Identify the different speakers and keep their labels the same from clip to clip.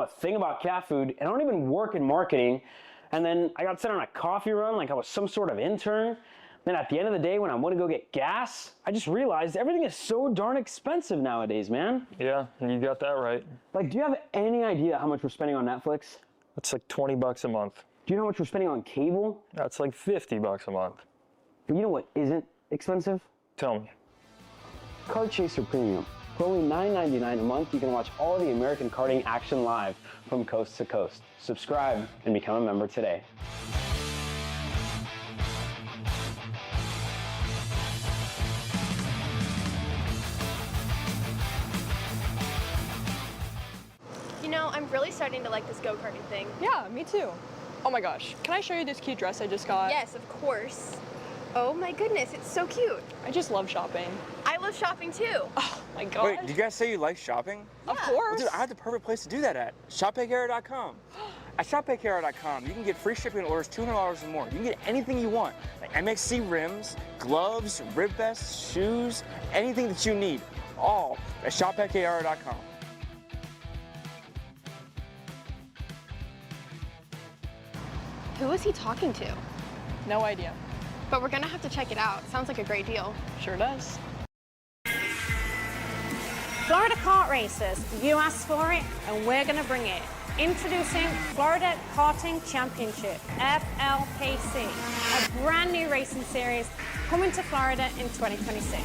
Speaker 1: a thing about cat food, and I don't even work in marketing. And then I got sent on a coffee run like I was some sort of intern. Then at the end of the day, when I want to go get gas, I just realized everything is so darn expensive nowadays, man.
Speaker 2: Yeah, you got that right.
Speaker 1: Like, do you have any idea how much we're spending on Netflix?
Speaker 2: That's like 20 bucks a month.
Speaker 1: Do you know how much we're spending on cable?
Speaker 2: That's like 50 bucks a month.
Speaker 1: But you know what isn't expensive?
Speaker 2: Tell me.
Speaker 1: Kart Chaser Premium. For only $9.99 a month, you can watch all the American karting action live from coast to coast. Subscribe and become a member today.
Speaker 3: You know, I'm really starting to like this go-karting thing.
Speaker 4: Yeah, me too. Oh my gosh, can I show you this cute dress I just got?
Speaker 3: Yes, of course. Oh my goodness, it's so cute.
Speaker 4: I just love shopping.
Speaker 3: I love shopping too.
Speaker 4: Oh my god.
Speaker 5: Wait, did you guys say you like shopping?
Speaker 4: Of
Speaker 3: Yeah.
Speaker 4: course.
Speaker 5: Well, dude, I have the perfect place to do that at. ShopPayCara.com. At ShopPayCara.com, you can get free shipping on orders $200 or more. You can get anything you want, like MXC rims, gloves, rib vests, shoes, anything that you need, all at ShopPayCara.com.
Speaker 3: Who is he talking to?
Speaker 4: No idea.
Speaker 3: But we're gonna have to check it out. Sounds like a great deal.
Speaker 4: Sure does.
Speaker 6: Florida kart racers, you asked for it and we're going to bring it. Introducing Florida Karting Championship, FLKC, a brand new racing series coming to Florida in 2026.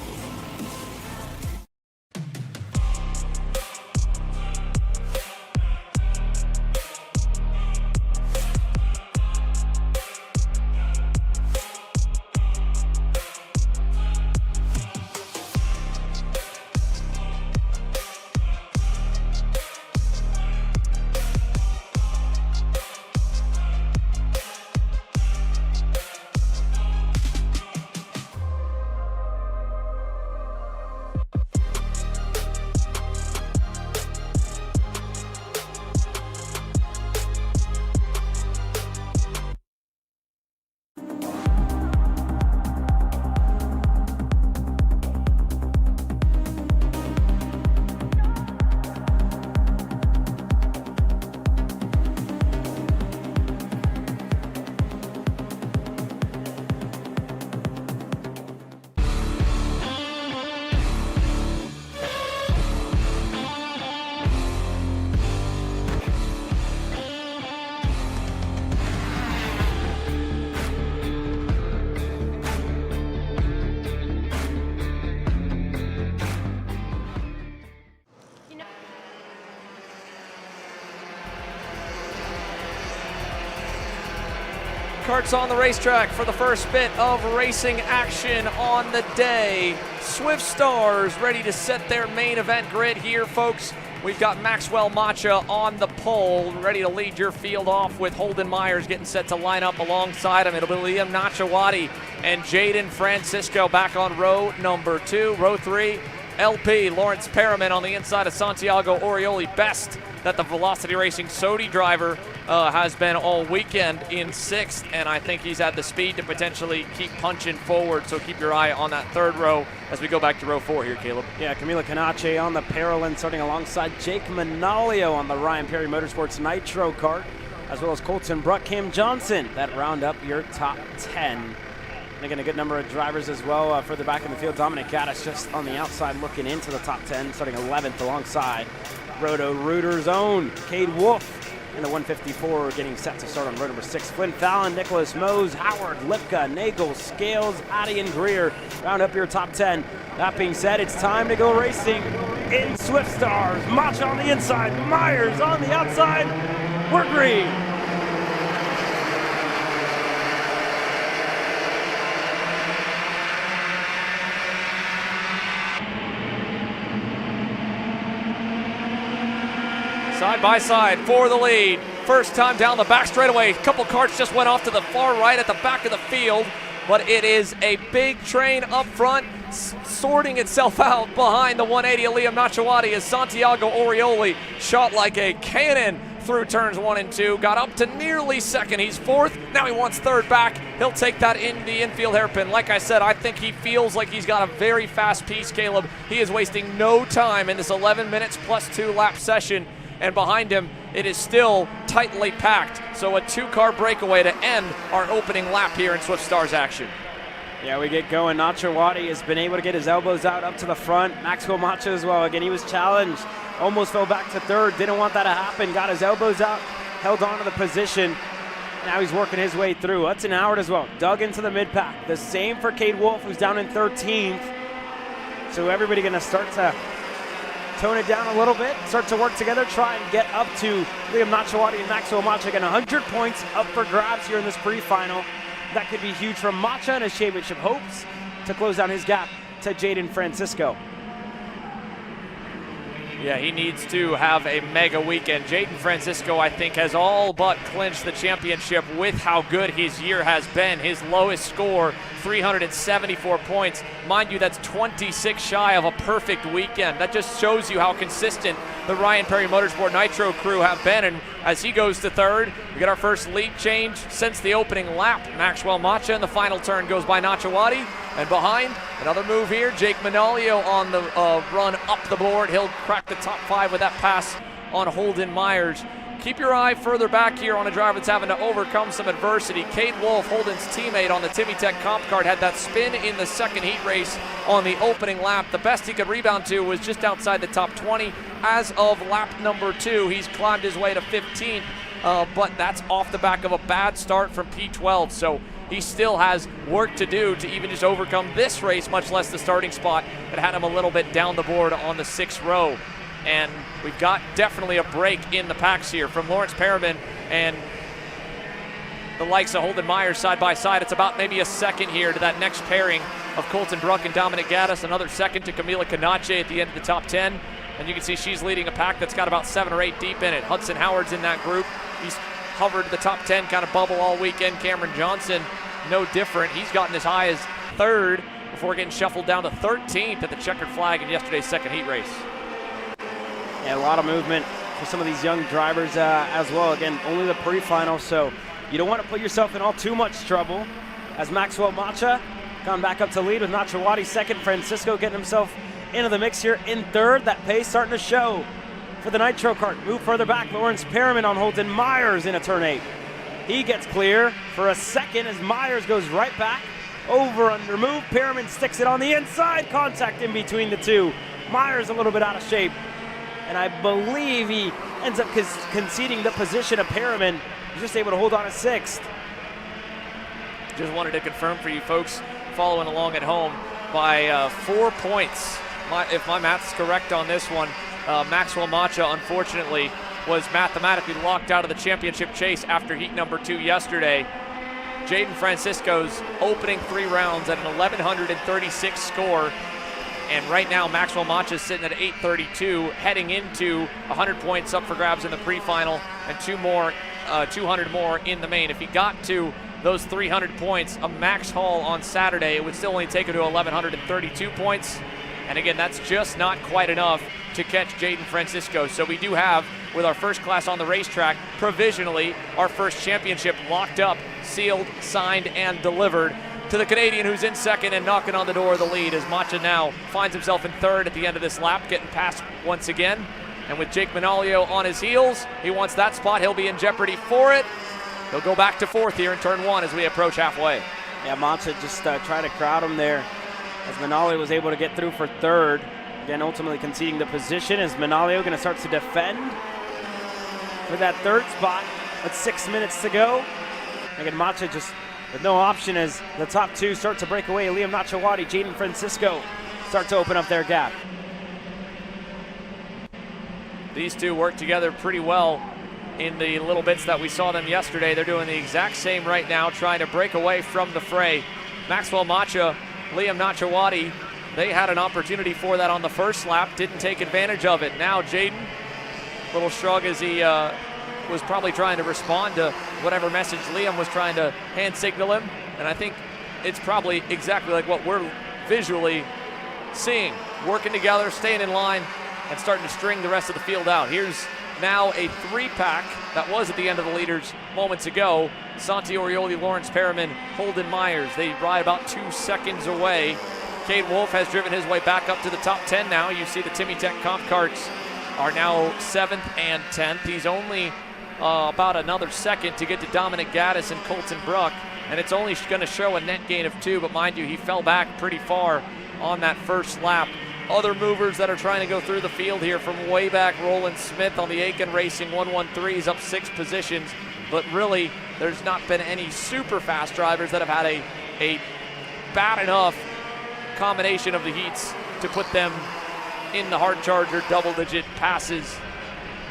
Speaker 7: Kart's on the racetrack for the first bit of racing action on the day. Swift Stars ready to set their main event grid here, folks. We've got Maxwell Macha on the pole, ready to lead your field off with Holden Myers getting set to line up alongside him. It'll be Liam Nachawati and Jaden Francisco back on row number 2. Row 3, LP, Lawrence Perriman on the inside of Santiago Orioli. Best that the Velocity Racing Sodi driver has been all weekend in 6th, and I think he's had the speed to potentially keep punching forward, so keep your eye on that 3rd row as we go back to row 4 here, Caleb.
Speaker 1: Yeah, Camila Canache on the Paralyn, starting alongside Jake Manalio on the Ryan Perry Motorsports Nitro kart, as well as Colton Bruckham Johnson that round up your top 10. And again, a good number of drivers as well further back in the field. Dominic Gaddis just on the outside looking into the top 10, starting 11th alongside Roto Rooter's own Cade Wolf in the 154, getting set to start on row number 6. Flynn Fallon, Nicholas Mose, Howard, Lipka, Nagel, Scales, Addy, and Greer round up your top 10. That being said, it's time to go racing in Swift Stars. Macha on the inside, Myers on the outside. We're green.
Speaker 7: Side by side for the lead. First time down the back straightaway. A couple karts just went off to the far right at the back of the field, but it is a big train up front sorting itself out behind the 180 of Liam Nachawati as Santiago Orioli shot like a cannon through turns 1 and 2, got up to nearly 2nd. He's 4th. Now he wants 3rd back. He'll take that in the infield hairpin. Like I said, I think he feels like he's got a very fast piece, Caleb. He is wasting no time in this 11 minutes plus 2 lap session. And behind him, it is still tightly packed. So a 2-car breakaway to end our opening lap here in Swift Stars action.
Speaker 1: Yeah, we get going. Nacho Wadi has been able to get his elbows out up to the front. Maxwell Macho as well. Again, he was challenged. Almost fell back to third. Didn't want that to happen. Got his elbows out. Held on to the position. Now he's working his way through. Hudson Howard as well. Dug into the mid-pack. The same for Cade Wolf, who's down in 13th. So everybody going to start to tone it down a little bit. Start to work together. Try and get up to Liam Nacho Wadi and Maxwell Macho. Again, 100 points up for grabs here in this pre-final. That could be huge for Macha and his championship hopes to close down his gap to Jaden Francisco.
Speaker 7: Yeah, he needs to have a mega weekend. Jaden Francisco, I think, has all but clinched the championship with how good his year has been. His lowest score, 374 points. Mind you, that's 26 shy of a perfect weekend. That just shows you how consistent the Ryan Perry Motorsport Nitro crew have been. And as he goes to third, we get our first lead change since the opening lap. Maxwell Macha in the final turn goes by Nacho Wadi. And behind, another move here, Jake Manolio on the run up the board. He'll crack the top 5 with that pass on Holden Myers. Keep your eye further back here on a driver that's having to overcome some adversity. Cade Wolf, Holden's teammate on the Timmy Tech Comp Kart, had that spin in the second heat race on the opening lap. The best he could rebound to was just outside the top 20. As of lap number 2, he's climbed his way to 15th, but that's off the back of a bad start from P12. So he still has work to do to even just overcome this race, much less the starting spot that had him a little bit down the board on the 6th row. And we've got definitely a break in the packs here from Lawrence Perriman and the likes of Holden Myers side by side. It's about maybe a second here to that next pairing of Colton Bruck and Dominic Gaddis. Another second to Camila Canache at the end of the top 10. And you can see she's leading a pack that's got about 7 or 8 deep in it. Hudson Howard's in that group. He's hovered the top 10 kind of bubble all weekend. Cameron Johnson, no different. He's gotten as high as 3rd before getting shuffled down to 13th at the checkered flag in yesterday's second heat race.
Speaker 1: Yeah, a lot of movement for some of these young drivers as well. Again, only the pre-final, so you don't want to put yourself in all too much trouble. As Maxwell Macha gone back up to lead with Nacho Wadi second. Francisco getting himself into the mix here in 3rd. That pace starting to show for the Nitro Kart. Move further back, Lawrence Perriman on Holden Myers in a turn 8. He gets clear for a second as Myers goes right back. Over under move, Perriman sticks it on the inside. Contact in between the two. Myers a little bit out of shape. And I believe he ends up conceding the position of Perriman. He's just able to hold on to 6th.
Speaker 7: Just wanted to confirm for you folks following along at home by 4 points. If my math's correct on this one, Maxwell Macha, unfortunately, was mathematically locked out of the championship chase after heat number 2 yesterday. Jaden Francisco's opening 3 rounds at an 1,136 score. And right now, Maxwell Macha is sitting at 832, heading into 100 points up for grabs in the pre-final and 200 more in the main. If he got to those 300 points, a max haul on Saturday, it would still only take him to 1,132 points. And again, that's just not quite enough to catch Jaden Francisco. So we do have, with our first class on the racetrack, provisionally our first championship locked up, sealed, signed, and delivered to the Canadian who's in second and knocking on the door of the lead as Macha now finds himself in 3rd at the end of this lap, getting passed once again. And with Jake Manolio on his heels, he wants that spot. He'll be in jeopardy for it. He'll go back to 4th here in turn 1 as we approach halfway.
Speaker 1: Yeah, Macha just trying to crowd him there as Manolio was able to get through for 3rd. Again, ultimately conceding the position as Manolio going to start to defend for that 3rd spot with 6 minutes to go. Again, Macha just with no option as the top 2 start to break away. Liam Nacho Wadi, Jaden Francisco start to open up their gap.
Speaker 7: These two work together pretty well in the little bits that we saw them yesterday. They're doing the exact same right now, trying to break away from the fray. Maxwell Macha, Liam Nacho Wadi, they had an opportunity for that on the first lap, didn't take advantage of it. Now Jaden, little shrug as he was probably trying to respond to whatever message Liam was trying to hand signal him. And I think it's probably exactly like what we're visually seeing. Working together, staying in line, and starting to string the rest of the field out. Here's now a 3-pack that was at the end of the leaders moments ago. Santi Orioli, Lawrence Perriman, Holden Myers. They ride about 2 seconds away. Cade Wolf has driven his way back up to the top 10 now. You see the Timmy Tech Comp Karts are now 7th and 10th. He's only about another second to get to Dominic Gaddis and Colton Bruck, and it's only going to show a net gain of 2, but mind you, he fell back pretty far on that first lap. Other movers that are trying to go through the field here from way back, Roland Smith on the Aiken Racing 113 is up 6 positions, but really there's not been any super fast drivers that have had a bad enough combination of the heats to put them in the hard charger double-digit passes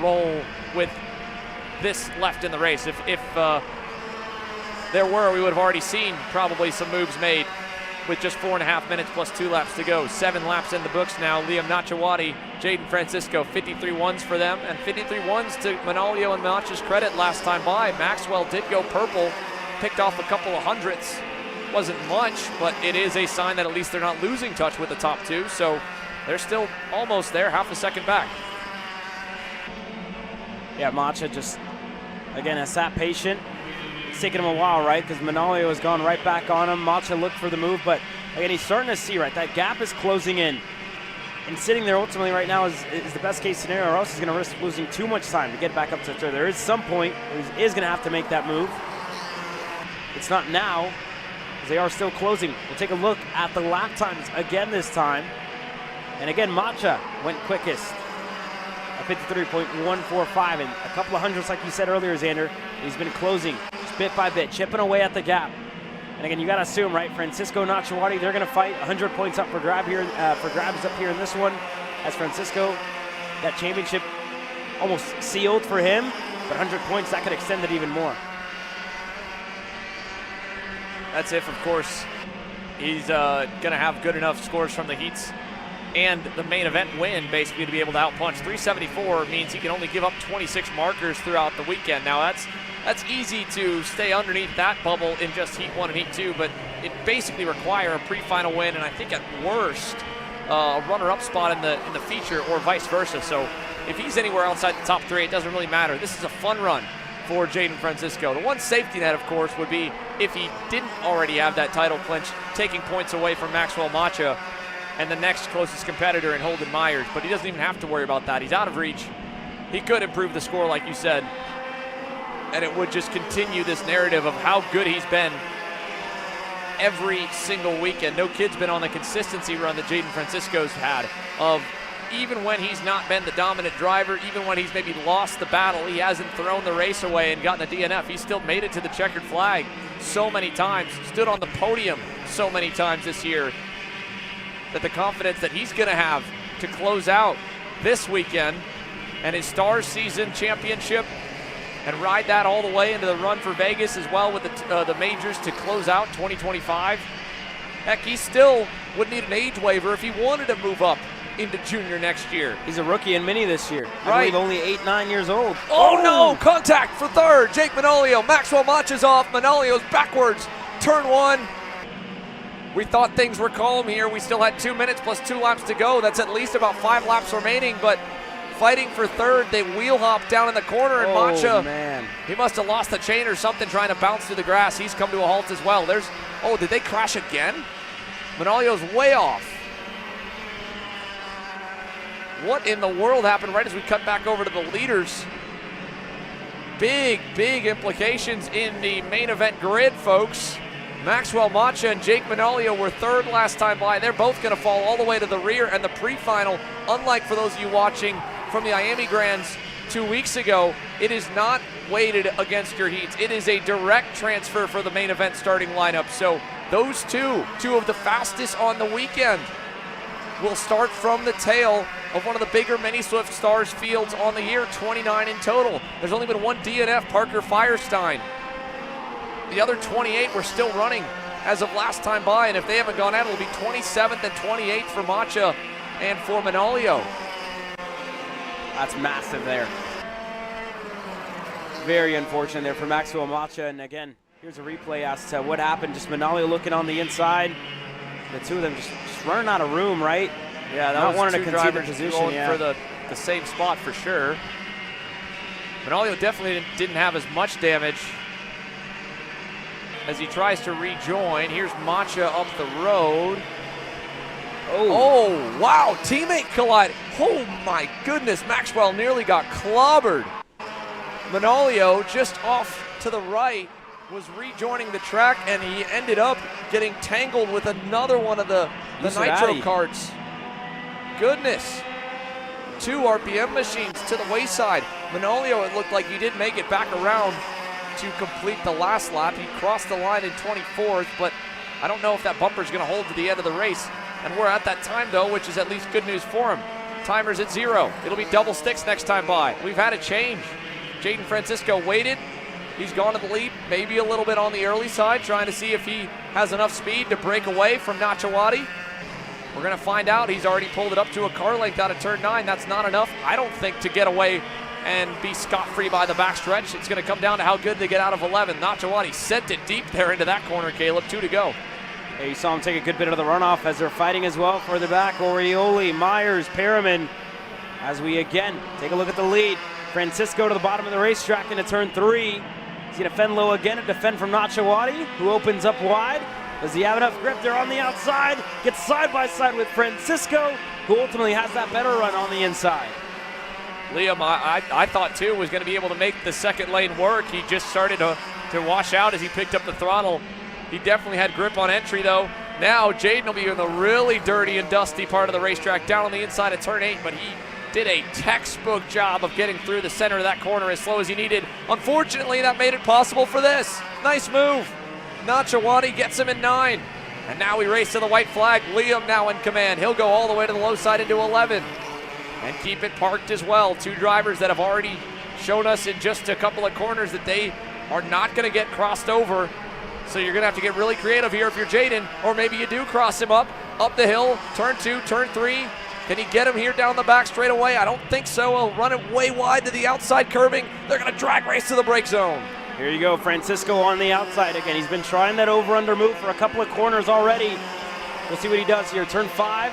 Speaker 7: roll with this left in the race. If there were, we would have already seen probably some moves made with just 4.5 minutes plus 2 laps to go. 7 laps in the books now. Liam Nachawati, Jaden Francisco, 53 ones for them, and 53 ones to Manolio and Macha's credit last time by. Maxwell did go purple, picked off a couple of hundredths. Wasn't much, but it is a sign that at least they're not losing touch with the top 2, so they're still almost there, half a second back.
Speaker 1: Yeah, Macha just, again, has sat patient. It's taken him a while, right? Because Manolio has gone right back on him. Macha looked for the move, but again, he's starting to see, right? That gap is closing in. And sitting there ultimately right now is the best case scenario, or else he's going to risk losing too much time to get back up to third. There is some point where he is going to have to make that move. It's not now, as they are still closing. We'll take a look at the lap times again this time. And again, Macha went quickest. A 53.145, and a couple of hundredths, like you said earlier, Xander. He's been closing just bit by bit, chipping away at the gap. And again, you got to assume, right? Francisco Nachawati, they're going to fight 100 points up for grabs up here in this one. As Francisco, that championship almost sealed for him, but 100 points, that could extend it even more.
Speaker 7: That's if, of course, he's going to have good enough scores from the heats and the main event win, basically, to be able to outpunch. 374 means he can only give up 26 markers throughout the weekend. Now, that's easy to stay underneath that bubble in just Heat 1 and Heat 2, but it basically require a pre-final win, and I think at worst, a runner-up spot in the feature, or vice versa. So if he's anywhere outside the top 3, it doesn't really matter. This is a fun run for Jaden Francisco. The one safety net, of course, would be if he didn't already have that title clinch, taking points away from Maxwell Macha and the next closest competitor in Holden Myers, but he doesn't even have to worry about that. He's out of reach. He could improve the score, like you said, and it would just continue this narrative of how good he's been every single weekend. No kid's been on the consistency run that Jaden Francisco's had, of even when he's not been the dominant driver, even when he's maybe lost the battle, he hasn't thrown the race away and gotten a DNF. He still made it to the checkered flag so many times, stood on the podium so many times this year, that the confidence that he's going to have to close out this weekend and his Stars season championship and ride that all the way into the run for Vegas as well with the majors to close out 2025. Heck, he still would need an age waiver if he wanted to move up into junior next year.
Speaker 1: He's a rookie in mini this year.
Speaker 7: Right.
Speaker 1: I believe only 8-9 years old.
Speaker 7: Oh no, contact for third. Jake Manolio, Maxwell Macha's off. Manolio's backwards, turn 1. We thought things were calm here. We still had 2 minutes plus 2 laps to go. That's at least about 5 laps remaining, but fighting for third, they wheel hop down in the corner, and Macha,
Speaker 1: man,
Speaker 7: he must have lost the chain or something trying to bounce through the grass. He's come to a halt as well. Did they crash again? Manolio's way off. What in the world happened right as we cut back over to the leaders? Big implications in the main event grid, folks. Maxwell Macha and Jake Manolio were third last time by. They're both going to fall all the way to the rear, and the pre-final, unlike for those of you watching from the Miami Grands 2 weeks ago, it is not weighted against your heats. It is a direct transfer for the main event starting lineup. So those two of the fastest on the weekend, will start from the tail of one of the bigger Mini Swift Stars fields on the year, 29 in total. There's only been one DNF, Parker Firestein. The other 28 were still running as of last time by, and if they haven't gone out, it'll be 27th and 28th for Macha and for Manolio.
Speaker 1: that's massive there. Very unfortunate there for Maxwell Macha, and again, here's a replay as to what happened. Just Manolio looking on the inside. The two of them just running out of room, right?
Speaker 7: Yeah, that
Speaker 1: not
Speaker 7: was
Speaker 1: wanting
Speaker 7: two
Speaker 1: to concede the
Speaker 7: drivers
Speaker 1: position
Speaker 7: going for the same spot for sure. Manolio definitely didn't have as much damage as he tries to rejoin. Here's Macha up the road. Oh, wow, teammate collided. Oh my goodness, Maxwell nearly got clobbered. Manolio just off to the right was rejoining the track, and he ended up getting tangled with another one of the nitro karts. Goodness. 2 RPM machines to the wayside. Manolio, it looked like he did make it back around to complete the last lap. He crossed the line in 24th, but I don't know if that bumper's going to hold to the end of the race. And we're at that time, though, which is at least good news for him. Timer's at 0. It'll be double sticks next time by. We've had a change. Jaden Francisco waited. He's gone to the lead, maybe a little bit on the early side, trying to see if he has enough speed to break away from Nachawati. We're going to find out. He's already pulled it up to a car length out of turn 9. That's not enough, I don't think, to get away and be scot-free by the backstretch. It's going to come down to how good they get out of 11. Nachawati sent it deep there into that corner, Caleb. 2 to go.
Speaker 1: Yeah, you saw him take a good bit of the runoff as they're fighting as well further back. Orioli, Myers, Perriman. As we again take a look at the lead. Francisco to the bottom of the racetrack into turn 3. He's going to fend low again and defend from Nachawati, who opens up wide. Does he have enough grip? They're on the outside. Gets side by side with Francisco, who ultimately has that better run on the inside.
Speaker 7: Liam, I thought too, was going to be able to make the second lane work. He just started to wash out as he picked up the throttle. He definitely had grip on entry though. Now Jaden will be in the really dirty and dusty part of the racetrack down on the inside of turn 8, but he did a textbook job of getting through the center of that corner as slow as he needed. Unfortunately, that made it possible for this. Nice move. Nachawati gets him in 9. And now we race to the white flag. Liam now in command. He'll go all the way to the low side into 11. And keep it parked as well. 2 drivers that have already shown us in just a couple of corners that they are not going to get crossed over. So you're going to have to get really creative here if you're Jaden, or maybe you do cross him up the hill, turn 2, turn 3. Can he get him here down the back straight away? I don't think so. He'll run it way wide to the outside curbing. They're going to drag race to the brake zone.
Speaker 1: Here you go, Francisco on the outside again. He's been trying that over-under move for a couple of corners already. We'll see what he does here. Turn 5,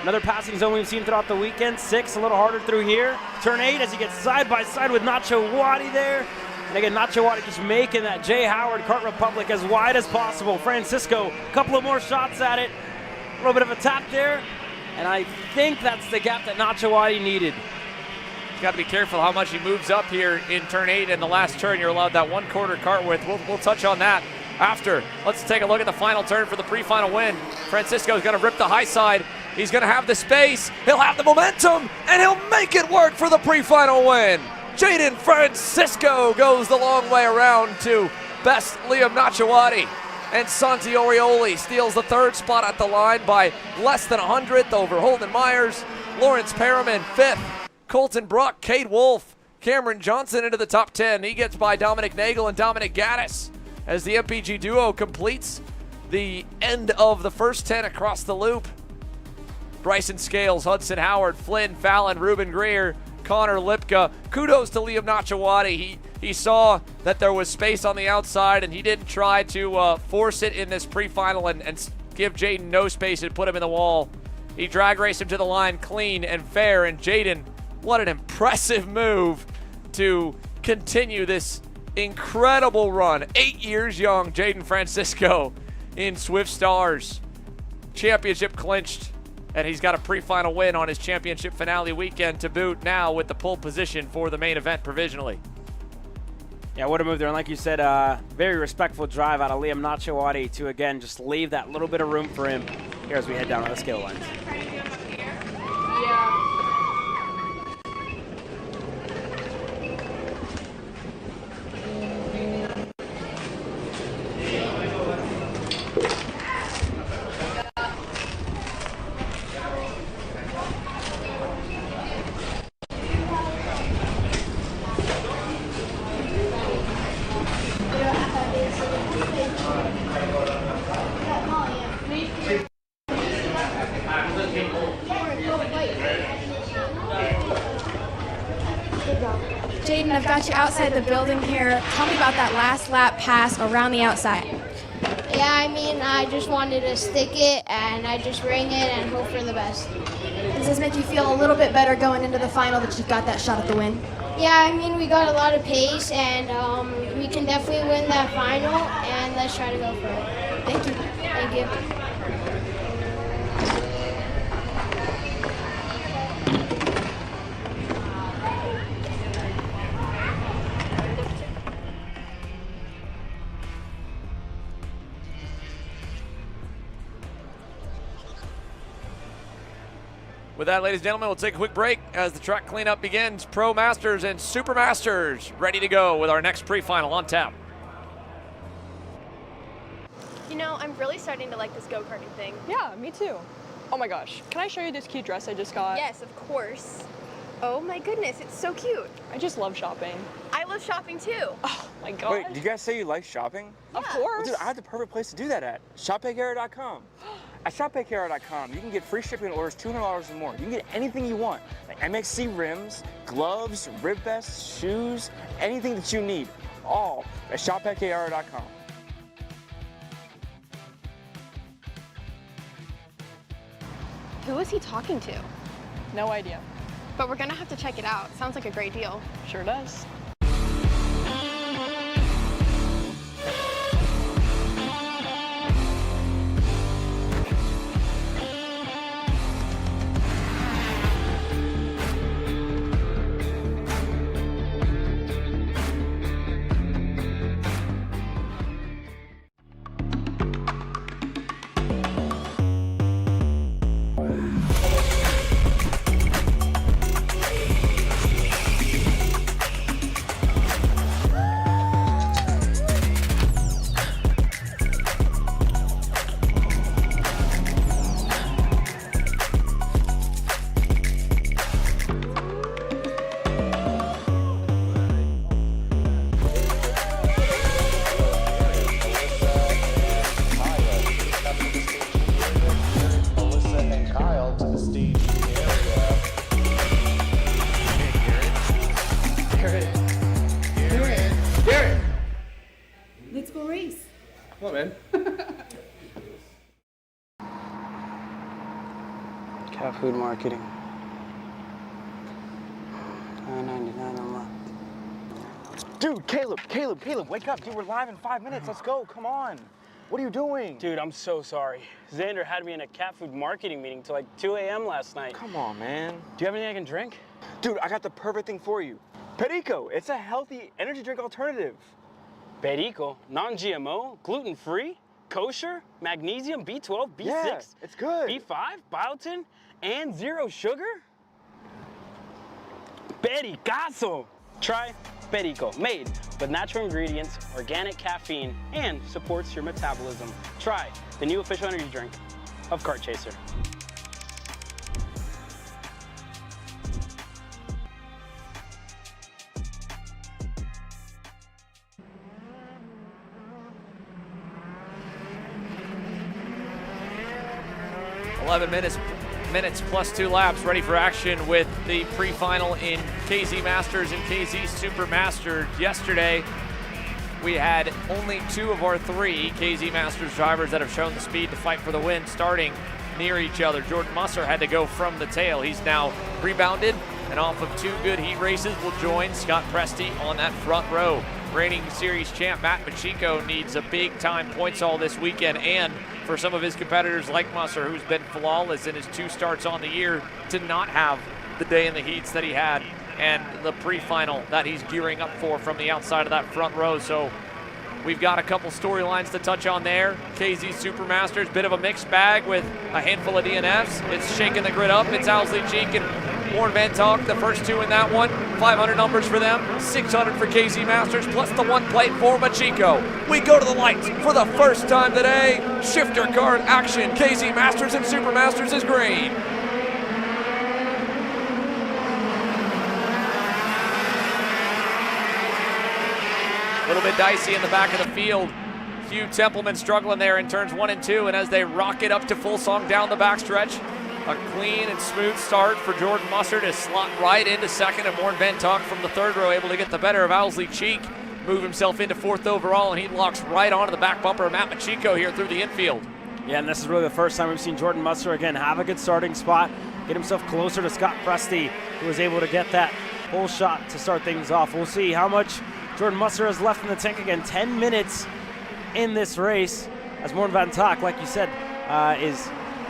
Speaker 1: another passing zone we've seen throughout the weekend. 6, a little harder through here. Turn 8 as he gets side by side with Nachawati there. And again, Nachawati just making that Jay Howard Kart Republic as wide as possible. Francisco, a couple of more shots at it. A little bit of a tap there. And I think that's the gap that Nachawati needed.
Speaker 7: You've got to be careful how much he moves up here in turn 8 and the last turn. You're allowed that 1/4 kart width. We'll touch on that after. Let's take a look at the final turn for the pre-final win. Francisco's going to rip the high side. He's going to have the space. He'll have the momentum, and he'll make it work for the pre-final win. Jaden Francisco goes the long way around to best Liam Nachawati. And Santi Orioli steals the 3rd spot at the line by less than 100th over Holden Myers. Lawrence Perriman 5th. Colton Bruck, Cade Wolf, Cameron Johnson into the top 10. He gets by Dominic Nagel and Dominic Gaddis as the MPG duo completes the end of the first 10 across the loop. Bryson Scales, Hudson Howard, Flynn Fallon, Ruben Greer, Connor Lipka. Kudos to Liam Nachawati. He saw that there was space on the outside, and he didn't try to force it in this pre-final and give Jaden no space and put him in the wall. He drag raced him to the line clean and fair, and Jaden, what an impressive move to continue this incredible run. 8 years young, Jaden Francisco in Swift Stars. Championship clinched, and he's got a pre-final win on his championship finale weekend to boot, now with the pole position for the main event provisionally.
Speaker 1: Yeah, what a move there. And like you said, very respectful drive out of Liam Nachawati to, again, just leave that little bit of room for him here as we head down on the scale lines.
Speaker 8: Jaden, I've got you outside the building here. Tell me about that last lap pass around the outside.
Speaker 3: Yeah, I mean, I just wanted to stick it, and I just ring it and hope for the best.
Speaker 8: Does this make you feel a little bit better going into the final that you've got that shot at the win?
Speaker 3: Yeah, I mean, we got a lot of pace, and we can definitely win that final, and let's try to go for it.
Speaker 8: Thank you.
Speaker 3: Thank you.
Speaker 7: With that, ladies and gentlemen, we'll take a quick break as the track cleanup begins. Pro Masters and Super Masters ready to go with our next pre-final on tap.
Speaker 9: You know, I'm really starting to like this go-karting thing.
Speaker 4: Yeah, me too. Oh my gosh, can I show you this cute dress I just got?
Speaker 9: Yes, of course. Oh my goodness, it's so cute.
Speaker 4: I just love shopping.
Speaker 9: I love shopping too.
Speaker 4: Oh my gosh.
Speaker 5: Wait, did you guys say you like shopping?
Speaker 4: Of
Speaker 9: Yeah.
Speaker 4: course.
Speaker 5: Well, dude, I have the perfect place to do that at. ShopPayCara.com. At ShopPayCara.com, you can get free shipping on orders $200 or more. You can get anything you want, like MXC rims, gloves, rib vests, shoes, anything that you need, all at ShopPayCara.com.
Speaker 9: Who is he talking to?
Speaker 4: No idea.
Speaker 9: But we're gonna have to check it out. Sounds like a great deal.
Speaker 4: Sure does.
Speaker 8: Let's go race.
Speaker 10: Come on, man.
Speaker 11: Cat food marketing. $9.99 a month.
Speaker 5: Dude, Caleb, wake up. Dude, we're live in 5 minutes. Let's go, come on. What are you doing?
Speaker 11: Dude, I'm so sorry. Xander had me in a cat food marketing meeting till like 2 a.m. last night.
Speaker 5: Come on, man.
Speaker 11: Do you have anything I can drink?
Speaker 5: Dude, I got the perfect thing for you. Perico, it's a healthy energy drink alternative.
Speaker 11: Perico, non-GMO, gluten-free, kosher, magnesium, B12, B6,
Speaker 5: Yeah, it's good.
Speaker 11: B5, biotin, and zero sugar? Pericazo! Try Perico, made with natural ingredients, organic caffeine, and supports your metabolism. Try the new official energy drink of Kart Chaser.
Speaker 7: Minutes plus 2 laps, ready for action with the pre-final in KZ Masters and KZ Super Masters. Yesterday, we had only 2 of our 3 KZ Masters drivers that have shown the speed to fight for the win, starting near each other. Jordan Musser had to go from the tail. He's now rebounded, and off of 2 good heat races will join Scott Presti on that front row. Reigning series champ Matt Machiko needs a big-time points haul this weekend, and for some of his competitors like Musser, who's been flawless in his 2 starts on the year, to not have the day in the heats that he had and the pre-final that he's gearing up for from the outside of that front row. So we've got a couple storylines to touch on there. KZ Supermasters, bit of a mixed bag with a handful of DNFs. It's shaking the grid up. It's Owsley Cheek and Warren Van Talk, the first 2 in that one. 500 numbers for them, 600 for KZ Masters, plus the 1 plate for Machiko. We go to the lights for the first time today. Shifter card action. KZ Masters and Super Masters is green. A little bit dicey in the back of the field. Hugh Templeman struggling there in turns 1 and 2, and as they rocket up to full song down the backstretch, a clean and smooth start for Jordan Musser to slot right into second, and Warren Van Talk from the 3rd row able to get the better of Owsley Cheek, move himself into 4th overall, and he locks right onto the back bumper of Matt Machiko here through the infield.
Speaker 1: Yeah, and this is really the first time we've seen Jordan Musser again have a good starting spot, get himself closer to Scott Presti, who was able to get that whole shot to start things off. We'll see how much Jordan Musser has left in the tank again. 10 minutes in this race, as Warren Van Talk, like you said, is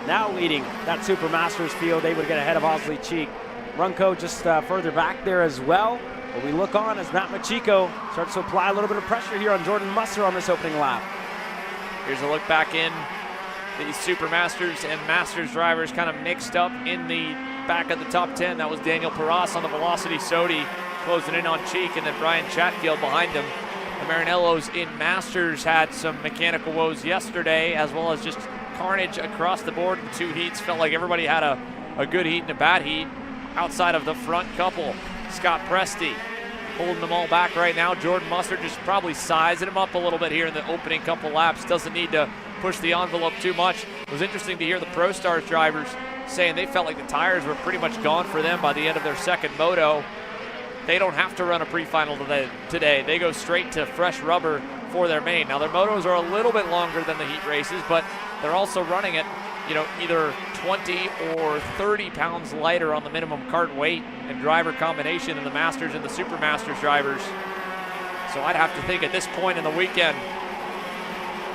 Speaker 1: now leading that Super Masters field, able to get ahead of Owsley Cheek. Runco just further back there as well. But we look on as Matt Machiko starts to apply a little bit of pressure here on Jordan Musser on this opening lap.
Speaker 7: Here's a look back in. These Super Masters and Masters drivers kind of mixed up in the back at the top 10. That was Daniel Paras on the Velocity Sodi closing in on Cheek, and then Brian Chatfield behind him. The Marinellos in Masters had some mechanical woes yesterday, as well as just carnage across the board in 2 heats. Felt like everybody had a good heat and a bad heat outside of the front couple. Scott Presti holding them all back right now. Jordan Musser just probably sizing him up a little bit here in the opening couple laps. Doesn't need to push the envelope too much. It was interesting to hear the Pro Stars drivers saying they felt like the tires were pretty much gone for them by the end of their second moto. They don't have to run a pre-final today. They go straight to fresh rubber for their main. Now their motos are a little bit longer than the heat races, but they're also running it, either 20 or 30 pounds lighter on the minimum kart weight and driver combination than the Masters and the Super Masters drivers. So I'd have to think at this point in the weekend,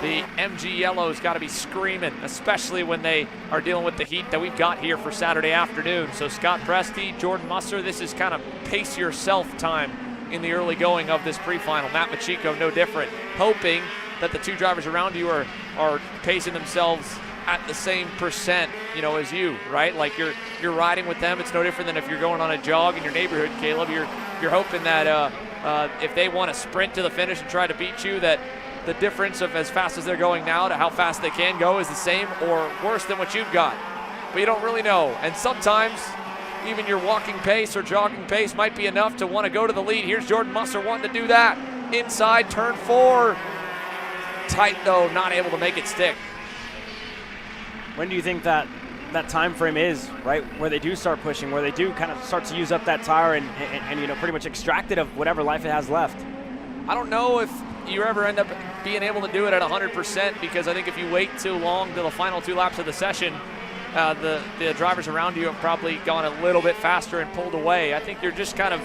Speaker 7: the MG Yellow's got to be screaming, especially when they are dealing with the heat that we've got here for Saturday afternoon. So Scott Presti, Jordan Musser, this is kind of pace yourself time in the early going of this pre-final. Matt Machiko, no different, hoping that the 2 drivers around you are pacing themselves at the same percent, as you, right? Like you're riding with them. It's no different than if you're going on a jog in your neighborhood, Caleb. You're hoping that if they want to sprint to the finish and try to beat you, that the difference of as fast as they're going now to how fast they can go is the same or worse than what you've got. But you don't really know. And sometimes even your walking pace or jogging pace might be enough to want to go to the lead. Here's Jordan Musser wanting to do that. Inside turn 4. Tight though, not able to make it stick.
Speaker 1: When do you think that time frame is, right, where they do start pushing, where they do kind of start to use up that tire and pretty much extract it of whatever life it has left?
Speaker 7: I don't know if you ever end up being able to do it at 100%, because I think if you wait too long to the final 2 laps of the session, the drivers around you have probably gone a little bit faster and pulled away. I think you're just kind of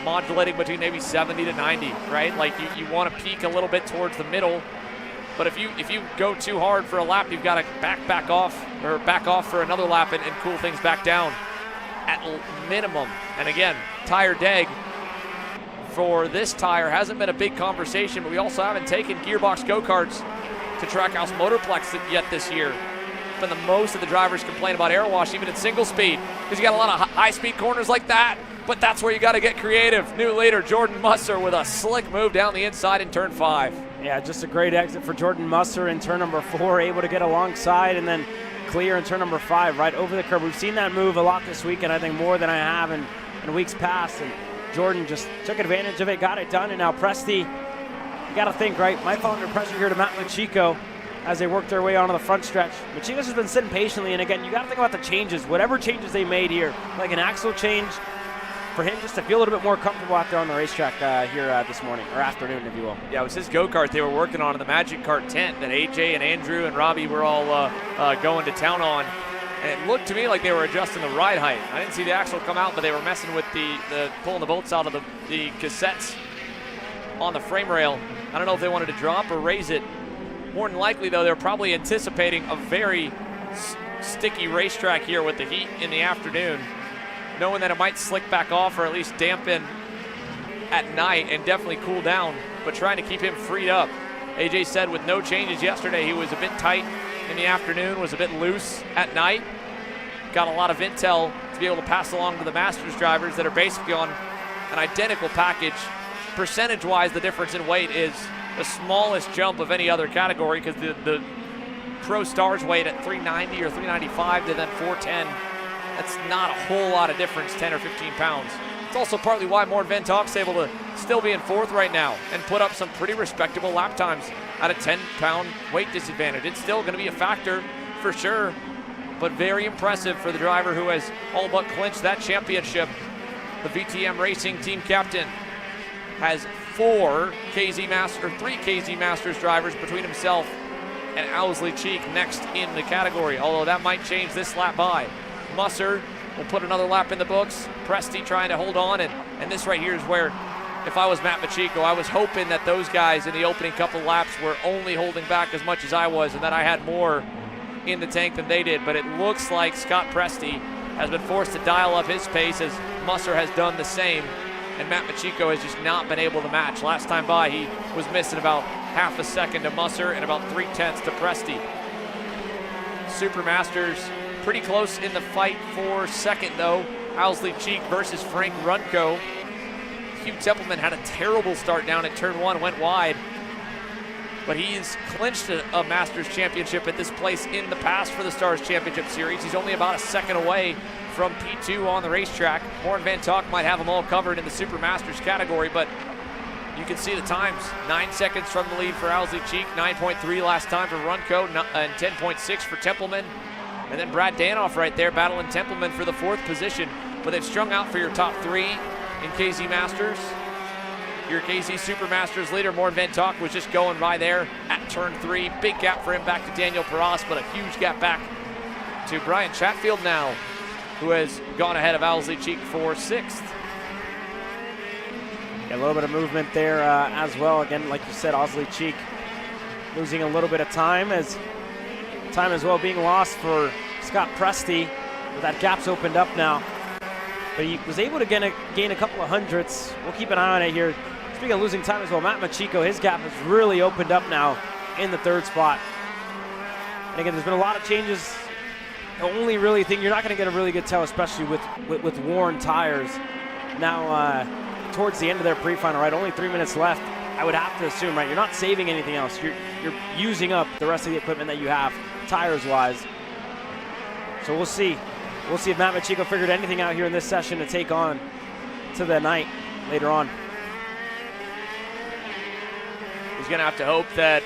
Speaker 7: modulating between maybe 70 to 90, right? Like you want to peak a little bit towards the middle, but if you go too hard for a lap, you've got to back off for another lap and cool things back down at minimum. And again, tire deg for this tire hasn't been a big conversation, but we also haven't taken gearbox go-karts to Trackhouse Motorplex yet this year. But the most of the drivers complain about air wash, even in single speed, because you got a lot of high-speed corners like that, but that's where you got to get creative. New leader, Jordan Musser, with a slick move down the inside in turn 5.
Speaker 1: Yeah, just a great exit for Jordan Musser in turn number 4, able to get alongside and then clear in turn number 5, right over the curb. We've seen that move a lot this weekend, I think more than I have in weeks past, and Jordan just took advantage of it, got it done, and now Presti, you got to think, right, might fall under pressure here to Matt Machiko as they work their way onto the front stretch. Machiko's has been sitting patiently, and again, you got to think about the changes, whatever changes they made here, like an axle change, for him just to feel a little bit more comfortable out there on the racetrack here this morning, or afternoon, if you will.
Speaker 7: Yeah, it was his go-kart they were working on in the Magic Kart tent that AJ and Andrew and Robbie were all going to town on. And it looked to me like they were adjusting the ride height. I didn't see the axle come out, but they were messing with the pulling the bolts out of the cassettes on the frame rail. I don't know if they wanted to drop or raise it. More than likely, though, they're probably anticipating a very sticky racetrack here with the heat in the afternoon, knowing that it might slick back off or at least dampen at night and definitely cool down, but trying to keep him freed up. AJ said with no changes yesterday, he was a bit tight in the afternoon, was a bit loose at night. Got a lot of intel to be able to pass along to the Masters drivers that are basically on an identical package. Percentage-wise, the difference in weight is the smallest jump of any other category, because the Pro Stars weight at 390 or 395 to then 410, that's not a whole lot of difference, 10 or 15 pounds. It's also partly why Mort Van Talk's able to still be in 4th right now and put up some pretty respectable lap times at a 10-pound weight disadvantage. It's still going to be a factor for sure, but very impressive for the driver who has all but clinched that championship. The VTM Racing team captain has 3 KZ Masters drivers between himself and Owsley Cheek next in the category, although that might change this lap by. Musser will put another lap in the books. Presti trying to hold on, and this right here is where, if I was Matt Machiko, I was hoping that those guys in the opening couple laps were only holding back as much as I was, and that I had more in the tank than they did. But it looks like Scott Presti has been forced to dial up his pace as Musser has done the same, and Matt Machiko has just not been able to match. Last time by, he was missing about half a second to Musser and about 0.3 to Presti. Super Masters Pretty close in the fight for second, though. Owsley Cheek versus Frank Runco. Hugh Templeman had a terrible start down at turn 1, went wide. But he's clinched a Masters Championship at this place in the past for the Stars Championship Series. He's only about a second away from P2 on the racetrack. Warren Van Talk might have them all covered in the Super Masters category, but you can see the times. 9 seconds from the lead for Owsley Cheek, 9.3 last time for Runco, and 10.6 for Templeman. And then Brad Danoff right there battling Templeman for the 4th position. But they've strung out for your top 3 in KZ Masters. Your KZ Super Masters leader, Warren Van Talk, was just going by there at turn 3. Big gap for him back to Daniel Perras, but a huge gap back to Brian Chatfield now, who has gone ahead of Owsley Cheek for 6th.
Speaker 1: Yeah, a little bit of movement there as well. Again, like you said, Owsley Cheek losing a little bit of time as well being lost for Scott Presti. But that gap's opened up now. But he was able to gain a couple of hundredths. We'll keep an eye on it here. Speaking of losing time as well, Matt Machiko, his gap has really opened up now in the 3rd spot. And again, there's been a lot of changes. The only really thing, you're not going to get a really good tell, especially with worn tires. Now, towards the end of their pre-final, right? Only 3 minutes left. I would have to assume, right? You're not saving anything else. You're using up the rest of the equipment that you have, tires-wise. So we'll see. We'll see if Matt Machiko figured anything out here in this session to take on to the night later on.
Speaker 7: He's going to have to hope that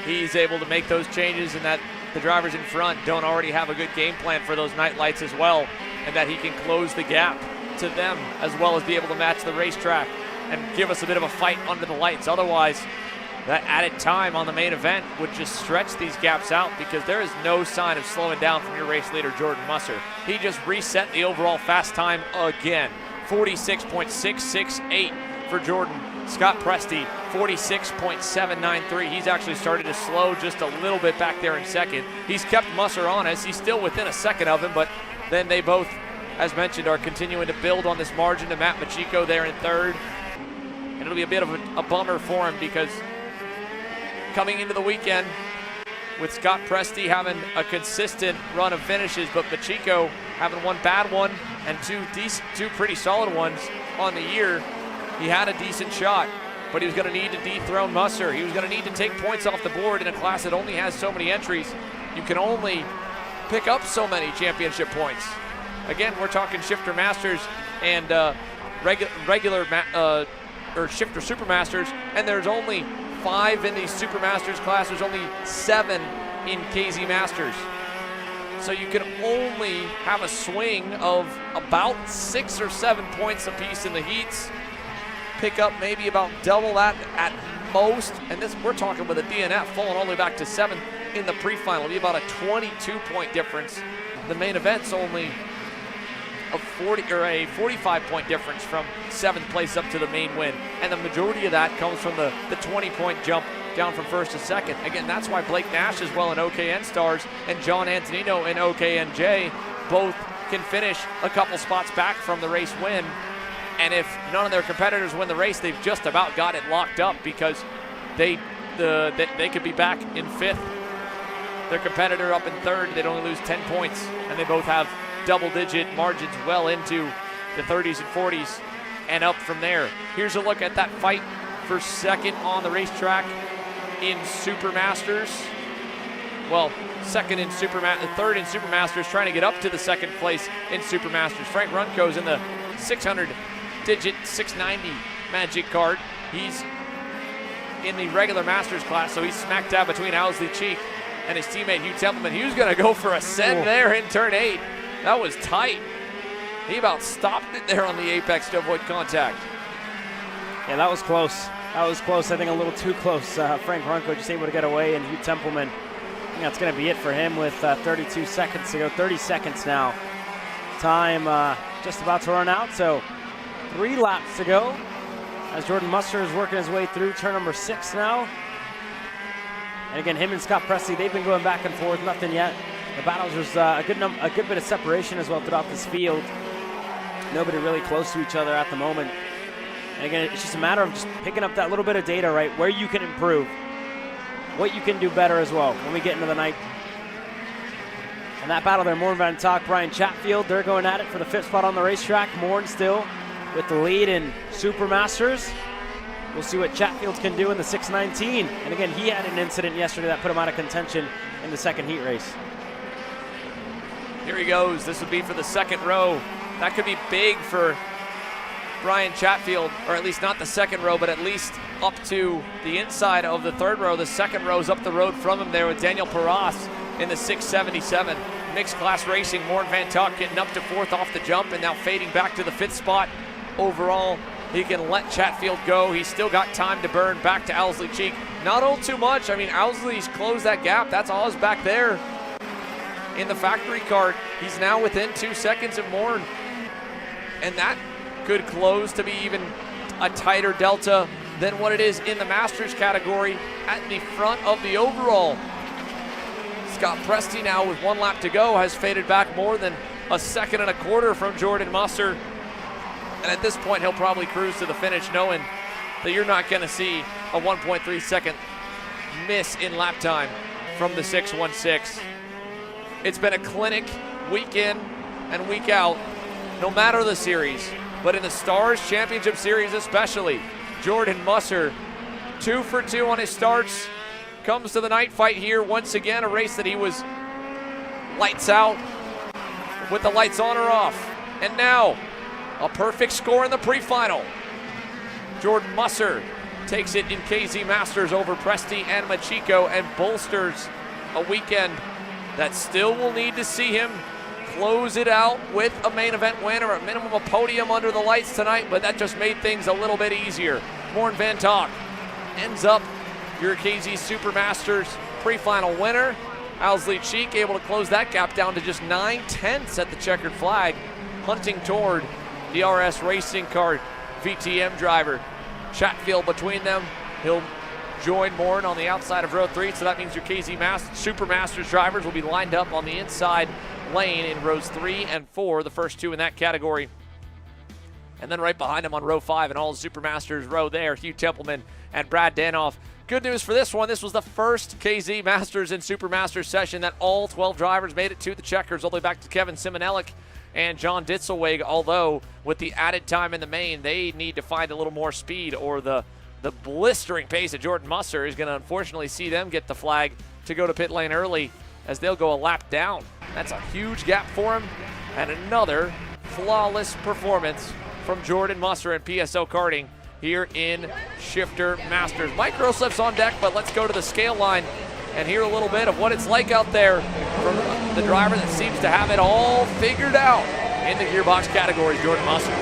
Speaker 7: he's able to make those changes and that the drivers in front don't already have a good game plan for those night lights as well, and that he can close the gap to them as well as be able to match the racetrack and give us a bit of a fight under the lights. Otherwise, that added time on the main event would just stretch these gaps out, because there is no sign of slowing down from your race leader, Jordan Musser. He just reset the overall fast time again. 46.668 for Jordan. Scott Presti, 46.793. He's actually started to slow just a little bit back there in second. He's kept Musser honest. He's still within a second of him, but then they both, as mentioned, are continuing to build on this margin to Matt Machiko there in 3rd. And it'll be a bit of a bummer for him, because coming into the weekend with Scott Presti having a consistent run of finishes, but Machiko having one bad one and two pretty solid ones on the year, he had a decent shot, but he was going to need to dethrone Musser. He was going to need to take points off the board in a class that only has so many entries. You can only pick up so many championship points. Again, we're talking shifter masters and regular or shifter super masters, and there's only 5 in the Super Masters class. There's only 7 in KZ Masters. So you can only have a swing of about 6 or 7 points apiece in the heats. Pick up maybe about double that at most. And this, we're talking with a DNF falling all the way back to 7th in the pre-final. It'll be about a 22-point difference. The main event's only a 45-point difference from 7th place up to the main win. And the majority of that comes from the 20-point jump down from 1st to 2nd. Again, that's why Blake Nash as well in OKN Stars and John Antonino in OKN-J both can finish a couple spots back from the race win. And if none of their competitors win the race, they've just about got it locked up, because they could be back in 5th. Their competitor up in 3rd, they'd only lose 10 points, and they both have double-digit margins well into the 30s and 40s and up from there. Here's a look at that fight for 2nd on the racetrack in Super Masters. Well, 3rd in Super Masters, trying to get up to the 2nd place in Super Masters. Frank Runco's in the 600-digit 690 Magic Kart. He's in the regular Masters class, so he's smack dab between Owsley Cheek and his teammate Hugh Templeman. He was going to go for a send there in turn 8. That was tight. He about stopped it there on the apex to avoid contact.
Speaker 1: Yeah, that was close. That was close. I think a little too close. Frank Runco just able to get away, and Hugh Templeman, I think that's going to be it for him with 32 seconds to go. 30 seconds now. Time just about to run out, so 3 laps to go as Jordan Musser is working his way through turn number 6 now. And again, him and Scott Presti, they've been going back and forth, nothing yet. The battles, there's a good bit of separation as well throughout this field. Nobody really close to each other at the moment. And again, it's just a matter of just picking up that little bit of data, right, where you can improve, what you can do better as well when we get into the night. And that battle there, Moore Van Talk, Brian Chatfield, they're going at it for the 5th spot on the racetrack. Moore still with the lead in Supermasters. We'll see what Chatfield can do in the 619. And again, he had an incident yesterday that put him out of contention in the second heat race.
Speaker 7: Here he goes. This would be for the second row. That could be big for Brian Chatfield, or at least not the second row, but at least up to the inside of the third row. The second row's up the road from him there with Daniel Perras in the 677. Mixed class racing, Moore Van Talk getting up to 4th off the jump and now fading back to the 5th spot. Overall, he can let Chatfield go. He's still got time to burn back to Owsley Cheek. Not all too much. I mean, Owsley's closed that gap. That's all is back there in the factory cart. He's now within 2 seconds of Moore. And that could close to be even a tighter delta than what it is in the Masters category at the front of the overall. Scott Presti now with 1 lap to go has faded back more than a 1.25 seconds from Jordan Musser. And at this point, he'll probably cruise to the finish knowing that you're not going to see a 1.3 second miss in lap time from the 616. It's been a clinic week in and week out, no matter the series, but in the Stars Championship Series especially. Jordan Musser, 2 for 2 on his starts, comes to the night fight here once again, a race that he was lights out with the lights on or off. And now, a perfect score in the pre-final. Jordan Musser takes it in KZ Masters over Presti and Machiko and bolsters a weekend that still will need to see him close it out with a main event win or at minimum a podium under the lights tonight, but that just made things a little bit easier. Moore Van Talk ends up your KZ Supermasters pre-final winner. Owsley Cheek able to close that gap down to just 9/10 at the checkered flag, hunting toward the RS Racing Kart VTM driver. Chatfield between them. He'll join Moore on the outside of row 3, so that means your KZ Supermasters drivers will be lined up on the inside lane in rows 3 and 4, the first 2 in that category. And then right behind him on row 5 and all Supermasters row there, Hugh Templeman and Brad Danoff. Good news for this one. This was the first KZ Masters and Supermasters session that all 12 drivers made it to the checkers, all the way back to Kevin Simonellik and John Ditzelweg, although with the added time in the main, they need to find a little more speed, or the blistering pace of Jordan Musser is going to unfortunately see them get the flag to go to pit lane early as they'll go a lap down. That's a huge gap for him, and another flawless performance from Jordan Musser and PSO Karting here in Shifter Masters. Micro slips on deck, but let's go to the scale line and hear a little bit of what it's like out there from the driver that seems to have it all figured out in the gearbox categories, Jordan Musser.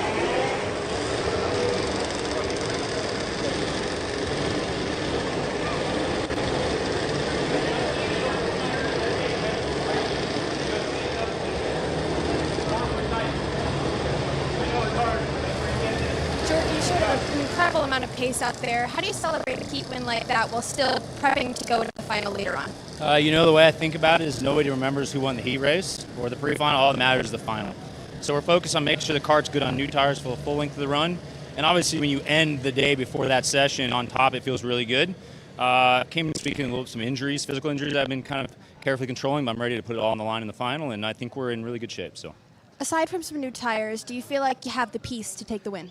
Speaker 8: Incredible amount of pace out there. How do you celebrate a heat win like that while still prepping to go to the final later on?
Speaker 10: The way I think about it is nobody remembers who won the heat race or the pre-final. All that matters is the final. So we're focused on making sure the kart's good on new tires for the full length of the run. And obviously when you end the day before that session on top, it feels really good. Came this weekend with some injuries, physical injuries I've been kind of carefully controlling, but I'm ready to put it all on the line in the final, and I think we're in really good shape. So,
Speaker 8: aside from some new tires, do you feel like you have the piece to take the win?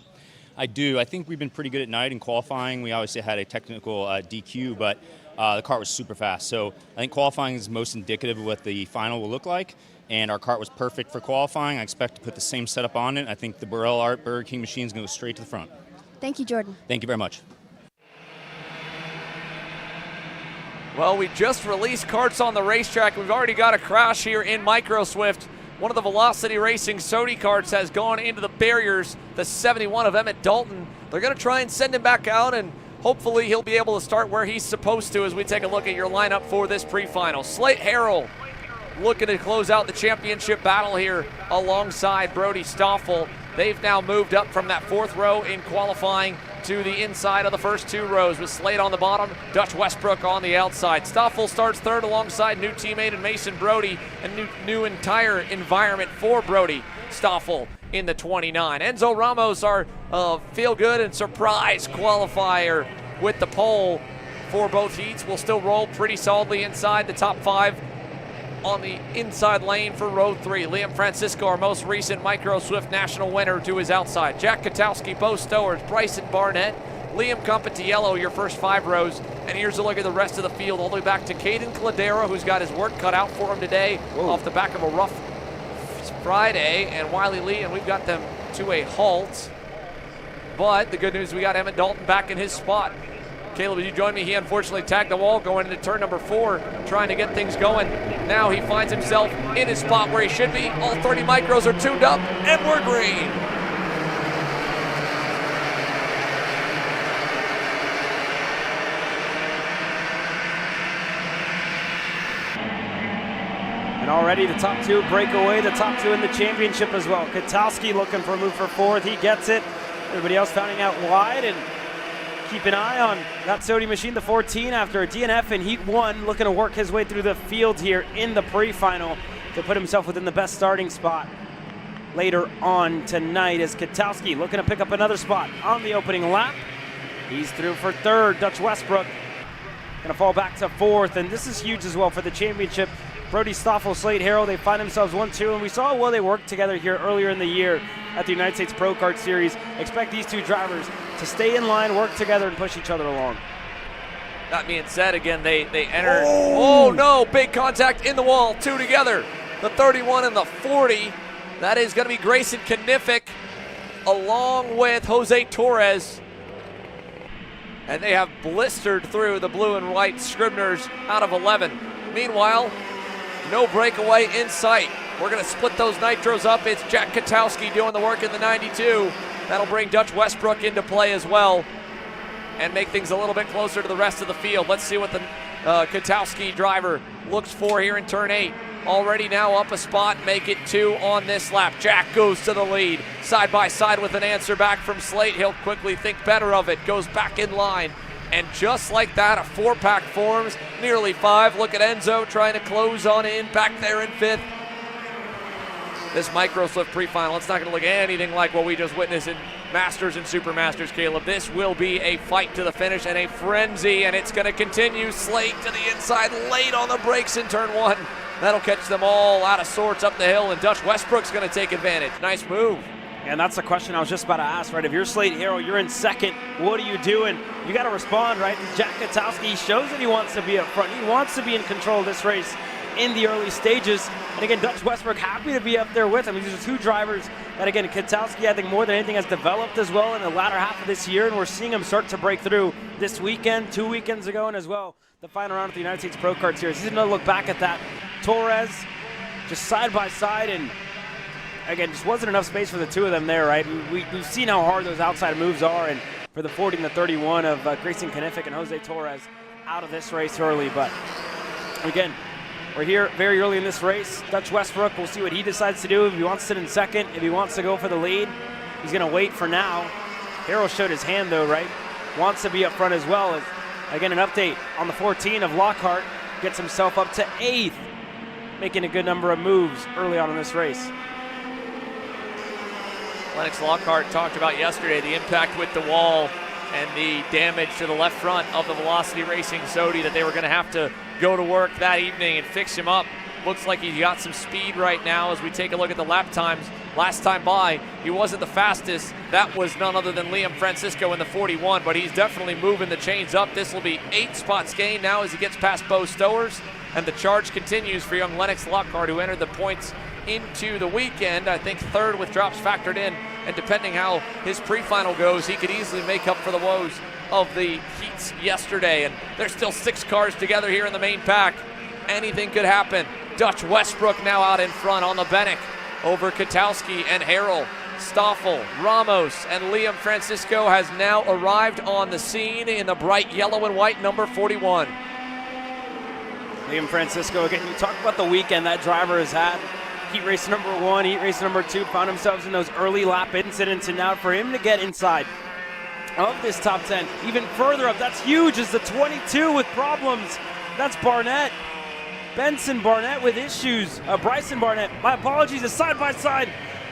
Speaker 10: I do. I think we've been pretty good at night in qualifying. We obviously had a technical DQ, but the kart was super fast. So I think qualifying is most indicative of what the final will look like. And our kart was perfect for qualifying. I expect to put the same setup on it. I think the Burrell Art Burger King machine is going to go straight to the front.
Speaker 8: Thank you, Jordan.
Speaker 10: Thank you very much.
Speaker 7: Well, we just released karts on the racetrack. We've already got a crash here in Micro Swift. One of the Velocity Racing Sodi karts has gone into the barriers, the 71 of Emmett Dalton. They're going to try and send him back out, and hopefully he'll be able to start where he's supposed to as we take a look at your lineup for this pre-final. Slate Harrell looking to close out the championship battle here alongside Brody Stoffel. They've now moved up from that 4th row in qualifying to the inside of the first 2 rows with Slade on the bottom, Dutch Westbrook on the outside. Stoffel starts 3rd alongside new teammate and Mason Brody, and new entire environment for Brody Stoffel in the 29. Enzo Ramos, our feel-good and surprise qualifier with the pole for both heats, will still roll pretty solidly inside the top 5 on the inside lane for row 3. Liam Francisco, our most recent Micro Swift national winner, to his outside. Jack Katowski, Bo Stowers, Bryson Barnett, Liam Compatiello, your first 5 rows. And here's a look at the rest of the field, all the way back to Caden Cladera, who's got his work cut out for him today. Whoa. Off the back of a rough Friday, and Wiley Lee, and we've got them to a halt. But the good news, we got Emmett Dalton back in his spot. Caleb, as you join me, he unfortunately tagged the wall going into turn number 4, trying to get things going. Now he finds himself in his spot where he should be. All 30 micros are tuned up, and we're green.
Speaker 1: And already the top 2 break away, the top 2 in the championship as well. Katowski looking for a move for 4th. He gets it. Everybody else finding out wide, and keep an eye on that Sodi machine, the 14, after a DNF in Heat 1, looking to work his way through the field here in the pre-final to put himself within the best starting spot later on tonight, as Katowski looking to pick up another spot on the opening lap. He's through for 3rd. Dutch Westbrook going to fall back to 4th, and this is huge as well for the championship. Brody Stoffel, Slade Harrell, they find themselves 1-2, and we saw how well they worked together here earlier in the year at the United States Pro Kart Series. Expect these 2 drivers to stay in line, work together, and push each other along.
Speaker 7: That being said, again, they enter. Oh no, big contact in the wall, 2 together. The 31 and the 40. That is going to be Grayson Knifick along with Jose Torres. And they have blistered through the blue and white Scribners out of 11. Meanwhile, no breakaway in sight. We're going to split those nitros up. It's Jack Katowski doing the work in the 92. That'll bring Dutch Westbrook into play as well and make things a little bit closer to the rest of the field. Let's see what the Katowski driver looks for here in turn 8. Already now up a spot, make it 2 on this lap. Jack goes to the lead, side by side with an answer back from Slate. He'll quickly think better of it, goes back in line. And just like that, a 4-pack forms, nearly 5. Look at Enzo trying to close on in, back there in 5th. This Micro Swift pre-final, it's not going to look anything like what we just witnessed in Masters and Super Masters, Caleb. This will be a fight to the finish and a frenzy, and it's going to continue. Slate to the inside, late on the brakes in turn 1. That'll catch them all out of sorts up the hill, and Dutch Westbrook's going to take advantage. Nice move.
Speaker 1: And that's the question I was just about to ask, right? If you're Slade Harrell, you're in 2nd, what are you doing? You got to respond, right? Jack Katowski shows that he wants to be up front. He wants to be in control of this race in the early stages. And again, Dutch Westbrook happy to be up there with him. These are 2 drivers that, again, Katowski, I think more than anything, has developed as well in the latter half of this year, and we're seeing him start to break through this weekend, 2 weekends ago, and as well the final round of the United States Pro Kart Series. He's going to look back at that. Torres just side by side, and again, just wasn't enough space for the 2 of them there, right? We've seen how hard those outside moves are, and for the 40 and the 31 of Grayson Knifick and Jose Torres out of this race early. But again, we're here very early in this race. Dutch Westbrook, we'll see what he decides to do. If he wants to sit in 2nd, if he wants to go for the lead, he's going to wait for now. Harrell showed his hand though, right? Wants to be up front as well. As, again, an update on the 14 of Lockhart, gets himself up to 8th, making a good number of moves early on in this race.
Speaker 7: Lennox Lockhart talked about yesterday the impact with the wall and the damage to the left front of the Velocity Racing Sodi, that they were going to have to go to work that evening and fix him up. Looks like he's got some speed right now as we take a look at the lap times. Last time by, he wasn't the fastest. That was none other than Liam Francisco in the 41, but he's definitely moving the chains up. This will be 8 spots gained now as he gets past Bo Stowers, and the charge continues for young Lennox Lockhart, who entered the points into the weekend, I think 3rd with drops factored in, and depending how his pre-final goes, he could easily make up for the woes of the heats yesterday. And there's still 6 cars together here in the main pack. Anything could happen. Dutch Westbrook now out in front on the Bennick over Katowski and Harrell. Stoffel, Ramos, and Liam Francisco has now arrived on the scene in the bright yellow and white number 41.
Speaker 1: Liam Francisco, again, you talk about the weekend that driver has had. Heat race number 1, heat race number 2, found themselves in those early lap incidents, and now for him to get inside of this top 10, even further up, that's huge, as the 22 with problems. That's Barnett. Benson Barnett with issues. Bryson Barnett, my apologies, is side by side.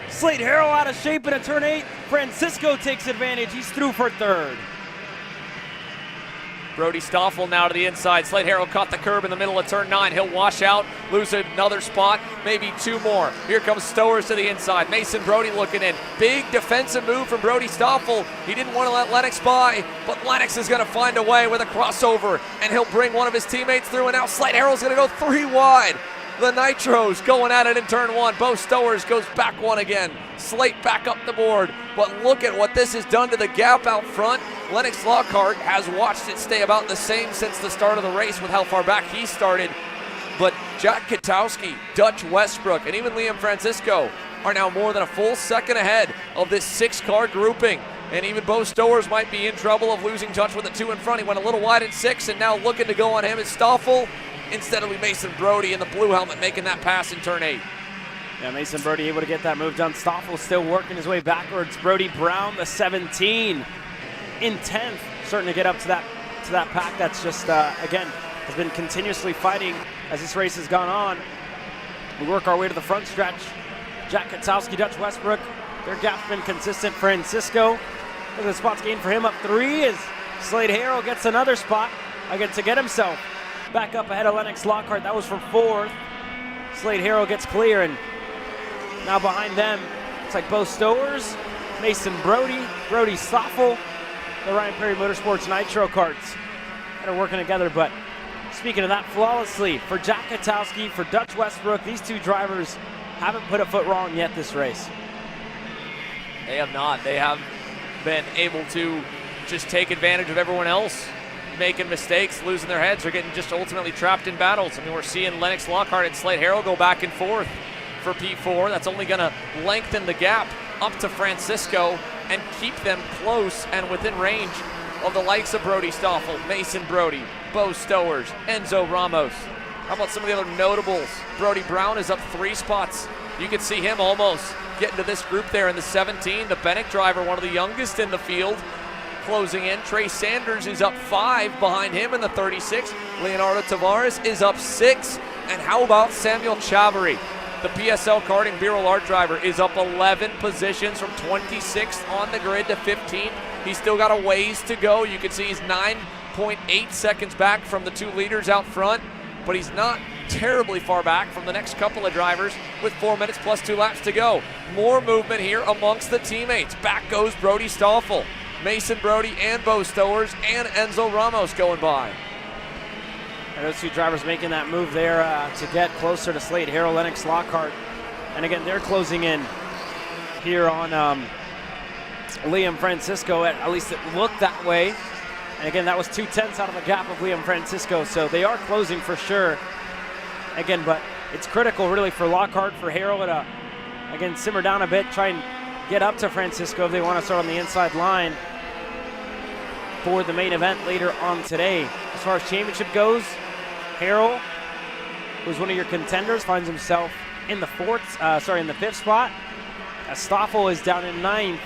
Speaker 1: Slade Harrell out of shape in a turn 8. Francisco takes advantage, he's through for 3rd.
Speaker 7: Brody Stoffel now to the inside. Slade Harrell caught the curb in the middle of turn 9. He'll wash out, lose another spot, maybe 2 more. Here comes Stowers to the inside. Mason Brody looking in. Big defensive move from Brody Stoffel. He didn't want to let Lennox by, but Lennox is going to find a way with a crossover, and he'll bring one of his teammates through, and now Slade Harrell's going to go 3 wide. The Nitros going at it in turn 1. Bo Stowers goes back 1 again. Slate back up the board. But look at what this has done to the gap out front. Lennox Lockhart has watched it stay about the same since the start of the race with how far back he started. But Jack Katowski, Dutch Westbrook, and even Liam Francisco are now more than a full second ahead of this 6-car grouping. And even Bo Stowers might be in trouble of losing touch with the 2 in front. He went a little wide in 6, and now looking to go on him is Stoffel. Instead of Mason Brody in the blue helmet making that pass in turn 8.
Speaker 1: Yeah, Mason Brody able to get that move done. Stoffel still working his way backwards. Brody Brown, the 17, in 10th, starting to get up to that pack that's just, again, has been continuously fighting as this race has gone on. We work our way to the front stretch. Jack Katowski, Dutch Westbrook, their gap's been consistent. Francisco, look at the spots gained for him, up 3 as Slade Harrell gets another spot again to get himself back up ahead of Lennox Lockhart. That was from 4th. Slade Harrell gets clear, and now behind them, it's like Bo Stowers, Mason Brody, Brody Stoffel, the Ryan Perry Motorsports Nitro Karts that are working together. But speaking of that, flawlessly for Jack Katowski, for Dutch Westbrook, these 2 drivers haven't put a foot wrong yet this race.
Speaker 7: They have not. They have been able to just take advantage of everyone else making mistakes, losing their heads, or getting just ultimately trapped in battles. I mean, we're seeing Lennox Lockhart and Slade Harrell go back and forth for P4. That's only going to lengthen the gap up to Francisco and keep them close and within range of the likes of Brody Stoffel, Mason Brody, Bo Stowers, Enzo Ramos. How about some of the other notables? Brody Brown is up 3 spots. You can see him almost getting to this group there in the 17. The Bennett driver, one of the youngest in the field, closing in. Trey Sanders is up 5 behind him in the 36. Leonardo Tavares is up 6. And how about Samuel Chavarri? The PSL Karting Bureau Art driver is up 11 positions from 26th on the grid to 15th. He's still got a ways to go. You can see he's 9.8 seconds back from the 2 leaders out front, but he's not terribly far back from the next couple of drivers with 4 minutes plus 2 laps to go. More movement here amongst the teammates. Back goes Brody Stoffel, Mason Brody and Bo Stowers, and Enzo Ramos going by.
Speaker 1: And those 2 drivers making that move there to get closer to Slade Harrell, Lennox Lockhart. And again, they're closing in here on Liam Francisco. At least it looked that way. And again, that was 2/10 out of the gap of Liam Francisco. So they are closing for sure. Again, but it's critical really for Lockhart, for Harrell to, again, simmer down a bit, try and get up to Francisco if they want to start on the inside line for the main event later on today. As far as championship goes, Harrell, who's one of your contenders, finds himself in the 5th spot. As Stoffel is down in 9th.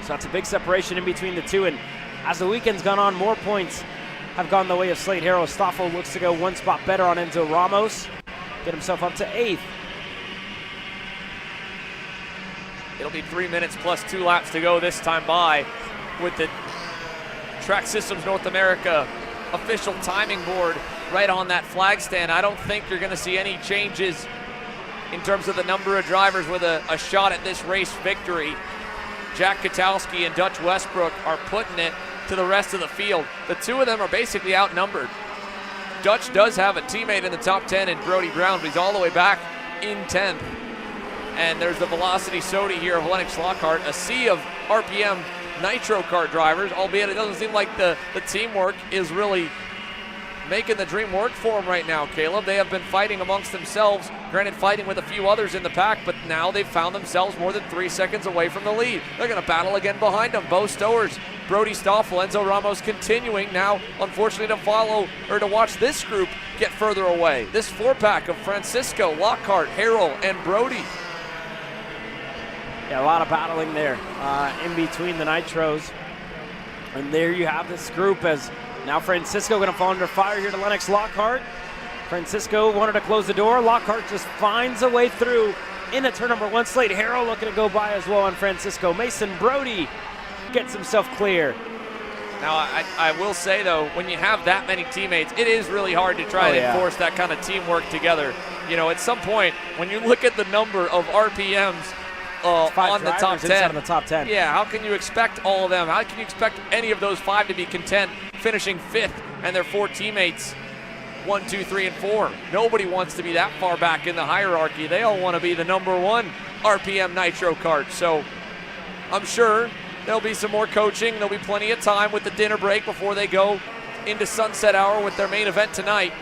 Speaker 1: So that's a big separation in between the 2. And as the weekend's gone on, more points have gone the way of Slade Harrell. Stoffel looks to go 1 spot better on Enzo Ramos, get himself up to 8th.
Speaker 7: It'll be 3 minutes plus 2 laps to go this time by with the Track Systems North America official timing board right on that flag stand. I don't think you're going to see any changes in terms of the number of drivers with a shot at this race victory. Jack Katowski and Dutch Westbrook are putting it to the rest of the field. The 2 of them are basically outnumbered. Dutch does have a teammate in the top 10 in Brody Brown, but he's all the way back in 10th. And there's the Velocity Sodi here of Lennox Lockhart, a sea of RPM Nitro Kart drivers, albeit it doesn't seem like the teamwork is really making the dream work for them right now, Caleb. They have been fighting amongst themselves, granted fighting with a few others in the pack, but now they've found themselves more than 3 seconds away from the lead. They're going to battle again behind them. Bo Stowers, Brody Stoffel, Enzo Ramos continuing now, unfortunately, to follow or to watch this group get further away. This 4-pack of Francisco, Lockhart, Harrell, and Brody.
Speaker 1: Yeah, a lot of battling there in between the Nitros. And there you have this group as now Francisco going to fall under fire here to Lennox Lockhart. Francisco wanted to close the door. Lockhart just finds a way through into turn number 1. Slade Harrell looking to go by as well on Francisco. Mason Brody gets himself clear.
Speaker 7: Now, I will say, though, when you have that many teammates, it is really hard to try to enforce that kind of teamwork together. You know, at some point, when you look at the number of RPMs on the top 10, yeah, how can you expect all of them? How can you expect any of those 5 to be content finishing 5th and their 4 teammates 1, 2, 3, and 4? Nobody wants to be that far back in the hierarchy. They all want to be the number 1 RPM Nitro kart. So I'm sure there'll be some more coaching. There'll be plenty of time with the dinner break before they go into sunset hour with their main event tonight.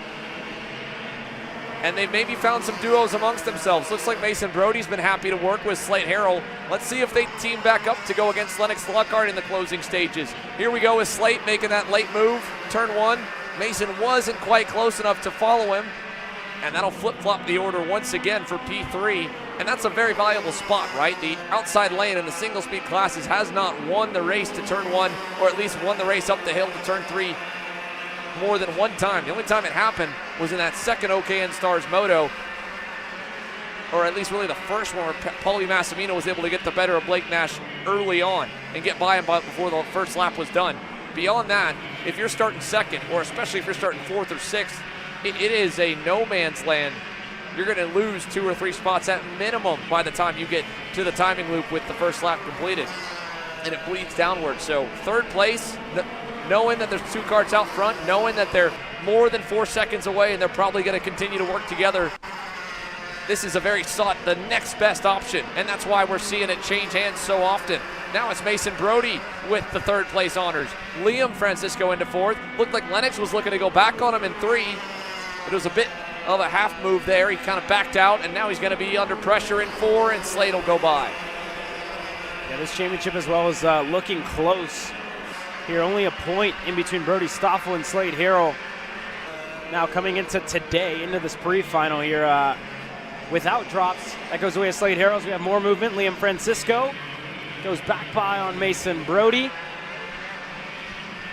Speaker 7: And they've maybe found some duos amongst themselves. Looks like Mason Brody's been happy to work with Slate Harrell. Let's see if they team back up to go against Lennox Lockhart in the closing stages. Here we go with Slate making that late move. Turn 1. Mason wasn't quite close enough to follow him. And that'll flip-flop the order once again for P3. And that's a very valuable spot, right? The outside lane in the single-speed classes has not won the race to turn 1, or at least won the race up the hill to turn 3 more than one time. The only time it happened was in that second OKN Stars Moto, or at least really the first one where Paulie Massimino was able to get the better of Blake Nash early on and get by him before the first lap was done. Beyond that, if you're starting second, or especially if you're starting 4th or 6th, it is a no man's land. You're going to lose 2 or 3 spots at minimum by the time you get to the timing loop with the first lap completed, and it bleeds downward. So 3rd place, knowing that there's 2 karts out front, knowing that they're more than 4 seconds away and they're probably going to continue to work together, this is a very the next best option, and that's why we're seeing it change hands so often. Now it's Mason Brody with the 3rd place honors. Liam Francisco into 4th. Looked like Lennox was looking to go back on him in 3. It was a bit of a half move there. He kind of backed out, and now he's going to be under pressure in 4, and Slade will go by.
Speaker 1: Yeah, this championship as well is looking close here. Only a point in between Brody Stoffel and Slade Harrell. Now coming into today, into this pre-final here, without drops. That goes away as Slade Harrell's. We have more movement. Liam Francisco goes back by on Mason Brody.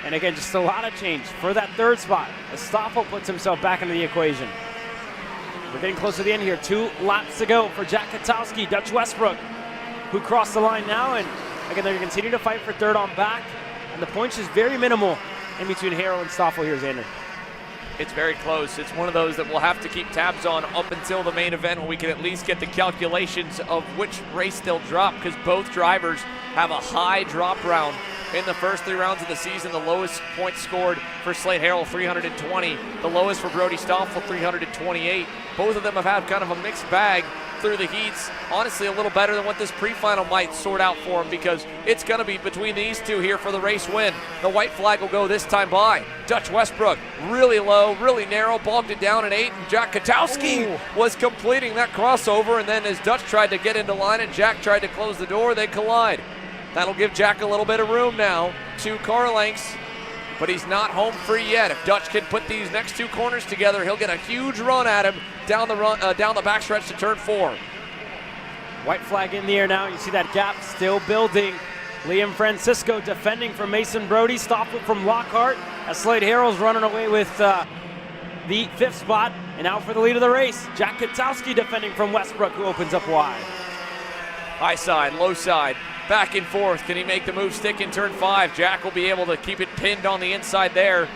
Speaker 1: And again, just a lot of change for that 3rd spot as Stoffel puts himself back into the equation. We're getting close to the end here. 2 laps to go for Jack Katowski, Dutch Westbrook, who crossed the line now. And again, they're going to continue to fight for 3rd on back. And the points is very minimal in between Harrell and Stoffel here, Xander.
Speaker 7: It's very close. It's one of those that we'll have to keep tabs on up until the main event, when we can at least get the calculations of which race they'll drop, because both drivers have a high drop round in the first 3 rounds of the season. The lowest points scored for Slade Harrell, 320. The lowest for Brody Stoffel, 328. Both of them have had kind of a mixed bag through the heats. Honestly, a little better than what this pre-final might sort out for them, because it's going to be between these 2 here for the race win. The white flag will go this time by Dutch Westbrook. Really low, really narrow, bogged it down at 8, and Jack Katowski was completing that crossover, and then as Dutch tried to get into line and Jack tried to close the door, they collide. That'll give Jack a little bit of room now, 2 car lengths, but he's not home free yet. If Dutch can put these next 2 corners together, he'll get a huge run at him down the backstretch to turn 4.
Speaker 1: White flag in the air now. You see that gap still building. Liam Francisco defending from Mason Brody. Stopped from Lockhart as Slade Harrell's running away with the 5th spot. And out for the lead of the race, Jack Katowski defending from Westbrook, who opens up wide.
Speaker 7: High side, low side, back and forth. Can he make the move stick in turn 5? Jack will be able to keep it pinned on the inside there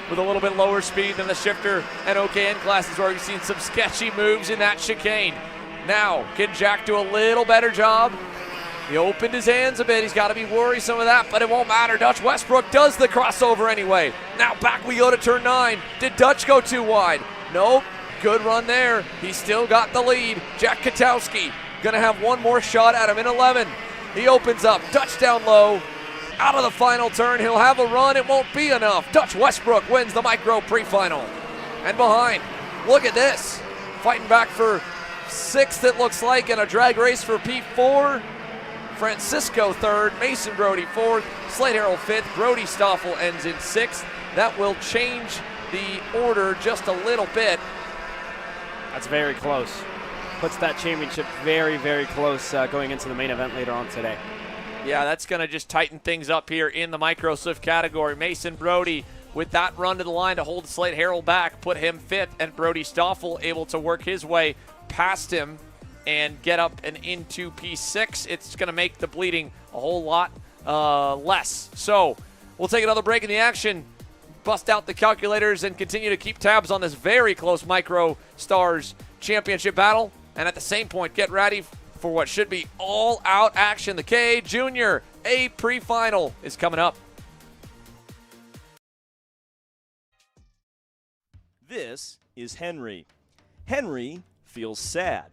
Speaker 7: with a little bit lower speed than the shifter and OKN classes, where we've seen some sketchy moves in that chicane. Now, can Jack do a little better job? He opened his hands a bit. He's got to be worrisome of that, but it won't matter. Dutch Westbrook does the crossover anyway. Now back we go to turn 9. Did Dutch go too wide? Nope. Good run there. He still got the lead. Jack Katowski going to have one more shot at him in 11. He opens up. Dutch down low. Out of the final turn. He'll have a run. It won't be enough. Dutch Westbrook wins the micro pre-final. And behind, look at this. Fighting back for 6th, it looks like, in a drag race for P4. Francisco 3rd, Mason Brody 4th, Slade Harrell 5th, Brody Stoffel ends in 6th. That will change the order just a little bit.
Speaker 1: That's very close. Puts that championship very, very close going into the main event later on today.
Speaker 7: Yeah, that's going to just tighten things up here in the Micro Swift category. Mason Brody with that run to the line to hold Slade Harrell back, put him 5th, and Brody Stoffel able to work his way past him and get up and into P6. It's going to make the bleeding a whole lot less. So We'll take another break in the action, bust out the calculators, and continue to keep tabs on this very close Micro Stars Championship battle. And at the same point, get ready for what should be all-out action. The KA Junior A pre-final is coming up.
Speaker 12: This is Henry. Henry feels sad.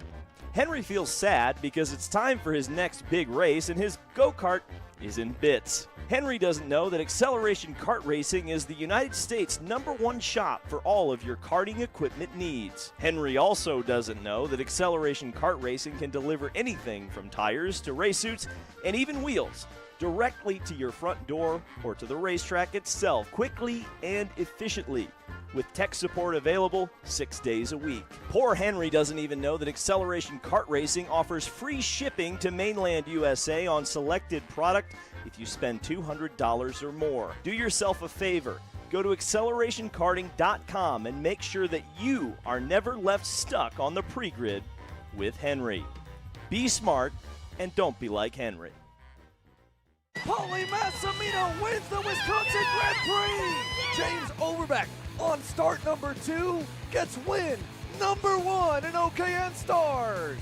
Speaker 12: Henry feels sad because it's time for his next big race and his go-kart is in bits. Henry doesn't know that Acceleration Kart Racing is the United States' #1 shop for all of your karting equipment needs. Henry also doesn't know that Acceleration Kart Racing can deliver anything from tires to race suits and even wheels directly to your front door or to the racetrack itself quickly and efficiently, with tech support available 6 days a week. Poor Henry doesn't even know that Acceleration Kart Racing offers free shipping to mainland USA on selected product if you spend $200 or more. Do yourself a favor. Go to accelerationkarting.com and make sure that you are never left stuck on the pre-grid with Henry. Be smart and don't be like Henry.
Speaker 13: Paulie Massimino wins the Wisconsin Grand Prix! James Overbeck on start number 2 gets win number 1 in OKN Stars!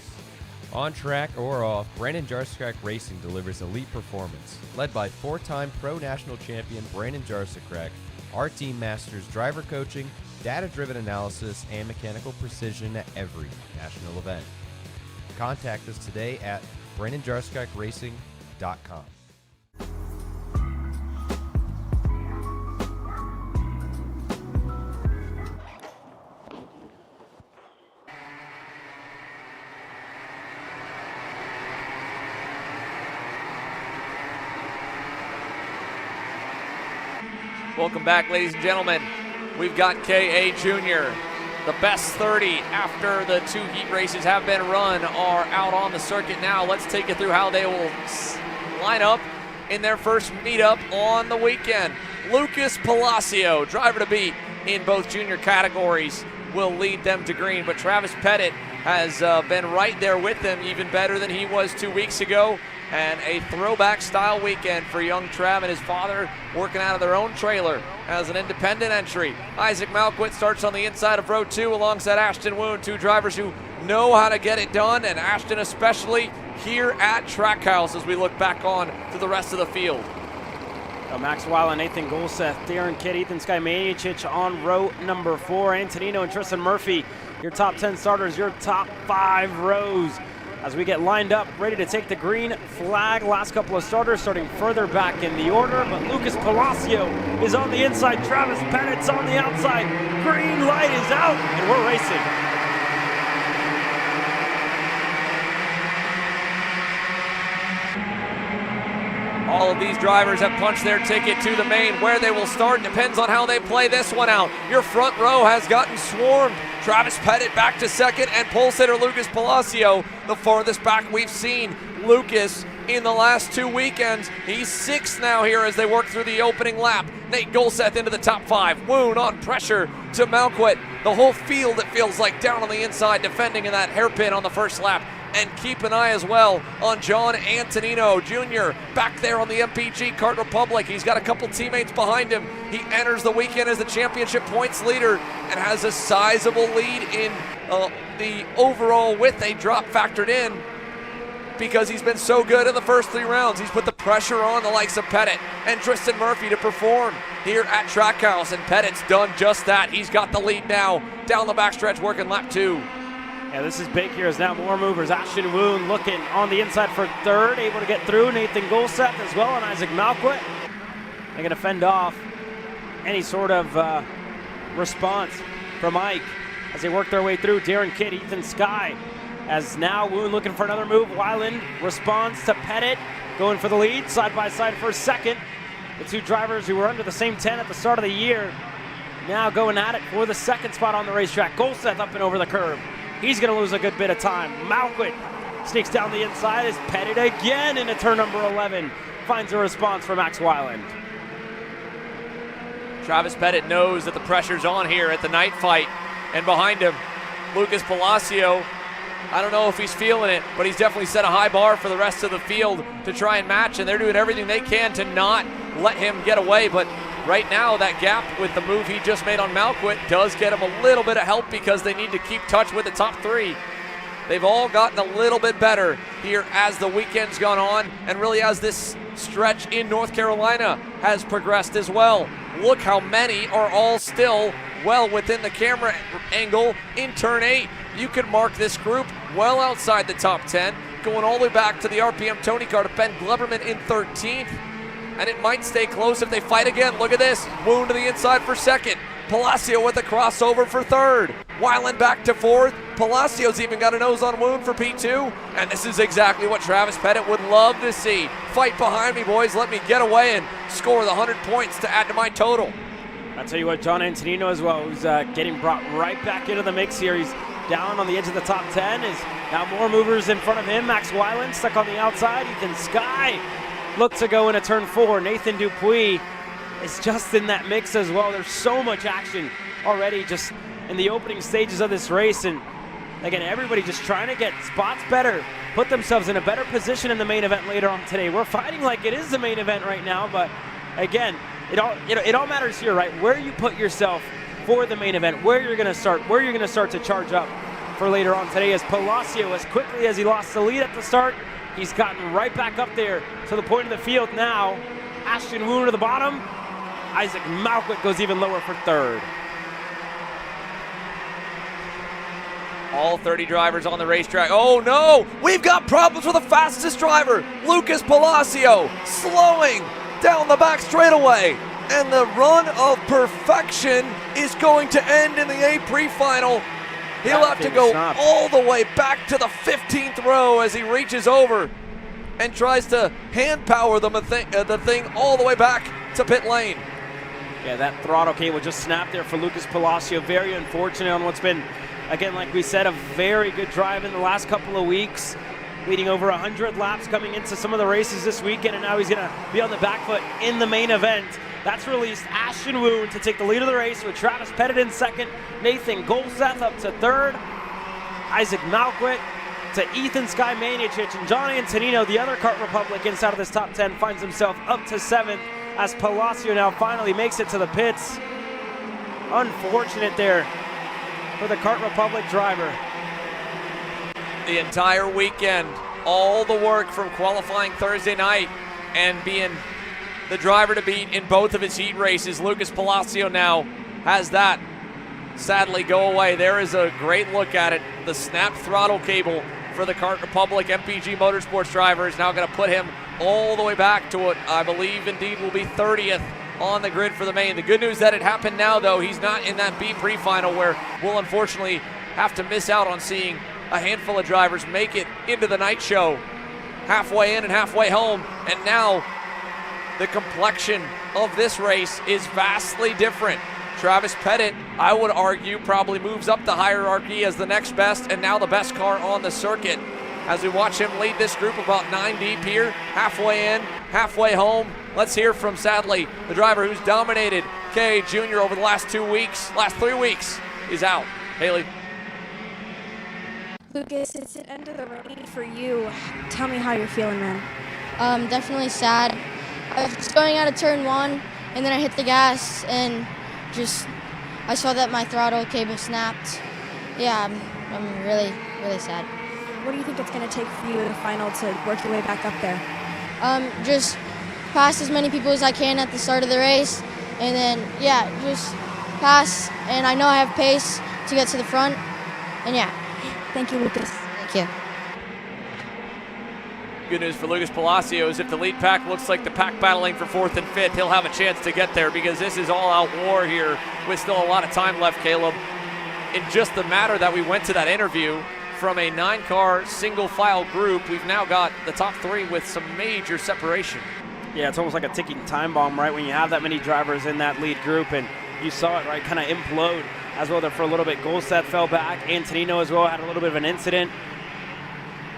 Speaker 14: On track or off, Brandon Jarsekrak Racing delivers elite performance. Led by 4-time Pro National Champion Brandon Jarsekrak, our team masters driver coaching, data-driven analysis, and mechanical precision at every national event. Contact us today at BrandonJarsekrackracing.com.
Speaker 7: Welcome back, ladies and gentlemen. We've got KA Junior. The best 30 after the 2 heat races have been run are out on the circuit now. Let's take you through how they will line up in their first meetup on the weekend. Lucas Palacio, driver to beat in both junior categories, will lead them to green, but Travis Pettit has been right there with them, even better than he was 2 weeks ago. And a throwback style weekend for young Trav and his father, working out of their own trailer as an independent entry. Isaac Malquit starts on the inside of row 2 alongside Ashton Woon, 2 drivers who know how to get it done, and Ashton especially here at Trackhouse as we look back on to the rest of the field.
Speaker 1: Max Weiland, Nathan Golseth, Darren Kidd, Ethan Skymanichich on row number 4. Antonino and Tristan Murphy, your top 10 starters, your top 5 rows. As we get lined up, ready to take the green flag. Last couple of starters starting further back in the order, but Lucas Palacio is on the inside. Travis Pettit's on the outside. Green light is out, and we're racing.
Speaker 7: All of these drivers have punched their ticket to the main. Where they will start depends on how they play this one out. Your front row has gotten swarmed. Travis Pettit back to second, and pole sitter Lucas Palacio, the farthest back we've seen Lucas in the last 2 weekends. He's 6th now here as they work through the opening lap. Nate Golseth into the top 5. Woon on pressure to Malquit. The whole field, it feels like, down on the inside, defending in that hairpin on the first lap. And keep an eye as well on John Antonino Jr. back there on the MPG Kart Republic. He's got a couple teammates behind him. He enters the weekend as the championship points leader and has a sizable lead in the overall with a drop factored in because he's been so good in the first 3 rounds. He's put the pressure on the likes of Pettit and Tristan Murphy to perform here at Trackhouse, and Pettit's done just that. He's got the lead now down the backstretch working lap 2.
Speaker 1: Yeah, this is big here as now more movers. Ashton Woon looking on the inside for 3rd, able to get through. Nathan Golseth as well, and Isaac Malquit. They're going to fend off any sort of response from Ike as they work their way through. Darren Kidd, Ethan Sky, as now Woon looking for another move. Weiland responds to Pettit, going for the lead, side by side for 2nd. The 2 drivers who were under the same 10 at the start of the year now going at it for the 2nd spot on the racetrack. Golseth up and over the curb. He's going to lose a good bit of time. Malquit sneaks down the inside as Pettit again into turn number 11. Finds a response for Max Weiland.
Speaker 7: Travis Pettit knows that the pressure's on here at the night fight. And behind him, Lucas Palacio. I don't know if he's feeling it, but he's definitely set a high bar for the rest of the field to try and match, and they're doing everything they can to not let him get away, but right now that gap with the move he just made on Malquit does get him a little bit of help because they need to keep touch with the top 3. They've all gotten a little bit better here as the weekend's gone on, and really as this stretch in North Carolina has progressed as well. Look how many are all still well within the camera angle in turn 8. You can mark this group well outside the top 10, going all the way back to the RPM Tony car to Ben Gleberman in 13th. And it might stay close if they fight again. Look at this. Wound to the inside for second. Palacio with a crossover for third. Weiland back to fourth. Palacio's even got a nose on Wound for P2. And this is exactly what Travis Pettit would love to see. Fight behind me, boys. Let me get away and score the 100 points to add to my total.
Speaker 1: I'll tell you what, John Antonino as well, who's getting brought right back into the mix here. He's down on the edge of the top 10. Is now more movers in front of him. Max Weiland stuck on the outside. Ethan Sky looks to go into turn 4. Nathan Dupuis is just in that mix as well. There's so much action already just in the opening stages of this race. And again, everybody just trying to get spots better, put themselves in a better position in the main event later on today. We're fighting like it is the main event right now, but again, it all matters here, right? Where you put yourself for the main event, where you're going to start to charge up for later on today. As Palacio, as quickly as he lost the lead at the start, he's gotten right back up there to the point of the field now. Ashton Woon to the bottom. Isaac Malquit goes even lower for third.
Speaker 7: All 30 drivers on the racetrack. Oh no, we've got problems with the fastest driver, Lucas Palacio, slowing down the back straightaway. And the run of perfection is going to end in the A pre-final. He'll have to go all the way back to the 15th row as he reaches over and tries to hand power the thing all the way back to pit lane.
Speaker 1: Yeah, that throttle cable just snapped there for Lucas Palacio. Very unfortunate on what's been, again, like we said, a very good drive in the last couple of weeks, leading over 100 laps coming into some of the races this weekend, and now he's going to be on the back foot in the main event. That's released Ashton Woon to take the lead of the race with Travis Pettit in second, Nathan Golseth up to third, Isaac Malquit to Ethan Sky Manichich, and John Antonino, the other Kart Republic inside of this top 10, finds himself up to 7th as Palacio now finally makes it to the pits. Unfortunate there for the Kart Republic driver.
Speaker 7: The entire weekend, all the work from qualifying Thursday night and being the driver to beat in both of his heat races. Lucas Palacio now has that sadly go away. There is a great look at it. The snap throttle cable for the Kart Republic MPG Motorsports driver is now going to put him all the way back to what I believe indeed will be 30th on the grid for the main. The good news that it happened now, though, he's not in that B pre-final where we'll unfortunately have to miss out on seeing a handful of drivers make it into the night show, halfway in and halfway home. And now the complexion of this race is vastly different. Travis Pettit, I would argue, probably moves up the hierarchy as the next best and now the best car on the circuit as we watch him lead this group about 9 deep here, halfway in, halfway home. Let's hear from, sadly, the driver who's dominated KA Jr. over the last 3 weeks is out. Haley.
Speaker 8: Lucas, it's the end of the race for you. Tell me how you're feeling, man.
Speaker 3: Definitely sad. I was going out of turn 1, and then I hit the gas, and I saw that my throttle cable snapped. Yeah, I'm really, really sad.
Speaker 8: What do you think it's going to take for you in the final to work your way back up there?
Speaker 3: Just pass as many people as I can at the start of the race, and then, yeah, just pass, and I know I have pace to get to the front, and yeah.
Speaker 8: Thank you, Lucas.
Speaker 3: Thank you.
Speaker 7: Good news for Lucas Palacio is if the lead pack looks like the pack battling for 4th and 5th, he'll have a chance to get there because this is all-out war here with still a lot of time left, Caleb. In just the matter that we went to that interview, from a 9-car single-file group, we've now got the top 3 with some major separation.
Speaker 1: Yeah, it's almost like a ticking time bomb, right? When you have that many drivers in that lead group, and you saw it, right, kind of implode as well there for a little bit. Golseth fell back. Antonino as well had a little bit of an incident.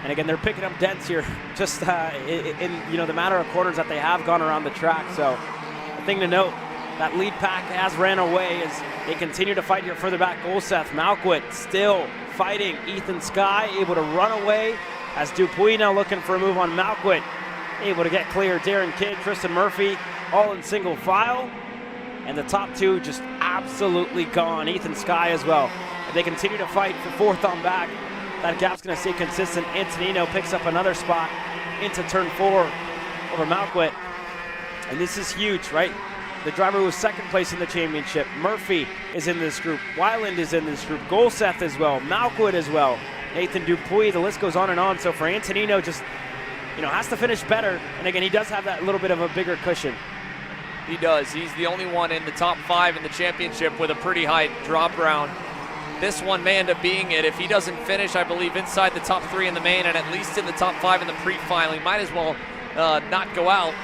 Speaker 1: And again, they're picking up dents here just in the matter of quarters that they have gone around the track. So the thing to note, that lead pack has ran away as they continue to fight here further back. Golseth, Malquit still fighting. Ethan Sky able to run away as Dupuis now looking for a move on Malquit. Able to get clear. Darren Kidd, Tristan Murphy all in single file. And the top two just absolutely gone. Ethan Sky as well. If they continue to fight for fourth on back, that gap's going to stay consistent. Antonino picks up another spot into turn 4 over Malquit. And this is huge, right? The driver who was second place in the championship. Murphy is in this group. Weiland is in this group. Golseth as well. Malquit as well. Nathan Dupuis, the list goes on and on. So for Antonino, just, has to finish better. And again, he does have that little bit of a bigger cushion.
Speaker 7: He does. He's the only one in the top 5 in the championship with a pretty high drop round. This one may end up being it. If he doesn't finish, I believe, inside the top 3 in the main and at least in the top 5 in the pre-final, he might as well not go out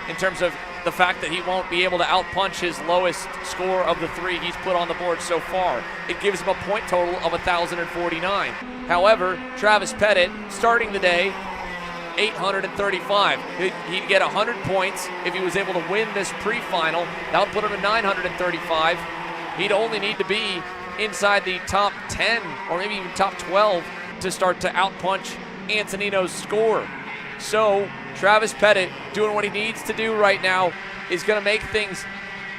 Speaker 7: in terms of the fact that he won't be able to outpunch his lowest score of the 3 he's put on the board so far. It gives him a point total of 1,049. However, Travis Pettit, starting the day, 835. He'd get 100 points if he was able to win this pre-final. That would put him at 935. He'd only need to be inside the top 10 or maybe even top 12 to start to outpunch Antonino's score. So Travis Pettit doing what he needs to do right now is going to make things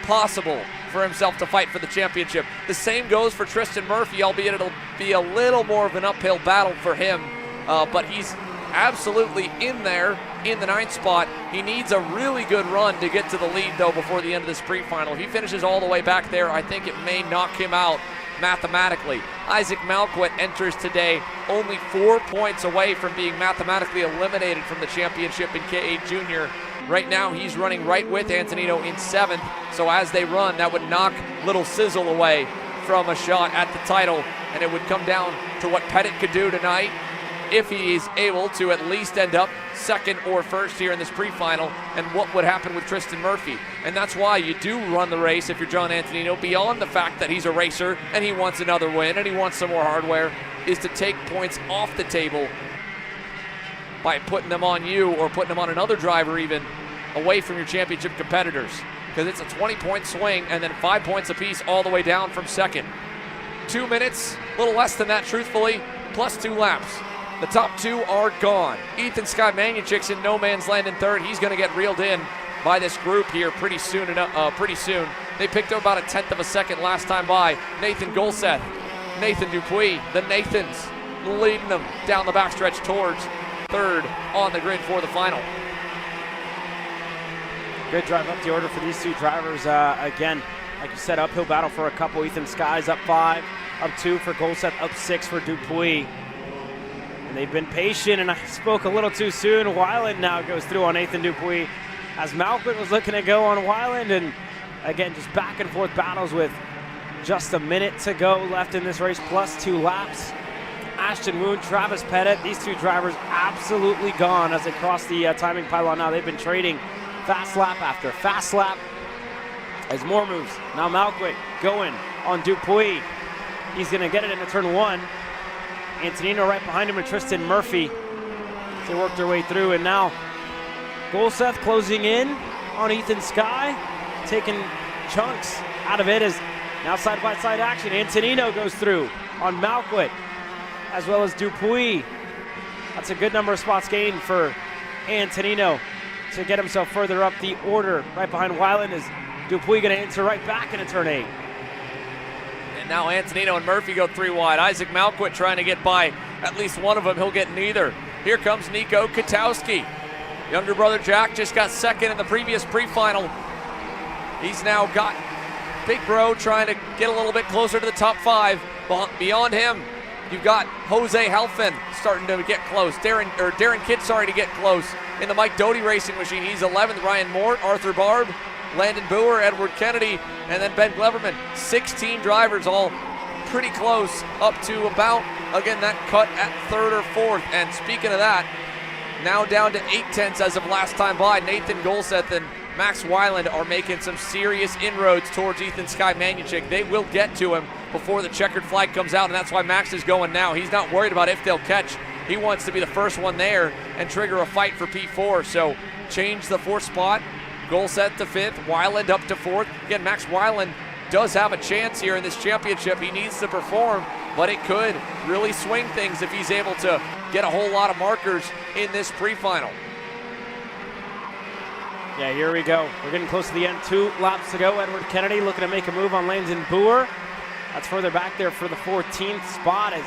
Speaker 7: possible for himself to fight for the championship. The same goes for Tristan Murphy, albeit it'll be a little more of an uphill battle for him, but he's absolutely in there in the 9th spot. He needs a really good run to get to the lead, though, before the end of this pre-final. If he finishes all the way back there, I think it may knock him out mathematically. Isaac Malquit enters today only 4 points away from being mathematically eliminated from the championship in K8 Junior. Right now, he's running right with Antonino in 7th, so as they run, that would knock Little Sizzle away from a shot at the title, and it would come down to what Pettit could do tonight if he is able to at least end up 2nd or 1st here in this pre-final, and what would happen with Tristan Murphy. And that's why you do run the race if you're John Antonino, beyond the fact that he's a racer and he wants another win and he wants some more hardware, is to take points off the table by putting them on you or putting them on another driver even, away from your championship competitors, because it's a 20-point swing and then 5 points apiece all the way down from 2nd. 2 minutes, a little less than that truthfully, plus 2 laps. The top 2 are gone. Ethan Sky Manuchik's in no man's land in 3rd. He's going to get reeled in by this group here pretty soon. They picked up about 1/10 of a second last time by. Nathan Golseth, Nathan Dupuis, the Nathans leading them down the backstretch towards 3rd on the grid for the final.
Speaker 1: Good drive up the order for these 2 drivers. Again, like you said, uphill battle for a couple. Ethan Sky's up 5, up 2 for Golseth, up 6 for Dupuis. And they've been patient, and I spoke a little too soon. Weiland now goes through on Nathan Dupuis as Malquit was looking to go on Weiland, and again, just back and forth battles with just a minute to go left in this race, plus 2 laps. Ashton Woon, Travis Pettit, these 2 drivers absolutely gone as they cross the timing pylon now. They've been trading fast lap after fast lap as more moves. Now Malquit going on Dupuis. He's going to get it into turn 1. Antonino right behind him and Tristan Murphy. They work their way through, and now Golseth closing in on Ethan Sky, taking chunks out of it as now side-by-side action. Antonino goes through on Malquit as well as Dupuis. That's a good number of spots gained for Antonino to get himself further up the order. Right behind Weiland is Dupuis going to enter right back into turn 8.
Speaker 7: Now Antonino and Murphy go 3 wide. Isaac Malquit trying to get by at least one of them. He'll get neither. Here comes Nico Katowski. Younger brother Jack just got 2nd in the previous pre-final. He's now got Big Bro trying to get a little bit closer to the top 5. Beyond him, you've got Jose Halfin starting to get close. Darren Kidd, to get close in the Mike Doty Racing Machine. He's 11th. Ryan Mort, Arthur Barb, Landon Boer, Edward Kennedy, and then Ben Gleverman. 16 drivers all pretty close up to about, again, that cut at 3rd or 4th. And speaking of that, now down to 8/10 as of last time by. Nathan Golseth and Max Weiland are making some serious inroads towards Ethan Sky Manuchik. They will get to him before the checkered flag comes out, and that's why Max is going now. He's not worried about if they'll catch. He wants to be the first one there and trigger a fight for P4. So change the 4th spot. Golseth to 5th, Weiland up to 4th. Again, Max Weiland does have a chance here in this championship. He needs to perform, but it could really swing things if he's able to get a whole lot of markers in this pre-final.
Speaker 1: Yeah, here we go. We're getting close to the end. 2 laps to go. Edward Kennedy looking to make a move on Landon Boer. That's further back there for the 14th spot as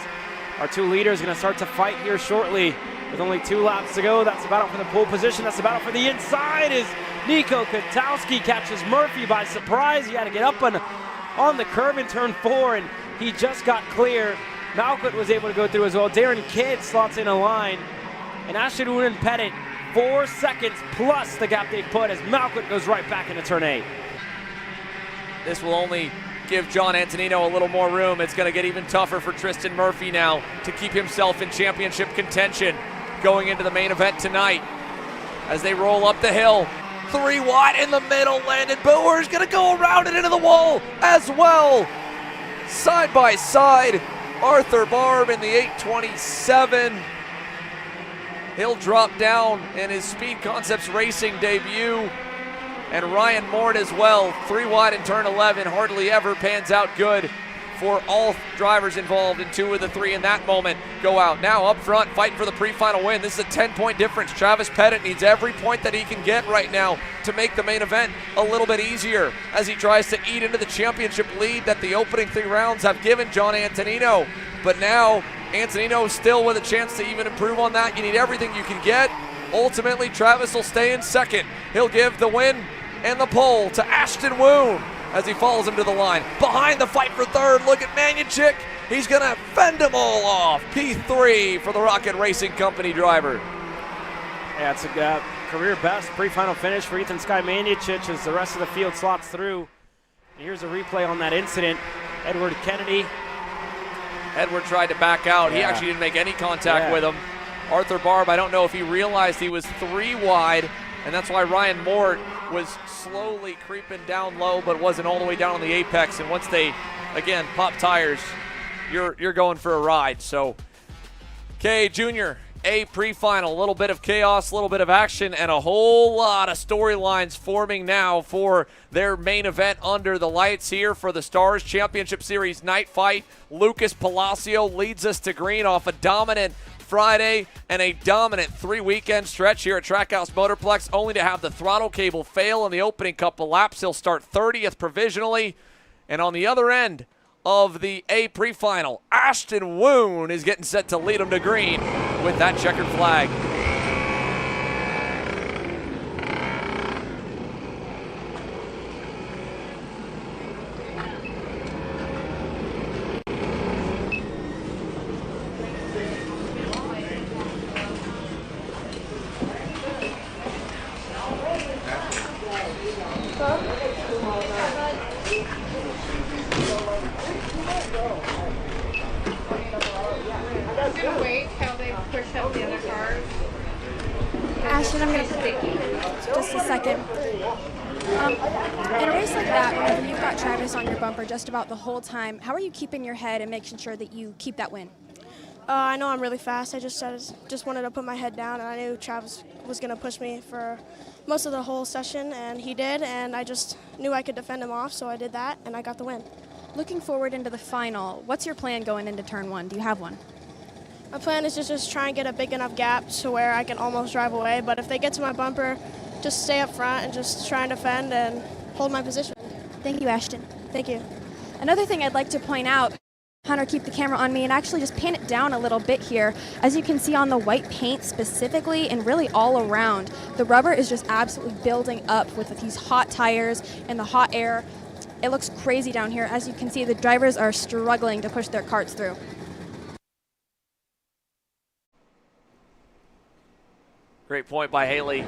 Speaker 1: our 2 leaders going to start to fight here shortly. With only 2 laps to go, that's the battle for the pole position. That's the battle for the inside as Nico Kotowski catches Murphy by surprise. He had to get up on the curb in turn 4, and he just got clear. Malkut was able to go through as well. Darren Kidd slots in a line, and Ashton Wooden-Pettit 4 seconds plus the gap they put as Malkut goes right back into turn 8.
Speaker 7: This will only give John Antonino a little more room. It's going to get even tougher for Tristan Murphy now to keep himself in championship contention going into the main event tonight. As they roll up the hill, 3 wide in the middle. Landon Boer is going to go around it into the wall as well. Side by side, Arthur Barb in the 827. He'll drop down in his Speed Concepts Racing debut. And Ryan Mort as well, 3 wide in turn 11. Hardly ever pans out good for all drivers involved, and 2 of the 3 in that moment go out. Now up front, fighting for the pre-final win. This is a 10-point difference. Travis Pettit needs every point that he can get right now to make the main event a little bit easier as he tries to eat into the championship lead that the opening 3 rounds have given John Antonino. But now Antonino still with a chance to even improve on that. You need everything you can get. Ultimately, Travis will stay in second. He'll give the win and the pole to Ashton Woon as he follows him to the line. Behind the fight for third, look at Manuchik. He's gonna fend them all off. P3 for the Rocket Racing Company driver.
Speaker 1: Yeah, it's a career best pre-final finish for Ethan Sky Manuchik as the rest of the field slots through. And here's a replay on that incident. Edward Kennedy.
Speaker 7: Edward tried to back out.
Speaker 1: Yeah.
Speaker 7: He actually didn't make any contact with him. Arthur Barb, I don't know if he realized he was 3 wide, and that's why Ryan Mort was slowly creeping down low, but wasn't all the way down on the apex. And once they, again, pop tires, you're going for a ride. So, K Jr., A pre-final, a little bit of chaos, a little bit of action, and a whole lot of storylines forming now for their main event under the lights here for the Stars Championship Series night fight. Lucas Palacio leads us to green off a dominant Friday and a dominant 3-weekend stretch here at Trackhouse Motorplex, only to have the throttle cable fail in the opening couple laps. He'll start 30th provisionally. And on the other end of the A pre-final, Ashton Woon is getting set to lead him to green with that checkered flag.
Speaker 8: Ashton, I'm going to just a second. In a race like that, whenever you've got Travis on your bumper just about the whole time, how are you keeping your head and making sure that you keep that win?
Speaker 15: I know I'm really fast. I just wanted to put my head down, and I knew Travis was going to push me for most of the whole session, and he did, and I just knew I could defend him off, so I did that, and I got the win.
Speaker 8: Looking forward into the final, what's your plan going into turn 1? Do you have one?
Speaker 15: My plan is to just try and get a big enough gap to where I can almost drive away, but if they get to my bumper, just stay up front and just try and defend and hold my position.
Speaker 8: Thank you, Ashton.
Speaker 15: Thank you.
Speaker 8: Another thing I'd like to point out, Hunter, keep the camera on me and actually just pan it down a little bit here. As you can see on the white paint specifically and really all around, the rubber is just absolutely building up with these hot tires and the hot air. It looks crazy down here. As you can see, the drivers are struggling to push their carts through.
Speaker 7: Great point by Haley.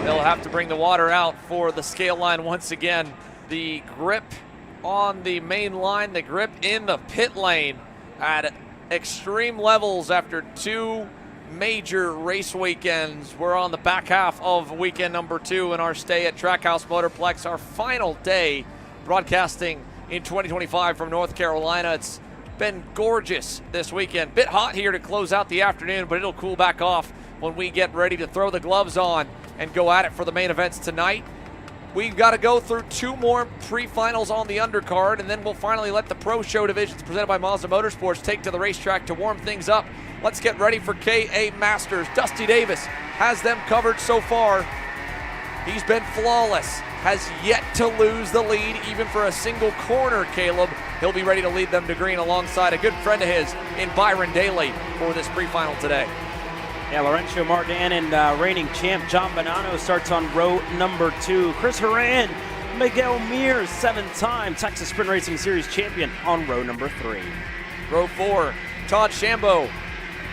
Speaker 7: They'll have to bring the water out for the scale line once again. The grip on the main line, the grip in the pit lane at extreme levels after 2 major race weekends. We're on the back half of weekend number 2 in our stay at Trackhouse Motorplex, our final day broadcasting in 2025 from North Carolina. It's been gorgeous this weekend. Bit hot here to close out the afternoon, but it'll cool back off when we get ready to throw the gloves on and go at it for the main events tonight. We've got to go through 2 more pre-finals on the undercard, and then we'll finally let the Pro Show divisions presented by Mazda Motorsports take to the racetrack to warm things up. Let's get ready for KA Masters. Dusty Davis has them covered so far. He's been flawless, has yet to lose the lead even for a single corner, Caleb. He'll be ready to lead them to green alongside a good friend of his in Byron Daly for this pre-final today.
Speaker 1: Yeah, Laurencio Martin and reigning champ John Bonanno starts on row number 2. Chris Horan, Miguel Mir, 7-time Texas Sprint Racing Series champion on row number 3.
Speaker 7: Row 4, Todd Shambo.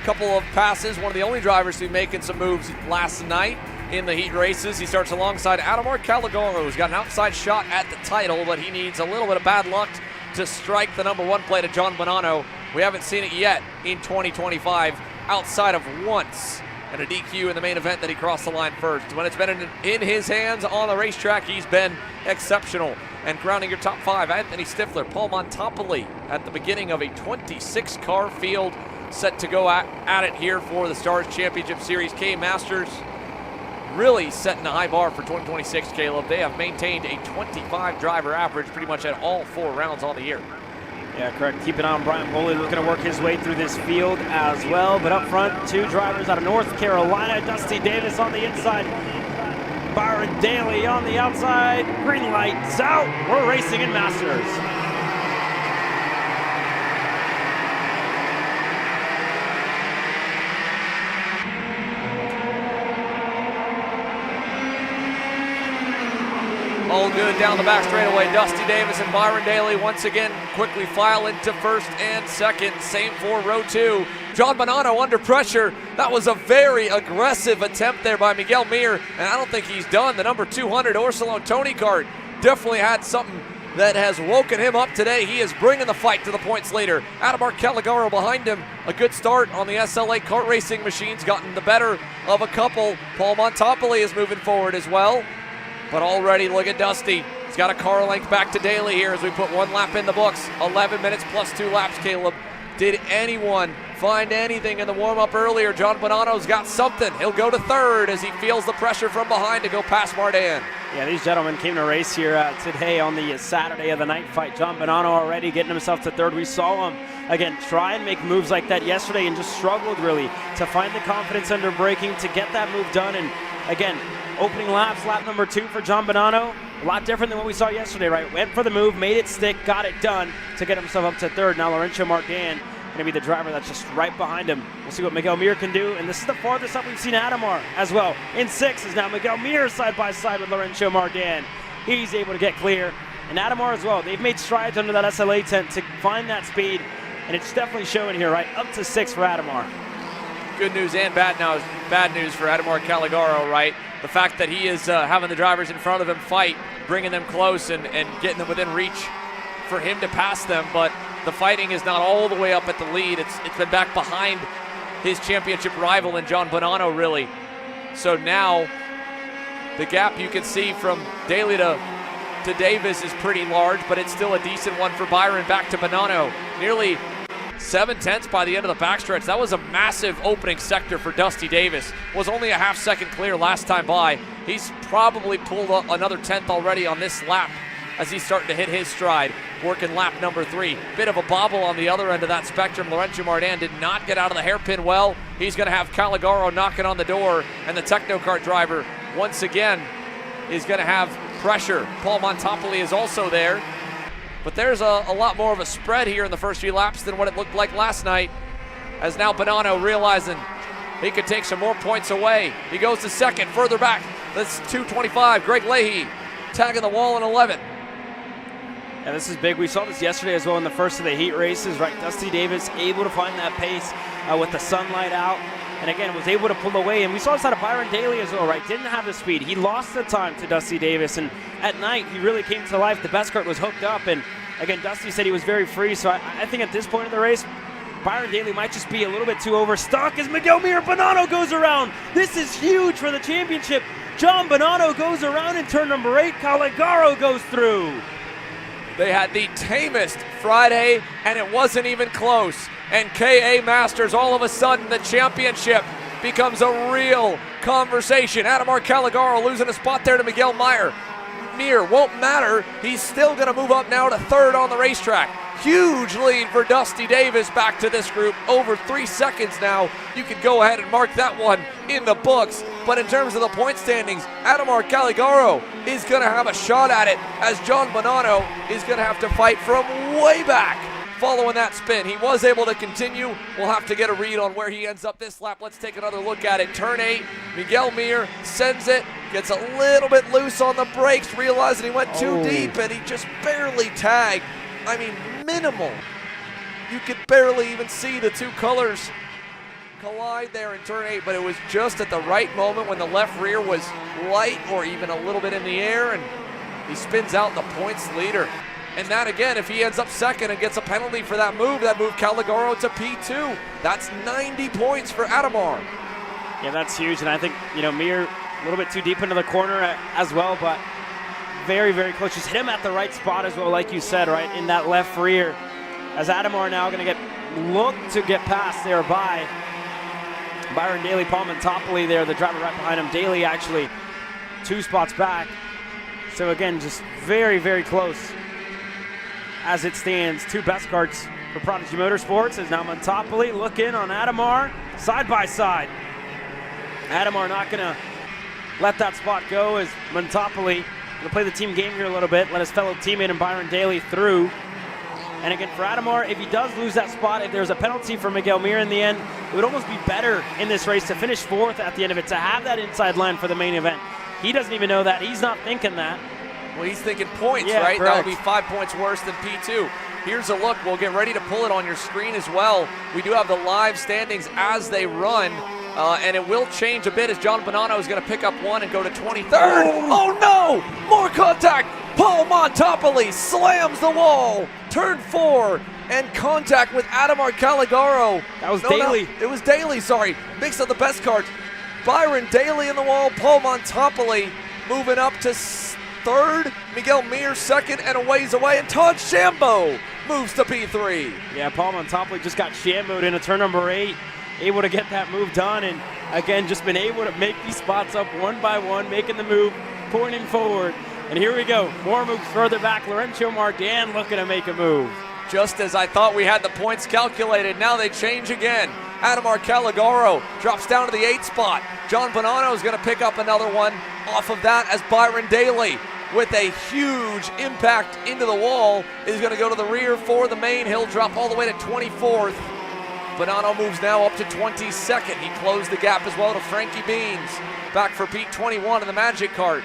Speaker 7: Couple of passes, one of the only drivers to be making some moves last night in the heat races. He starts alongside Adamar Calagaro, who's got an outside shot at the title, but he needs a little bit of bad luck to strike the number 1 plate of John Bonanno. We haven't seen it yet in 2025 outside of once and a DQ in the main event that he crossed the line first. When it's been in his hands on the racetrack, he's been exceptional. And crowning your top 5, Anthony Stifler, Paul Montopoli at the beginning of a 26-car field set to go at it here for the Stars Championship Series. K Masters really setting a high bar for 2026, Caleb. They have maintained a 25 driver average pretty much at all 4 rounds on the year.
Speaker 1: Yeah, correct. Keep an eye on Brian Boley looking to work his way through this field as well. But up front, 2 drivers out of North Carolina. Dusty Davis on the inside. Byron Daly on the outside. Green lights out. We're racing in Masters.
Speaker 7: All good down the back straightaway. Dusty Davis and Byron Daly once again quickly file into first and second. Same for row 2. John Bonanno under pressure. That was a very aggressive attempt there by Miguel Mir, and I don't think he's done. The number 200 Orsilon Tony Kart definitely had something that has woken him up today. He is bringing the fight to the points leader. Adamar Calagaro behind him. A good start on the SLA kart racing machines, gotten the better of a couple. Paul Montopoli is moving forward as well. But already, look at Dusty. He's got a car length back to Daly here as we put 1 lap in the books. 11 minutes plus 2 laps, Caleb. Did anyone find anything in the warm-up earlier? John Bonanno's got something. He'll go to 3rd as he feels the pressure from behind to go past Martin.
Speaker 1: Yeah, these gentlemen came to race here today on the Saturday of the night fight. John Bonanno already getting himself to 3rd. We saw him, again, try and make moves like that yesterday and just struggled really to find the confidence under braking to get that move done. And again, opening laps, lap number 2 for John Bonanno. A lot different than what we saw yesterday, right? Went for the move, made it stick, got it done to get himself up to 3rd. Now Laurencio Martin going to be the driver that's just right behind him. We'll see what Miguel Mir can do. And this is the farthest up we've seen Adamar as well. In 6th is now Miguel Mir side by side with Laurencio Martin. He's able to get clear. And Adamar as well. They've made strides under that SLA tent to find that speed. And it's definitely showing here, right? Up to 6th for Adamar.
Speaker 7: Good news and bad news for Adamar Calagaro, right? The fact that he is having the drivers in front of him fight, bringing them close and getting them within reach for him to pass them, but the fighting is not all the way up at the lead. It's been back behind his championship rival in John Bonanno, really. So now the gap you can see from Daly to Davis is pretty large, but it's still a decent one for Byron back to Bonanno. Nearly 7/10 by the end of the backstretch. That was a massive opening sector for Dusty Davis. Was only a half second clear last time by. He's probably pulled up another 10th already on this lap as he's starting to hit his stride, working lap number 3. Bit of a bobble on the other end of that spectrum. Laurencio Martin did not get out of the hairpin well. He's going to have Calagaro knocking on the door, and the Technokart driver once again is going to have pressure. Paul Montopoli is also there. But there's a lot more of a spread here in the first few laps than what it looked like last night, as now Bonanno realizing he could take some more points away. He goes to 2nd, further back. That's 225. Greg Leahy tagging the wall in 11.
Speaker 1: Yeah, this is big. We saw this yesterday as well in the first of the heat races, right? Dusty Davis able to find that pace with the sunlight out. And again, was able to pull away. And we saw this out of Byron Daly as well, right? Didn't have the speed. He lost the time to Dusty Davis. And at night, he really came to life. The best kart was hooked up. And again, Dusty said he was very free. So I think at this point in the race, Byron Daly might just be a little bit too overstuck as Miguel Mir Bonanno goes around. This is huge for the championship. John Bonanno goes around in turn number 8. Calagaro goes through.
Speaker 7: They had the tamest Friday, and it wasn't even close. And KA Masters, all of a sudden, the championship becomes a real conversation. Adamar Calagaro losing a spot there to Miguel Mir. Won't matter. He's still going to move up now to 3rd on the racetrack. Huge lead for Dusty Davis back to this group. Over 3 seconds now. You can go ahead and mark that one in the books. But in terms of the point standings, Adamar Caligaro is going to have a shot at it, as John Bonanno is going to have to fight from way back following that spin. He was able to continue. We'll have to get a read on where he ends up this lap. Let's take another look at it. Turn 8, Miguel Mir sends it, gets a little bit loose on the brakes, realizing he went too deep, and he just barely tagged. I mean, minimal. You could barely even see the two colors collide there in turn 8, but it was just at the right moment when the left rear was light or even a little bit in the air, and he spins out the points leader. And that again, if he ends up second and gets a penalty for that moved Caligaro to P2. That's 90 points for Adamar.
Speaker 1: Yeah, that's huge, and I think, Mir a little bit too deep into the corner as well, but very, very close. Just hit him at the right spot as well, like you said, right in that left rear. As Adamar now going to look to get past there by Byron Daly, Paul Montopoli there, the driver right behind him. Daly actually 2 spots back. So again, just very, very close as it stands. 2 best carts for Prodigy Motorsports as now Montopoli looking on Adamar, side by side. Adamar not going to let that spot go as Montopoli going to play the team game here a little bit, let his fellow teammate and Byron Daly through. And again, for Adamar, if he does lose that spot, if there's a penalty for Miguel Mir in the end, it would almost be better in this race to finish 4th at the end of it, to have that inside line for the main event. He doesn't even know that. He's not thinking that.
Speaker 7: Well, he's thinking points,
Speaker 1: yeah,
Speaker 7: right?
Speaker 1: Correct.
Speaker 7: That would be 5 points worse than P2. Here's a look. We'll get ready to pull it on your screen as well. We do have the live standings as they run, and it will change a bit as John Bonanno is going to pick up 1 and go to 23rd. Oh no! More contact! Paul Montopoli slams the wall. Turn 4 and contact with Adamar Caligaro.
Speaker 1: That was Daly.
Speaker 7: No, it was Daly, sorry. Mix of the best cards. Byron Daly in the wall. Paul Montopoli moving up to 3rd. Miguel Mir 2nd and a ways away. And Todd Shambo moves to P3.
Speaker 1: Yeah, Paul Montopoli just got shamboed into turn number 8. Able to get that move done, and again, just been able to make these spots up one by one, making the move, pointing forward. And here we go. More moves further back. Laurencio Mardan looking to make a move.
Speaker 7: Just as I thought we had the points calculated, now they change again. Adamar Caligaro drops down to the 8th spot. John Bonanno is going to pick up another one off of that as Byron Daly, with a huge impact into the wall, is going to go to the rear for the main. He'll drop all the way to 24th. Bonanno moves now up to 22nd. He closed the gap as well to Frankie Beans. Back for Pete 21 in the Magic Cart.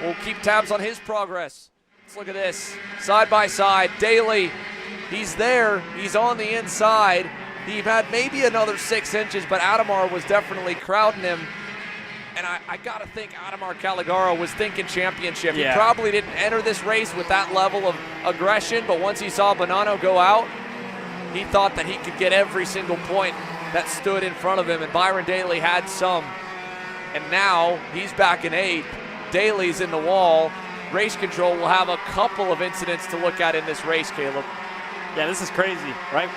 Speaker 7: We'll keep tabs on his progress. Let's look at this. Side by side, Daly, he's there. He's on the inside. He had maybe another 6 inches, but Adamar was definitely crowding him. And I got to think Adamar Caligaro was thinking championship.
Speaker 1: Yeah.
Speaker 7: He probably didn't enter this race with that level of aggression, but once he saw Bonanno go out, he thought that he could get every single point that stood in front of him, and Byron Daly had some. And now he's back in 8th. Daly's in the wall. Race control will have a couple of incidents to look at in this race, Caleb.
Speaker 1: Yeah, this is crazy, right?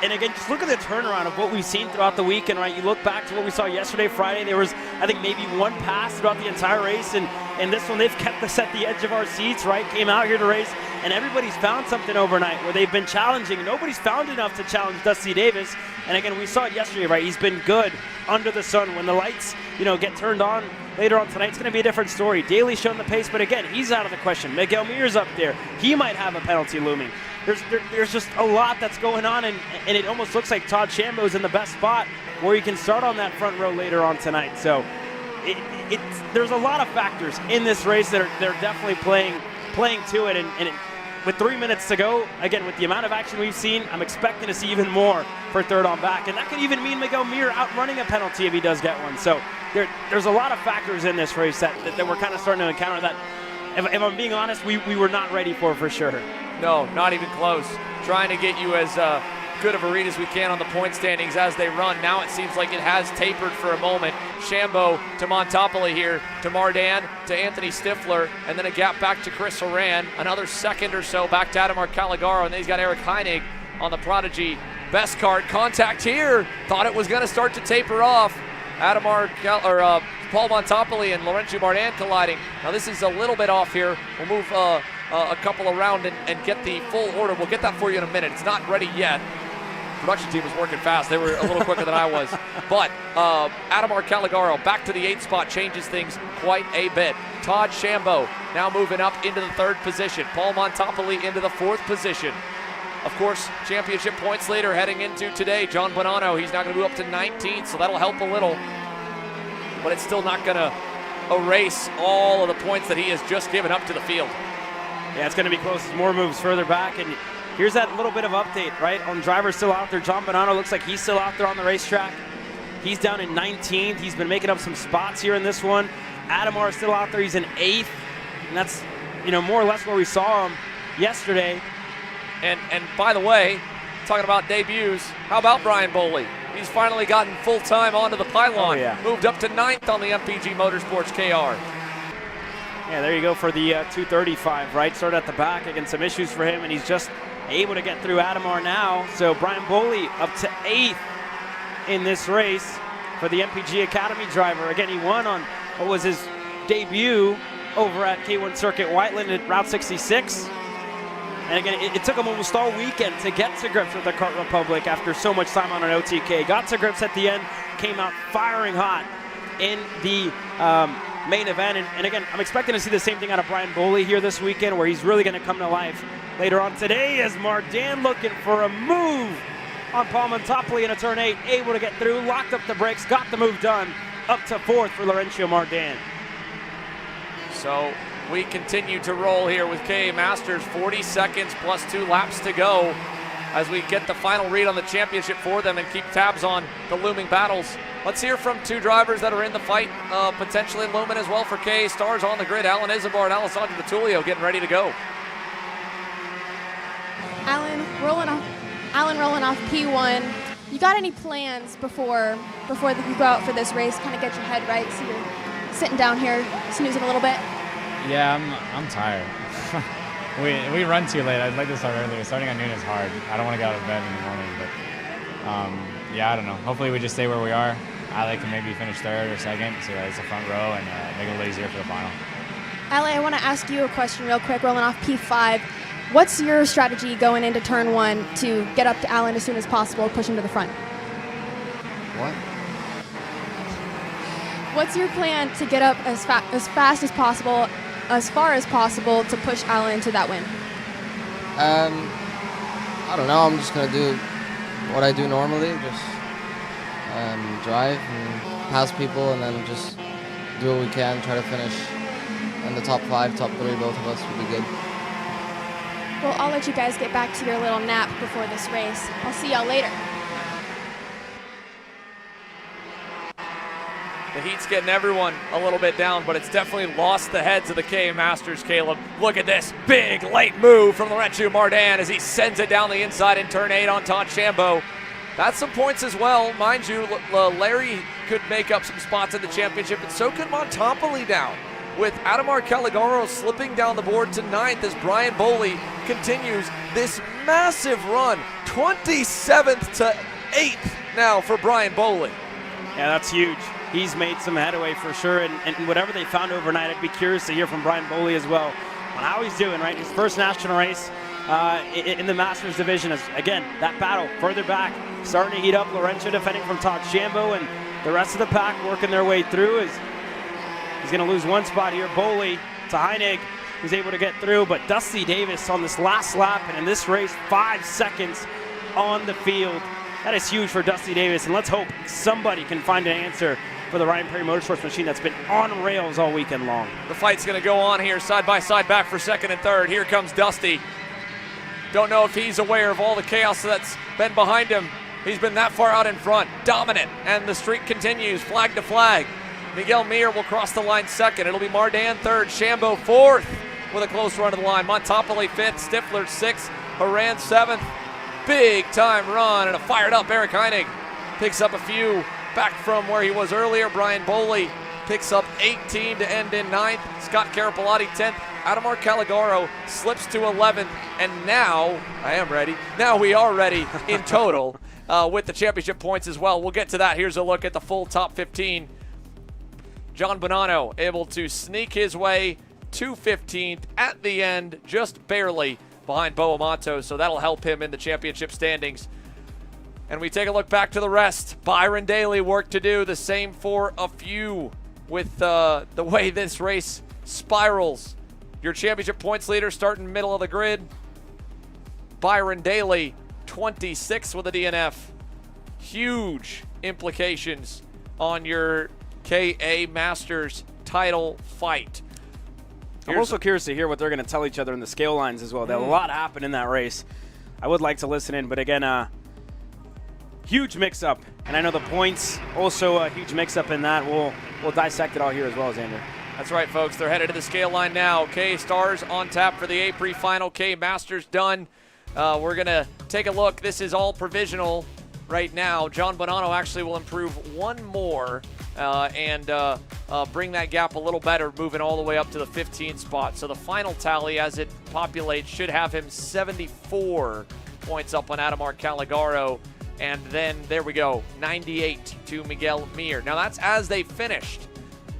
Speaker 1: And again, just look at the turnaround of what we've seen throughout the weekend, right? You look back to what we saw yesterday, Friday. There was, I think, maybe 1 pass throughout the entire race. And this one, they've kept us at the edge of our seats, right? Came out here to race, and everybody's found something overnight where they've been challenging. Nobody's found enough to challenge Dusty Davis. And again, we saw it yesterday, right? He's been good under the sun. When the lights, get turned on later on tonight, it's going to be a different story. Daly's shown the pace, but again, he's out of the question. Miguel Mir's up there. He might have a penalty looming. There's just a lot that's going on, and it almost looks like Todd Shambo's in the best spot where he can start on that front row later on tonight. So there's a lot of factors in this race that are definitely playing to it, and with 3 minutes to go, again, with the amount of action we've seen, I'm expecting to see even more for third on back, and that could even mean Miguel Mir outrunning a penalty if he does get one. So there's a lot of factors in this race that we're kind of starting to encounter that, if I'm being honest, we were not ready for sure.
Speaker 7: No, not even close. Trying to get you as good of a read as we can on the point standings as they run. Now it seems like it has tapered for a moment. Shambo to Montopoli here, to Mardan, to Anthony Stifler, and then a gap back to Chris Horan. Another second or so back to Adamar Caligaro, and then he's got Eric Heinig on the Prodigy best card. Contact here. Thought it was going to start to taper off. Paul Montopoli and Laurencio Mardan colliding. Now this is a little bit off here. We'll move a couple around and get the full order. We'll get that for you in a minute. It's not ready yet. production team was working fast. They were a little quicker than I was. But Adamar Caligaro back to the 8th spot changes things quite a bit. Todd Shambo now moving up into the 3rd position. Paul Montopoli into the 4th position. Of course, championship points leader heading into today, John Bonanno. He's now going to move up to 19th, so that'll help a little. But it's still not going to erase all of the points that he has just given up to the field.
Speaker 1: Yeah, it's going to be close as Moore moves further back. And here's that little bit of update, right? On drivers still out there. John Bonanno looks like he's still out there on the racetrack. He's down in 19th. He's been making up some spots here in this one. Adamar is still out there. He's in 8th. And that's, more or less where we saw him yesterday.
Speaker 7: And by the way, talking about debuts, how about Brian Boley? He's finally gotten full time onto the pylon.
Speaker 1: Oh, yeah.
Speaker 7: Moved up to 9th on the MPG Motorsports KR.
Speaker 1: Yeah, there you go for the 235, right? Started at the back, again, some issues for him, and he's just able to get through Adamar now. So Brian Boley up to 8th in this race for the MPG Academy driver. Again, he won on what was his debut over at K1 Circuit Whiteland at Route 66. And again, it took him almost all weekend to get to grips with the Kart Republic after so much time on an OTK. Got to grips at the end, came out firing hot in the main event. And again, I'm expecting to see the same thing out of Brian Boley here this weekend, where he's really going to come to life later on today, as Mardan looking for a move on Paul Montopoli in a turn 8, able to get through, locked up the brakes, got the move done, up to 4th for Laurencio Mardan.
Speaker 7: So we continue to roll here with KA Masters, 40 seconds plus 2 laps to go as we get the final read on the championship for them and keep tabs on the looming battles. Let's hear from 2 drivers that are in the fight, potentially looming as well for KA Stars on the grid. Alan Izabar and Alessandro DiTullio getting ready to go.
Speaker 8: Alan rolling off P1. You got any plans before you go out for this race? Kind of get your head right, so you're sitting down here snoozing a little bit.
Speaker 16: Yeah, I'm tired. we run too late. I'd like to start earlier. Starting at noon is hard. I don't want to get out of bed in the morning, but yeah, I don't know. Hopefully we just stay where we are. Ali can maybe finish 3rd or 2nd, so it's a front row and make it a little easier for the final.
Speaker 8: Ali, I want to ask you a question real quick, rolling off P5. What's your strategy going into turn 1 to get up to Alan as soon as possible, push him to the front?
Speaker 16: What?
Speaker 8: What's your plan to get up as fast as possible, as far as possible, to push Alan to that win?
Speaker 17: I don't know. I'm just going to do what I do normally, just drive and pass people, and then just do what we can, try to finish in the top 5, top 3, both of us would be good.
Speaker 8: Well, I'll let you guys get back to your little nap before this race. I'll see y'all later.
Speaker 7: The heat's getting everyone a little bit down, but it's definitely lost the heads of the KA Masters, Caleb. Look at this big late move from Laurencio Mardan as he sends it down the inside in turn 8 on Todd Shambo. That's some points as well. Mind you, Larry could make up some spots in the championship, and so could Montopoli down, with Adamar Caligaro slipping down the board to 9th as Brian Boley continues this massive run, 27th to 8th now for Brian Boley.
Speaker 1: Yeah, that's huge. He's made some headway for sure, and whatever they found overnight, I'd be curious to hear from Brian Boley as well on how he's doing, right? His first national race in the Masters division. Is, again, that battle further back, starting to heat up. Laurencio defending from Todd Shambo, and the rest of the pack working their way through. He's going to lose one spot here. Boley to Heinig, who's able to get through, but Dusty Davis on this last lap, and in this race, 5 seconds on the field. That is huge for Dusty Davis, and let's hope somebody can find an answer for the Ryan Perry Motorsports machine that's been on rails all weekend long.
Speaker 7: The fight's going to go on here, side by side, back for 2nd and 3rd. Here comes Dusty. Don't know if he's aware of all the chaos that's been behind him. He's been that far out in front, dominant, and the streak continues, flag to flag. Miguel Mir will cross the line 2nd. It'll be Mardan 3rd, Shambo 4th with a close run to the line. Montopoli 5th, Stifler 6th, Haran 7th. Big time run, and a fired up Eric Heinig picks up a few back from where he was earlier. Brian Boley picks up 18 to end in 9th. Scott Carapolati 10th. Adamar Caligaro slips to 11th, and now we are ready in total with the championship points as well. We'll get to that. Here's a look at the full top 15. John Bonanno able to sneak his way to 15th at the end, just barely behind Bo Amato, so that'll help him in the championship standings. And we take a look back to the rest. Byron Daly, work to do. The same for a few with the way this race spirals. Your championship points leader starting middle of the grid. Byron Daly, 26 with a DNF. Huge implications on your KA Masters title fight.
Speaker 1: I'm also curious to hear what they're going to tell each other in the scale lines as well. A lot happened in that race. I would like to listen in, but again, huge mix-up. And I know the points also a huge mix-up in that. We'll dissect it all here as well, Xander.
Speaker 7: That's right, folks. They're headed to the scale line now. K Stars on tap for the A pre-final. K Masters done. We're going to take a look. This is all provisional right now. John Bonanno actually will improve one more and bring that gap a little better, moving all the way up to the 15th spot. So the final tally, as it populates, should have him 74 points up on Ademar Caligaro. And then, there we go, 98 to Miguel Mir. Now, that's as they finished.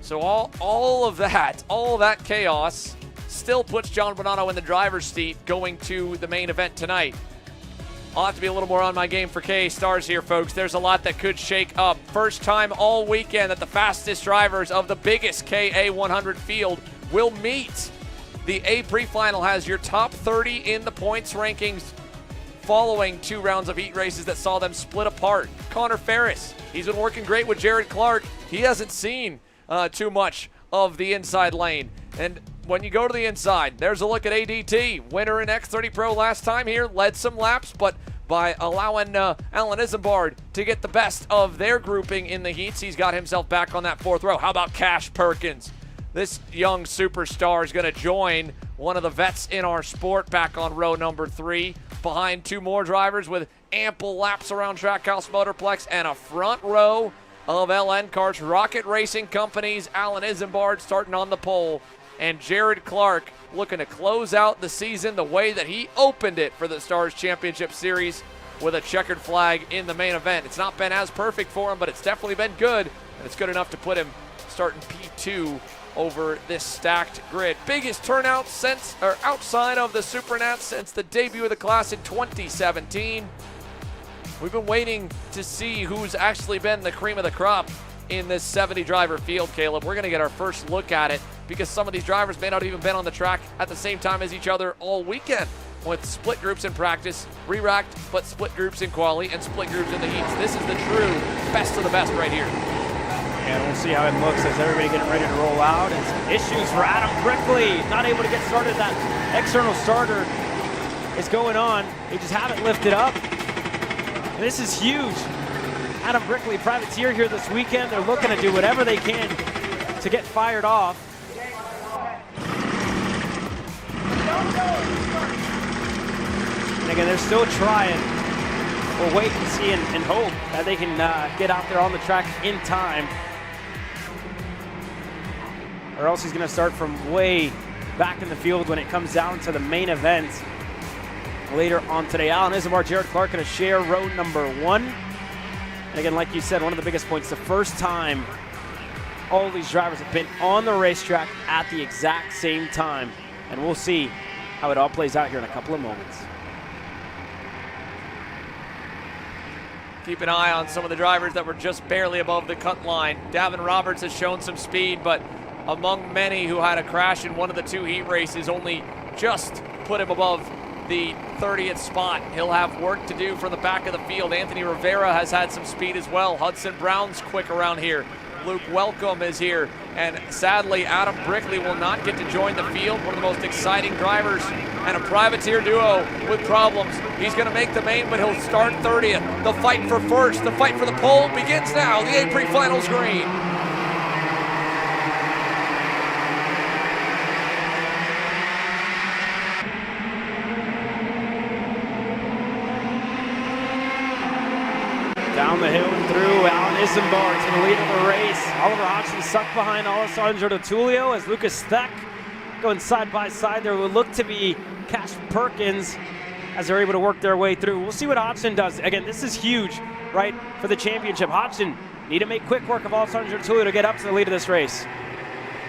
Speaker 7: So all of that chaos still puts John Bonanno in the driver's seat going to the main event tonight. I'll have to be a little more on my game for KA Stars here, folks. There's a lot that could shake up. First time all weekend that the fastest drivers of the biggest KA 100 field will meet. The A pre-final has your top 30 in the points rankings following 2 rounds of heat races that saw them split apart. Connor Ferris, he's been working great with Jared Clark. He hasn't seen too much of the inside lane. And when you go to the inside, there's a look at ADT. Winner in X30 Pro last time here, led some laps, but by allowing Alan Isambard to get the best of their grouping in the heats, he's got himself back on that 4th row. How about Cash Perkins? This young superstar is going to join one of the vets in our sport back on row number 3, behind 2 more drivers with ample laps around Trackhouse Motorplex and a front row of LN Karts. Rocket Racing Company's Alan Isambard starting on the pole, and Jared Clark looking to close out the season the way that he opened it for the Stars Championship Series with a checkered flag in the main event. It's not been as perfect for him, but it's definitely been good, and it's good enough to put him starting P2 over this stacked grid. Biggest turnout outside of the Supernats since the debut of the class in 2017. We've been waiting to see who's actually been the cream of the crop in this 70 driver field, Caleb. We're going to get our first look at it because some of these drivers may not have even been on the track at the same time as each other all weekend, with split groups in practice, re-racked, but split groups in quali and split groups in the heats. This is the true best of the best right here.
Speaker 1: And we'll see how it looks as everybody getting ready to roll out. And some issues for Adam Brickley. Not able to get started. That external starter is going on. They just haven't lifted up. And this is huge. Adam Brickley, privateer here this weekend. They're looking to do whatever they can to get fired off. And again, they're still trying. We'll wait and see and hope that they can get out there on the track in time. Or else he's going to start from way back in the field when it comes down to the main event later on today. Alan Isambard, Jared Clark going to share row number 1. And again, like you said, one of the biggest points, the first time all these drivers have been on the racetrack at the exact same time. And we'll see how it all plays out here in a couple of moments.
Speaker 7: Keep an eye on some of the drivers that were just barely above the cut line. Davin Roberts has shown some speed, but among many who had a crash in one of the 2 heat races, only just put him above the 30th spot. He'll have work to do from the back of the field. Anthony Rivera has had some speed as well. Hudson Brown's quick around here. Luke Welcome is here. And sadly, Adam Brickley will not get to join the field. One of the most exciting drivers and a privateer duo with problems. He's going to make the main, but he'll start 30th. The fight for first, the fight for the pole begins now. The A pre-finals green.
Speaker 1: Down the hill and through, Alan Isambard to the lead of the race. Oliver Hodgson stuck behind Alessandro Tullio as Lucas Steck going side by side. There will look to be Cash Perkins as they're able to work their way through. We'll see what Hodgson does. Again, this is huge, right, for the championship. Hodgson need to make quick work of Alessandro Tullio to get up to the lead of this race.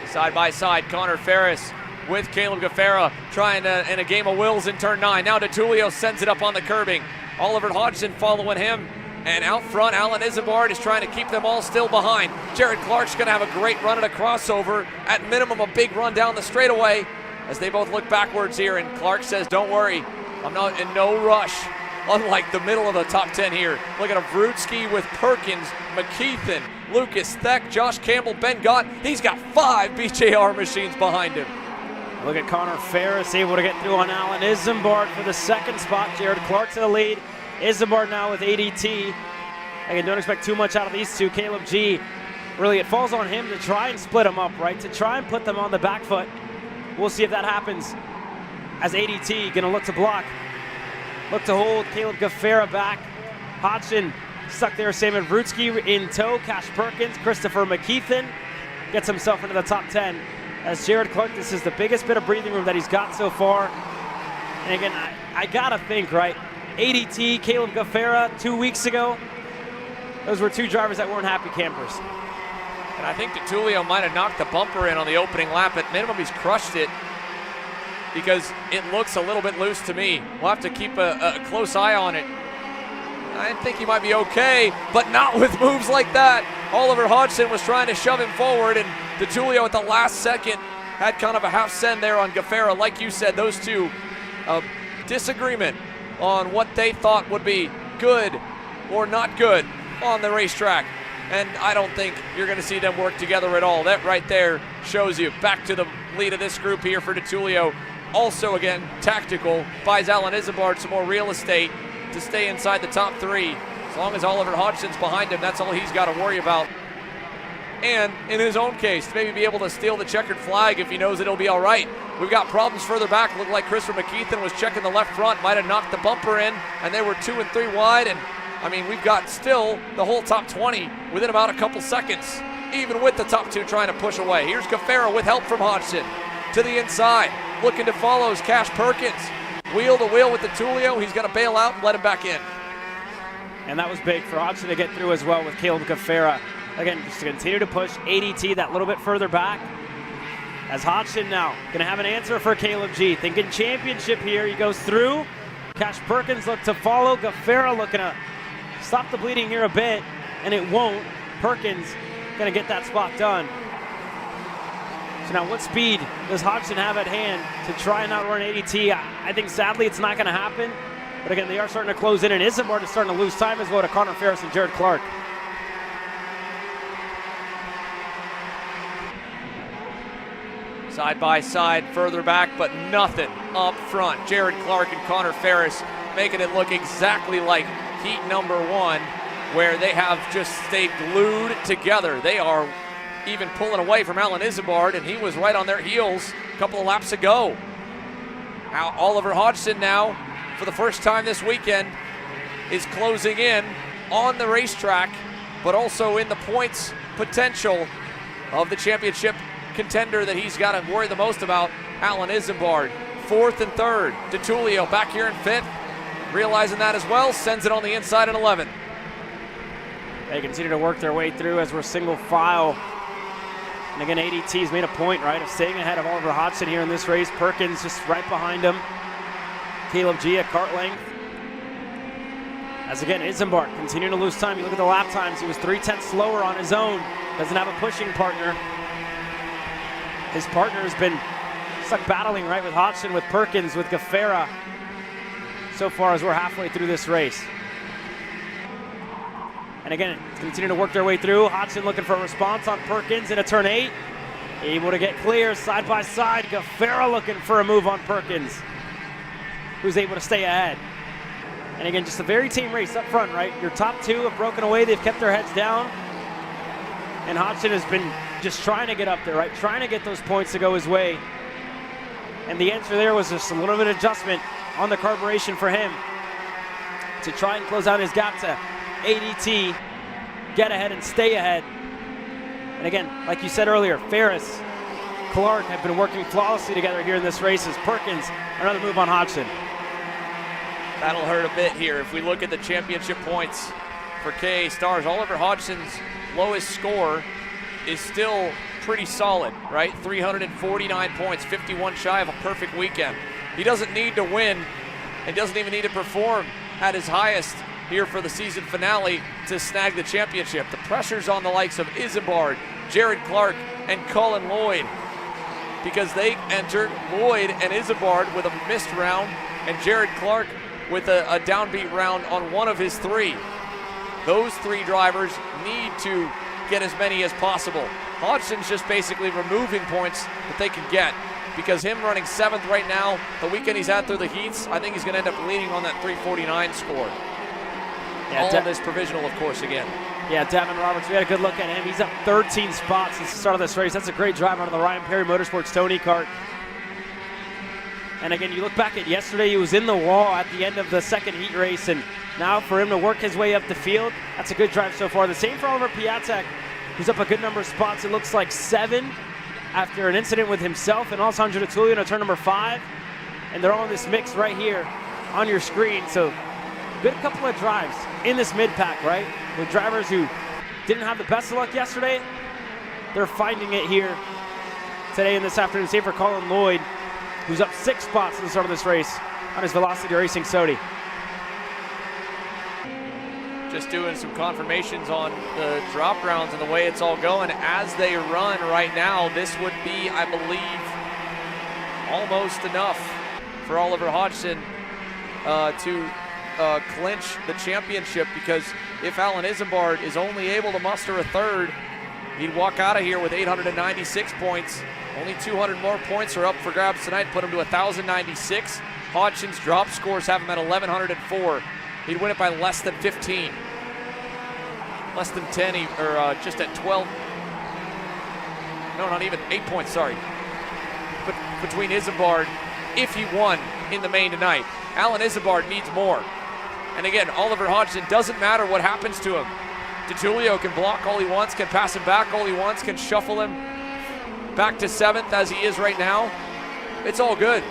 Speaker 7: Side by side, Connor Ferris with Caleb Gaffera trying to, in a game of wills in turn 9. Now DeTulio sends it up on the curbing. Oliver Hodgson following him And out front, Alan Isambard is trying to keep them all still behind. Jared Clark's going to have a great run at a crossover. At minimum, a big run down the straightaway as they both look backwards here. And Clark says, don't worry, I'm not in no rush. Unlike the middle of the top 10 here. Look at a Vrootsky with Perkins, McKeithen, Lucas Theck, Josh Campbell, Ben Gott. He's got 5 BJR machines behind him.
Speaker 1: Look at Connor Ferris able to get through on Alan Isambard for the second spot. Jared Clark to the lead. Isambard now with ADT. Again, don't expect too much out of these two. Caleb G, really it falls on him to try and split them up, right? To try and put them on the back foot. We'll see if that happens as ADT gonna look to block. Look to hold Caleb Gaffera back. Hodgson stuck there, Saman Vrootsky in tow. Cash Perkins, Christopher McKeithen gets himself into the top 10. As Jared Clark, this is the biggest bit of breathing room that he's got so far. And again, I gotta think, right? ADT, Caleb Gaffera 2 weeks ago. Those were 2 drivers that weren't happy campers.
Speaker 7: And I think DeTulio might have knocked the bumper in on the opening lap. At minimum, he's crushed it because it looks a little bit loose to me. We'll have to keep a close eye on it. I think he might be okay, but not with moves like that. Oliver Hodgson was trying to shove him forward, and DeTulio at the last second had kind of a half send there on Gaffera. Like you said, those two disagreement on what they thought would be good or not good on the racetrack. And I don't think you're going to see them work together at all. That right there shows you. Back to the lead of this group here for DeTulio. Also, again, tactical. Buys Alan Isambard some more real estate to stay inside the top 3. As long as Oliver Hodgson's behind him, that's all he's got to worry about. And in his own case, to maybe be able to steal the checkered flag if he knows that it'll be all right. We've got problems further back. Looked like Christopher McKeithen was checking the left front, might have knocked the bumper in, and they were 2 and 3 wide. And I mean, we've got still the whole top 20 within about a couple seconds, even with the top 2 trying to push away. Here's Gaffera with help from Hodgson to the inside. Looking to follow is Cash Perkins. Wheel to wheel with DeTulio. He's going to bail out and let him back in.
Speaker 1: And that was big for Hodgson to get through as well with Caleb Gaffera. Again, just to continue to push ADT that little bit further back. As Hodgson now going to have an answer for Caleb G. Thinking championship here. He goes through. Cash Perkins look to follow. Gaffera looking to stop the bleeding here a bit, and it won't. Perkins going to get that spot done. So now what speed does Hodgson have at hand to try and outrun ADT? I think sadly it's not going to happen. But again, they are starting to close in, and Isambard is starting to lose time as well to Connor Ferris and Jared Clark.
Speaker 7: Side by side, further back, but nothing up front. Jared Clark and Connor Ferris making it look exactly like heat number 1, where they have just stayed glued together. They are even pulling away from Alan Isambard, and he was right on their heels a couple of laps ago. Now Oliver Hodgson now, for the first time this weekend, is closing in on the racetrack, but also in the points potential of the championship contender that he's got to worry the most about, Alan Isambard. 4th and 3rd. DeTulio back here in 5th. Realizing that as well, sends it on the inside in 11th.
Speaker 1: They continue to work their way through as we're single file. And again, ADT's made a point, right, of staying ahead of Oliver Hodgson here in this race. Perkins just right behind him. Caleb G at kart length. As again, Isambard continuing to lose time. You look at the lap times, he was 3/10 slower on his own. Doesn't have a pushing partner. His partner has been stuck battling, right, with Hodgson, with Perkins, with Gaffera, so far as we're halfway through this race. And again, continue to work their way through. Hodgson looking for a response on Perkins in a turn 8. Able to get clear side by side. Gaffera looking for a move on Perkins, who's able to stay ahead. And again, just a very tame race up front, right? Your top 2 have broken away. They've kept their heads down. And Hodgson has been just trying to get up there, right? Trying to get those points to go his way. And the answer there was just a little bit of adjustment on the carburation for him to try and close out his gap to ADT, get ahead and stay ahead. And again, like you said earlier, Ferris, Clark have been working flawlessly together here in this race as Perkins, another move on Hodgson.
Speaker 7: That'll hurt a bit here. If we look at the championship points for KA Stars, Oliver Hodgson's lowest score is still pretty solid, right? 349 points, 51 shy of a perfect weekend. He doesn't need to win and doesn't even need to perform at his highest here for the season finale to snag the championship. The pressure's on the likes of Isambard, Jared Clark, and Colin Lloyd, because they entered Lloyd and Isambard with a missed round, and Jared Clark with a downbeat round on one of his 3. Those 3 drivers need to get as many as possible. Hodgson's just basically removing points that they can get, because him running 7th right now, the weekend he's had through the heats, I think he's going to end up leading on that 349 score. Yeah, all of this provisional, of course, again.
Speaker 1: Yeah, Devin Roberts, we had a good look at him. He's up 13 spots since the start of this race. That's a great drive out of the Ryan Perry Motorsports Tony Kart. And again, you look back at yesterday, he was in the wall at the end of the second heat race, and now for him to work his way up the field, that's a good drive so far. The same for Oliver Piatek, who's up a good number of spots. It looks like 7 after an incident with himself and Alessandro Tullio in turn number 5. And they're all in this mix right here on your screen. So good couple of drives in this mid-pack, right? With drivers who didn't have the best of luck yesterday, they're finding it here today and this afternoon. Same for Colin Lloyd, who's up 6 spots at the start of this race on his Velocity Racing Sodi.
Speaker 7: Just doing some confirmations on the drop rounds and the way it's all going. As they run right now, this would be, I believe, almost enough for Oliver Hodgson to clinch the championship, because if Alan Isambard is only able to muster a 3rd, he'd walk out of here with 896 points. Only 200 more points are up for grabs tonight, put him to 1,096. Hodgson's drop scores have him at 1,104. He'd win it by less than 15. Less than 10, or just at 12. No, not even 8 points, sorry. But between Isambard, if he won in the main tonight. Alan Isambard needs more. And again, Oliver Hodgson, doesn't matter what happens to him. DiTullio can block all he wants, can pass him back all he wants, can shuffle him back to 7th as he is right now. It's all good.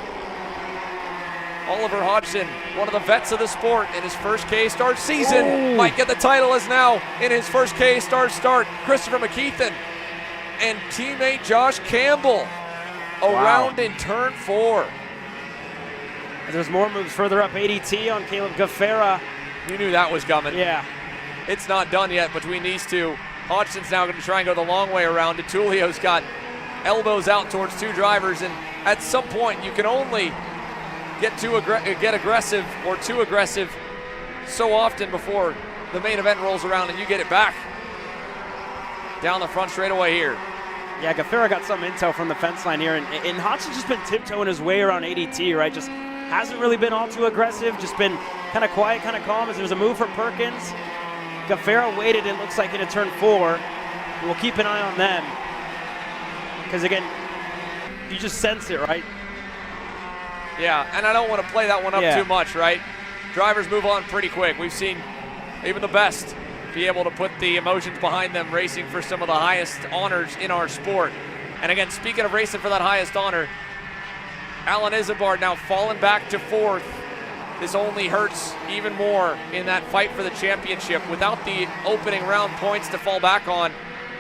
Speaker 7: Oliver Hodgson, one of the vets of the sport in his first K-Star season, might get the title as now in his first K-Star start. Christopher McKeithen and teammate Josh Campbell around in turn 4.
Speaker 1: And there's more moves further up. ADT on Caleb Gaffera.
Speaker 7: You knew that was coming.
Speaker 1: Yeah.
Speaker 7: It's not done yet between these two. Hodgson's now going to try and go the long way around. DiTullio's got elbows out towards 2 drivers, and at some point you can only get aggressive or too aggressive so often before the main event rolls around and you get it back. Down the front straightaway here.
Speaker 1: Yeah, Gaffera got some intel from the fence line here, and Hodgson's just been tiptoeing his way around ADT, right? Just hasn't really been all too aggressive, just been kind of quiet, kind of calm. As there's a move for Perkins. Gaffera waited, it looks like, into turn 4. And we'll keep an eye on them, because again, you just sense it, right?
Speaker 7: Yeah, and I don't want to play that one up too much, right? Drivers move on pretty quick. We've seen even the best be able to put the emotions behind them racing for some of the highest honors in our sport. And again, speaking of racing for that highest honor, Alan Isambard now falling back to 4th. This only hurts even more in that fight for the championship without the opening round points to fall back on,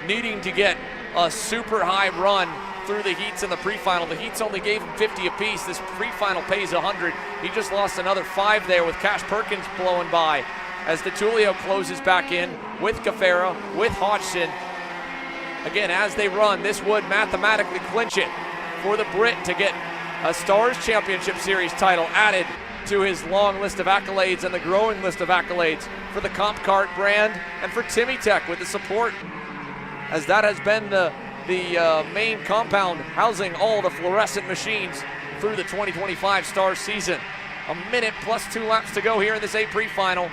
Speaker 7: needing to get a super high run through the heats and the pre-final. The heats only gave him 50 apiece. This pre-final pays 100. He just lost another 5 there with Cash Perkins blowing by as DiTullio closes back in with Gaffera, with Hodgson. Again, as they run, this would mathematically clinch it for the Brit to get a Stars Championship Series title added to his long list of accolades and the growing list of accolades for the Comp Kart brand and for Timmy Tech with the support, as that has been the main compound housing all the fluorescent machines through the 2025 Stars season. A minute plus 2 laps to go here in this A pre-final,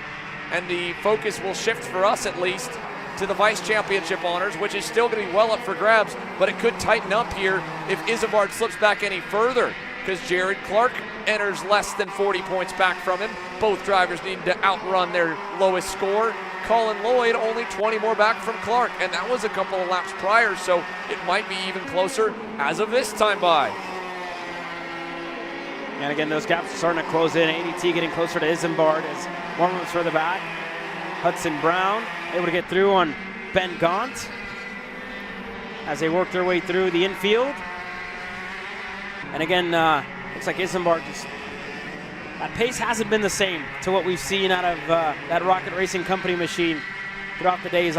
Speaker 7: and the focus will shift for us at least to the Vice Championship honors, which is still going to be well up for grabs, but it could tighten up here if Isambard slips back any further, because Jared Clark enters less than 40 points back from him. Both drivers need to outrun their lowest score. Colin Lloyd only 20 more back from Clark, and that was a couple of laps prior, so it might be even closer as of this time by.
Speaker 1: And again, those gaps are starting to close in. ADT getting closer to Isambard as Warmup's further back. Hudson Brown able to get through on Ben Gaunt as they work their way through the infield. And again, looks like Isambard just that pace hasn't been the same to what we've seen out of that Rocket Racing Company machine throughout the days.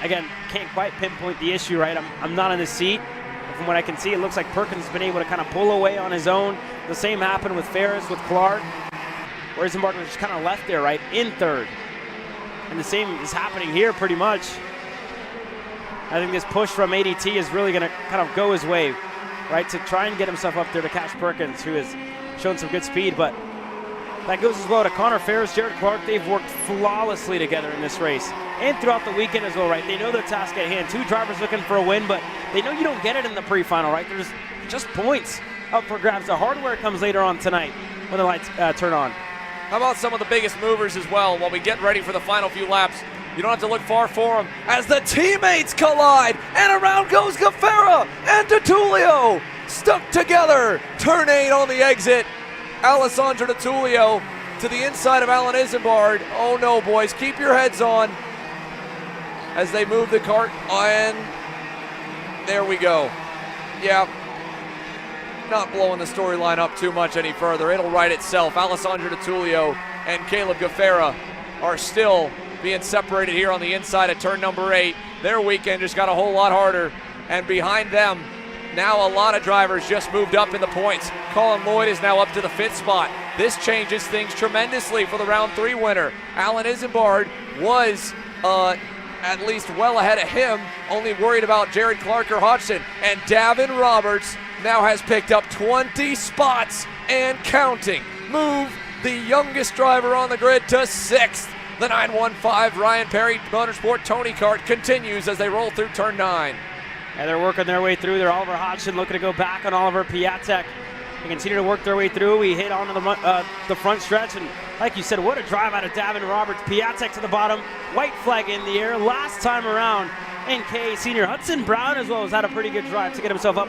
Speaker 1: Again, can't quite pinpoint the issue, right? I'm not in the seat. But from what I can see, it looks like Perkins has been able to kind of pull away on his own. The same happened with Ferris, with Clark, where Isenbarg was just kind of left there, right, in third. And the same is happening here pretty much. I think this push from ADT is really going to kind of go his way, right, to try and get himself up there to catch Perkins, who has shown some good speed. But that goes as well to Connor Ferris, Jared Clark. They've worked flawlessly together in this race and throughout the weekend as well, right? They know the task at hand. Two drivers looking for a win, but they know you don't get it in the pre-final, right? There's just points up for grabs. The hardware comes later on tonight when the lights turn on.
Speaker 7: How about some of the biggest movers as well while we get ready for the final few laps? You don't have to look far for them as the teammates collide, and around goes Gaffera and DiTullio stuck together. Turn 8 on the exit. Alessandro DiTullio to the inside of Alan Isenbarg. Oh no, boys, keep your heads on as they move the cart, and there we go. Yeah, not blowing the storyline up too much any further. It'll write itself. Alessandro DiTullio and Caleb Gaffera are still being separated here on the inside of turn number 8. Their weekend just got a whole lot harder, and behind them, now a lot of drivers just moved up in the points. Colin Lloyd is now up to the 5th spot. This changes things tremendously for the round 3 winner. Alan Isenbarg was at least well ahead of him, only worried about Jared Clark or Hodgson. And Davin Roberts now has picked up 20 spots and counting. Move the youngest driver on the grid to 6th. The 915 Ryan Perry Motorsport Tony Kart continues as they roll through turn 9.
Speaker 1: And they're working their way through there. Oliver Hodgson looking to go back on Oliver Piatek. They continue to work their way through. We hit onto the front stretch, and like you said, what a drive out of Davin Roberts. Piatek to the bottom, white flag in the air. Last time around, NK Senior Hudson Brown as well has had a pretty good drive to get himself up.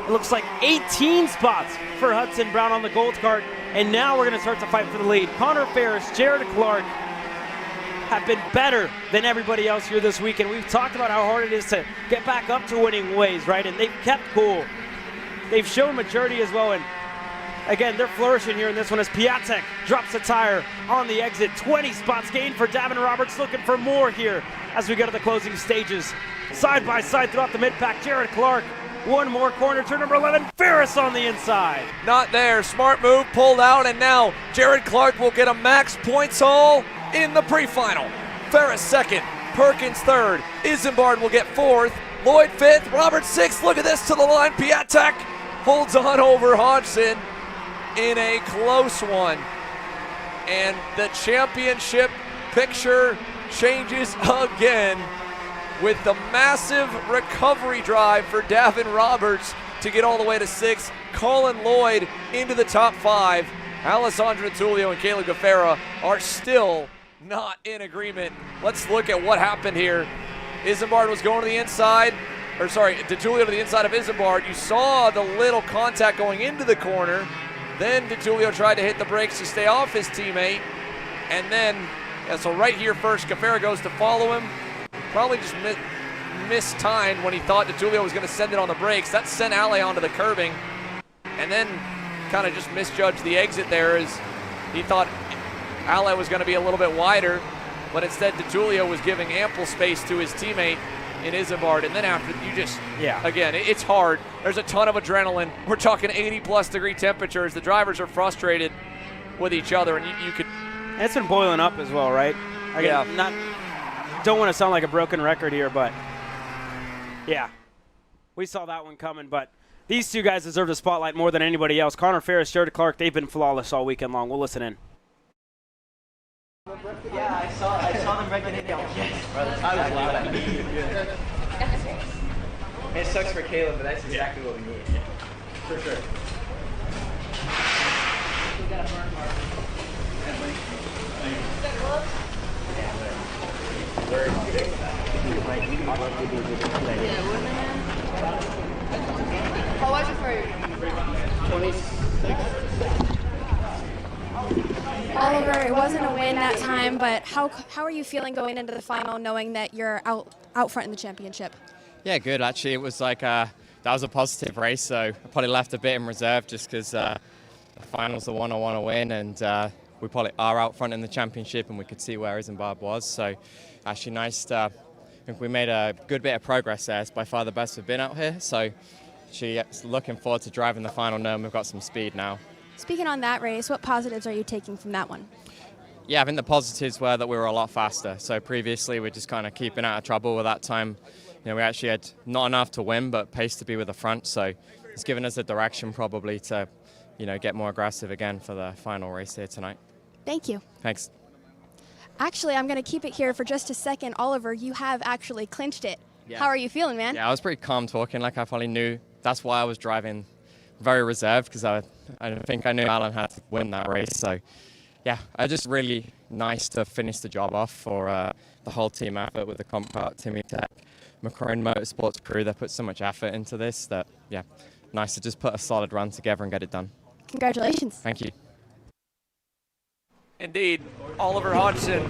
Speaker 1: It looks like 18 spots for Hudson Brown on the gold cart, and now we're going to start to fight for the lead. Connor Ferris, Jared Clark have been better than everybody else here this weekend. We've talked about how hard it is to get back up to winning ways, right? And they've kept cool. They've shown maturity as well, and again, they're flourishing here in this one as Piatek drops a tire on the exit. 20 spots gained for Davin Roberts, looking for more here as we go to the closing stages. Side by side throughout the mid-pack, Jared Clark. One more corner, turn number 11, Ferris on the inside.
Speaker 7: Not there, smart move, pulled out, and now Jared Clark will get a max points haul in the pre-final. Ferris 2nd, Perkins 3rd, Isenbarg will get 4th, Lloyd 5th, Roberts 6th. Look at this to the line. Piatek holds on over Hodgson in a close one. And the championship picture changes again with the massive recovery drive for Davin Roberts to get all the way to 6th. Colin Lloyd into the top 5. Alessandro DiTullio and Caleb Gaffera are still not in agreement. Let's look at what happened here. Isenbarg was going to the inside, DiTullio to the inside of Isenbarg. You saw the little contact going into the corner. Then DiTullio tried to hit the brakes to stay off his teammate. And then, so right here first, Gaffera goes to follow him. Probably just mistimed when he thought DiTullio was going to send it on the brakes. That sent Ale onto the curbing. And then kind of just misjudged the exit there as he thought Ale was going to be a little bit wider, but instead DiTullio was giving ample space to his teammate in Isenbarg. And then after, again, it's hard. There's a ton of adrenaline. We're talking 80+ degree temperatures. The drivers are frustrated with each other, and you could.
Speaker 1: It's been boiling up as well, right? Again, don't want to sound like a broken record here, but yeah, we saw that one coming. But these two guys deserve the spotlight more than anybody else. Connor Ferris, Jared Clark, they've been flawless all weekend long. We'll listen in.
Speaker 18: Yeah, I saw them breaking it down. Yes, bro, I was loud. It sucks for Caleb, but that's exactly what we need. For sure. We got a burn mark.
Speaker 9: How was it for you?
Speaker 18: 26.
Speaker 8: Oliver, it wasn't a win that time, but how are you feeling going into the final, knowing that you're out front in the championship?
Speaker 19: Yeah, good. Actually, it was like that was a positive race, so I probably left a bit in reserve just because I the final's the one I want to win, and we probably are out front in the championship, and we could see where Isambard was. So actually nice to, I think we made a good bit of progress there. It's by far the best we've been out here. So she's looking forward to driving the final, knowing we've got some speed now.
Speaker 8: Speaking on that race, what positives are you taking from that one?
Speaker 19: Yeah, I think the positives were that we were a lot faster. So previously we're just kind of keeping out of trouble with that time. You know, we actually had not enough to win, but pace to be with the front. So it's given us a direction probably to, you know, get more aggressive again for the final race here tonight.
Speaker 8: Thank you.
Speaker 19: Thanks.
Speaker 8: Actually, I'm going to keep it here for just a second. Oliver, you have actually clinched it.
Speaker 19: Yeah.
Speaker 8: How are you feeling, man?
Speaker 19: Yeah, I was pretty calm talking. Like I probably knew. That's why I was driving very reserved, because I think I knew Alan had to win that race. So yeah, just really nice to finish the job off for the whole team effort with the Comp Kart, Timmy Tech, McCrory Motorsports crew. They put so much effort into this that, yeah, nice to just put a solid run together and get it done.
Speaker 8: Congratulations.
Speaker 19: Thank you.
Speaker 7: Indeed, Oliver Hodgson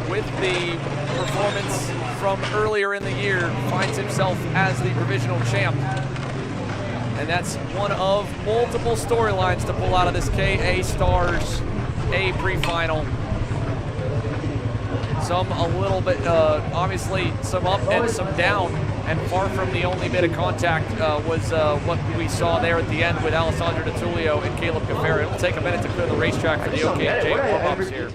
Speaker 7: with the performance from earlier in the year finds himself as the provisional champ. And that's one of multiple storylines to pull out of this KA Stars A pre-final. Some a little bit, obviously some up and some down, and far from the only bit of contact was what we saw there at the end with Alessandro Di Tullio and Caleb Cafera. It'll take a minute to clear the racetrack for the OKN-J Warmups here.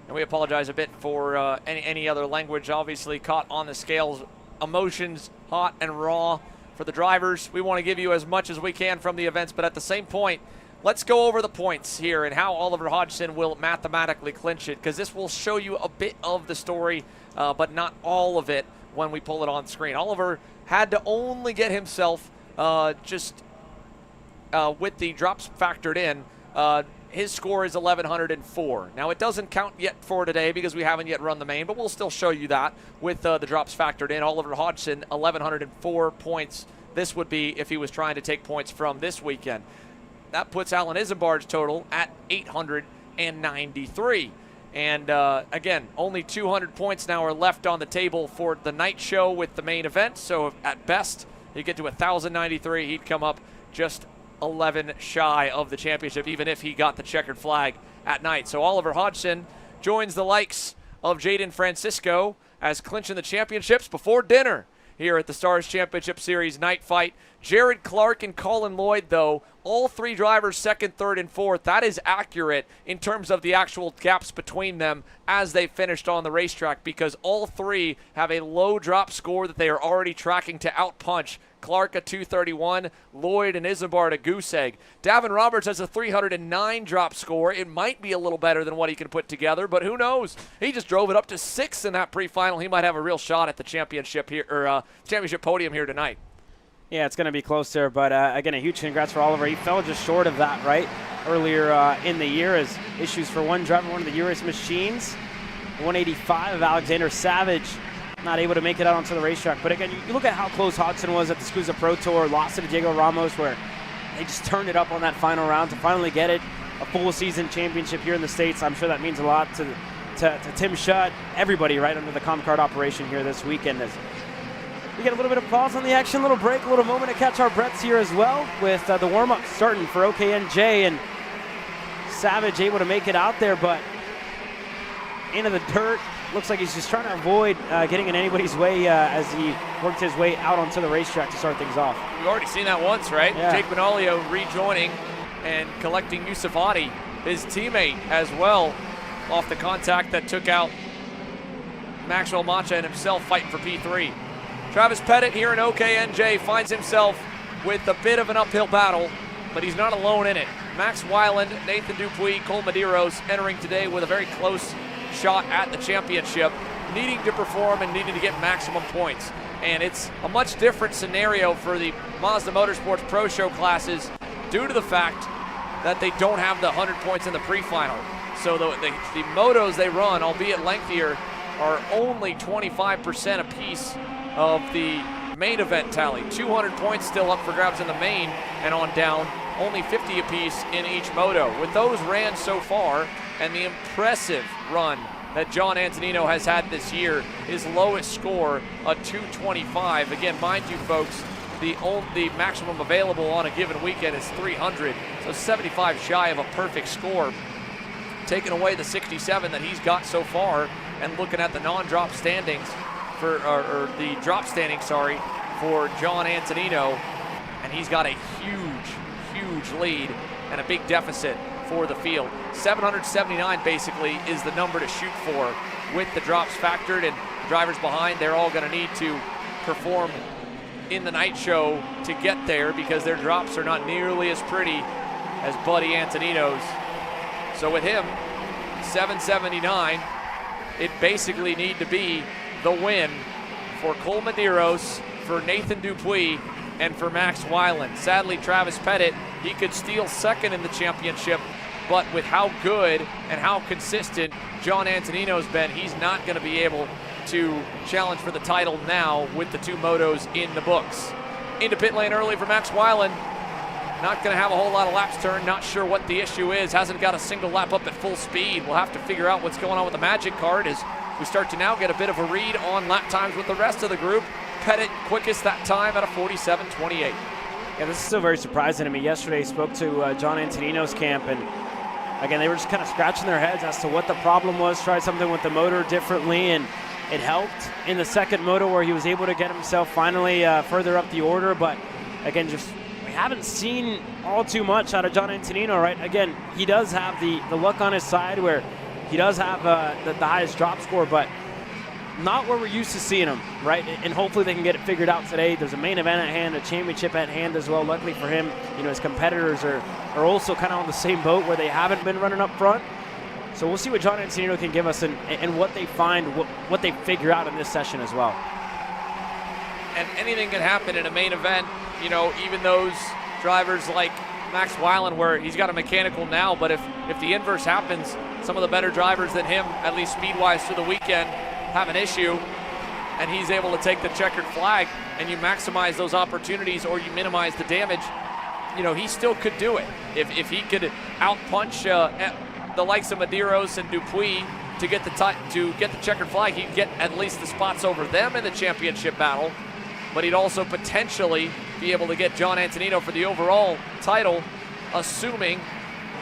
Speaker 7: And we apologize a bit for any other language. Obviously caught on the scales, emotions hot and raw for the drivers. We want to give you as much as we can from the events, but at the same point, let's go over the points here and how Oliver Hodgson will mathematically clinch it, because this will show you a bit of the story, but not all of it when we pull it on screen. Oliver had to only get himself with the drops factored in. His score is 1,104. Now, it doesn't count yet for today because we haven't yet run the main, but we'll still show you that with the drops factored in. Oliver Hodgson, 1,104 points. This would be if he was trying to take points from this weekend. That puts Alan Isambard's total at 893. And again, only 200 points now are left on the table for the night show with the main event. So at best, you get to 1,093. He'd come up just 11 shy of the championship, even if he got the checkered flag at night. So Oliver Hodgson joins the likes of Jaden Francisco as clinching the championships before dinner here at the Stars Championship Series night fight. Jared Clark and Colin Lloyd, though, all three drivers second, third, and fourth. That is accurate in terms of the actual gaps between them as they finished on the racetrack, because all three have a low drop score that they are already tracking to outpunch. Clark a 231, Lloyd and Isambard a goose egg. Davin Roberts has a 309 drop score. It might be a little better than what he can put together, but who knows? He just drove it up to 6 in that pre-final. He might have a real shot at the championship here, or championship podium here tonight.
Speaker 1: Yeah, it's going to be close there, but again, a huge congrats for Oliver. He fell just short of that, right, earlier in the year, as issues for one driver, one of the U-Race machines. 185 of Alexander Savage, not able to make it out onto the racetrack. But again, you look at how close Hodgson was at the SCUSA Pro Tour, lost it to Diego Ramos, where they just turned it up on that final round to finally get it, a full season championship here in the States. I'm sure that means a lot to Tim Schutt, everybody right under the Comp Kart operation here this weekend. As we get a little bit of pause on the action, a little break, a little moment to catch our breaths here as well with the warm-up starting for OKN-J, and Savage able to make it out there, but into the dirt. Looks like he's just trying to avoid getting in anybody's way as he worked his way out onto the racetrack to start things off.
Speaker 7: We've already seen that once, right?
Speaker 1: Yeah.
Speaker 7: Jake Manolio rejoining and collecting Yusufati, his teammate, as well, off the contact that took out Maxwell Macha and himself fighting for P3. Travis Pettit here in OKN-J finds himself with a bit of an uphill battle, but he's not alone in it. Max Weiland, Nathan Dupuis, Cole Medeiros entering today with a very close shot at the championship, needing to perform and needing to get maximum points. And it's a much different scenario for the Mazda Motorsports Pro Show classes due to the fact that they don't have the 100 points in the pre-final. So the motos they run, albeit lengthier, are only 25% apiece of the main event tally. 200 points still up for grabs in the main and on down, only 50 apiece in each moto. With those ran so far and the impressive run that John Antonino has had this year. His lowest score, a 225. Again, mind you, folks, the maximum available on a given weekend is 300, so 75 shy of a perfect score. Taking away the 67 that he's got so far, and looking at the non-drop standings or the drop standings, sorry, for John Antonino, and he's got a huge lead and a big deficit for the field. 779 basically is the number to shoot for with the drops factored, and the drivers behind, they're all going to need to perform in the night show to get there because their drops are not nearly as pretty as Buddy Antonino's. So with him, 779, it basically need to be the win for Cole Medeiros, for Nathan Dupuis, and for Max Weiland. Sadly, Travis Pettit, he could steal second in the championship, but with how good and how consistent John Antonino's been, he's not going to be able to challenge for the title now with the 2 motos in the books. Into pit lane early for Max Weiland. Not going to have a whole lot of laps turned. Not sure what the issue is. Hasn't got a single lap up at full speed. We'll have to figure out what's going on with the Magic Card as we start to now get a bit of a read on lap times with the rest of the group. Pettit quickest that time at a 47.28.
Speaker 1: Yeah, this is still very surprising to me. Yesterday I spoke to John Antonino's camp, and again, they were just kind of scratching their heads as to what the problem was. Tried something with the motor differently, and it helped in the second moto where he was able to get himself finally further up the order. But again, just we haven't seen all too much out of John Antonino, right? Again, he does have the luck on his side where he does have the highest drop score, but not where we're used to seeing him, right? And hopefully they can get it figured out today. There's a main event at hand, a championship at hand as well. Luckily for him, you know, his competitors are also kind of on the same boat where they haven't been running up front. So we'll see what John Antonino can give us and what they find, what they figure out in this session as well.
Speaker 7: And anything can happen in a main event. You know, even those drivers like Max Weiland, where he's got a mechanical now, but if the inverse happens, some of the better drivers than him, at least speed-wise through the weekend, have an issue, and he's able to take the checkered flag, and you maximize those opportunities or you minimize the damage, you know, he still could do it. If he could outpunch the likes of Medeiros and Dupuis to get the checkered flag, he'd get at least the spots over them in the championship battle, but he'd also potentially be able to get John Antonino for the overall title, assuming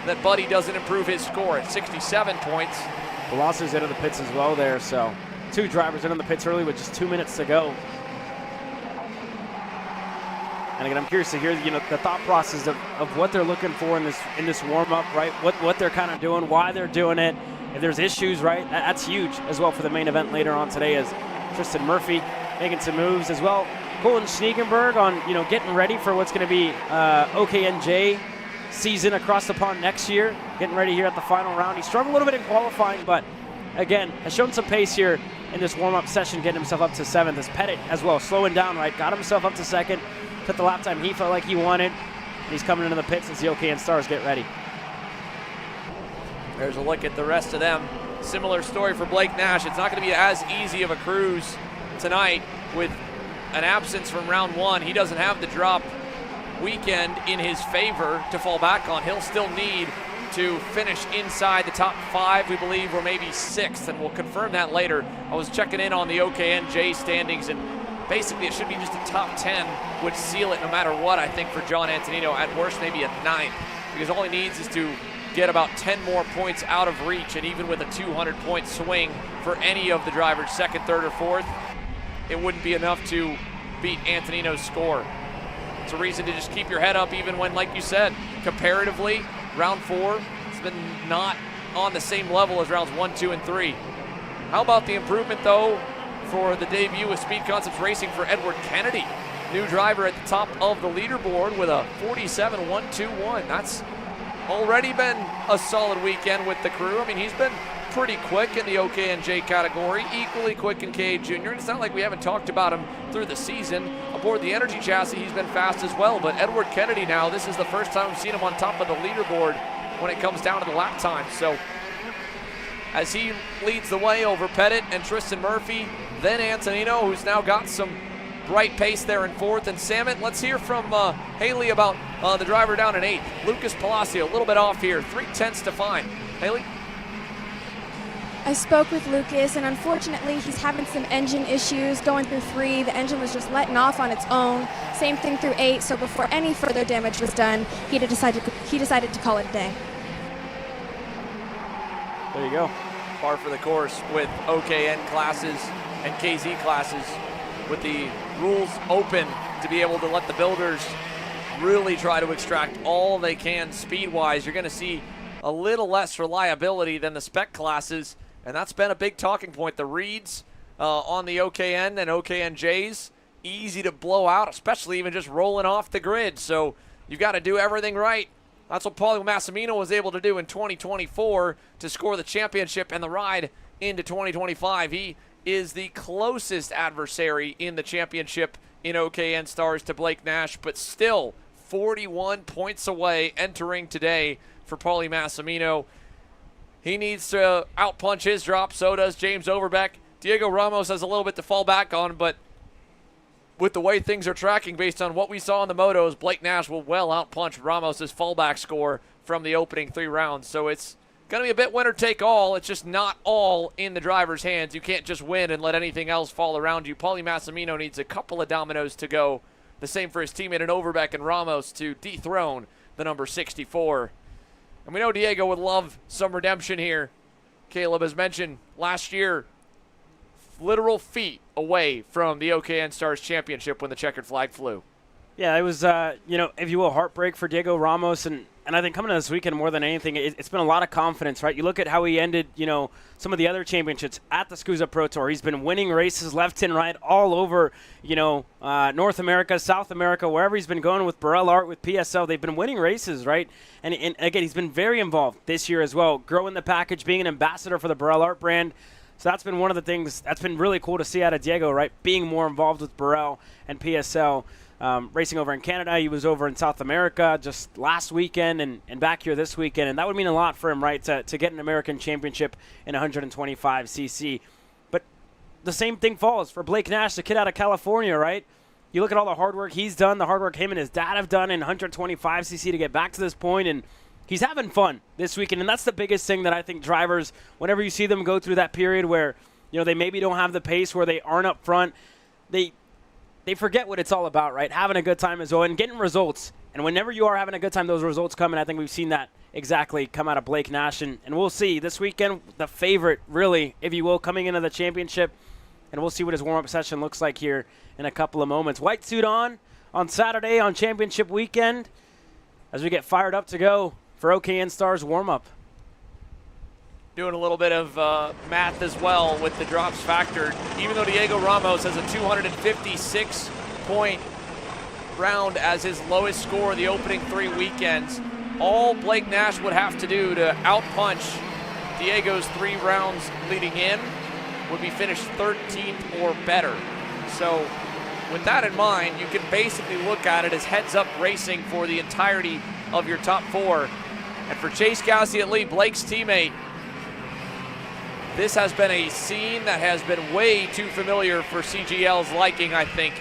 Speaker 7: that Buddy doesn't improve his score at 67 points.
Speaker 1: Velocity's into the pits as well there, so 2 drivers into the pits early with just 2 minutes to go. And again, I'm curious to hear, you know, the thought process of what they're looking for in this warm-up, right? What they're kind of doing, why they're doing it. If there's issues, right, that's huge as well for the main event later on today, as Tristan Murphy making some moves as well. Colton Schniegenberg on, you know, getting ready for what's going to be OKN-J season across the pond next year, getting ready here at the final round. He struggled a little bit in qualifying, but again, has shown some pace here in this warm-up session, getting himself up to 7th. As Pettit as well, slowing down, right, got himself up to 2nd, took the lap time he felt like he wanted, and he's coming into the pits as the OKN Stars get ready.
Speaker 7: There's a look at the rest of them. Similar story for Blake Nash. It's not going to be as easy of a cruise tonight with an absence from round 1. He doesn't have the drop weekend in his favor to fall back on. He'll still need to finish inside the top 5, we believe, or maybe 6th, and we'll confirm that later. I was checking in on the OKN-J standings, and basically it should be just a top 10 would seal it no matter what, I think, for John Antonino. At worst, maybe a 9th, because all he needs is to get about 10 more points out of reach, and even with a 200-point swing for any of the drivers, 2nd, 3rd, or 4th, it wouldn't be enough to beat Antonino's score. It's a reason to just keep your head up, even when, like you said, comparatively, round 4 has been not on the same level as rounds 1, 2, and 3. How about the improvement, though, for the debut of Speed Concepts Racing for Edward Kennedy? New driver at the top of the leaderboard with a 47.121. That's already been a solid weekend with the crew. I mean, he's been pretty quick in the OKN-J category, equally quick in KA Junior. And it's not like we haven't talked about him through the season. Aboard the Energy chassis, he's been fast as well. But Edward Kennedy now, this is the first time we've seen him on top of the leaderboard when it comes down to the lap time. So as he leads the way over Pettit and Tristan Murphy, then Antonino, who's now got some bright pace there in 4th. And Samet, let's hear from Haley about the driver down in 8th. Lucas Palacio, a little bit off here, 3/10 to find. Haley?
Speaker 8: I spoke with Lucas, and unfortunately he's having some engine issues going through 3. The engine was just letting off on its own. Same thing through 8, so before any further damage was done, he decided to call it a day.
Speaker 1: There you go.
Speaker 7: Par for the course with OKN classes and KZ classes, with the rules open to be able to let the builders really try to extract all they can speed-wise. You're going to see a little less reliability than the spec classes, and that's been a big talking point. The reads on the OKN and OKN-Js, easy to blow out, especially even just rolling off the grid. So you've got to do everything right. That's what Paulie Massimino was able to do in 2024 to score the championship and the ride into 2025. He is the closest adversary in the championship in OKN Stars to Blake Nash, but still 41 points away entering today for Paulie Massimino. He needs to outpunch his drop, so does James Overbeck. Diego Ramos has a little bit to fall back on, but with the way things are tracking based on what we saw in the motos, Blake Nash will well outpunch Ramos' fallback score from the opening 3 rounds. So it's going to be a bit winner take all. It's just not all in the driver's hands. You can't just win and let anything else fall around you. Paulie Massimino needs a couple of dominoes to go. The same for his teammate in Overbeck and Ramos to dethrone the number 64. And we know Diego would love some redemption here. Caleb has mentioned last year, literal feet away from the OKN Stars Championship when the checkered flag flew.
Speaker 1: Yeah, it was, if you will, heartbreak for Diego Ramos. And I think coming to this weekend more than anything, it's been a lot of confidence, right? You look at how he ended, some of the other championships at the SCUSA Pro Tour. He's been winning races left and right all over, North America, South America, wherever he's been going with Burrell Art, with PSL. They've been winning races, right? And again, he's been very involved this year as well, growing the package, being an ambassador for the Burrell Art brand. So that's been one of the things that's been really cool to see out of Diego, right? Being more involved with Burrell and PSL. Racing over in Canada. He was over in South America just last weekend and back here this weekend. And that would mean a lot for him, right, to get an American championship in 125cc. But the same thing falls for Blake Nash, the kid out of California, right? You look at all the hard work he's done, the hard work him and his dad have done in 125cc to get back to this point, and he's having fun this weekend. And that's the biggest thing that I think drivers, whenever you see them go through that period where, they maybe don't have the pace, where they aren't up front, they forget what it's all about, right? Having a good time as well and getting results. And whenever you are having a good time, those results come, and I think we've seen that exactly come out of Blake Nash. And we'll see this weekend, the favorite, really, if you will, coming into the championship. And we'll see what his warm-up session looks like here in a couple of moments. White suit on Saturday on championship weekend as we get fired up to go for OKN Stars Warmup.
Speaker 7: Doing a little bit of math as well with the drops factored. Even though Diego Ramos has a 256-point round as his lowest score the opening 3 weekends, all Blake Nash would have to do to outpunch Diego's 3 rounds leading in would be finished 13th or better. So with that in mind, you can basically look at it as heads-up racing for the entirety of your top 4. And for Chase Gassiet-Lee, Blake's teammate, this has been a scene that has been way too familiar for CGL's liking, I think.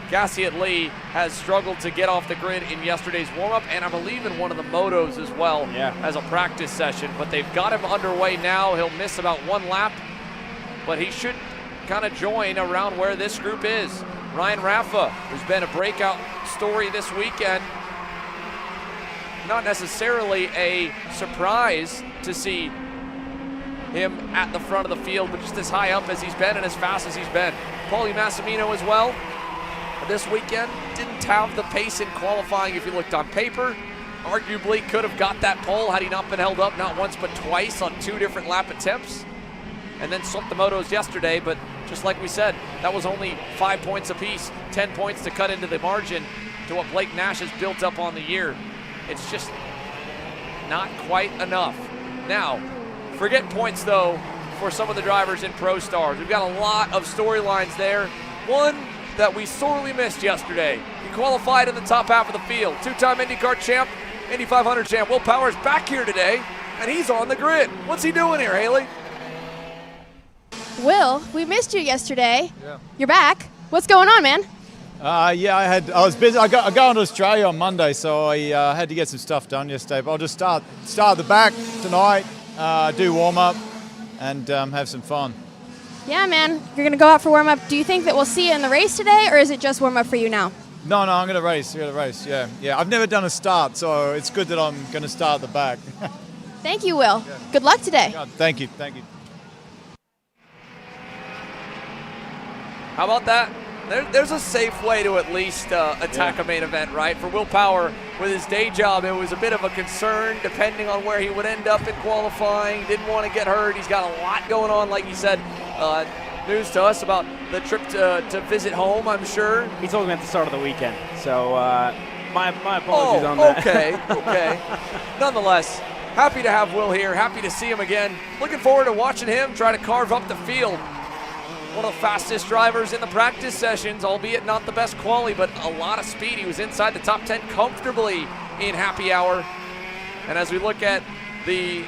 Speaker 7: Gassiet-Lee has struggled to get off the grid in yesterday's warm-up, and I believe in one of the motos as well as a practice session. But they've got him underway now. He'll miss about 1 lap, but he should kind of join around where this group is. Ryan Raffa, who's been a breakout story this weekend. Not necessarily a surprise to see him at the front of the field, but just as high up as he's been and as fast as he's been. Paulie Massimino as well. This weekend didn't have the pace in qualifying if you looked on paper. Arguably could have got that pole had he not been held up not once but twice on 2 different lap attempts. And then swept the motos yesterday, but just like we said, that was only 5 points apiece, 10 points to cut into the margin to what Blake Nash has built up on the year. It's just not quite enough. Now, forget points, though, for some of the drivers in Pro Stars. We've got a lot of storylines there. One that we sorely missed yesterday. He qualified in the top half of the field. 2-time IndyCar champ, Indy 500 champ. Will Power's back here today, and he's on the grid. What's he doing here, Haley?
Speaker 8: Will, we missed you yesterday. Yeah. You're back. What's going on, man?
Speaker 20: I was busy. I got to Australia on Monday, so I had to get some stuff done yesterday. But I'll just start at the back tonight, do warm up, and have some fun.
Speaker 8: Yeah, man. You're going to go out for warm-up. Do you think that we'll see you in the race today, or is it just warm-up for you now?
Speaker 20: No, I'm going to race. Yeah. I've never done a start, so it's good that I'm going to start at the back.
Speaker 8: Thank you, Will. Yeah. Good luck today.
Speaker 20: God, thank you.
Speaker 7: How about that? There's a safe way to at least attack a main event, right? For Will Power, with his day job, it was a bit of a concern depending on where he would end up in qualifying. Didn't want to get hurt. He's got a lot going on, like you said. News to us about the trip to visit home, I'm sure.
Speaker 1: He told me at the start of the weekend, so my apologies on that.
Speaker 7: Okay. Nonetheless, happy to have Will here. Happy to see him again. Looking forward to watching him try to carve up the field. One of the fastest drivers in the practice sessions, albeit not the best quality, but a lot of speed. He was inside the top 10 comfortably in happy hour. And as we look at the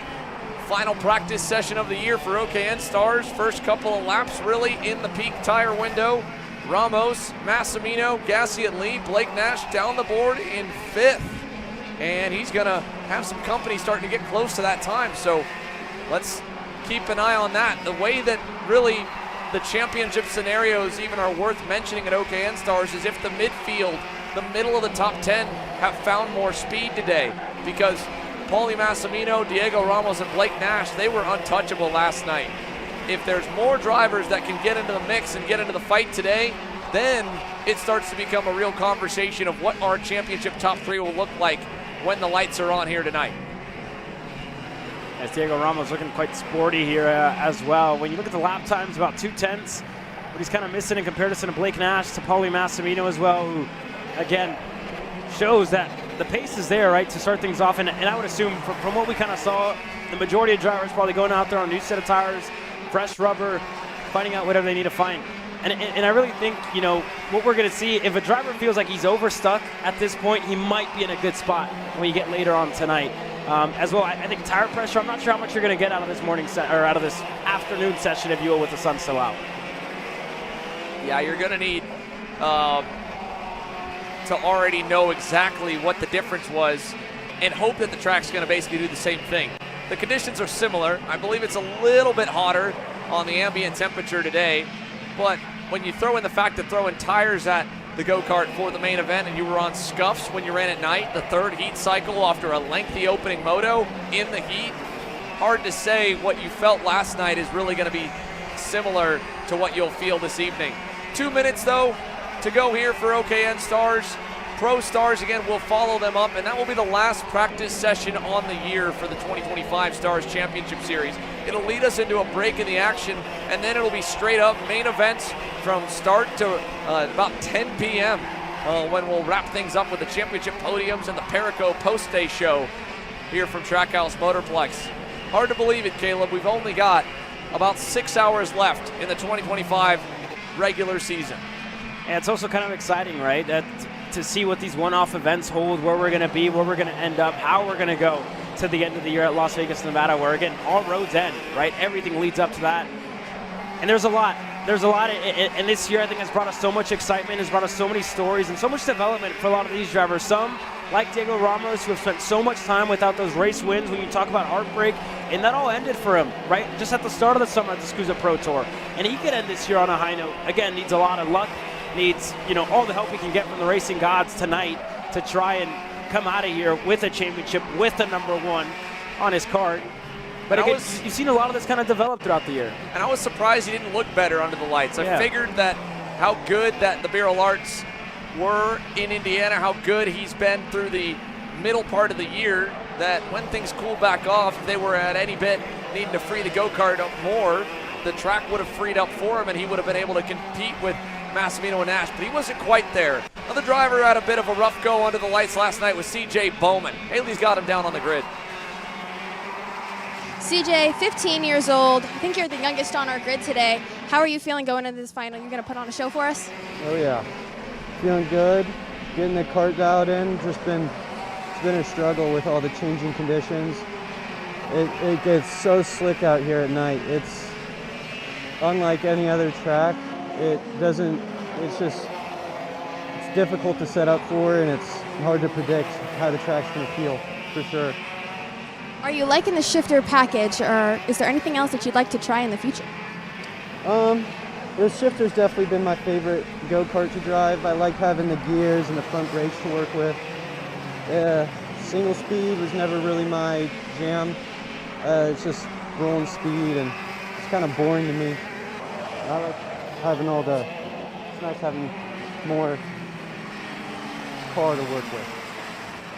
Speaker 7: final practice session of the year for OKN Stars, first couple of laps really in the peak tire window. Ramos, Massimino, Gassi and Lee, Blake Nash down the board in 5th. And he's gonna have some company starting to get close to that time. So let's keep an eye on that. The way that really the championship scenarios even are worth mentioning at OKN Stars is if the midfield, the middle of the top 10, have found more speed today. Because Paulie Massimino, Diego Ramos, and Blake Nash, they were untouchable last night. If there's more drivers that can get into the mix and get into the fight today, then it starts to become a real conversation of what our championship top 3 will look like when the lights are on here tonight.
Speaker 1: As Diego Ramos looking quite sporty here as well. When you look at the lap times, about 2/10, but he's kind of missing in comparison to Blake Nash, to Paulie Massimino as well, who, again, shows that the pace is there, right, to start things off. And I would assume from what we kind of saw, the majority of drivers probably going out there on a new set of tires, fresh rubber, finding out whatever they need to find. And I really think, you know, what we're going to see, if a driver feels like he's overstuck at this point, he might be in a good spot when you get later on tonight. As well, I think tire pressure, I'm not sure how much you're going to get out of this morning or out of this afternoon session, if you will, with the sun still out.
Speaker 7: Yeah, you're going to need to already know exactly what the difference was and hope that the track's going to basically do the same thing. The conditions are similar. I believe it's a little bit hotter on the ambient temperature today, but when you throw in the fact that throwing tires at the go-kart for the main event and you were on scuffs when you ran at night, the 3rd heat cycle after a lengthy opening moto in the heat, hard to say what you felt last night is really going to be similar to what you'll feel this evening. 2 minutes, though, to go here for OKN Stars. Pro Stars, again, will follow them up, and that will be the last practice session on the year for the 2025 Stars Championship Series. It'll lead us into a break in the action, and then it'll be straight up main events from start to about 10 p.m. When we'll wrap things up with the championship podiums and the Perico post-day show here from Trackhouse Motorplex. Hard to believe it, Caleb. We've only got about 6 hours left in the 2025 regular season.
Speaker 1: And it's also kind of exciting, right? To see what these one-off events hold, where we're going to be, where we're going to end up, how we're going to go to the end of the year at Las Vegas, Nevada, where, again, all roads end, right? Everything leads up to that. And there's a lot. And this year, I think, has brought us so much excitement, has brought us so many stories and so much development for a lot of these drivers. Some, like Diego Ramos, who have spent so much time without those race wins when you talk about heartbreak, and that all ended for him, right? Just at the start of the summer at the SCUSA Pro Tour. And he could end this year on a high note. Again, needs a lot of luck, needs, you know, all the help he can get from the racing gods tonight to try and come out of here with a championship, with the #1 on his cart. But again, you've seen a lot of this kind of develop throughout the year.
Speaker 7: And I was surprised he didn't look better under the lights. I figured that how good that the Barrel Arts were in Indiana, how good he's been through the middle part of the year, that when things cool back off, if they were at any bit needing to free the go-kart up more, the track would have freed up for him and he would have been able to compete with Massimino and Nash, but he wasn't quite there. Another driver had a bit of a rough go under the lights last night was CJ Bowman. Haley's got him down on the grid.
Speaker 8: CJ, 15 years old. I think you're the youngest on our grid today. How are you feeling going into this final? You going to put on a show for us?
Speaker 21: Oh yeah, feeling good. Getting the cart dialed in. It's been a struggle with all the changing conditions. It gets so slick out here at night. It's unlike any other track. It's difficult to set up for, and it's hard to predict how the track's going to feel, for sure.
Speaker 8: Are you liking the shifter package, or is there anything else that you'd like to try in the future?
Speaker 21: The shifter's definitely been my favorite go-kart to drive. I like having the gears and the front brakes to work with. Single speed was never really my jam. It's just rolling speed, and it's kind of boring to me. I like having it's nice having more car to work with.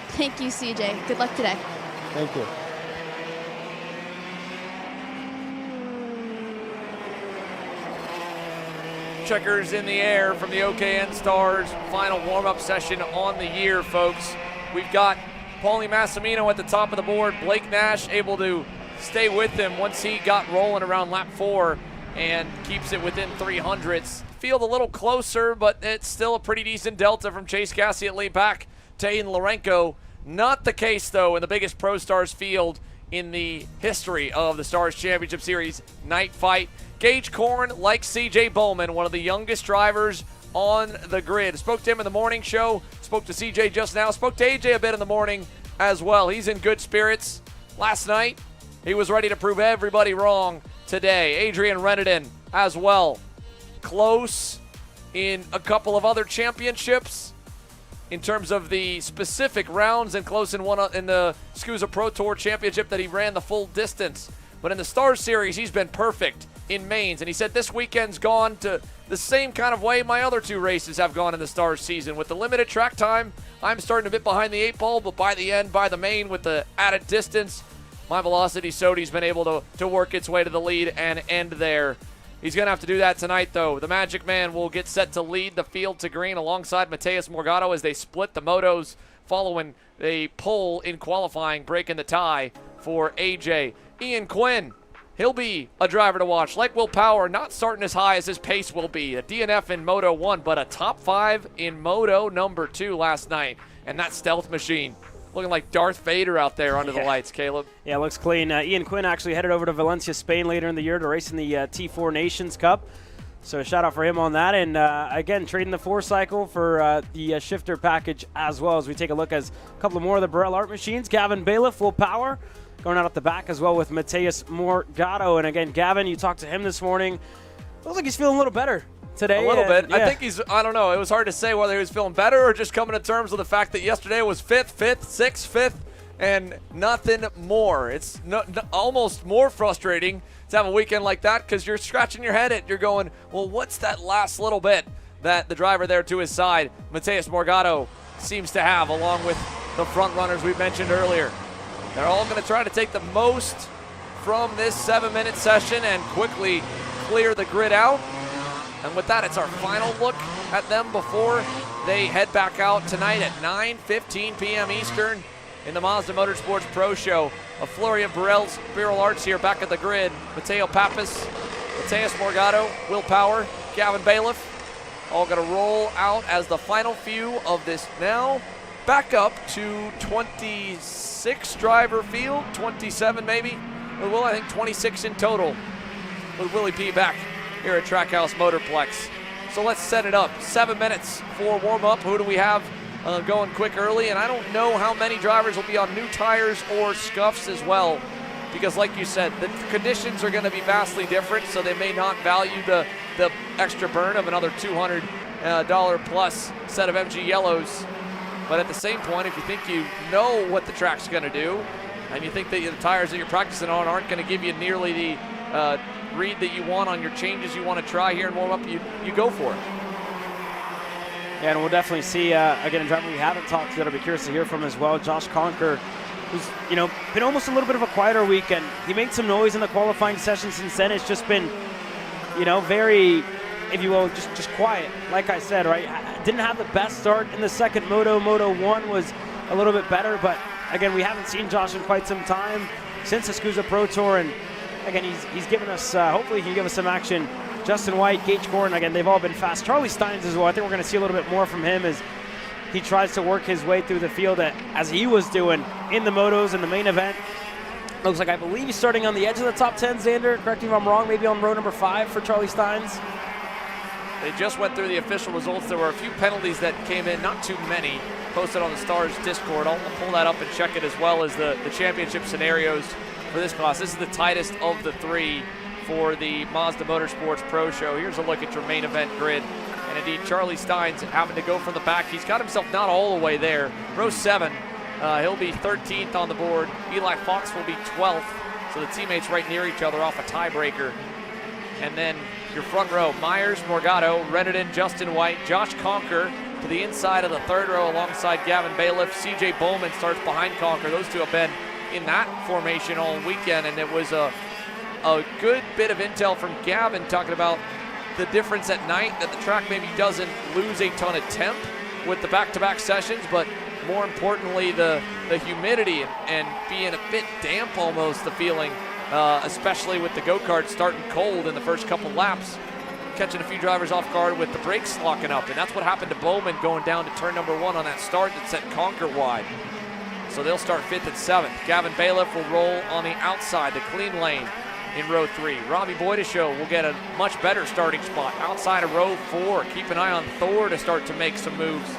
Speaker 8: Thank you, CJ. Good luck today.
Speaker 21: Thank you.
Speaker 7: Checkers in the air from the OKN Stars final warm-up session on the year, folks. We've got Paulie Massimino at the top of the board. Blake Nash able to stay with him once he got rolling around lap 4 and keeps it within 300ths. Field a little closer, but it's still a pretty decent delta from Chase Gassie at lead back to Aiden Lorenko. Not the case, though, in the biggest Pro Stars field in the history of the Stars Championship Series night fight. Gage Korn, like CJ Bowman, one of the youngest drivers on the grid. Spoke to him in the morning show, spoke to CJ just now, spoke to AJ a bit in the morning as well. He's in good spirits. Last night, he was ready to prove everybody wrong today. Adrian Reneden as well. Close in a couple of other championships in terms of the specific rounds, and close in one in the SCUSA Pro Tour Championship that he ran the full distance. But in the Stars Series, he's been perfect in mains, and he said this weekend's gone to the same kind of way my other 2 races have gone in the Stars season. With the limited track time, I'm starting a bit behind the 8 ball, but by the end, by the main, with the added distance, my velocity Sodi's been able to work its way to the lead and end there. He's going to have to do that tonight, though. The Magic Man will get set to lead the field to green alongside Mateus Morgado as they split the motos following a pole in qualifying, breaking the tie for AJ. Ian Quinn, he'll be a driver to watch. Like Will Power, not starting as high as his pace will be. A DNF in Moto 1, but a top 5 in Moto number 2 last night. And that stealth machine looking like Darth Vader out there under the lights, Caleb.
Speaker 1: Yeah, looks clean. Ian Quinn actually headed over to Valencia, Spain later in the year to race in the T4 Nations Cup. So a shout out for him on that. And again, trading the 4-cycle for the shifter package as well, as we take a look as a couple more of the Burrell Art machines. Gavin Bailiff, full power, going out at the back as well with Mateus Morgado. And again, Gavin, you talked to him this morning. Looks like he's feeling a little better today.
Speaker 7: A little bit.
Speaker 1: Yeah.
Speaker 7: I think I don't know. It was hard to say whether he was feeling better or just coming to terms with the fact that yesterday was 5th, 6th, 5th, and nothing more. It's almost more frustrating to have a weekend like that because you're scratching your head you're going, well, what's that last little bit that the driver there to his side, Mateus Morgado, seems to have, along with the front runners we mentioned earlier. They're all going to try to take the most from this 7-minute session and quickly clear the grid out. And with that, it's our final look at them before they head back out tonight at 9:15 p.m. Eastern in the Mazda Motorsports Pro Show. A flurry of Burrell Arts here back at the grid. Mateo Pappas, Mateus Morgado, Will Power, Gavin Bailiff, all going to roll out as the final few of this now. Back up to 26 driver field, 27 maybe. Well, I think 26 in total with Willie P back here at Trackhouse Motorplex. So let's set it up. 7 minutes for warm-up. Who do we have going quick early? And I don't know how many drivers will be on new tires or scuffs as well, because like you said, the conditions are going to be vastly different, so they may not value the extra burn of another $200 plus set of MG yellows. But at the same point, if you think you know what the track's going to do, and you think that the tires that you're practicing on aren't going to give you nearly the read that you want on your changes you want to try here and warm up, you go for it.
Speaker 1: Yeah, and we'll definitely see, again, a driver we haven't talked to that I'll be curious to hear from as well, Josh Conker, who's, been almost a little bit of a quieter weekend. He made some noise in the qualifying session since then. It's just been, very, if you will, just quiet. Like I said, right? Didn't have the best start in the second moto. Moto 1 was a little bit better, but again, we haven't seen Josh in quite some time since the SCUSA Pro Tour, and again, he's given us, hopefully he can give us some action. Justin White, Gage Gordon, again, they've all been fast. Charlie Steins as well. I think we're going to see a little bit more from him as he tries to work his way through the field as he was doing in the motos in the main event. Looks like, I believe he's starting on the edge of the top 10, Xander. Correct me if I'm wrong, maybe on row number 5 for Charlie Steins.
Speaker 7: They just went through the official results. There were a few penalties that came in, not too many, posted on the Stars Discord. I'll pull that up and check it as well as the championship scenarios for this class. This is the tightest of the 3 for the Mazda Motorsports Pro Show. Here's a look at your main event grid. And indeed, Charlie Steins having to go from the back. He's got himself not all the way there. Row 7, he'll be 13th on the board. Eli Fox will be 12th. So the teammates right near each other off a tiebreaker. And then your front row, Myers, Morgado, Reddington, Justin White, Josh Conker to the inside of the 3rd row alongside Gavin Bailiff. CJ Bowman starts behind Conker. Those two have been in that formation all weekend, and it was a good bit of intel from Gavin talking about the difference at night, that the track maybe doesn't lose a ton of temp with the back-to-back sessions, but more importantly, the humidity and being a bit damp almost, the feeling, especially with the go-kart starting cold in the first couple laps, catching a few drivers off guard with the brakes locking up. And that's what happened to Bowman going down to turn number 1 on that start that set Conker wide. So they'll start 5th and 7th. Gavin Bailiff will roll on the outside, the clean lane in row 3. Robbie Boydeshow will get a much better starting spot outside of row 4. Keep an eye on Thor to start to make some moves.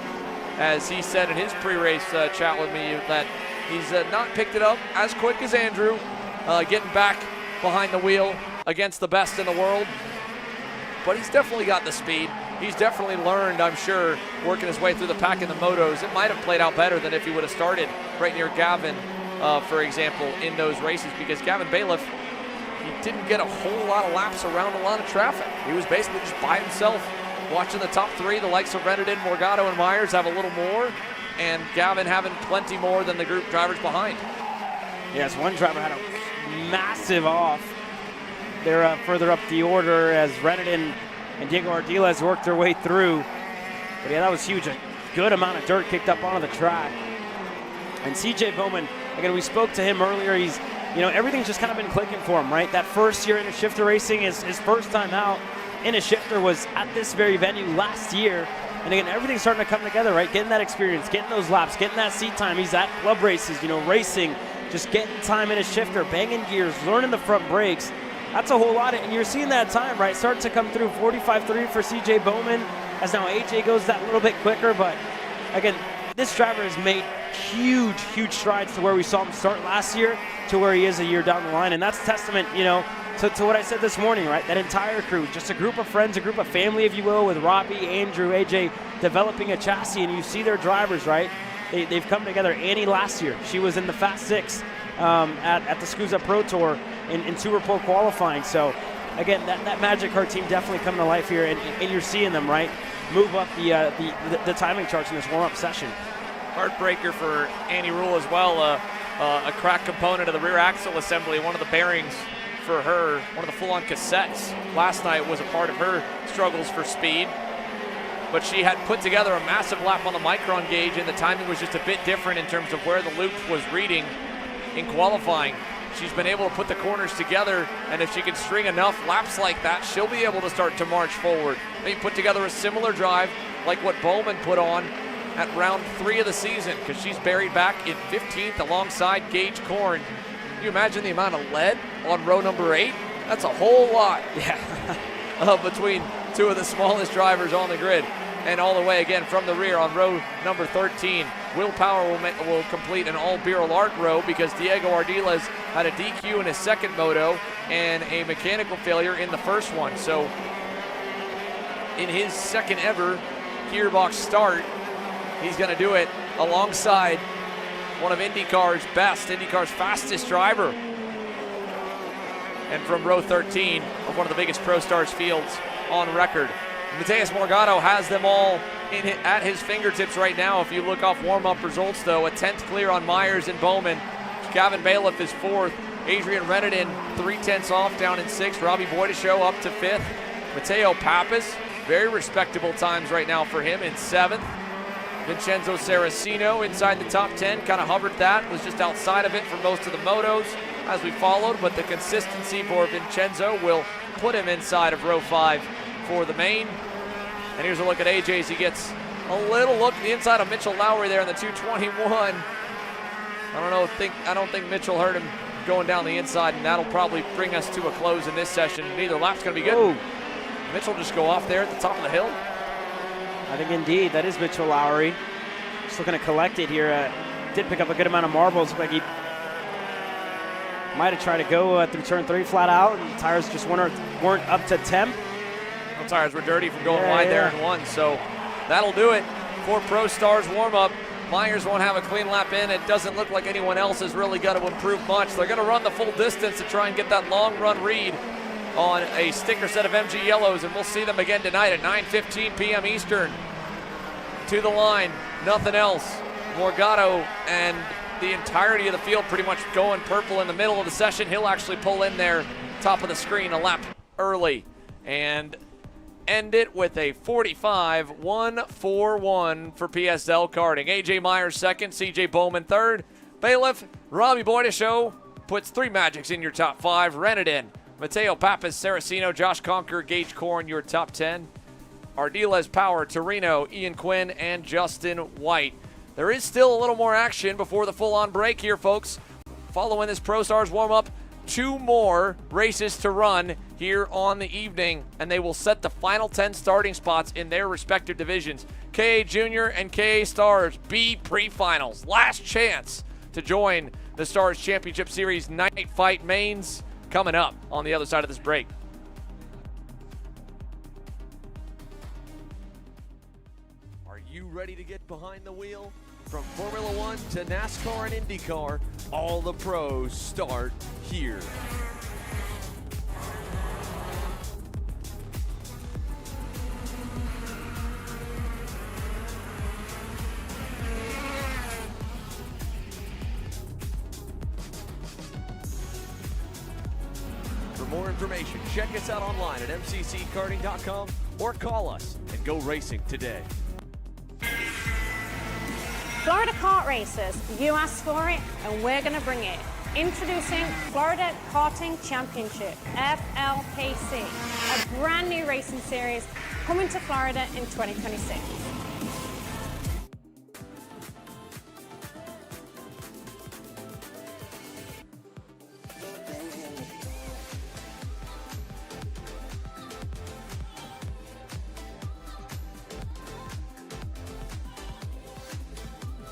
Speaker 7: As he said in his pre-race chat with me, that he's not picked it up as quick as Andrew, getting back behind the wheel against the best in the world. But he's definitely got the speed. He's definitely learned, I'm sure, working his way through the pack in the motos. It might have played out better than if he would have started right near Gavin, for example, in those races, because Gavin Bailiff, he didn't get a whole lot of laps around a lot of traffic. He was basically just by himself, watching the top 3, the likes of Reddington, Morgado, and Myers have a little more, and Gavin having plenty more than the group drivers behind.
Speaker 1: Yes, one driver had a massive off. They're further up the order as Reddington and Diego Ardiles worked their way through. But yeah, that was huge. A good amount of dirt kicked up onto the track. And CJ Bowman, again, we spoke to him earlier. He's, everything's just kind of been clicking for him, right? That first year in a shifter racing, his first time out in a shifter was at this very venue last year. And again, everything's starting to come together, right? Getting that experience, getting those laps, getting that seat time. He's at club races, racing, just getting time in a shifter, banging gears, learning the front brakes. That's a whole lot, and you're seeing that time, right, start to come through. 45.3 for CJ Bowman, as now AJ goes that little bit quicker. But again, this driver has made huge strides to where we saw him start last year to where he is a year down the line. And that's testament, to what I said this morning, right? That entire crew, just a group of friends, a group of family, if you will, with Robbie, Andrew, AJ, developing a chassis, and you see their drivers, right? They've come together. Annie last year, she was in the Fast 6 at the SCUSA Pro Tour in Super Pro qualifying. So again, that Magic Kart team definitely coming to life here, and you're seeing them, right, move up the timing charts in this warm-up session.
Speaker 7: Heartbreaker for Annie Rule as well. A cracked component of the rear axle assembly, one of the bearings for her, one of the full-on cassettes last night was a part of her struggles for speed. But she had put together a massive lap on the micron gauge, and the timing was just a bit different in terms of where the loop was reading in qualifying. She's been able to put the corners together, and if she can string enough laps like that, she'll be able to start to march forward. Maybe put together a similar drive like what Bowman put on at round 3 of the season, because she's buried back in 15th alongside Gage Korn. Can you imagine the amount of lead on row number 8? That's a whole lot. Yeah. Between two of the smallest drivers on the grid. And all the way again from the rear on row number 13. Will Power will complete an all-Beryl Art row because Diego Ardiles had a DQ in his second moto and a mechanical failure in the first one. So in his second ever gearbox start, he's going to do it alongside one of IndyCar's best, IndyCar's fastest driver. And from row 13 of one of the biggest Pro Stars fields on record. Mateus Morgado has them all at his fingertips right now. If you look off warm-up results, though, a 10th clear on Myers and Bowman. Gavin Bailiff is 4th. Adrian Reddington 3/10 off, down in 6th. Robbie Boydeshow up to 5th. Mateo Pappas, very respectable times right now for him, in 7th. Vincenzo Saraceno inside the top 10, kind of hovered that, was just outside of it for most of the motos as we followed, but the consistency for Vincenzo will put him inside of row 5 for the main. And here's a look at AJ as he gets a little look at the inside of Mitchell Lowry there in the 221. I don't think Mitchell heard him going down the inside, and that'll probably bring us to a close in this session. Neither lap's going to be good.
Speaker 1: Whoa.
Speaker 7: Mitchell just go off there at the top of the hill.
Speaker 1: I think indeed that is Mitchell Lowry. Just looking to collect it here. Did pick up a good amount of marbles, but he might have tried to go through turn 3 flat out, and the tires just weren't up to temp.
Speaker 7: The tires were dirty from going wide there in 1, so that'll do it for Pro Stars warm-up. Myers won't have a clean lap in. It doesn't look like anyone else has really got to improve much. They're going to run the full distance to try and get that long run read on a sticker set of MG Yellows, and we'll see them again tonight at 9:15 p.m. Eastern. To the line, nothing else. Morgado and the entirety of the field pretty much going purple in the middle of the session. He'll actually pull in there, top of the screen, a lap early, and end it with a 45-141 for PSL Karting. AJ Myers second, CJ Bowman third. Bailiff, Robbie Boydishow puts 3 Magics in your top 5. Renadin, Mateo Pappas, Saraceno, Josh Conker, Gage Korn, your top 10. Ardiles Power, Torino, Ian Quinn, and Justin White. There is still a little more action before the full-on break here, folks. Following this Pro Stars warm-up, 2 more races to run here on the evening, and they will set the final 10 starting spots in their respective divisions. KA Junior and KA Stars B pre-finals. Last chance to join the Stars Championship Series Night Fight mains coming up on the other side of this break.
Speaker 13: Are you ready to get behind the wheel? From Formula One to NASCAR and IndyCar, all the pros start here. For more information, check us out online at mcckarting.com or call us and go racing today.
Speaker 6: Florida Kart Racers, you asked for it and we're going to bring it. Introducing Florida Karting Championship, FLPC, a brand new racing series coming to Florida in 2026.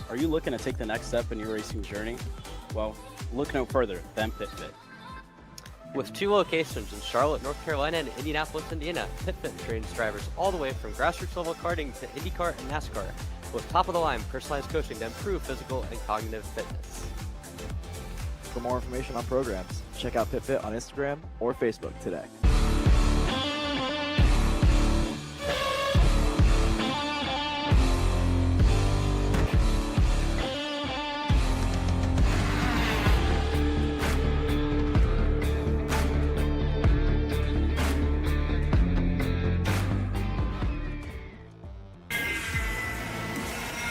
Speaker 11: Are you looking to take the next step in your racing journey? Well, look no further than PitFit.
Speaker 2: With 2 locations in Charlotte, North Carolina and Indianapolis, Indiana, PitFit trains drivers all the way from grassroots level karting to IndyCar and NASCAR with top-of-the-line personalized coaching to improve physical and cognitive fitness.
Speaker 22: For more information on programs, check out PitFit on Instagram or Facebook today.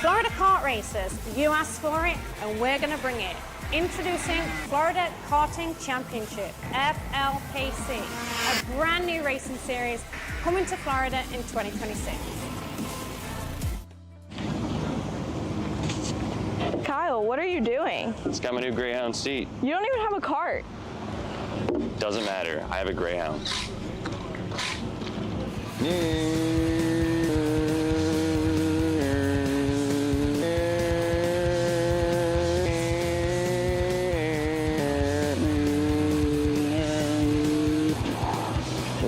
Speaker 6: Florida Kart Racers, you asked for it and we're going to bring it. Introducing Florida Karting Championship, FLPC, a brand new racing series coming to Florida in 2026.
Speaker 4: Kyle, what are you doing?
Speaker 23: It's got my new Greyhound seat.
Speaker 4: You don't even have a cart.
Speaker 23: Doesn't matter. I have a Greyhound.
Speaker 11: Who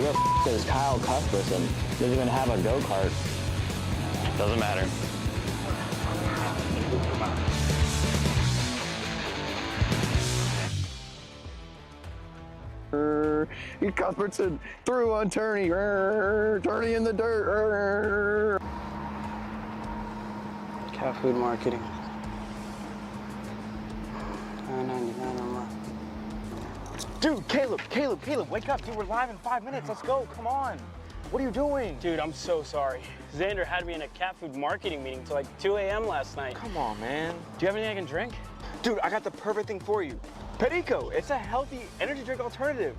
Speaker 11: the f is Kyle Cuthbertson? Doesn't even have a go-kart.
Speaker 23: Doesn't matter.
Speaker 24: Cuthbertson through on Turney. Turney in the dirt.
Speaker 11: Cat food marketing. 9.99 a month.
Speaker 5: Dude, Caleb, wake up. Dude, we're live in 5 minutes. Let's go. Come on. What are you doing?
Speaker 11: Dude, I'm so sorry. Xander had me in a cat food marketing meeting till like 2 a.m. last night.
Speaker 5: Come on, man.
Speaker 11: Do you have anything I can drink?
Speaker 5: Dude, I got the perfect thing for you. Perico. It's a healthy energy drink alternative.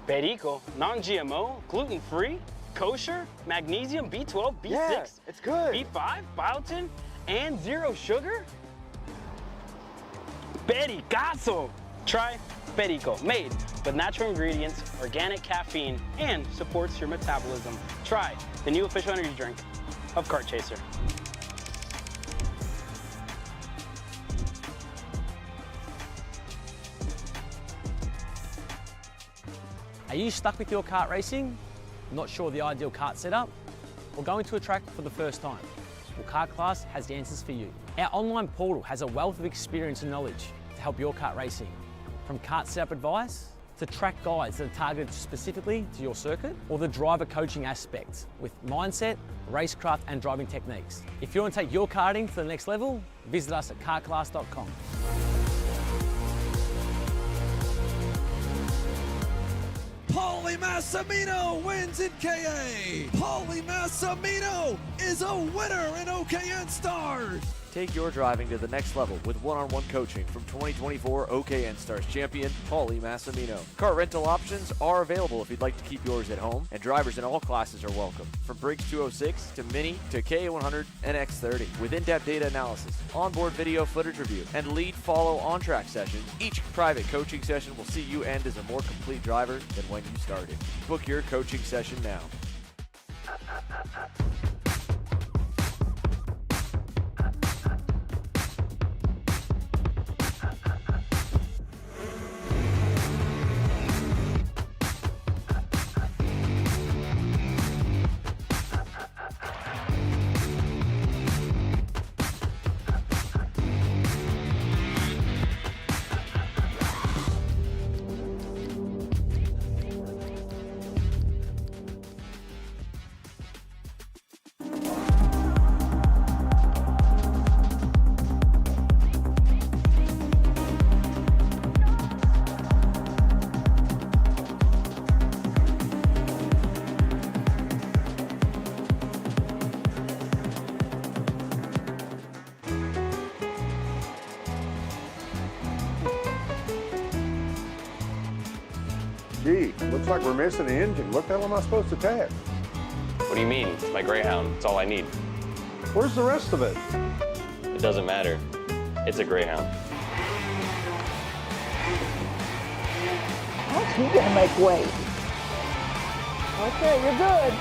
Speaker 11: Perico, non-GMO, gluten-free, kosher, magnesium, B12, B6,
Speaker 5: yeah, it's good.
Speaker 11: B5, biotin, and 0 sugar? Pericazo! Try Perico, made with natural ingredients, organic caffeine, and supports your metabolism. Try the new official energy drink of Kart Chaser.
Speaker 3: Are you stuck with your kart racing? Not sure the ideal kart setup? Or going to a track for the first time? Well, Kart Class has the answers for you. Our online portal has a wealth of experience and knowledge to help your kart racing. From kart setup advice to track guides that are targeted specifically to your circuit, or the driver coaching aspect with mindset, racecraft and driving techniques. If you want to take your karting to the next level, visit us at kartclass.com.
Speaker 13: Paulie Massimino wins in KA. Paulie Massimino is a winner in OKN Stars.
Speaker 10: Take your driving to the next level with one-on-one coaching from 2024 OKN Stars champion, Paulie Massimino. Kart rental options are available if you'd like to keep yours at home, and drivers in all classes are welcome, from Briggs 206 to Mini to KA100 and X30. With in-depth data analysis, onboard video footage review, and lead follow on-track sessions, each private coaching session will see you end as a more complete driver than when you started. Book your coaching session now.
Speaker 12: Gee, looks like we're missing the engine. What the hell am I supposed to tap?
Speaker 23: What do you mean? It's my Greyhound. It's all I need.
Speaker 12: Where's the rest of it?
Speaker 23: It doesn't matter. It's a Greyhound.
Speaker 14: How's he gonna make weight? Okay, you're good.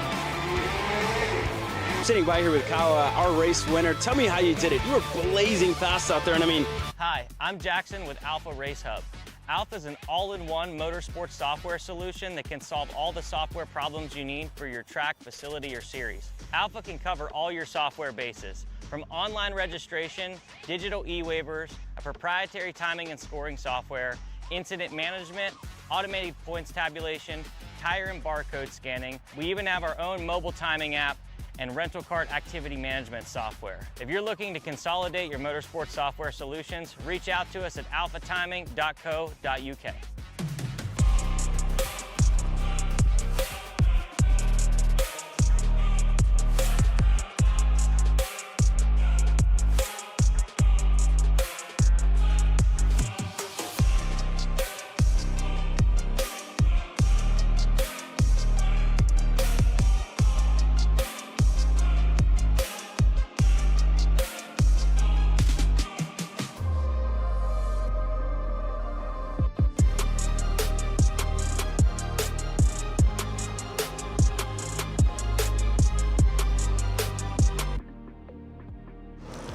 Speaker 11: I'm sitting by here with Kyle, our race winner. Tell me how you did it. You were blazing fast out there, and I mean...
Speaker 25: Hi, I'm Jackson with Alpha Race Hub. Alpha is an all-in-one motorsports software solution that can solve all the software problems you need for your track, facility, or series. Alpha can cover all your software bases, from online registration, digital e-waivers, a proprietary timing and scoring software, incident management, automated points tabulation, tire and barcode scanning. We even have our own mobile timing app and rental kart activity management software. If you're looking to consolidate your motorsports software solutions, reach out to us at alphatiming.co.uk.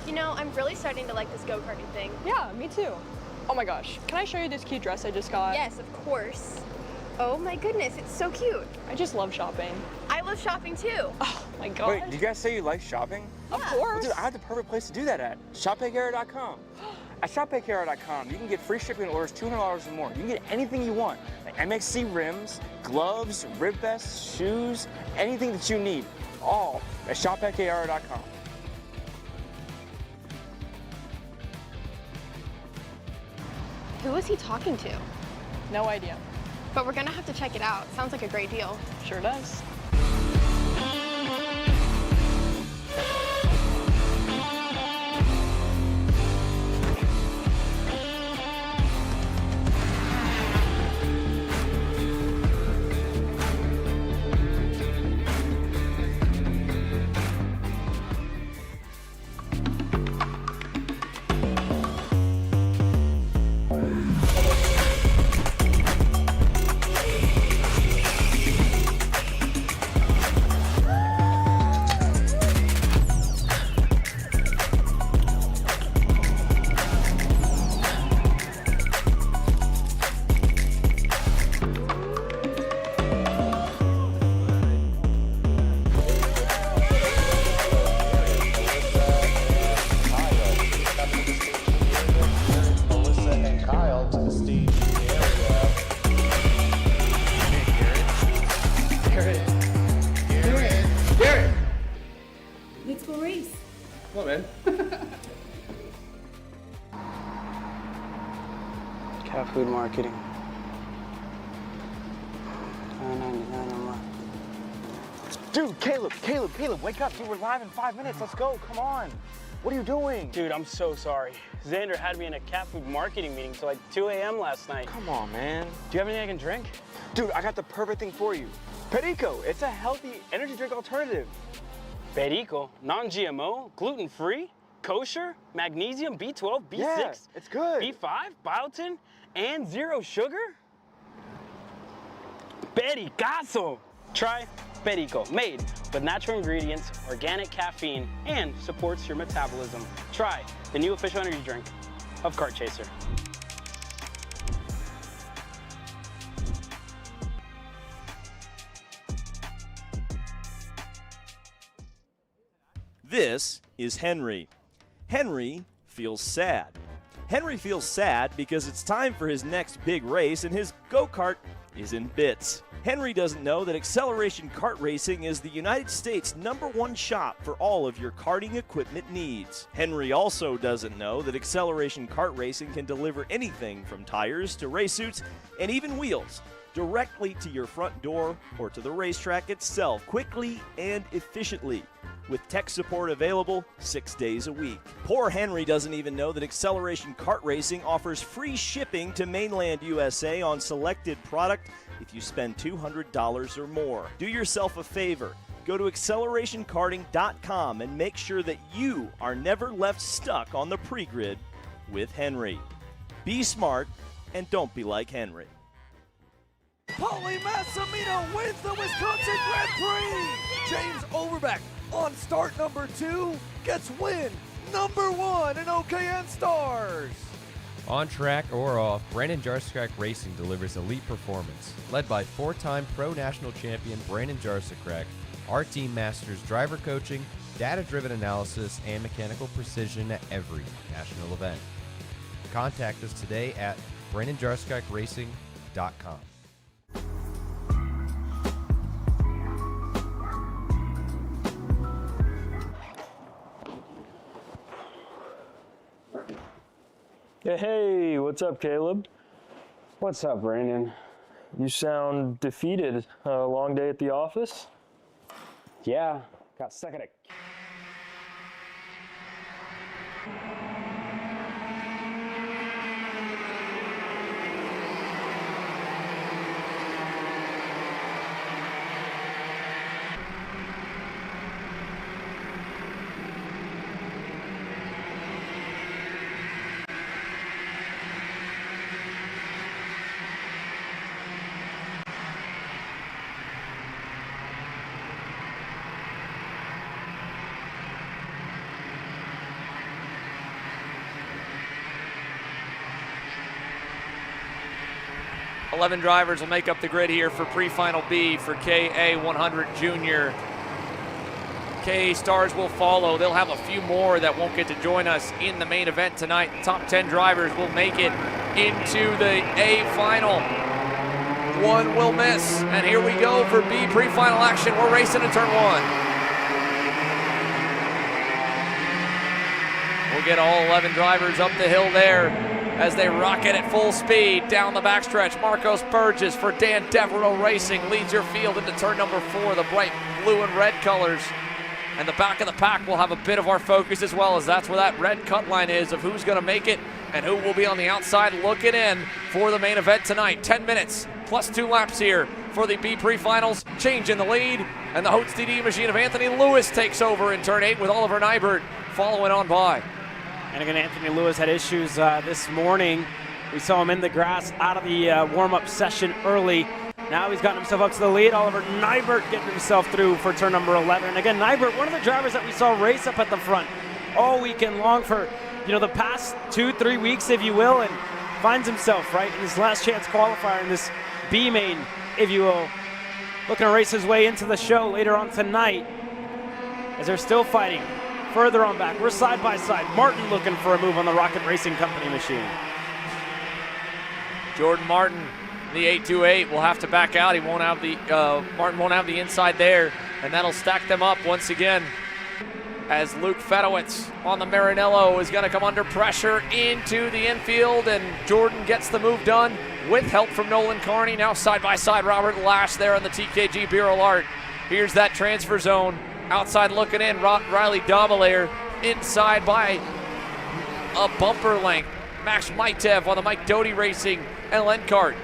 Speaker 9: You know, I'm really starting to like this go-karting thing.
Speaker 4: Yeah, me too. Oh my gosh, can I show you this cute dress I just got?
Speaker 9: Yes, of course. Oh my goodness, it's so cute.
Speaker 4: I just love shopping.
Speaker 9: I love shopping too.
Speaker 4: Oh my gosh.
Speaker 5: Wait, did you guys say you like shopping?
Speaker 4: Of course.
Speaker 5: Well, dude, I have the perfect place to do that at. ShopPayCara.com. At ShopPayCara.com, you can get free shipping on orders $200 or more. You can get anything you want, like MXC rims, gloves, rib vests, shoes, anything that you need, all at ShopPayCara.com.
Speaker 9: Who is he talking to?
Speaker 4: No idea.
Speaker 9: But we're gonna have to check it out. Sounds like a great deal.
Speaker 4: Sure does.
Speaker 11: Cat food marketing. $9.99 a month.
Speaker 5: Dude, Caleb, wake up. Dude, we're live in 5 minutes. Let's go. Come on. What are you doing?
Speaker 11: Dude, I'm so sorry. Xander had me in a cat food marketing meeting till like 2 a.m. last night.
Speaker 5: Come on, man.
Speaker 11: Do you have anything I can drink?
Speaker 5: Dude, I got the perfect thing for you. Perico, it's a healthy energy drink alternative.
Speaker 11: Perico, non-GMO, gluten-free, kosher, magnesium, B12, B6,
Speaker 5: Yeah, it's good.
Speaker 11: B5, biotin, and 0 sugar? Pericazo! Try Perico, made with natural ingredients, organic caffeine, and supports your metabolism. Try the new official energy drink of Kart Chaser.
Speaker 14: This is Henry. Henry feels sad. Henry feels sad because it's time for his next big race and his go-kart is in bits. Henry doesn't know that Acceleration Kart Racing is the United States' #1 shop for all of your karting equipment needs. Henry also doesn't know that Acceleration Kart Racing can deliver anything from tires to race suits and even wheels directly to your front door or to the racetrack itself quickly and efficiently, with tech support available 6 days a week. Poor Henry doesn't even know that Acceleration Kart Racing offers free shipping to mainland USA on selected product if you spend $200 or more. Do yourself a favor. Go to accelerationkarting.com and make sure that you are never left stuck on the pre-grid with Henry. Be smart and don't be like Henry.
Speaker 13: Paulie Massimino wins the Wisconsin Grand Prix. James Overbeck on start number 2 gets win #1 in OKN Stars.
Speaker 15: On track or off, Brandon Jarsacek Racing delivers elite performance. Led by 4-time Pro National Champion Brandon Jarsacek, our team masters driver coaching, data-driven analysis, and mechanical precision at every national event. Contact us today at BrandonJarsacekRacing.com.
Speaker 16: Hey, what's up, Caleb? What's up, Brandon? You sound defeated. A long day at the office?
Speaker 11: Yeah, got stuck at a...
Speaker 7: $11 drivers will make up the grid here for pre-final B for KA100 Junior. KA Stars will follow. They'll have a few more that won't get to join us in the main event tonight. The top 10 drivers will make it into the A final. One will miss, and here we go for B pre-final action. We're racing to turn 1. We'll get all 11 drivers up the hill there as they rocket at full speed down the backstretch. Marcos Burgess for Dan Devereaux Racing leads your field into turn number 4, the bright blue and red colors. And the back of the pack will have a bit of our focus as well, as that's where that red cut line is of who's going to make it and who will be on the outside looking in for the main event tonight. 10 minutes plus 2 laps here for the B pre-finals. Change in the lead, and the Hotes DD machine of Anthony Lewis takes over in turn 8 with Oliver Nybert following on by.
Speaker 1: And again, Anthony Lewis had issues this morning. We saw him in the grass out of the warm-up session early. Now he's gotten himself up to the lead. Oliver Nybert getting himself through for turn number 11. And again, Nybert, one of the drivers that we saw race up at the front all weekend long for, the past 2-3 weeks, if you will, and finds himself right in his last chance qualifier in this B main, if you will. Looking to race his way into the show later on tonight as they're still fighting. Further on back, we're side by side. Martin looking for a move on the Rocket Racing Company machine.
Speaker 7: Jordan Martin, the 828, will have to back out. He won't have the Martin won't have the inside there, and that'll stack them up once again. as Luke Fedowitz on the Maranello is going to come under pressure into the infield, and Jordan gets the move done with help from Nolan Carney. Now side by side, Robert Lash there on the TKG Bureau Art. Here's that transfer zone. Outside looking in, Riley Domelair inside by a bumper length. Max Maitev on the Mike Doty Racing and Kart.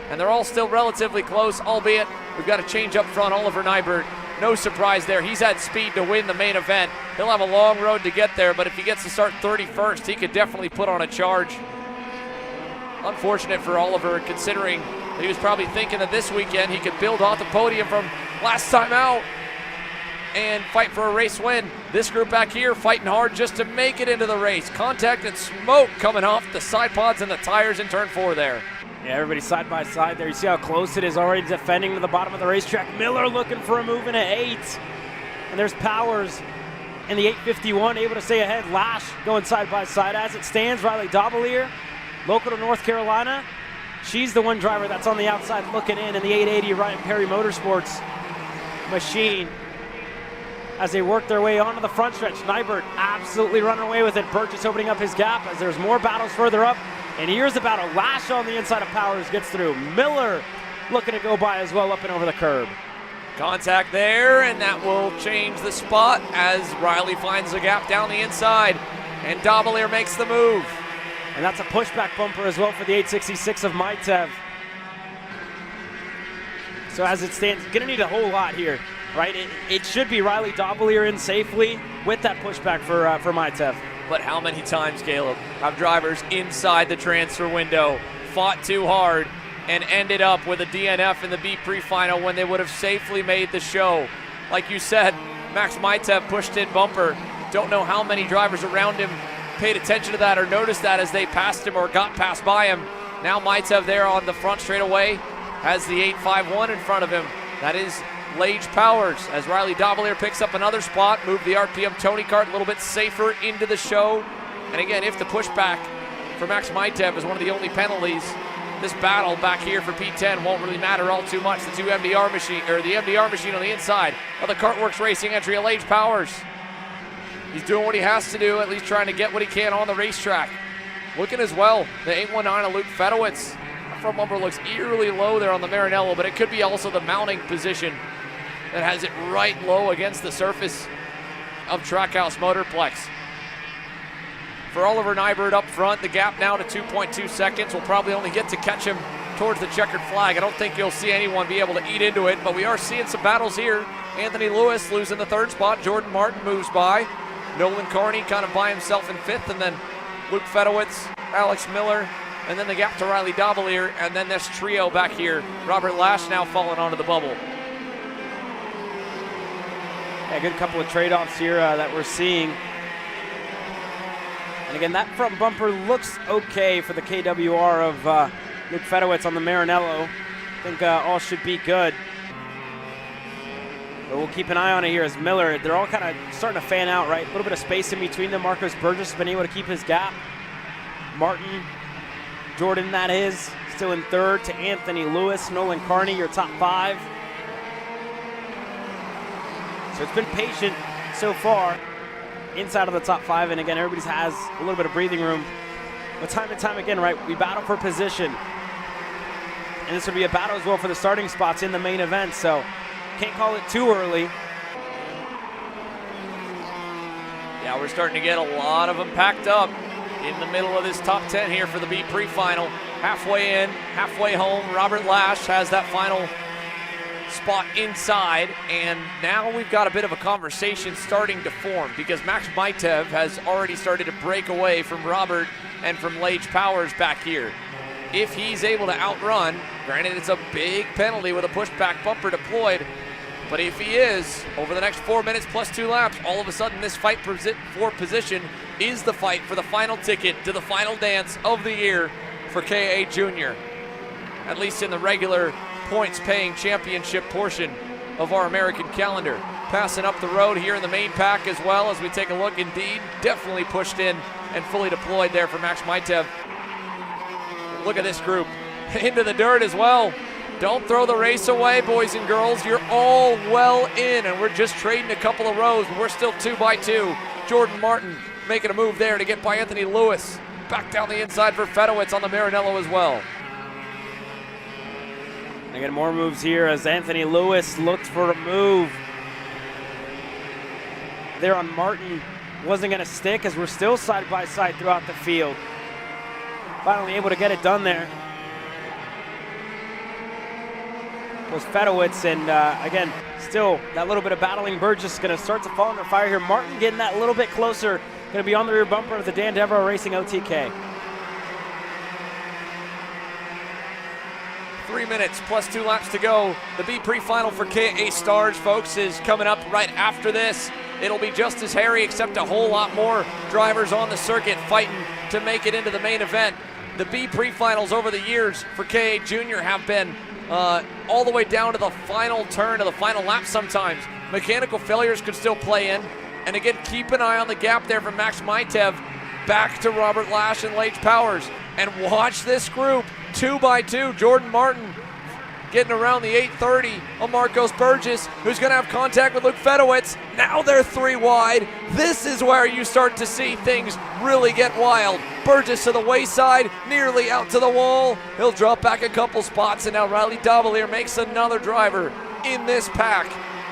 Speaker 7: And they're all still relatively close, albeit we've got a change up front. Oliver Nybert, no surprise there. He's had speed to win the main event. He'll have a long road to get there, but if he gets to start 31st, he could definitely put on a charge. Unfortunate for Oliver, considering that he was probably thinking that this weekend he could build off the podium from last time out and fight for a race win. This group back here fighting hard just to make it into the race. Contact and smoke coming off the side pods and the tires in turn 4 there.
Speaker 1: Yeah, everybody side by side there. You see how close it is, already defending to the bottom of the racetrack. Miller looking for a move in an 8. And there's Powers in the 851, able to stay ahead. Lash going side by side. As it stands, Riley Dobelier, local to North Carolina. She's the one driver that's on the outside looking in the 880 Ryan Perry Motorsports machine. As they work their way onto the front stretch, Nybert absolutely running away with it. Burgess opening up his gap as there's more battles further up. And here's the battle. Lash on the inside of Powers gets through. Miller looking to go by as well, up and over the curb.
Speaker 7: Contact there, and that will change the spot as Riley finds a gap down the inside. And Dobelier makes the move.
Speaker 1: And that's a pushback bumper as well for the 866 of Maitev. So as it stands, gonna need a whole lot here, right? It should be Riley Dobelier in safely with that pushback for Maitev.
Speaker 7: But how many times, Caleb, have drivers inside the transfer window fought too hard and ended up with a DNF in the B pre-final when they would have safely made the show? Like you said, Max Maitev pushed in bumper. Don't know how many drivers around him paid attention to that or noticed that as they passed him or got passed by him. Now Maitev there on the front straightaway has the 851 in front of him. That is Lage Powers as Riley Dobelier picks up another spot, move the RPM Tony Kart a little bit safer into the show. And again, if the pushback for Max Maitev is one of the only penalties, this battle back here for P10 won't really matter all too much. The MDR machine on the inside of the Kartworks Racing entry of Lage Powers. He's doing what he has to do, at least trying to get what he can on the racetrack. Looking as well, the 819 of Luke Fedowitz. That front bumper looks eerily low there on the Maranello, but it could be also the mounting position that has it right low against the surface of Trackhouse Motorplex. For Oliver Nybert up front, the gap now to 2.2 seconds. We'll probably only get to catch him towards the checkered flag. I don't think you'll see anyone be able to eat into it, but we are seeing some battles here. Anthony Lewis losing the 3rd spot. Jordan Martin moves by. Nolan Carney kind of by himself in 5th, and then Luke Fedowitz, Alex Miller, and then the gap to Riley Dobelier, and then this trio back here. Robert Lash now falling onto the bubble.
Speaker 1: Yeah, good couple of trade-offs here that we're seeing. And again, that front bumper looks okay for the KWR of Luke Fedowitz on the Maranello. I think all should be good. But we'll keep an eye on it here as Miller, they're all kind of starting to fan out, right? A little bit of space in between them. Marcos Burgess has been able to keep his gap. Martin, Jordan, that is, still in 3rd to Anthony Lewis. Nolan Carney, your top 5. So it's been patient so far inside of the top 5. And again, everybody has a little bit of breathing room. But time and time again, right, we battle for position. And this would be a battle as well for the starting spots in the main event. So can't call it too early.
Speaker 7: Yeah, we're starting to get a lot of them packed up in the middle of this top 10 here for the B pre-final. Halfway in, halfway home. Robert Lash has that final spot inside, and now we've got a bit of a conversation starting to form because Max Maitev has already started to break away from Robert and from Lage Powers back here. If he's able to outrun, granted it's a big penalty with a pushback bumper deployed, but if he is, over the next 4 minutes plus 2 laps, all of a sudden this fight for position is the fight for the final ticket to the final dance of the year for KA Jr., at least in the regular points-paying championship portion of our American calendar. Passing up the road here in the main pack as well as we take a look. Indeed, definitely pushed in and fully deployed there for Max Maitev. Look at this group into the dirt as well. Don't throw the race away, boys and girls. You're all well in, and we're just trading a couple of rows, but we're still 2 by 2. Jordan Martin making a move there to get by Anthony Lewis. Back down the inside for Fedowitz on the Marinello as well.
Speaker 1: Again, more moves here as Anthony Lewis looked for a move there on Martin. Wasn't going to stick as we're still side by side throughout the field. Finally able to get it done there was Fedowitz, and again, still that little bit of battling. Burgess going to start to fall under fire here. Martin getting that little bit closer, going to be on the rear bumper of the Dan Devereaux Racing OTK.
Speaker 7: 3 minutes plus 2 laps to go. The B pre-final for KA Stars, folks, is coming up right after this. It'll be just as hairy, except a whole lot more drivers on the circuit fighting to make it into the main event. The B pre-finals over the years for KA Junior have been all the way down to the final turn of the final lap sometimes. Mechanical failures could still play in. And again, keep an eye on the gap there from Max Maitev back to Robert Lash and Lage Powers. And watch this group, 2 by 2. Jordan Martin getting around the 830 of Marcos Burgess, who's going to have contact with Luke Fedowitz. Now they're 3 wide. This is where you start to see things really get wild. Burgess to the wayside, nearly out to the wall. He'll drop back a couple spots, and now Riley Dobelier makes another driver in this pack.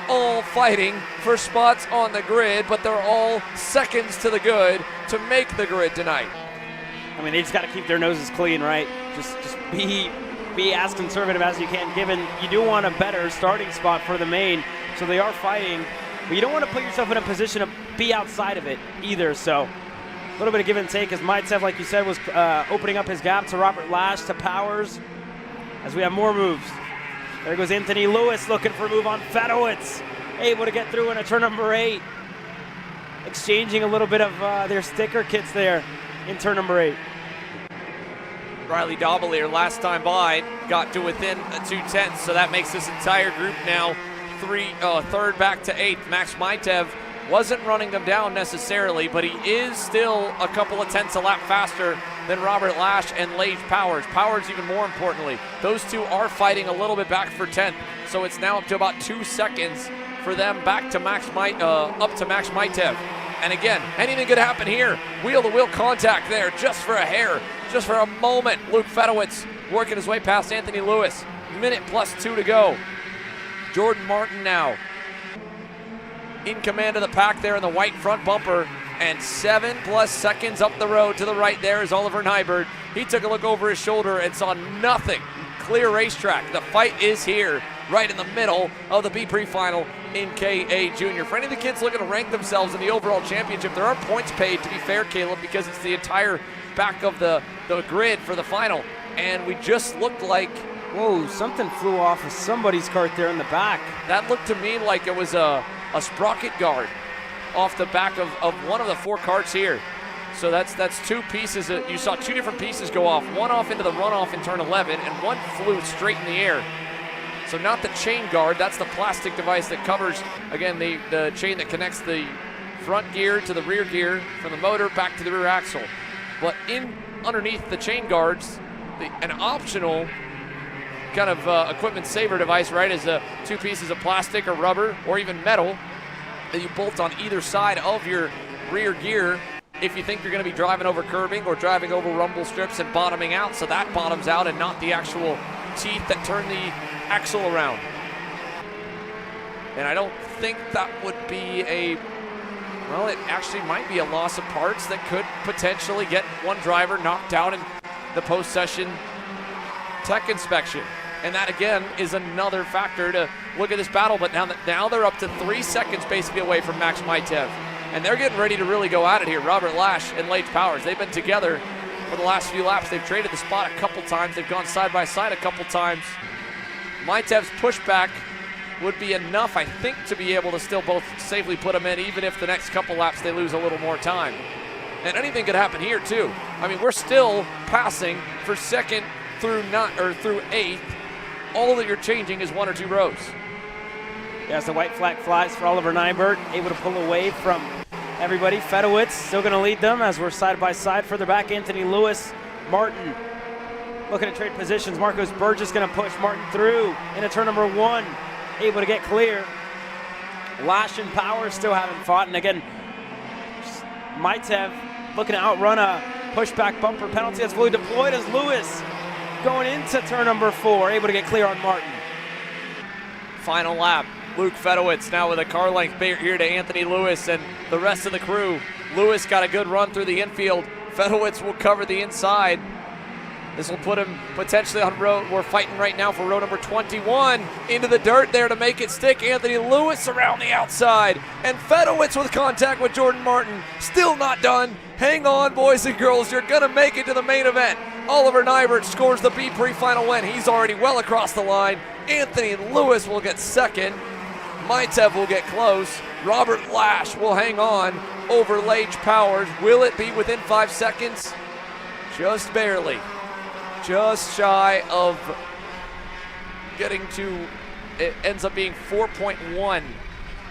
Speaker 7: All fighting for spots on the grid, but they're all seconds to the good to make the grid tonight.
Speaker 1: I mean, they just got to keep their noses clean, right? Just be as conservative as you can, given you do want a better starting spot for the main. So they are fighting, but you don't want to put yourself in a position to be outside of it either. So a little bit of give and take as Maitev, like you said, was opening up his gap to Robert Lash, to Powers, as we have more moves. There goes Anthony Lewis looking for a move on Fedowitz, able to get through in a turn number 8. Exchanging a little bit of their sticker kits there in turn number 8.
Speaker 7: Riley Dobelier last time by got to within 2/10, so that makes this entire group now third back to 8th. Max Maitev wasn't running them down necessarily, but he is still a couple of tenths a lap faster than Robert Lash and Lage Powers. Powers, even more importantly, those two are fighting a little bit back for 10th, so it's now up to about 2 seconds for them back to up to Max Maitev. And again, anything could happen here. Wheel-to-wheel contact there, just for a hair, just for a moment. Luke Fedowitz working his way past Anthony Lewis. Minute plus 2 to go. Jordan Martin now in command of the pack there in the white front bumper. And 7+ seconds up the road to the right there is Oliver Nyberg. He took a look over his shoulder and saw nothing. Clear racetrack. The fight is here, right in the middle of the B pre-final in KA Junior. For any of the kids looking to rank themselves in the overall championship, there aren't points paid, to be fair, Caleb, because it's the entire back of the grid for the final. And we just looked like...
Speaker 1: Whoa, something flew off of somebody's cart there in the back.
Speaker 7: That looked to me like it was a sprocket guard off the back of one of the 4 carts here. So that's 2 pieces. You saw 2 different pieces go off. One off into the runoff in turn 11, and one flew straight in the air. So not the chain guard, that's the plastic device that covers, again, the chain that connects the front gear to the rear gear from the motor back to the rear axle. But underneath the chain guards, an optional kind of equipment saver device, right, is 2 pieces of plastic or rubber or even metal that you bolt on either side of your rear gear if you think you're going to be driving over curbing or driving over rumble strips and bottoming out, so that bottoms out and not the actual teeth that turn the axle around. And I don't think that would be well, it actually might be a loss of parts that could potentially get one driver knocked out in the post-session tech inspection. And that, again, is another factor to look at this battle. But now they're up to 3 seconds basically away from Max Maitev. And they're getting ready to really go at it here. Robert Lash and Lage Powers, they've been together for the last few laps. They've traded the spot a couple times. They've gone side by side a couple times. Maitev's pushback would be enough, I think, to be able to still both safely put them in, even if the next couple laps they lose a little more time. And anything could happen here, too. I mean, we're still passing for 2nd through 8th. All that you're changing is 1 or 2 rows.
Speaker 1: Yes, the white flag flies for Oliver Nyberg, able to pull away from everybody. Fedowitz still going to lead them as we're side by side. Further back, Anthony Lewis, Martin looking to trade positions. Marcos Burgess going to push Martin through into turn number 1, able to get clear. Lash and Powers still haven't fought, and again, Maitev looking to outrun a pushback bumper penalty that's fully deployed as Lewis going into turn number 4, able to get clear on Martin.
Speaker 7: Final lap. Luke Fedowitz now with a car length here to Anthony Lewis and the rest of the crew. Lewis got a good run through the infield. Fedowitz will cover the inside. This will put him potentially on road. We're fighting right now for row number 21. Into the dirt there to make it stick. Anthony Lewis around the outside. And Fedowitz with contact with Jordan Martin. Still not done. Hang on, boys and girls. You're going to make it to the main event. Oliver Nybert scores the B pre-final win. He's already well across the line. Anthony Lewis will get second. Maitev will get close. Robert Lash will hang on over Lage Powers. Will it be within 5 seconds? Just barely. Just shy of getting to, it ends up being 4.1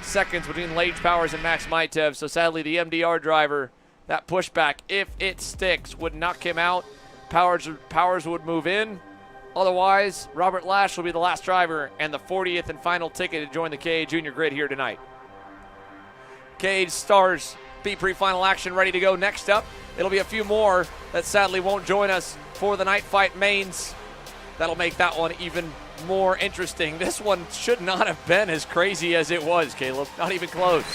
Speaker 7: seconds between Lage Powers and Max Maitev. So sadly, the MDR driver, that pushback, if it sticks, would knock him out. Powers would move in. Otherwise, Robert Lash will be the last driver and the 40th and final ticket to join the KA Junior Grid here tonight. KA Stars B pre-final action ready to go. Next up, it'll be a few more that sadly won't join us for the night fight mains. That'll make that one even more interesting. This one should not have been as crazy as it was, Caleb. Not even close.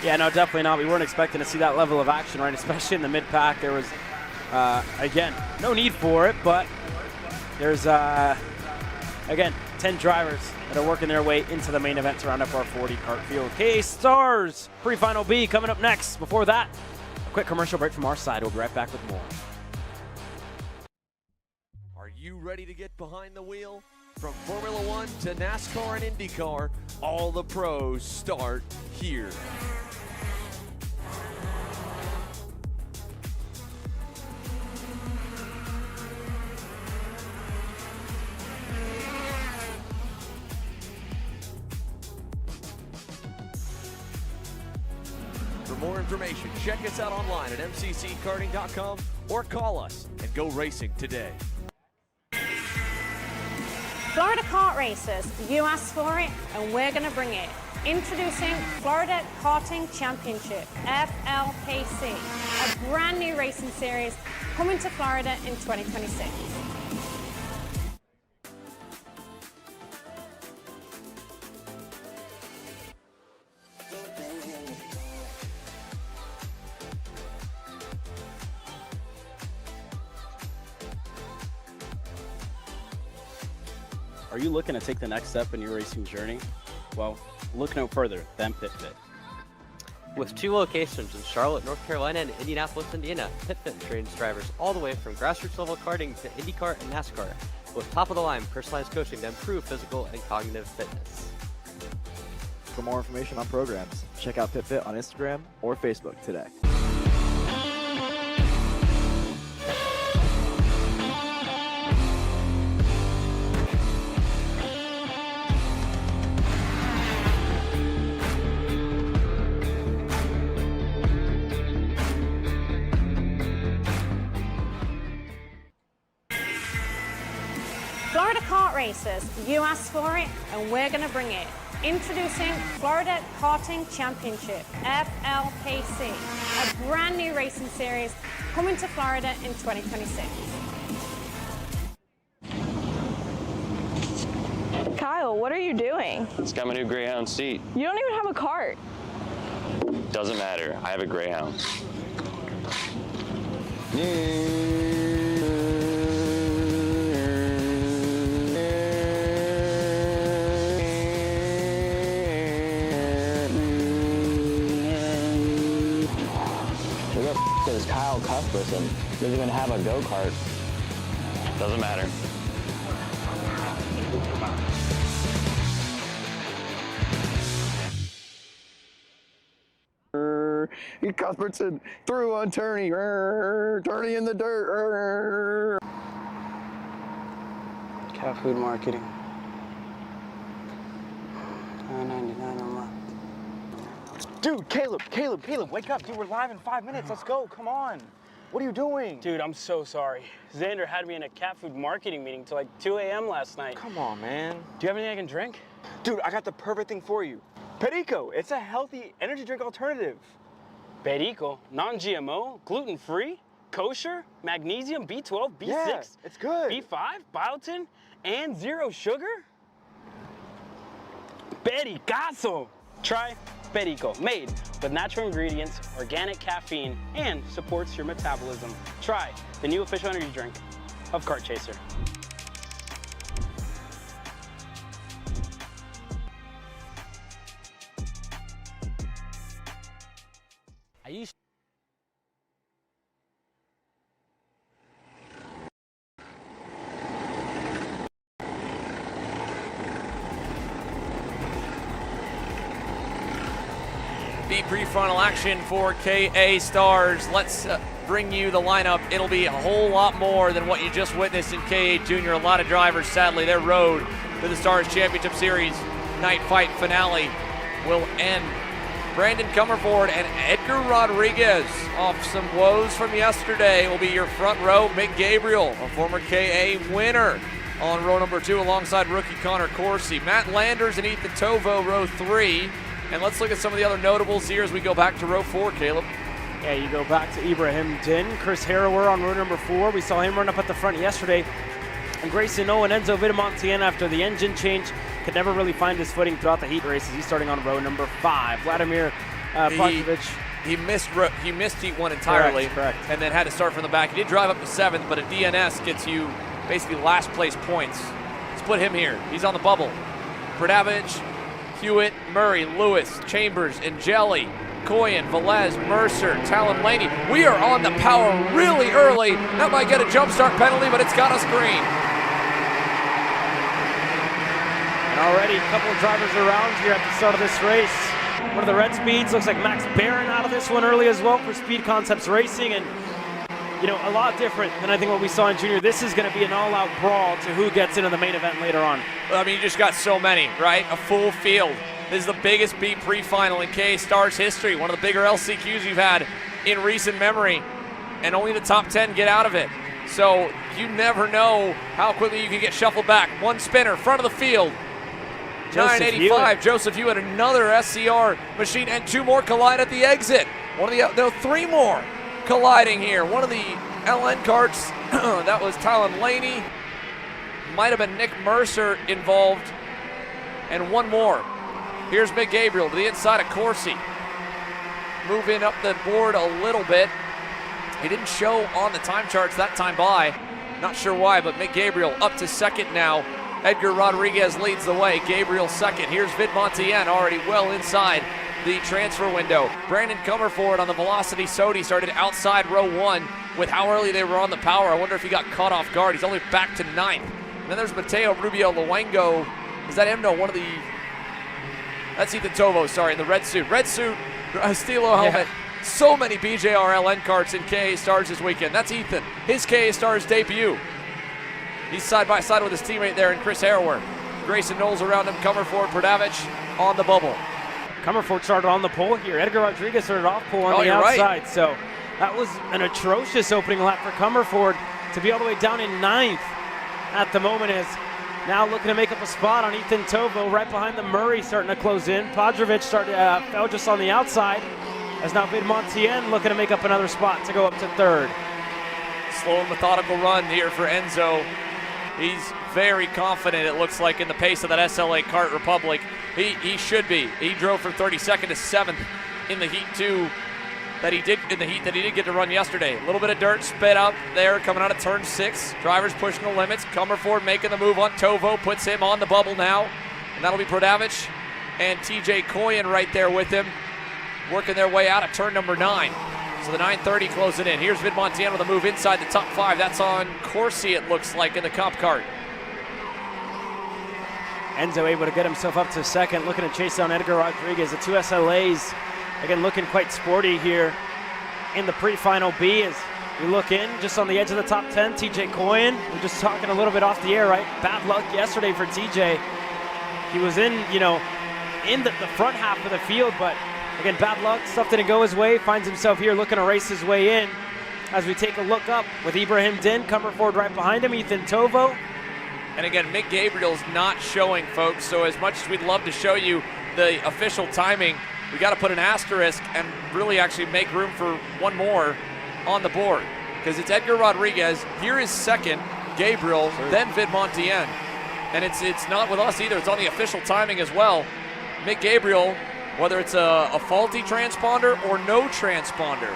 Speaker 1: Yeah, no, definitely not. We weren't expecting to see that level of action, right? Especially in the mid-pack. There was, again, no need for it, but there's, again, 10 drivers that are working their way into the main event to round up our 40 kart field. KA Stars pre-final B coming up next. Before that, a quick commercial break from our side. We'll be right back with more.
Speaker 10: Are you ready to get behind the wheel? From Formula One to NASCAR and IndyCar, all the pros start here. For more information, check us out online at mcckarting.com or call us and go racing today.
Speaker 6: Florida Kart Racers, you asked for it and we're going to bring it. Introducing Florida Karting Championship, FLKC, a brand new racing series coming to Florida in 2026.
Speaker 11: Are you looking to take the next step in your racing journey? Well, look no further than PitFit.
Speaker 2: With 2 locations in Charlotte, North Carolina and Indianapolis, Indiana, PitFit trains drivers all the way from grassroots level karting to IndyCar and NASCAR with top-of-the-line personalized coaching to improve physical and cognitive fitness.
Speaker 22: For more information on programs, check out PitFit on Instagram or Facebook today.
Speaker 6: Florida Kart Racers, you asked for it and we're going to bring it. Introducing Florida Karting Championship, FLKC, a brand new racing series coming to Florida in 2026.
Speaker 4: Kyle, what are you doing?
Speaker 23: It's got my new Greyhound seat.
Speaker 4: You don't even have a cart.
Speaker 23: Doesn't matter. I have a Greyhound.
Speaker 8: Is Kyle Cuthbertson doesn't even have a go-kart.
Speaker 23: Doesn't matter.
Speaker 24: Cuthbertson through on Turney. Turney in the dirt.
Speaker 11: Cat food marketing. $9.99 a month.
Speaker 5: Dude, Caleb, wake up. Dude, we're live in 5 minutes. Let's go. Come on. What are you doing?
Speaker 11: Dude, I'm so sorry. Xander had me in a cat food marketing meeting till like 2 a.m. last night.
Speaker 5: Come on, man.
Speaker 11: Do you have anything I can drink?
Speaker 5: Dude, I got the perfect thing for you. Perico, it's a healthy energy drink alternative.
Speaker 11: Perico, non-GMO, gluten-free, kosher, magnesium, B12, B6,
Speaker 5: Yeah, it's good.
Speaker 11: B5, biotin, and 0 sugar? Pericazo! Try Perico, made with natural ingredients, organic caffeine, and supports your metabolism. Try the new official energy drink of Kart Chaser.
Speaker 3: Are you
Speaker 7: The pre-final action for KA Stars. Let's bring you the lineup. It'll be a whole lot more than what you just witnessed in KA Junior. A lot of drivers, sadly, their road to the Stars Championship Series night fight finale will end. Brandon Comerford and Edgar Rodriguez, off some woes from yesterday, will be your front row. Mick Gabriel, a former KA winner, on row number 2 alongside rookie Connor Corsi. Matt Landers and Ethan Tovo, row 3. And let's look at some of the other notables here as we go back to row 4, Caleb.
Speaker 1: Yeah, you go back to Ibrahim Din, Chris Harrower on row number 4. We saw him run up at the front yesterday. And Grayson O and Enzo Vidamontian, after the engine change, could never really find his footing throughout the heat races. He's starting on row number 5. Vladimir Pajovic.
Speaker 7: He missed heat 1 entirely.
Speaker 1: Correct.
Speaker 7: And then had to start from the back. He did drive up to 7th, but a DNS gets you basically last place points. Let's put him here. He's on the bubble. Bradavich, Hewitt, Murray, Lewis, Chambers, Angeli, Coyen, Velez, Mercer, Talon Laney. We are on the power really early. That might get a jump start penalty, but it's got us green.
Speaker 1: And already a couple of drivers around here at the start of this race. One of the red speeds looks like Max Barron out of this one early as well for Speed Concepts Racing. And you know, a lot different than I think what we saw in Junior. This is going to be an all-out brawl to who gets into the main event later on.
Speaker 7: I mean, you just got so many, right? A full field. This is the biggest beat pre-final in KA Stars history. One of the bigger LCQs you've had in recent memory. And only the top 10 get out of it. So you never know how quickly you can get shuffled back. One spinner, front of the field. 985, Joseph Hewitt, another SCR machine, and 2 more collide at the exit. No, 3 more colliding here. One of the LN karts, that was Talon Laney. Might have been Nick Mercer involved. And 1 more. Here's Mick Gabriel to the inside of Corsi. Moving up the board a little bit. He didn't show on the time charts that time by. Not sure why, but Mick Gabriel up to 2nd now. Edgar Rodriguez leads the way. Gabriel 2nd. Here's Vidmontien already well inside the transfer window. Brandon Comerford on the Velocity Sodi started outside row 1 with how early they were on the power. I wonder if he got caught off guard. He's only back to 9th. And then there's Mateo Rubio Luengo. Is that him? No, one of the... That's Ethan Tovo, sorry, in the red suit. Red suit, Stilo helmet. Yeah. So many BJRLN karts in KA Stars this weekend. That's Ethan, his KA Stars debut. He's side by side with his teammate there in Chris Harrower. Grayson Knowles around him, Comerford, Bradavich on the bubble.
Speaker 1: Comerford started on the pole here. Edgar Rodriguez started off pole on the outside. Right. So that was an atrocious opening lap for Comerford to be all the way down in 9th at the moment. Is now looking to make up a spot on Ethan Tovo right behind the Murray starting to close in. Pajovic fell just on the outside as now Vidmontien looking to make up another spot to go up to 3rd.
Speaker 7: Slow and methodical run here for Enzo. He's very confident, it looks like, in the pace of that SLA Kart Republic. He should be. He drove from 32nd to 7th in the heat 2 that he did get to run yesterday. A little bit of dirt spit up there coming out of turn 6. Drivers pushing the limits. Comerford making the move on Tovo, puts him on the bubble now. And that'll be Bradavich and TJ Coyen right there with him, working their way out of turn number 9. So the 930 closing in. Here's Vidmontien with a move inside the top 5. That's on Corsi, it looks like, in the comp cart.
Speaker 1: Enzo able to get himself up to 2nd, looking to chase down Edgar Rodriguez. The 2 SLAs, again, looking quite sporty here in the pre-final B as we look in just on the edge of the top 10. TJ Coyen, we're just talking a little bit off the air, right? Bad luck yesterday for TJ. He was in the front half of the field, but again, bad luck, stuff didn't go his way. Finds himself here looking to race his way in as we take a look up with Ibrahim Din, Comerford right behind him, Ethan Tovo.
Speaker 7: And again, Mick Gabriel's not showing, folks, so as much as we'd love to show you the official timing, we got to put an asterisk and really actually make room for one more on the board, because it's Edgar Rodriguez. Here is second, Gabriel, then Vidmontien. And it's not with us either. It's on the official timing as well. Mick Gabriel, whether it's a faulty transponder or no transponder,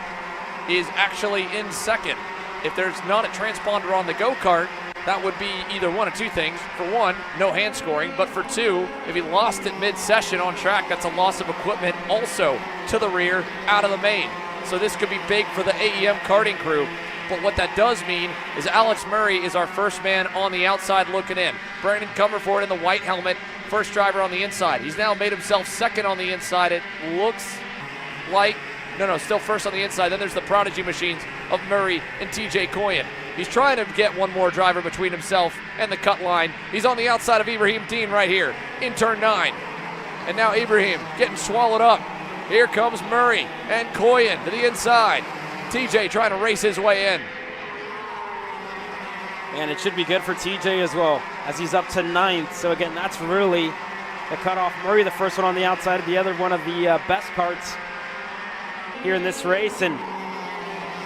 Speaker 7: is actually in second. If there's not a transponder on the go-kart, that would be either one of two things. For one, no hand scoring, but for two, if he lost it mid-session on track, that's a loss of equipment also to the rear, out of the main. So this could be big for the AEM karting crew. But what that does mean is Alex Murray is our first man on the outside looking in. Brandon Comerford in the white helmet, first driver on the inside. He's now made himself second on the inside. It looks like, no, still first on the inside. Then there's the prodigy machines of Murray and TJ Coyen. He's trying to get one more driver between himself and the cut line. He's on the outside of Ibrahim Dean right here in turn 9. And now Ibrahim getting swallowed up. Here comes Murray and Coyen to the inside. TJ trying to race his way in.
Speaker 1: And it should be good for TJ as well, as he's up to 9th. So again, that's really the cutoff. Murray, the first one on the outside, the other one of the best karts here in this race. And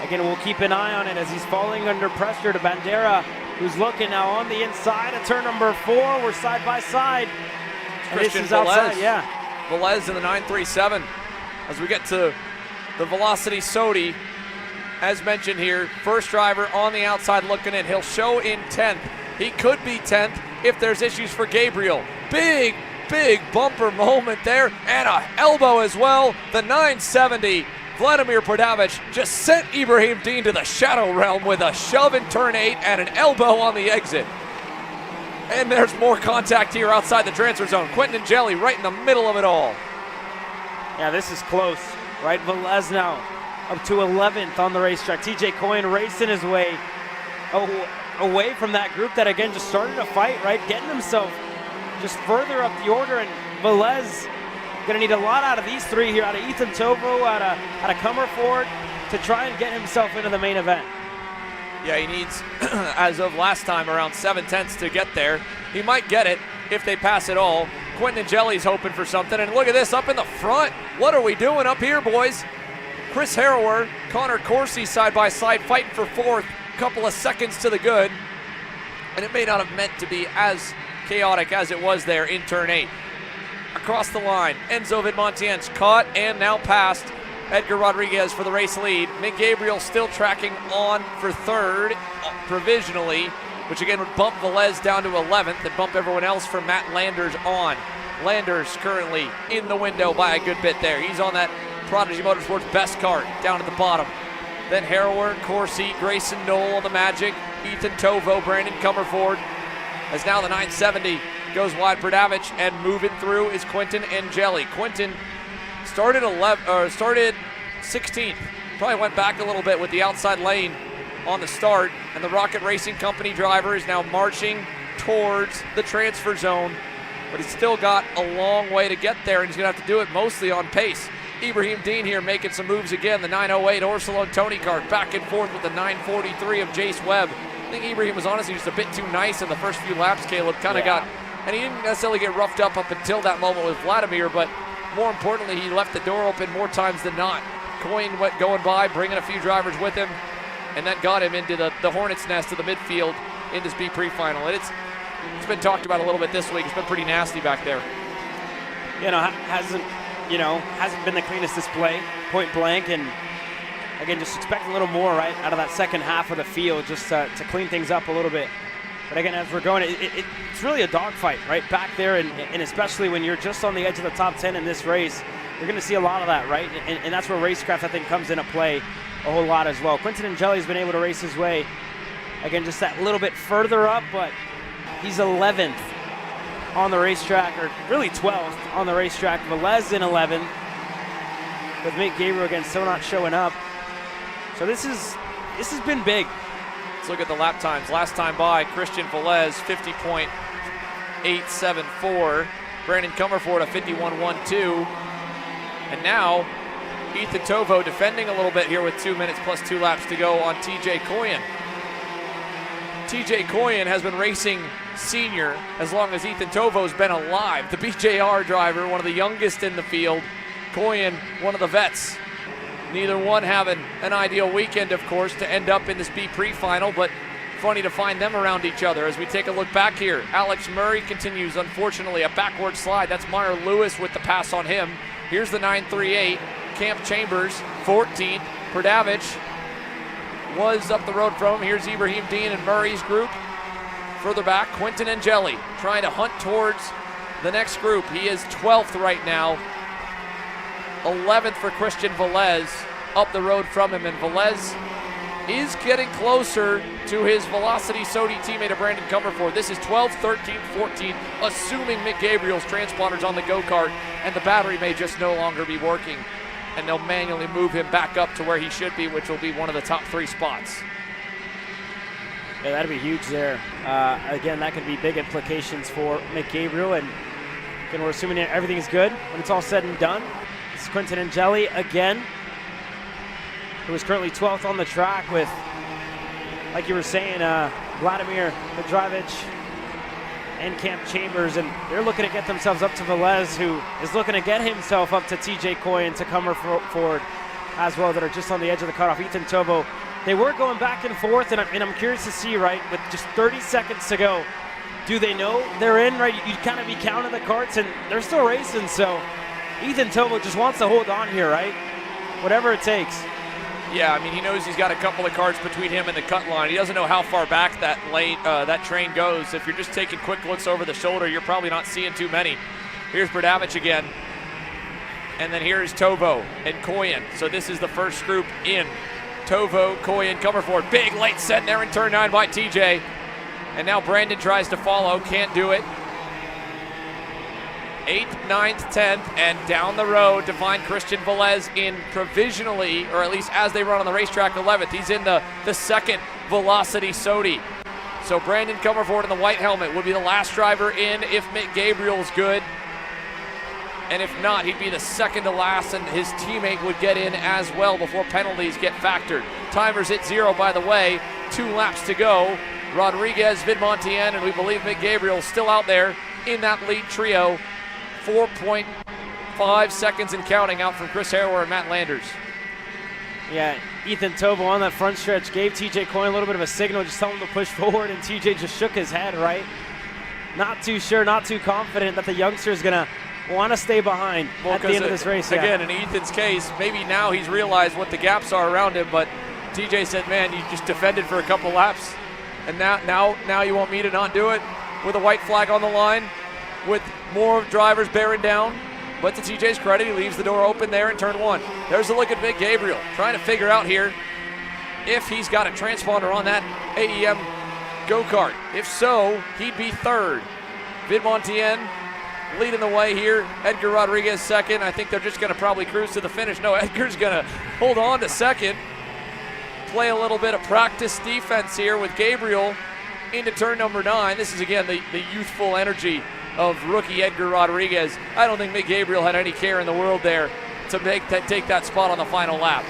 Speaker 1: again, we'll keep an eye on it as he's falling under pressure to Bandera, who's looking now on the inside of turn number 4. We're side by side. And
Speaker 7: Christian
Speaker 1: this is outside,
Speaker 7: Velez.
Speaker 1: yeah.
Speaker 7: Velez in the 937 as we get to the Velocity Sodi. As mentioned here, first driver on the outside looking in. He'll show in 10th. He could be 10th if there's issues for Gabriel. Big bumper moment there, and a elbow as well. The 970, Vladimir Prodavich just sent Ibrahim Dean to the shadow realm with a shove in turn 8 and an elbow on the exit. And there's more contact here outside the transfer zone. Quentin and Jelly right in the middle of it all.
Speaker 1: Yeah, this is close, right? Velez now up to 11th on the racetrack. TJ Coyen racing his way away from that group that, again, just started a fight, right? Getting himself just further up the order, and Velez gonna need a lot out of these three here, out of Ethan Tovo, out of Comerford, to try and get himself into the main event.
Speaker 7: Yeah, he needs, as of last time, around 7/10 to get there. He might get it if they pass it all. Quentin and Jelly's hoping for something, and look at this up in the front. What are we doing up here, boys? Chris Harrower, Connor Corsi side by side, fighting for 4th. Couple of seconds to the good, and it may not have meant to be as chaotic as it was there in turn 8. Across the line, Enzo Vidmontien's caught and now passed Edgar Rodriguez for the race lead. Mick Gabriel still tracking on for 3rd provisionally, which again would bump Velez down to 11th and bump everyone else from Matt Landers on. Landers currently in the window by a good bit there. He's on that Prodigy Motorsports best kart down at the bottom. Then Harrower, Corsi, Grayson Knoll on the Magic, Ethan Tovo, Brandon Comerford. As now the 970 goes wide, Prodavich, and moving through is Quentin and Jelly. Quentin started 16th. Probably went back a little bit with the outside lane on the start, and the Rocket Racing Company driver is now marching towards the transfer zone, but he's still got a long way to get there, and he's gonna have to do it mostly on pace. Ibrahim Dean here making some moves again. The 908 Orsilon Tony kart back and forth with the 943 of Jace Webb. I think Ibrahim was honestly just a bit too nice in the first few laps, Caleb. Kind of got, and he didn't necessarily get roughed up until that moment with Vladimir, but more importantly, he left the door open more times than not. Coyne went going by, bringing a few drivers with him, and that got him into the Hornet's nest of the midfield in this B pre-final. And it's been talked about a little bit this week. It's been pretty nasty back there.
Speaker 1: Hasn't been the cleanest display, point blank, and again, just expect a little more, right, out of that second half of the field, just to clean things up a little bit. But again, as we're going, it's really a dogfight, right, back there, and especially when you're just on the edge of the top 10 in this race, you're going to see a lot of that, right, and that's where racecraft, I think, comes into play a whole lot as well. Quentin and Jelly's been able to race his way, again, just that little bit further up, but he's 11th on the racetrack, or really 12th on the racetrack. Velez in 11th, with Mick Gabriel again still not showing up. So this has been big.
Speaker 7: Let's look at the lap times. Last time by, Christian Velez 50.874, Brandon Comerford a 51.12, and now Ethan Tovo defending a little bit here with 2 minutes plus 2 laps to go on TJ Coyen. TJ Coyen has been racing senior as long as Ethan Tovo's been alive. The BJR driver, one of the youngest in the field. Coyen, one of the vets. Neither one having an ideal weekend, of course, to end up in this B pre-final, but funny to find them around each other. As we take a look back here, Alex Murray continues, unfortunately, a backward slide. That's Meyer Lewis with the pass on him. Here's the 938, Camp Chambers, 14th. Perdavich was up the road from him. Here's Ibrahim Dean and Murray's group. Further back, Quentin Angeli trying to hunt towards the next group. He is 12th right now. 11th for Christian Velez up the road from him, and Velez is getting closer to his Velocity Sodi teammate of Brandon Comerford. This is 12th, 13th, 14th, assuming Mick Gabriel's transponder's on the go-kart and the battery may just no longer be working, and they'll manually move him back up to where he should be, which will be one of the top 3 spots.
Speaker 1: Yeah, that'd be huge there. Again, that could be big implications for Mick Gabriel, and again, we're assuming that everything is good when it's all said and done. This is Quentin Angeli again, who is currently 12th on the track with, like you were saying, Vladimir Petrovic and Camp Chambers, and they're looking to get themselves up to Velez, who is looking to get himself up to TJ Coyen, to Comerford as well, that are just on the edge of the cutoff. Ethan Tovo, they were going back and forth, and I'm curious to see, right, with just 30 seconds to go, do they know they're in, right? You kind of be counting the carts, and they're still racing, so Ethan Tovo just wants to hold on here, right? Whatever it takes.
Speaker 7: Yeah, I mean, he knows he's got a couple of carts between him and the cut line. He doesn't know how far back that lane, that train goes. If you're just taking quick looks over the shoulder, you're probably not seeing too many. Here's Berdavich again. And then here's Tovo and Coyen. So this is the first group in. Tovo, Coyen, Comerford. Big late set there in turn 9 by TJ. And now Brandon tries to follow, can't do it. 8th, 9th, 10th, and down the road to find Christian Velez in provisionally, or at least as they run on the racetrack, 11th. He's in the second Velocity Sodi. So Brandon Comerford in the white helmet will be the last driver in if Mick Gabriel's good. And if not, he'd be the second to last, and his teammate would get in as well before penalties get factored. Timers at 0, by the way. 2 laps to go. Rodriguez, Vidmontien, and we believe Mick Gabriel still out there in that lead trio. 4.5 seconds and counting out from Chris Harrower and Matt Landers.
Speaker 1: Yeah, Ethan Tovo on that front stretch gave TJ Coyen a little bit of a signal, just telling him to push forward, and TJ just shook his head, right? Not too sure, not too confident that the youngster is going to want to stay behind at the end of this race.
Speaker 7: Again, in Ethan's case, maybe now he's realized what the gaps are around him, but TJ said, man, you just defended for a couple laps, and now you want me to not do it with a white flag on the line, with more drivers bearing down. But to TJ's credit, he leaves the door open there in turn 1. There's a look at Mick Gabriel, trying to figure out here if he's got a transponder on that AEM go-kart. If so, he'd be 3rd. Vidmontien leading the way here. Edgar Rodriguez 2nd. I think they're just going to probably cruise to the finish. No, Edgar's going to hold on to 2nd. Play a little bit of practice defense here with Gabriel into turn number 9. This is, again, the youthful energy of rookie Edgar Rodriguez. I don't think Mick Gabriel had any care in the world there to take that spot on the final lap.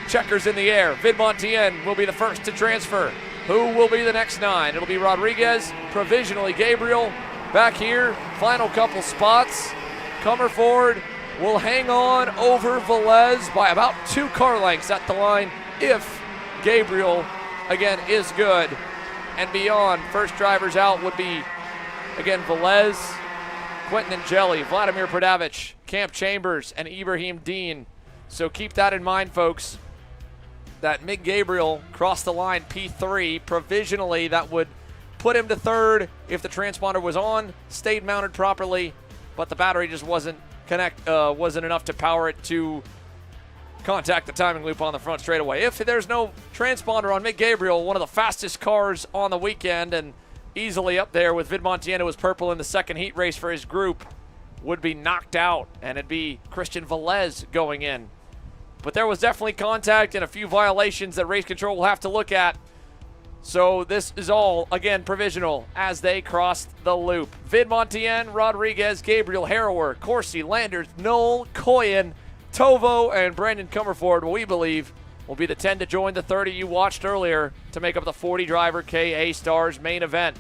Speaker 7: Checkers in the air. Vidmontien will be the first to transfer. Who will be the next 9? It'll be Rodriguez, provisionally Gabriel. Back here, final couple spots. Comerford will hang on over Velez by about 2 car lengths at the line if Gabriel, again, is good. And beyond, first drivers out would be, again, Velez, Quentin Angeli, Vladimir Perdavich, Camp Chambers, and Ibrahim Dean. So keep that in mind, folks, that Mick Gabriel crossed the line P3. Provisionally, that would put him to 3rd if the transponder was on, stayed mounted properly, but the battery just wasn't enough to power it to contact the timing loop on the front straightaway. If there's no transponder on Mick Gabriel, one of the fastest cars on the weekend, and easily up there with Vidmontien, who was purple in the second heat race for his group, would be knocked out, and it'd be Christian Velez going in. But there was definitely contact and a few violations that race control will have to look at. So this is all, again, provisional as they crossed the loop. Vidmontien, Rodriguez, Gabriel, Harrower, Corsi, Landers, Knoll, Coyen, Tovo and Brandon Comerford, we believe, will be the 10 to join the 30 you watched earlier to make up the 40-driver KA Stars main event.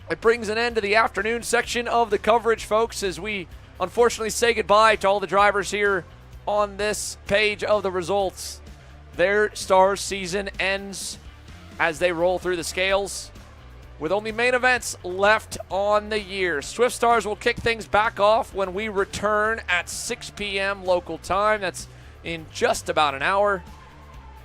Speaker 7: It brings an end to the afternoon section of the coverage, folks, as we unfortunately say goodbye to all the drivers here on this page of the results. Their Stars season ends as they roll through the scales with only main events left on the year. Swift Stars will kick things back off when we return at 6 p.m. local time. That's in just about an hour.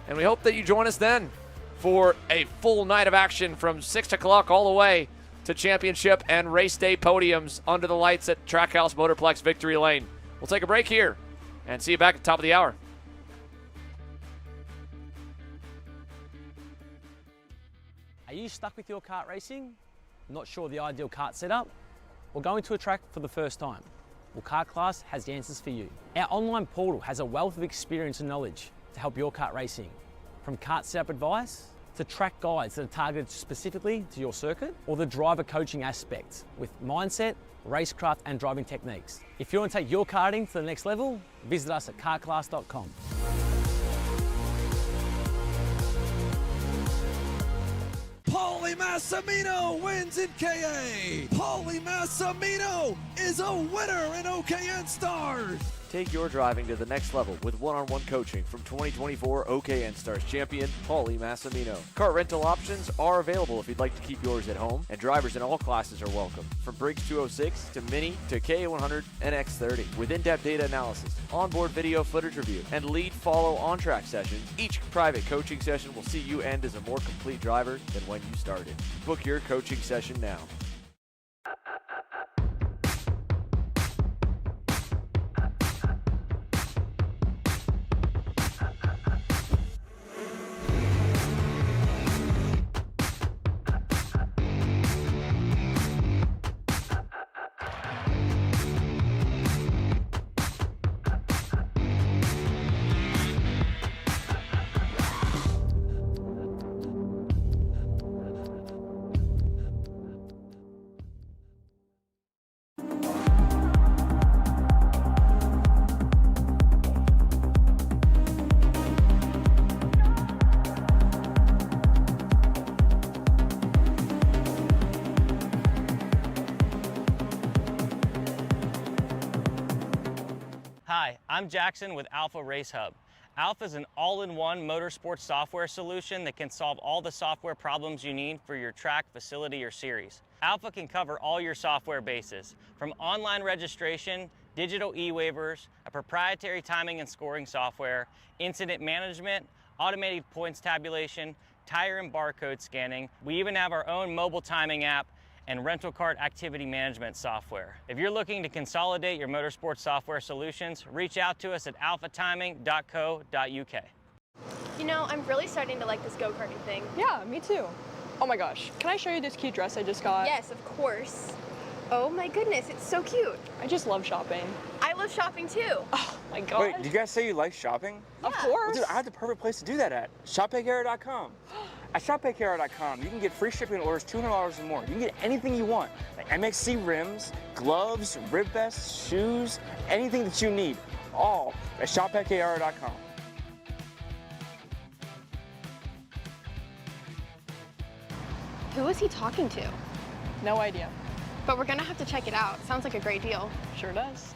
Speaker 7: And we hope that you join us then for a full night of action from 6 o'clock all the way to championship and race day podiums under the lights at Trackhouse Motorplex Victory Lane. We'll take a break here and see you back at the top of the hour.
Speaker 3: Are you stuck with your kart racing? Not sure the ideal kart setup? Or going to a track for the first time? Well, Kart Class has the answers for you. Our online portal has a wealth of experience and knowledge to help your kart racing. From kart setup advice to track guides that are targeted specifically to your circuit, or the driver coaching aspect with mindset, racecraft and driving techniques. If you want to take your karting to the next level, visit us at kartclass.com.
Speaker 13: Paulie Massimino wins in KA. Paulie Massimino is a winner in OKN Stars.
Speaker 10: Take your driving to the next level with one-on-one coaching from 2024 OKN Stars champion Paulie Massimino. Kart rental options are available if you'd like to keep yours at home, and drivers in all classes are welcome, from Briggs 206 to Mini to KA100 and X30. With in-depth data analysis, onboard video footage review, and lead-follow on-track sessions, each private coaching session will see you end as a more complete driver than when you started. Book your coaching session now.
Speaker 25: Hi, I'm Jackson with Alpha Race Hub. Alpha is an all-in-one motorsports software solution that can solve all the software problems you need for your track, facility, or series. Alpha can cover all your software bases, from online registration, digital e-waivers, a proprietary timing and scoring software, incident management, automated points tabulation, tire and barcode scanning. We even have our own mobile timing app and rental kart activity management software. If you're looking to consolidate your motorsports software solutions, reach out to us at alphatiming.co.uk.
Speaker 9: You know, I'm really starting to like this go-karting thing.
Speaker 4: Yeah, me too. Oh my gosh, can I show you this cute dress I just got?
Speaker 9: Yes, of course. Oh my goodness, it's so cute.
Speaker 4: I just love shopping.
Speaker 9: I love shopping too.
Speaker 4: Oh my god.
Speaker 5: Wait, do you guys say you like shopping?
Speaker 4: Of course.
Speaker 5: Well, dude, I have the perfect place to do that at. ShopPayCara.com. At ShopPayCara.com, you can get free shipping on orders $200 or more. You can get anything you want, like MXC rims, gloves, rib vests, shoes, anything that you need, all at ShopPayCara.com.
Speaker 9: Who is he talking to?
Speaker 4: No idea.
Speaker 9: But we're gonna have to check it out. Sounds like a great deal.
Speaker 4: Sure does.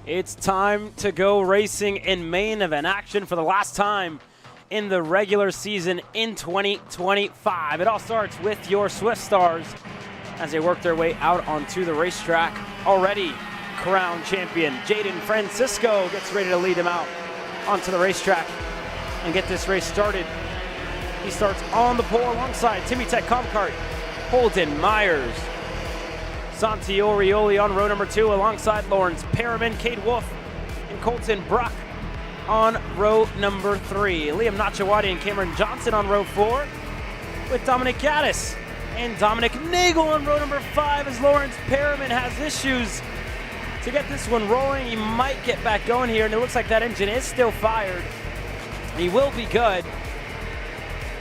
Speaker 1: It's time to go racing in main event action for the last time in the regular season in 2025. It all starts with your Swift Stars as they work their way out onto the racetrack. Already crowned champion Jaden Francisco gets ready to lead him out onto the racetrack and get this race started. He starts on the pole alongside Timmy Tech Kart, Holden Myers. Santi Orioli on row number 2 alongside Lawrence Perriman, Cade Wolf, and Colton Bruck on row number 3. Liam Nachawati and Cameron Johnson on row 4 with Dominic Gaddis and Dominic Nagel on row number 5 as Lawrence Perriman has issues to get this one rolling. He might get back going here, and it looks like that engine is still fired. He will be good.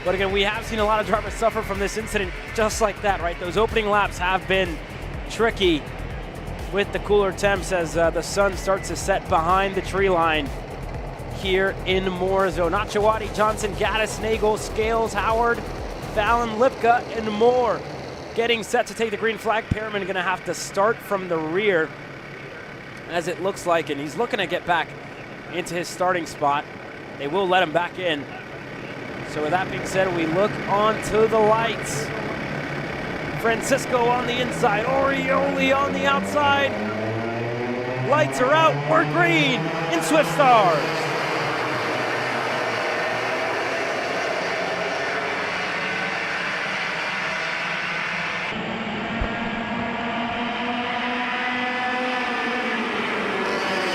Speaker 1: But again, we have seen a lot of drivers suffer from this incident just like that, right? Those opening laps have been tricky with the cooler temps as the sun starts to set behind the tree line here in Mooresville. Nachawati, Johnson, Gaddis, Nagel, Scales, Howard, Fallon, Lipka, and more getting set to take the green flag. Perriman going to have to start from the rear as it looks like, and he's looking to get back into his starting spot. They will let him back in. So with that being said, we look onto the lights. Francisco on the inside, Orioli on the outside. Lights are out, we're green in Swift Stars.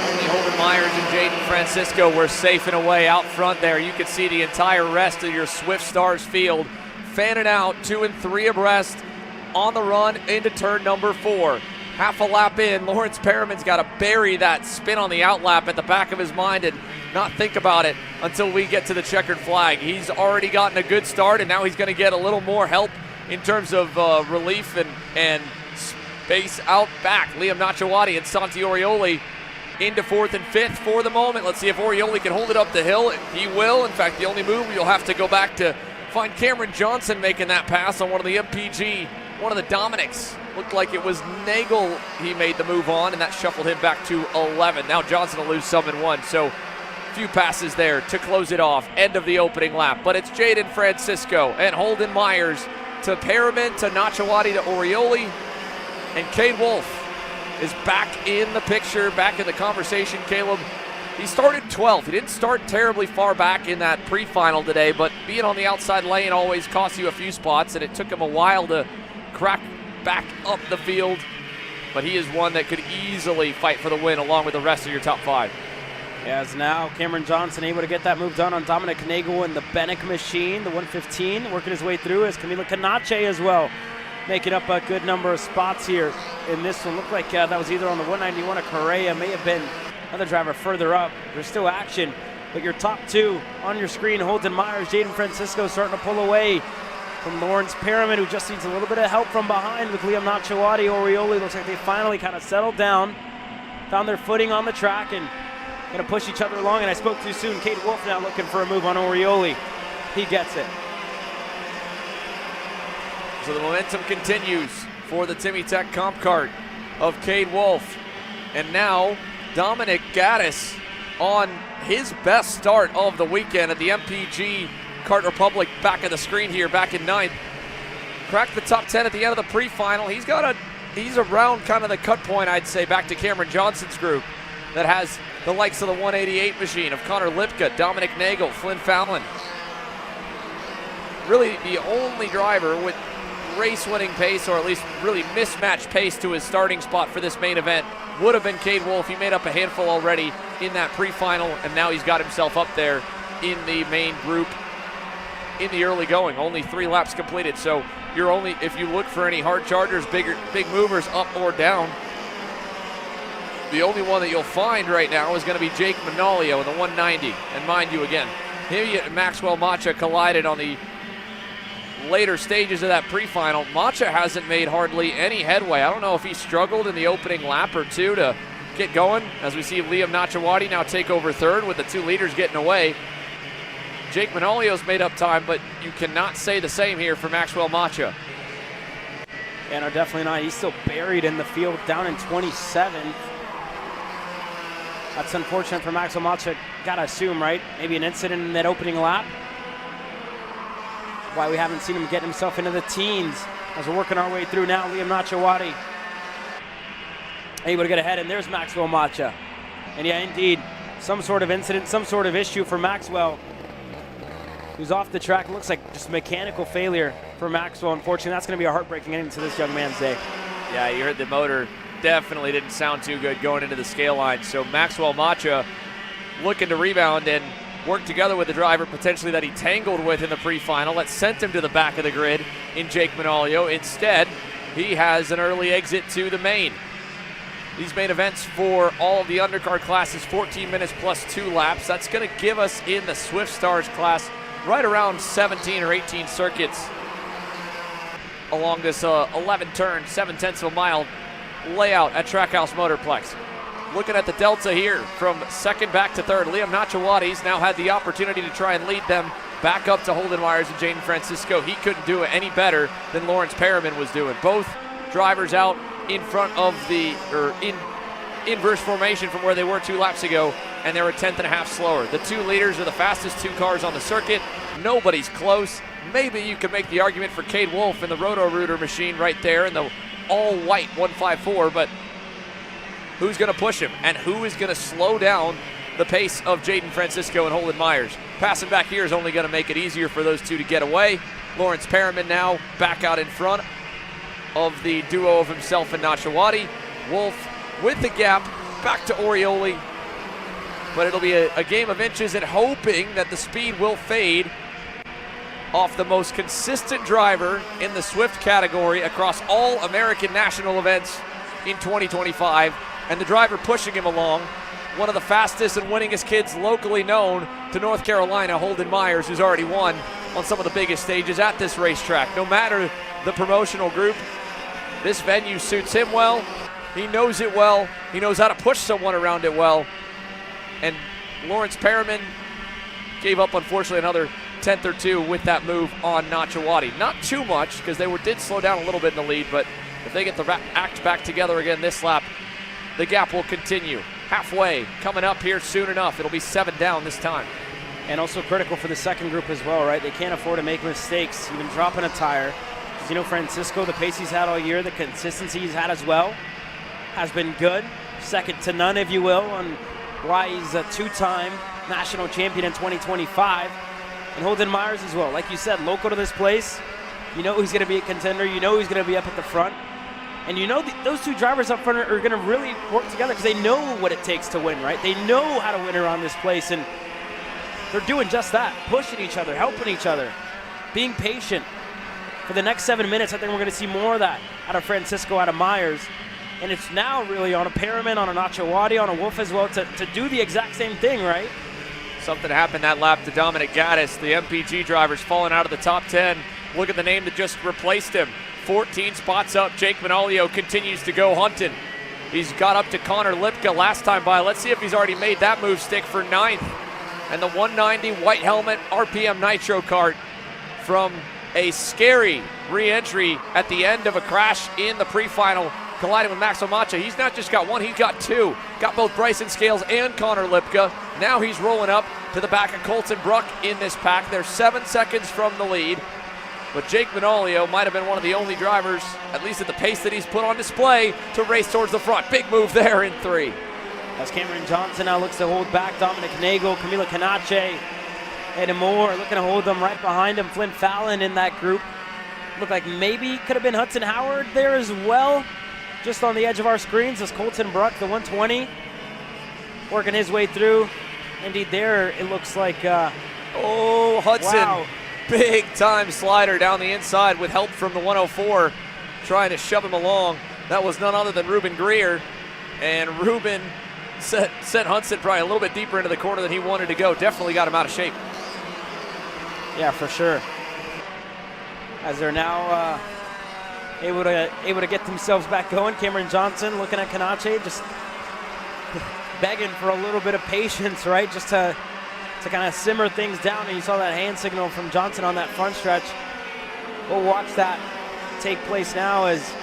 Speaker 7: Only Holden Myers and Jaden Francisco were safe and away out front there. You could see the entire rest of your Swift Stars field fanning out 2 and 3 abreast on the run into turn number 4. Half a lap in, Lawrence Perriman's got to bury that spin on the outlap at the back of his mind and not think about it until we get to the checkered flag. He's already gotten a good start, and now he's going to get a little more help in terms of relief and space out back. Liam Nachawati and Santi Orioli into 4th and 5th for the moment. Let's see if Orioli can hold it up the hill. He will. In fact, the only move, you'll have to go back to find Cameron Johnson making that pass on one of the MPG, one of the Dominics. Looked like it was Nagel he made the move on, and that shuffled him back to 11. Now Johnson will lose some and 1, so a few passes there to close it off. End of the opening lap, but it's Jaden Francisco and Holden Myers to Perriman, to Nachawati, to Orioli, and Cade Wolf is back in the picture, back in the conversation. Caleb, he started 12th. He didn't start terribly far back in that pre-final today, but being on the outside lane always costs you a few spots, and it took him a while to crack back up the field, but he is one that could easily fight for the win along with the rest of your top 5.
Speaker 1: As now Cameron Johnson able to get that move done on Dominic Nagel and the Bennick machine, the 115, working his way through as Camila Canache as well, making up a good number of spots here in this one. Looked like that was either on the 191 or Correa, may have been another driver further up. There's still action, but your top 2 on your screen, Holden Myers, Jaden Francisco starting to pull away from Lawrence Perriman, who just needs a little bit of help from behind with Liam Nachawati. Orioli looks like they finally kind of settled down, found their footing on the track, and going to push each other along. And I spoke too soon. Cade Wolf now looking for a move on Orioli. He gets it.
Speaker 7: So the momentum continues for the Timmy Tech Comp Kart of Cade Wolf. And now Dominic Gaddis on his best start of the weekend at the MPG Kart Republic, back of the screen here, back in 9th. Cracked the top 10 at the end of the pre-final. He's around kind of the cut point, I'd say, back to Cameron Johnson's group that has the likes of the 188 machine of Connor Lipka, Dominic Nagel, Flynn Fallon. Really the only driver with race-winning pace, or at least really mismatched pace to his starting spot for this main event, would have been Cade Wolf. He made up a handful already in that pre-final, and now he's got himself up there in the main group in the early going. Only 3 laps completed, so you're only, if you look for any hard chargers, big movers up or down, the only one that you'll find right now is going to be Jake Manolio in the 190. And mind you, again, he and Maxwell Macha collided on the later stages of that pre-final. Macha hasn't made hardly any headway. I don't know if he struggled in the opening lap or 2 to get going, as we see Liam Nachawati now take over 3rd with the 2 leaders getting away. Jake Manolio's made up time, but you cannot say the same here for Maxwell Macha.
Speaker 1: Yeah, no, definitely not. He's still buried in the field down in 27th. That's unfortunate for Maxwell Macha. Gotta assume, right? Maybe an incident in that opening lap. Why we haven't seen him get himself into the teens as we're working our way through now. Liam Nachawati able to get ahead, and there's Maxwell Macha. And yeah, indeed, some sort of incident, some sort of issue for Maxwell, who's off the track. Looks like just mechanical failure for Maxwell. Unfortunately, that's going to be a heartbreaking ending to this young man's day.
Speaker 7: Yeah, you heard the motor definitely didn't sound too good going into the scale line. So Maxwell Macha looking to rebound and work together with the driver potentially that he tangled with in the pre-final that sent him to the back of the grid in Jake Manolio. Instead, he has an early exit to the main. These main events for all of the undercard classes, 14 minutes plus 2 laps. That's going to give us in the Swift Stars class right around 17 or 18 circuits along this 11-turn, 7/10 of a mile layout at Trackhouse Motorplex. Looking at the delta here from second back to third, Liam Nachawati's now had the opportunity to try and lead them back up to Holden Myers and Jaden Francisco. He couldn't do it any better than Lawrence Perriman was doing. Both drivers out in front of the, or in inverse formation from where they were 2 laps ago, and they're a 10th and a half slower. The 2 leaders are the fastest 2 cars on the circuit. Nobody's close. Maybe you could make the argument for Cade Wolf in the Roto-Rooter machine right there in the all-white 154, but who's going to push him, and who is going to slow down the pace of Jaden Francisco and Holden Myers? Passing back here is only going to make it easier for those 2 to get away. Lawrence Perriman now back out in front of the duo of himself and Nachawati. Wolf with the gap back to Orioli, but it'll be a game of inches and hoping that the speed will fade off the most consistent driver in the Swift category across all American national events in 2025, and the driver pushing him along, one of the fastest and winningest kids locally known to North Carolina, Holden Myers, who's already won on some of the biggest stages at this racetrack. No matter the promotional group, this venue suits him well. He knows it well. He knows how to push someone around it well. And Lawrence Perriman gave up, unfortunately, another 10th or 2 with that move on Nachawati. Not too much, because they did slow down a little bit in the lead, but if they get the act back together again this lap, the gap will continue. Halfway, coming up here soon enough. It'll be 7 down this time.
Speaker 1: And also critical for the second group as well, right? They can't afford to make mistakes, even dropping a tire. Because, you know, Francisco, the pace he's had all year, the consistency he's had as well, has been good. Second to none, if you will, on why he's a 2-time national champion in 2025. And Holden Myers as well. Like you said, local to this place, you know he's going to be a contender. You know he's going to be up at the front. And you know those 2 drivers up front are going to really work together because they know what it takes to win, right? They know how to win around this place, and they're doing just that, pushing each other, helping each other, being patient. For the next 7 minutes, I think we're going to see more of that out of Francisco, out of Myers. And it's now really on a Perriman, on a Nachawati, on a Wolf as well to do the exact same thing, right?
Speaker 7: Something happened that lap to Dominic Gaddis. The MPG driver's falling out of the top 10. Look at the name that just replaced him. 14 spots up. Jake Manolio continues to go hunting. He's got up to Connor Lipka last time by. Let's see if he's already made that move stick for 9th. And the 190 white helmet RPM Nitro kart from a scary re-entry at the end of a crash in the pre-final, colliding with Maxwell Macha. He's not just got 1, he's got 2. Got both Bryson Scales and Connor Lipka. Now he's rolling up to the back of Colton Bruck in this pack. They're 7 seconds from the lead. But Jake Manolio might have been one of the only drivers, at least at the pace that he's put on display, to race towards the front. Big move there in 3.
Speaker 1: As Cameron Johnson now looks to hold back Dominic Nagel, Camila Canache, Eddie Moore looking to hold them right behind him. Flynn Fallon in that group. Looked like maybe could have been Hudson Howard there as well, just on the edge of our screens as Colton Bruck, the 120, working his way through. Indeed there, it looks like,
Speaker 7: Hudson.
Speaker 1: Wow.
Speaker 7: Big time slider down the inside with help from the 104, trying to shove him along. That was none other than Ruben Greer. And Ruben sent Hudson probably a little bit deeper into the corner than he wanted to go. Definitely got him out of shape.
Speaker 1: Yeah, for sure. As they're now able to get themselves back going. Cameron Johnson looking at Canache, just begging for a little bit of patience, right? Just to kind of simmer things down. And you saw that hand signal from Johnson on that front stretch. We'll watch that take place now as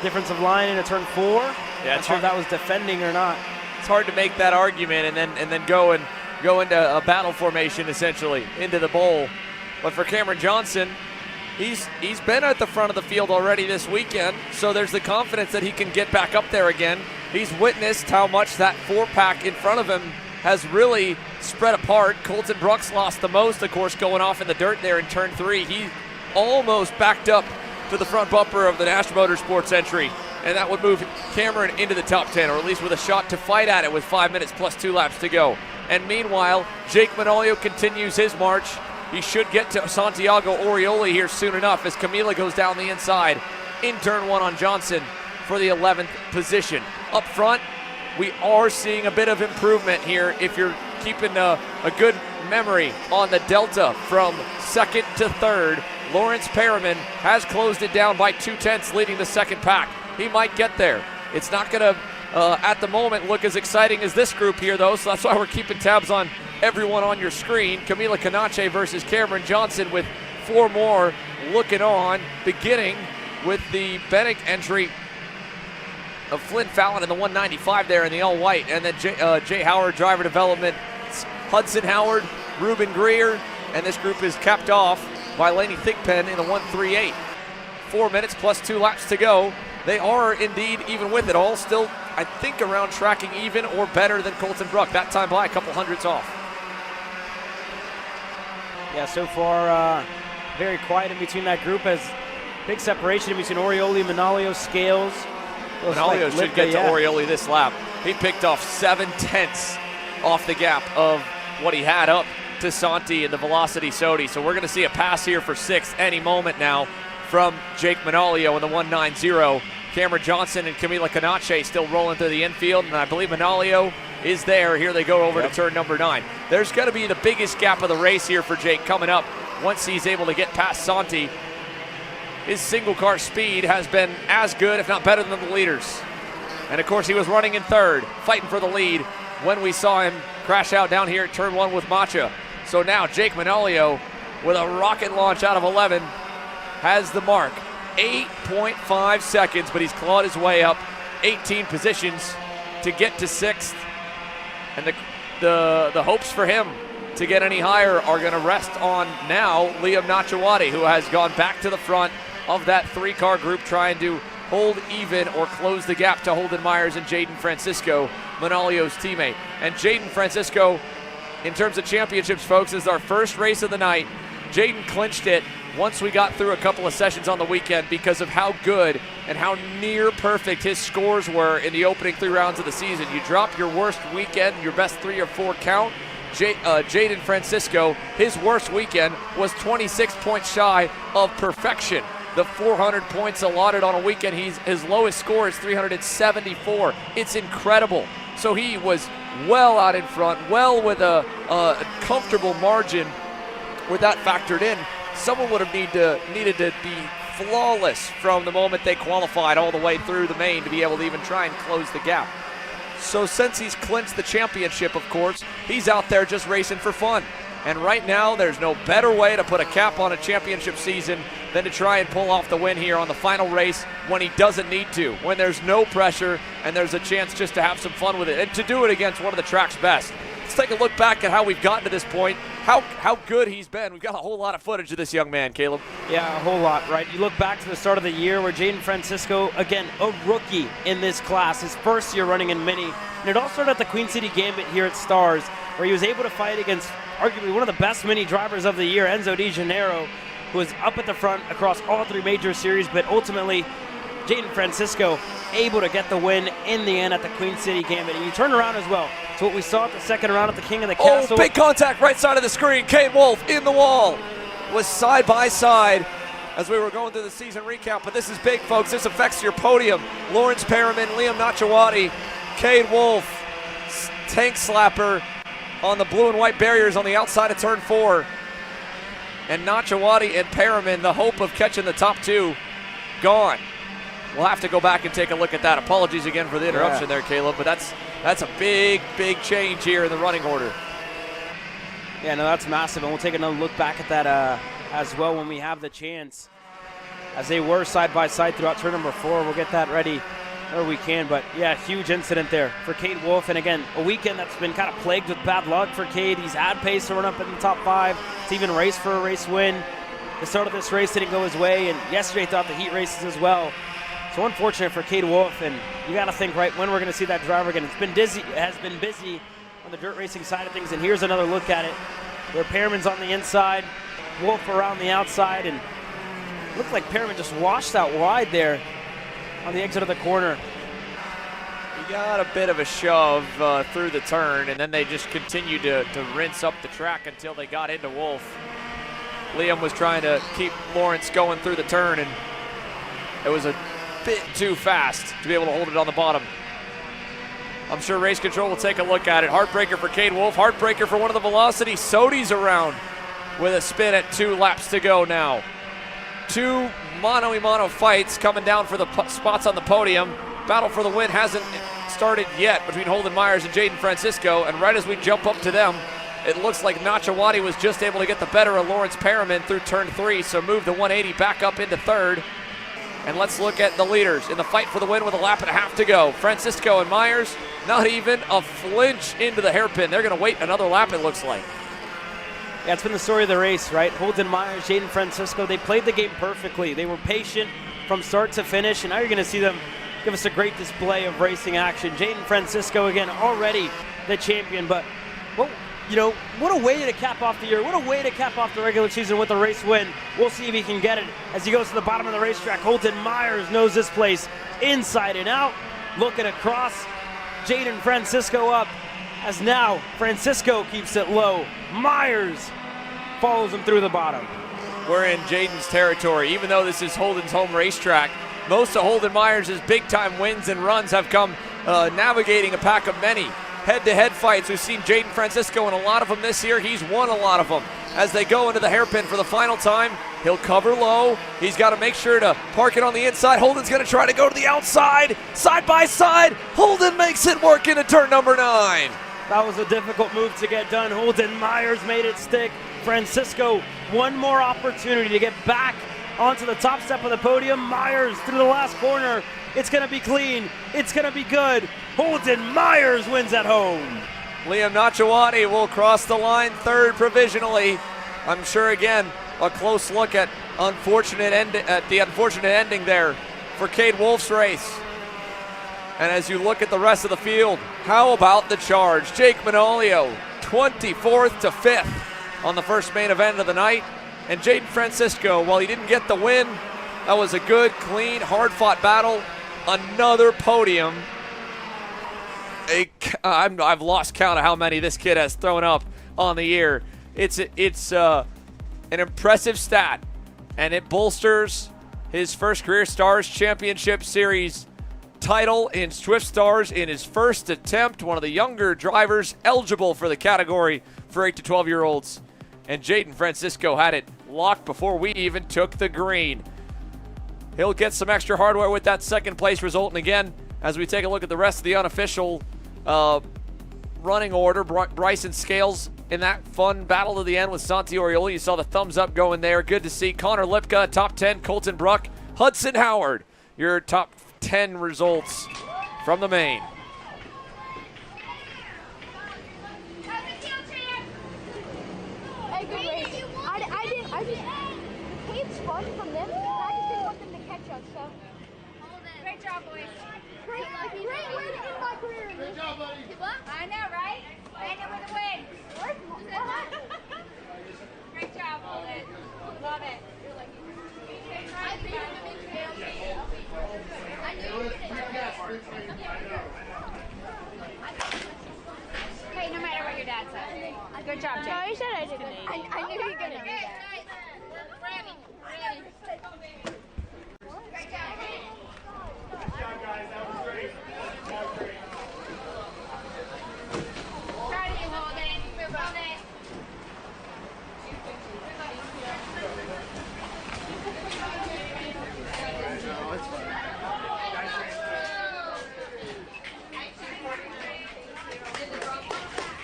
Speaker 1: difference of line into turn 4.
Speaker 7: Yeah,
Speaker 1: Not sure if that was defending or not.
Speaker 7: It's hard to make that argument and then go into a battle formation essentially into the bowl. But for Cameron Johnson, he's been at the front of the field already this weekend, so there's the confidence that he can get back up there again. He's witnessed how much that 4-pack in front of him has really spread apart. Colton Brooks lost the most, of course, going off in the dirt there in turn 3. He almost backed up to the front bumper of the Nash Motorsports entry, and that would move Cameron into the top 10, or at least with a shot to fight at it with 5 minutes plus 2 laps to go. And meanwhile, Jake Manolio continues his march. He should get to Santiago Orioli here soon enough as Camila goes down the inside in turn 1 on Johnson for the 11th position. Up front, we are seeing a bit of improvement here if you're keeping a good memory on the delta from second to third. Lawrence Perriman has closed it down by 2/10, leading the second pack. He might get there. It's not going to, at the moment, look as exciting as this group here, though, so that's why we're keeping tabs on everyone on your screen. Camila Canache versus Cameron Johnson with 4 more looking on, beginning with the Bennick entry of Flynn Fallon in the 195 there in the all-white, and then Jay Howard, driver development, Hudson Howard, Ruben Greer, and this group is capped off by Laney Thigpen in the 138. 4 minutes plus 2 laps to go. They are indeed even with it all, still, I think, around tracking even or better than Colton Brook. That time by a couple hundredths off.
Speaker 1: Yeah, so far, very quiet in between that group, as big separation in between Orioli, Manolio, Scales.
Speaker 7: Manolio should get to Orioli this lap. He picked off 7/10 off the gap of what he had up to Santi in the Velocity Sodi. So we're going to see a pass here for 6th any moment now from Jake Manolio in the 190. Cameron Johnson and Camila Canache still rolling through the infield, and I believe Manolio is there. Here they go over to turn number 9. There's going to be the biggest gap of the race here for Jake coming up once he's able to get past Santi. His single car speed has been as good, if not better than the leaders. And of course he was running in third, fighting for the lead when we saw him crash out down here at turn 1 with Macha. So now Jake Manolio with a rocket launch out of 11 has the mark. 8.5 seconds, but he's clawed his way up 18 positions to get to 6th. And the hopes for him to get any higher are going to rest on now Liam Nachawati, who has gone back to the front of that 3-car group, trying to hold even or close the gap to Holden Myers and Jaden Francisco, Manolio's teammate. And Jaden Francisco, in terms of championships, folks, is our first race of the night. Jaden clinched it once we got through a couple of sessions on the weekend because of how good and how near perfect his scores were in the opening 3 rounds of the season. You drop your worst weekend, your best 3 or 4 count. Jaden Francisco, his worst weekend was 26 points shy of perfection. The 400 points allotted on a weekend, his lowest score is 374. It's incredible. So he was well out in front, well with a comfortable margin with that factored in. Someone would have needed to be flawless from the moment they qualified all the way through the main to be able to even try and close the gap. So since he's clinched the championship, of course, he's out there just racing for fun. And right now, there's no better way to put a cap on a championship season than to try and pull off the win here on the final race when he doesn't need to, when there's no pressure and there's a chance just to have some fun with it and to do it against one of the track's best. Let's take a look back at how we've gotten to this point, how good he's been. We've got a whole lot of footage of this young man, Caleb.
Speaker 1: Yeah, a whole lot, right? You look back to the start of the year where Jaden Francisco, again, a rookie in this class, his first year running in Mini. And it all started at the Queen City Gambit here at Stars, where he was able to fight against arguably one of the best Mini drivers of the year, Enzo Di Janeiro, who was up at the front across all 3 major series, but ultimately Jaden Francisco able to get the win in the end at the Queen City Gambit. And you turn around as well to what we saw at the second round at the King of the Castle.
Speaker 7: Oh, big contact right side of the screen. Kane Wolf in the wall. Was side by side as we were going through the season recap, but this is big, folks. This affects your podium. Lawrence Perriman, Liam Nachawati, Cade Wolf, tank slapper on the blue and white barriers on the outside of turn 4. And Nachawati and Perriman, the hope of catching the top 2, gone. We'll have to go back and take a look at that. Apologies again for the interruption there, Caleb, but that's a big, big change here in the running order.
Speaker 1: Yeah, no, that's massive, and we'll take another look back at that as well when we have the chance. As they were side by side throughout turn number 4, we'll get that ready or we can, but yeah, huge incident there for Cade Wolf. And again, a weekend that's been kind of plagued with bad luck for Cade. He's had pace to run up in the top 5 to even race for a race win. The start of this race didn't go his way, and yesterday thought the heat races as well. So unfortunate for Cade Wolf, and you got to think right when we're going to see that driver again. It has been busy on the dirt racing side of things, and here's another look at it. Where Perriman's on the inside, Wolf around the outside, and looked like Perriman just washed out wide there on the exit of the corner.
Speaker 7: He got a bit of a shove through the turn, and then they just continued to rinse up the track until they got into Wolf. Liam was trying to keep Lawrence going through the turn, and it was a bit too fast to be able to hold it on the bottom. I'm sure Race Control will take a look at it. Heartbreaker for Cade Wolf, heartbreaker for one of the Velocity Sodies around with a spin at 2 laps to go now. 2 mano-a-mano fights coming down for the spots on the podium. Battle for the win hasn't started yet between Holden Myers and Jaden Francisco, and right as we jump up to them, it looks like Nachawati was just able to get the better of Lawrence Perriman through turn 3, so move the 180 back up into 3rd. And let's look at the leaders in the fight for the win with a lap and a half to go. Francisco and Myers, not even a flinch into the hairpin. They're going to wait another lap, it looks like.
Speaker 1: Yeah, it's been the story of the race, right? Holden Myers, Jaden Francisco, they played the game perfectly. They were patient from start to finish, and now you're going to see them give us a great display of racing action. Jaden Francisco, again, already the champion, but well, you know, what a way to cap off the year. What a way to cap off the regular season with a race win. We'll see if he can get it as he goes to the bottom of the racetrack. Holden Myers knows this place inside and out. Looking across, Jaden Francisco up, as now Francisco keeps it low. Myers follows him through the bottom.
Speaker 7: We're in Jaden's territory. Even though this is Holden's home racetrack, most of Holden Myers' big-time wins and runs have come navigating a pack of many head-to-head fights. We've seen Jaden Francisco in a lot of them this year. He's won a lot of them. As they go into the hairpin for the final time, he'll cover low. He's got to make sure to park it on the inside. Holden's going to try to go to the outside, side by side. Holden makes it work into turn number 9.
Speaker 1: That was a difficult move to get done. Holden Myers made it stick. Francisco, one more opportunity to get back onto the top step of the podium. Myers through the last corner. It's going to be clean. It's going to be good. Holden Myers wins at home.
Speaker 7: Liam Nachawati will cross the line 3rd provisionally. I'm sure, again, a close look at the unfortunate ending there for Cade Wolf's race. And as you look at the rest of the field, how about the charge? Jake Manolio, 24th to 5th on the first main event of the night. And Jaden Francisco, while he didn't get the win, that was a good, clean, hard-fought battle. Another podium. I've lost count of how many this kid has thrown up on the year. It's an impressive stat, and it bolsters his first career Stars Championship Series title in Swift Stars in his first attempt. One of the younger drivers eligible for the category for 8 to 12-year-olds. And Jaden Francisco had it locked before we even took the green. He'll get some extra hardware with that second place result. And again, as we take a look at the rest of the unofficial running order, Bryson Scales in that fun battle to the end with Santi Orioli. You saw the thumbs up going there. Good to see. Connor Lipka, top 10. Colton Bruck, Hudson Howard, your top 10 results from the main.
Speaker 9: From them, I just didn't want them to catch us, so. Great job, boys. Great way to end my career. Great job, buddy. I know, right? And it with a win. Great job, Holden. Love it. Hey, no matter what your dad says. Good job, Jake. No, you said I did good. I knew you were going to do that.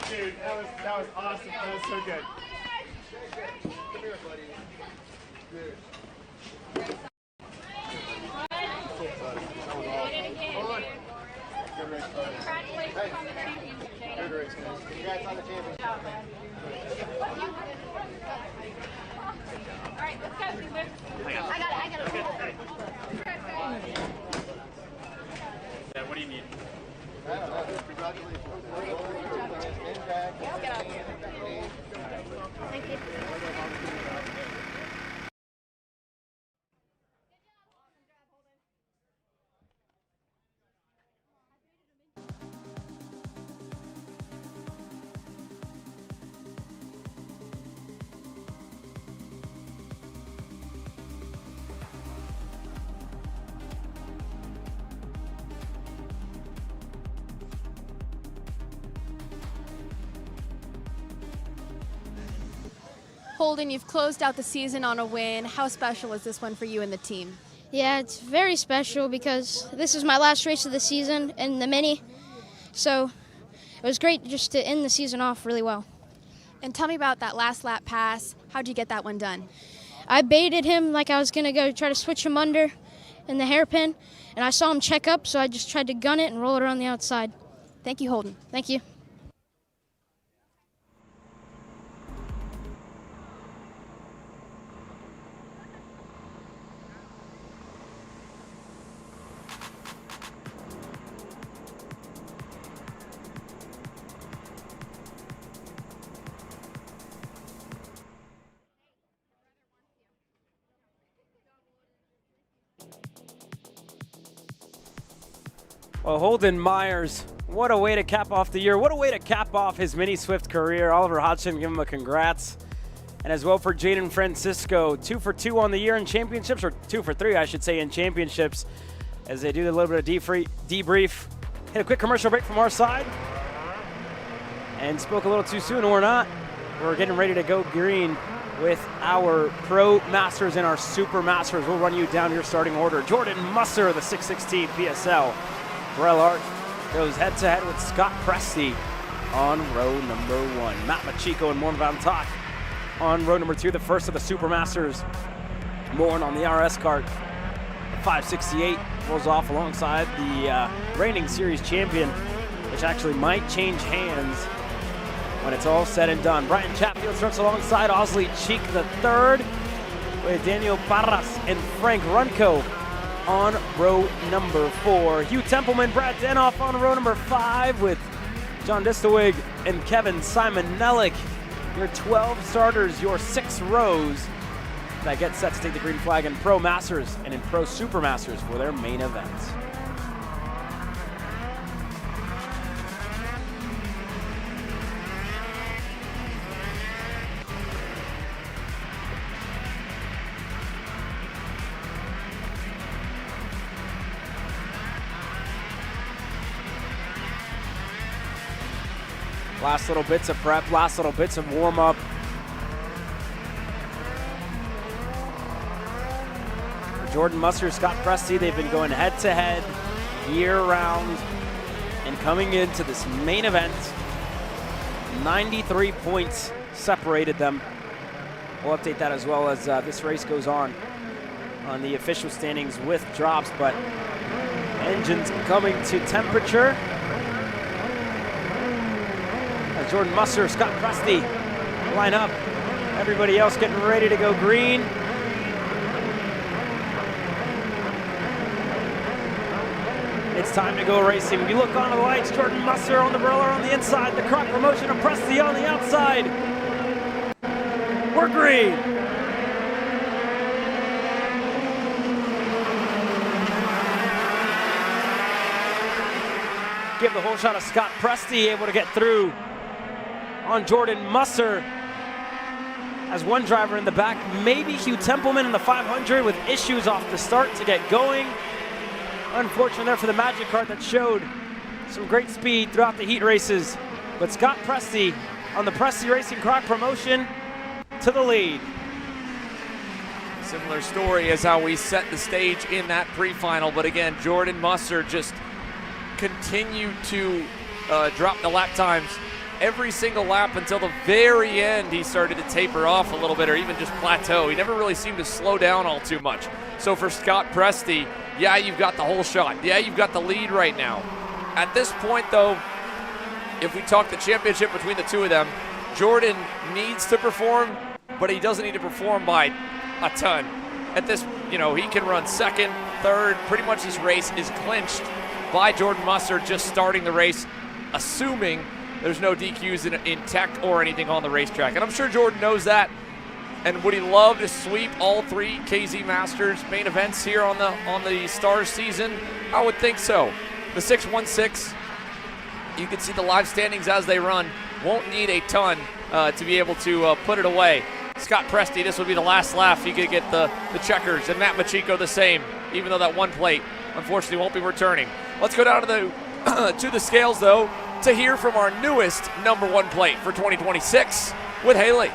Speaker 17: Dude, that was awesome. That was so good. Come here, buddy. Dude. That was awesome.
Speaker 9: right, let's go, Caesar. I got it.
Speaker 17: Yeah, what do you need?
Speaker 9: Thank you.
Speaker 12: Holden, you've closed out the season on a win. How special is this one for you and the team?
Speaker 18: Yeah, it's very special because this is my last race of the season in the Mini. So it was great just to end the season off really well.
Speaker 12: And tell me about that last lap pass. How'd you get that one done?
Speaker 18: I baited him like I was going to go try to switch him under in the hairpin, and I saw him check up, so I just tried to gun it and roll it around the outside.
Speaker 12: Thank you, Holden.
Speaker 18: Thank you.
Speaker 1: Well, Holden Myers, what a way to cap off the year. What a way to cap off his Mini Swift career. Oliver Hodgson, give him a congrats. And as well for Jaden Francisco, 2 for 2 on the year in championships, or 2 for 3, I should say, in championships, as they do a little bit of debrief. Hit a quick commercial break from our side. And spoke a little too soon, or not. We're getting ready to go green with our Pro Masters and our Super Masters. We'll run you down your starting order. Jordan Musser, the 616 PSL. Burrell Hart goes head-to-head with Scott Presti on row number 1. Matt Machiko and Morn Van Tak on row number 2, the first of the Super Masters. Morn on the RS Kart. 568 rolls off alongside the reigning series champion, which actually might change hands when it's all said and done. Brian Chatfield starts alongside Osley Cheek III with Daniel Parras and Frank Runco on row number 4. Hugh Templeman, Brad Danoff on row number 5 with John Distawig and Kevin Simonellic. Your 12 starters, your 6 rows that get set to take the green flag in Pro Masters and in Pro Super Masters for their main events. Last little bits of prep, last little bits of warm-up. For Jordan Musser, Scott Presti, they've been going head-to-head year-round. And coming into this main event, 93 points separated them. We'll update that as well as this race goes on the official standings with drops, but engines coming to temperature. Jordan Musser, Scott Presti line up. Everybody else getting ready to go green. It's time to go racing. We look onto the lights. Jordan Musser on the roller on the inside. The Kart promotion of Presti on the outside. We're green. Give the whole shot of Scott Presti, able to get through on Jordan Musser as one driver in the back. Maybe Hugh Templeman in the 500 with issues off the start to get going. Unfortunate there for the Magic Kart that showed some great speed throughout the heat races. But Scott Presti on the Presti Racing Croc promotion to the lead.
Speaker 7: Similar story as how we set the stage in that pre-final, but again, Jordan Musser just continued to drop the lap times every single lap until the very end. He started to taper off a little bit or even just plateau. He never really seemed to slow down all too much. So for Scott Presti, yeah, you've got the whole shot. Yeah, you've got the lead right now. At this point, though, if we talk the championship between the two of them, Jordan needs to perform, but he doesn't need to perform by a ton. At this, he can run second, third. Pretty much this race is clinched by Jordan Musser just starting the race, assuming there's no DQs in tech or anything on the racetrack. And I'm sure Jordan knows that. And would he love to sweep all 3 KZ Masters main events here on the Stars season? I would think so. The 616, you can see the live standings as they run. Won't need a ton to be able to put it away. Scott Presti, this will be the last laugh. He could get the checkers, and Matt Machiko the same, even though that one plate unfortunately won't be returning. Let's go down to the scales though to hear from our newest #1 plate for 2026 with Haley.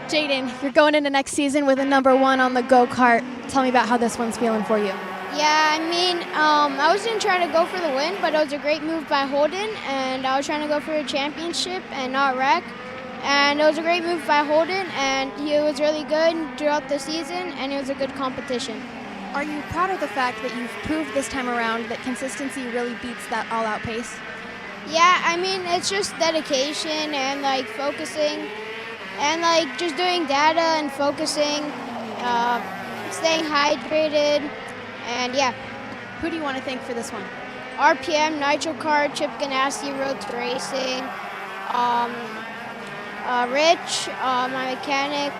Speaker 12: Jaden, you're going into next season with a #1 on the go-kart. Tell me about how this one's feeling for you.
Speaker 18: Yeah, I mean, I wasn't trying to go for the win, but it was a great move by Holden, and I was trying to go for a championship and not wreck. And it was a great move by Holden, and he was really good throughout the season, and it was a good competition.
Speaker 12: Are you proud of the fact that you've proved this time around that consistency really beats that all-out pace?
Speaker 18: Yeah, I mean, it's just dedication and, like, focusing and, like, just doing data and focusing, staying hydrated, and, yeah.
Speaker 12: Who do you want to thank for this one?
Speaker 18: RPM, Nitro Kart, Chip Ganassi, Road to Racing, Rich, my mechanic,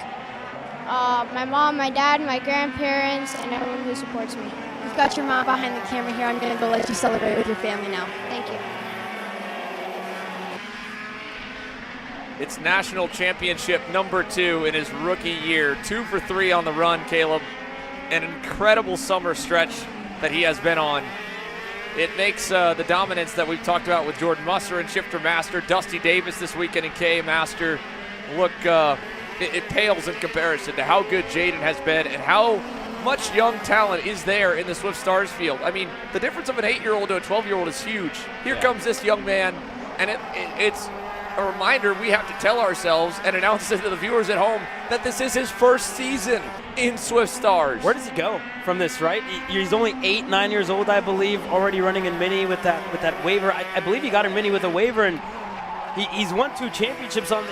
Speaker 18: my mom, my dad, my grandparents, and everyone who supports me.
Speaker 12: You've got your mom behind the camera here. I'm going to go let you celebrate with your family now.
Speaker 18: Thank you.
Speaker 7: It's national championship #2 in his rookie year. 2 for 3 on the run, Caleb. An incredible summer stretch that he has been on. It makes the dominance that we've talked about with Jordan Musser and Shifter Master, Dusty Davis this weekend in KA Master, look, it pales in comparison to how good Jaden has been and how much young talent is there in the Swift Stars field. I mean, the difference of an 8-year-old to a 12-year-old is huge. Here comes this young man, and it's a reminder we have to tell ourselves and announce it to the viewers at home that this is his first season in Swift Stars.
Speaker 1: Where does he go from this, right? He's only 8, 9 years old, I believe, already running in Mini with that waiver. I believe he got in Mini with a waiver, and he's won 2 championships on the,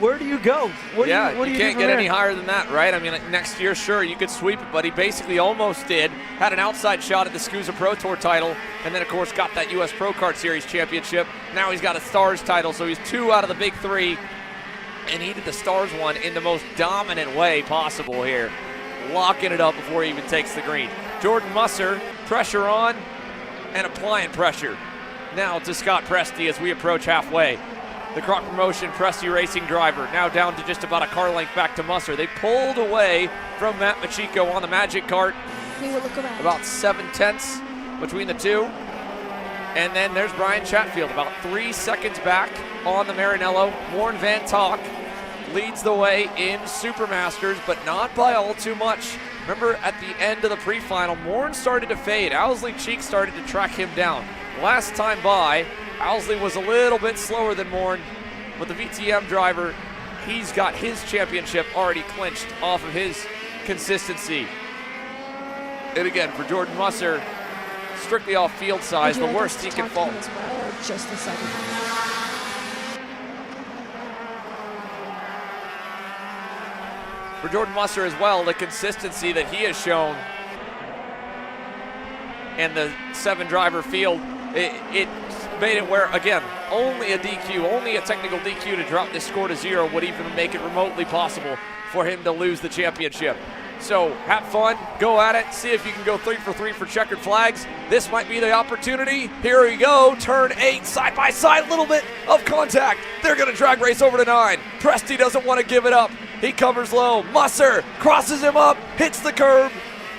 Speaker 1: where do you go? What do you
Speaker 7: can't get any higher than that, right? I mean, next year, sure, you could sweep it, but he basically almost did. Had an outside shot at the SCUSA Pro Tour title, and then, of course, got that U.S. Pro Kart Series championship. Now he's got a Stars title, so he's 2 out of the big 3, and he did the Stars one in the most dominant way possible here, locking it up before he even takes the green. Jordan Musser, pressure on, and applying pressure. Now to Scott Presti as we approach halfway. The Croc Promotion Presti Racing driver now down to just about a car length back to Musser. They pulled away from Matt Machiko on the Magic Kart.
Speaker 12: We will look around.
Speaker 7: About 7/10 between the two. And then there's Brian Chatfield, about 3 seconds back on the Maranello. Warren Van Talk leads the way in Supermasters, but not by all too much. Remember at the end of the pre-final, Warren started to fade. Owsley Cheek started to track him down. Last time by, Owsley was a little bit slower than Warren, but the VTM driver, he's got his championship already clinched off of his consistency. And again, for Jordan Musser, strictly off field size, the worst he can fall.
Speaker 12: Just a second.
Speaker 7: For Jordan Musser as well, the consistency that he has shown and the 7-driver field, it made it where, again, only a DQ, only a technical DQ to drop this score to 0 would even make it remotely possible for him to lose the championship. So have fun, go at it, see if you can go 3 for 3 for checkered flags. This might be the opportunity. Here we go, turn 8, side by side, little bit of contact. They're gonna drag race over to 9. Presti doesn't want to give it up. He covers low, Musser crosses him up, hits the curb,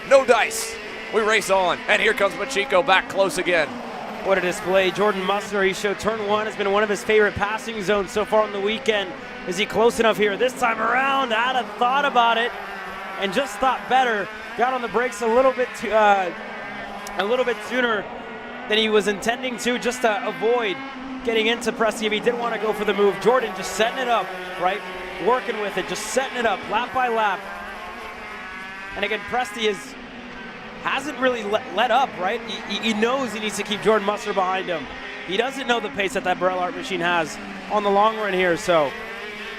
Speaker 7: no dice. We race on, and here comes Machiko back close again.
Speaker 1: What a display. Jordan Musser, he showed turn 1 has been one of his favorite passing zones so far on the weekend. Is he close enough here? This time around, I'd have thought about it and just thought better. Got on the brakes a little bit sooner than he was intending to, just to avoid getting into Presti if he didn't want to go for the move. Jordan just setting it up, right? Working with it, just setting it up lap by lap. And again, Presti hasn't really let up, right? He knows he needs to keep Jordan Musser behind him. He doesn't know the pace that Burrell Art machine has on the long run here, so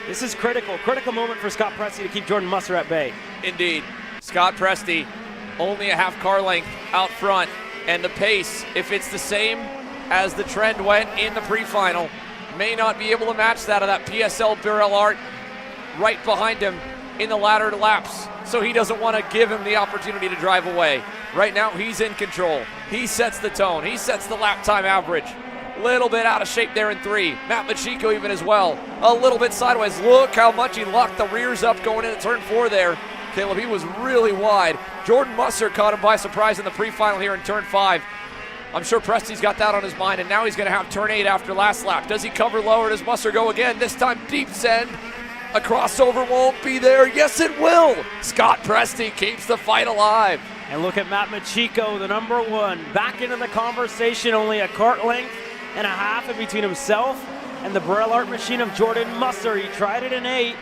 Speaker 1: this is critical moment for Scott Presti to keep Jordan Musser at bay.
Speaker 7: Indeed. Scott Presti only a half car length out front, and the pace, if it's the same as the trend went in the pre-final, may not be able to match that of that PSL Burrell Art right behind him in the latter laps. So he doesn't want to give him the opportunity to drive away. Right now, he's in control. He sets the tone. He sets the lap time average. Little bit out of shape there in 3. Matt Machiko even as well. A little bit sideways. Look how much he locked the rears up going into turn 4 there. Caleb, he was really wide. Jordan Musser caught him by surprise in the pre-final here in turn 5. I'm sure Presti's got that on his mind, and now he's going to have turn 8 after last lap. Does he cover lower? Does Musser go again? This time deep send. A crossover won't be there. Yes, it will. Scott Presti keeps the fight alive.
Speaker 1: And look at Matt Machiko, the number 1, back into the conversation. Only a kart length and a half in between himself and the Burrell Art machine of Jordan Musser. He tried it in 8.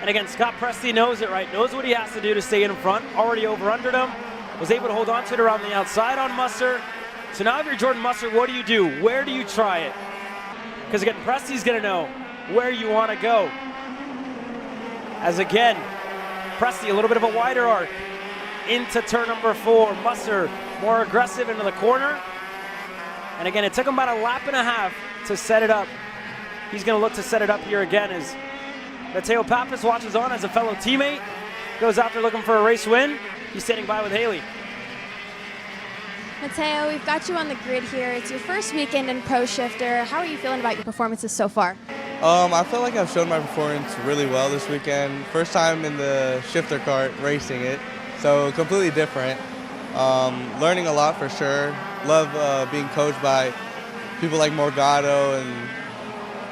Speaker 1: And again, Scott Presti knows it, right? Knows what he has to do to stay in front. Already over-undered him. Was able to hold on to it around the outside on Musser. So now if you're Jordan Musser, what do? Where do you try it? Because again, Presti's going to know where you want to go. As again, Presti a little bit of a wider arc into turn number 4. Musser more aggressive into the corner. And again, it took him about a lap and a half to set it up. He's going to look to set it up here again as Mateo Pappas watches on as a fellow teammate. Goes out there looking for a race win. He's standing by with Haley.
Speaker 12: Mateo, we've got you on the grid here. It's your first weekend in Pro Shifter. How are you feeling about your performances so far?
Speaker 14: I feel like I've shown my performance really well this weekend. First time in the shifter kart racing it, so completely different. Learning a lot for sure. Love being coached by people like Morgado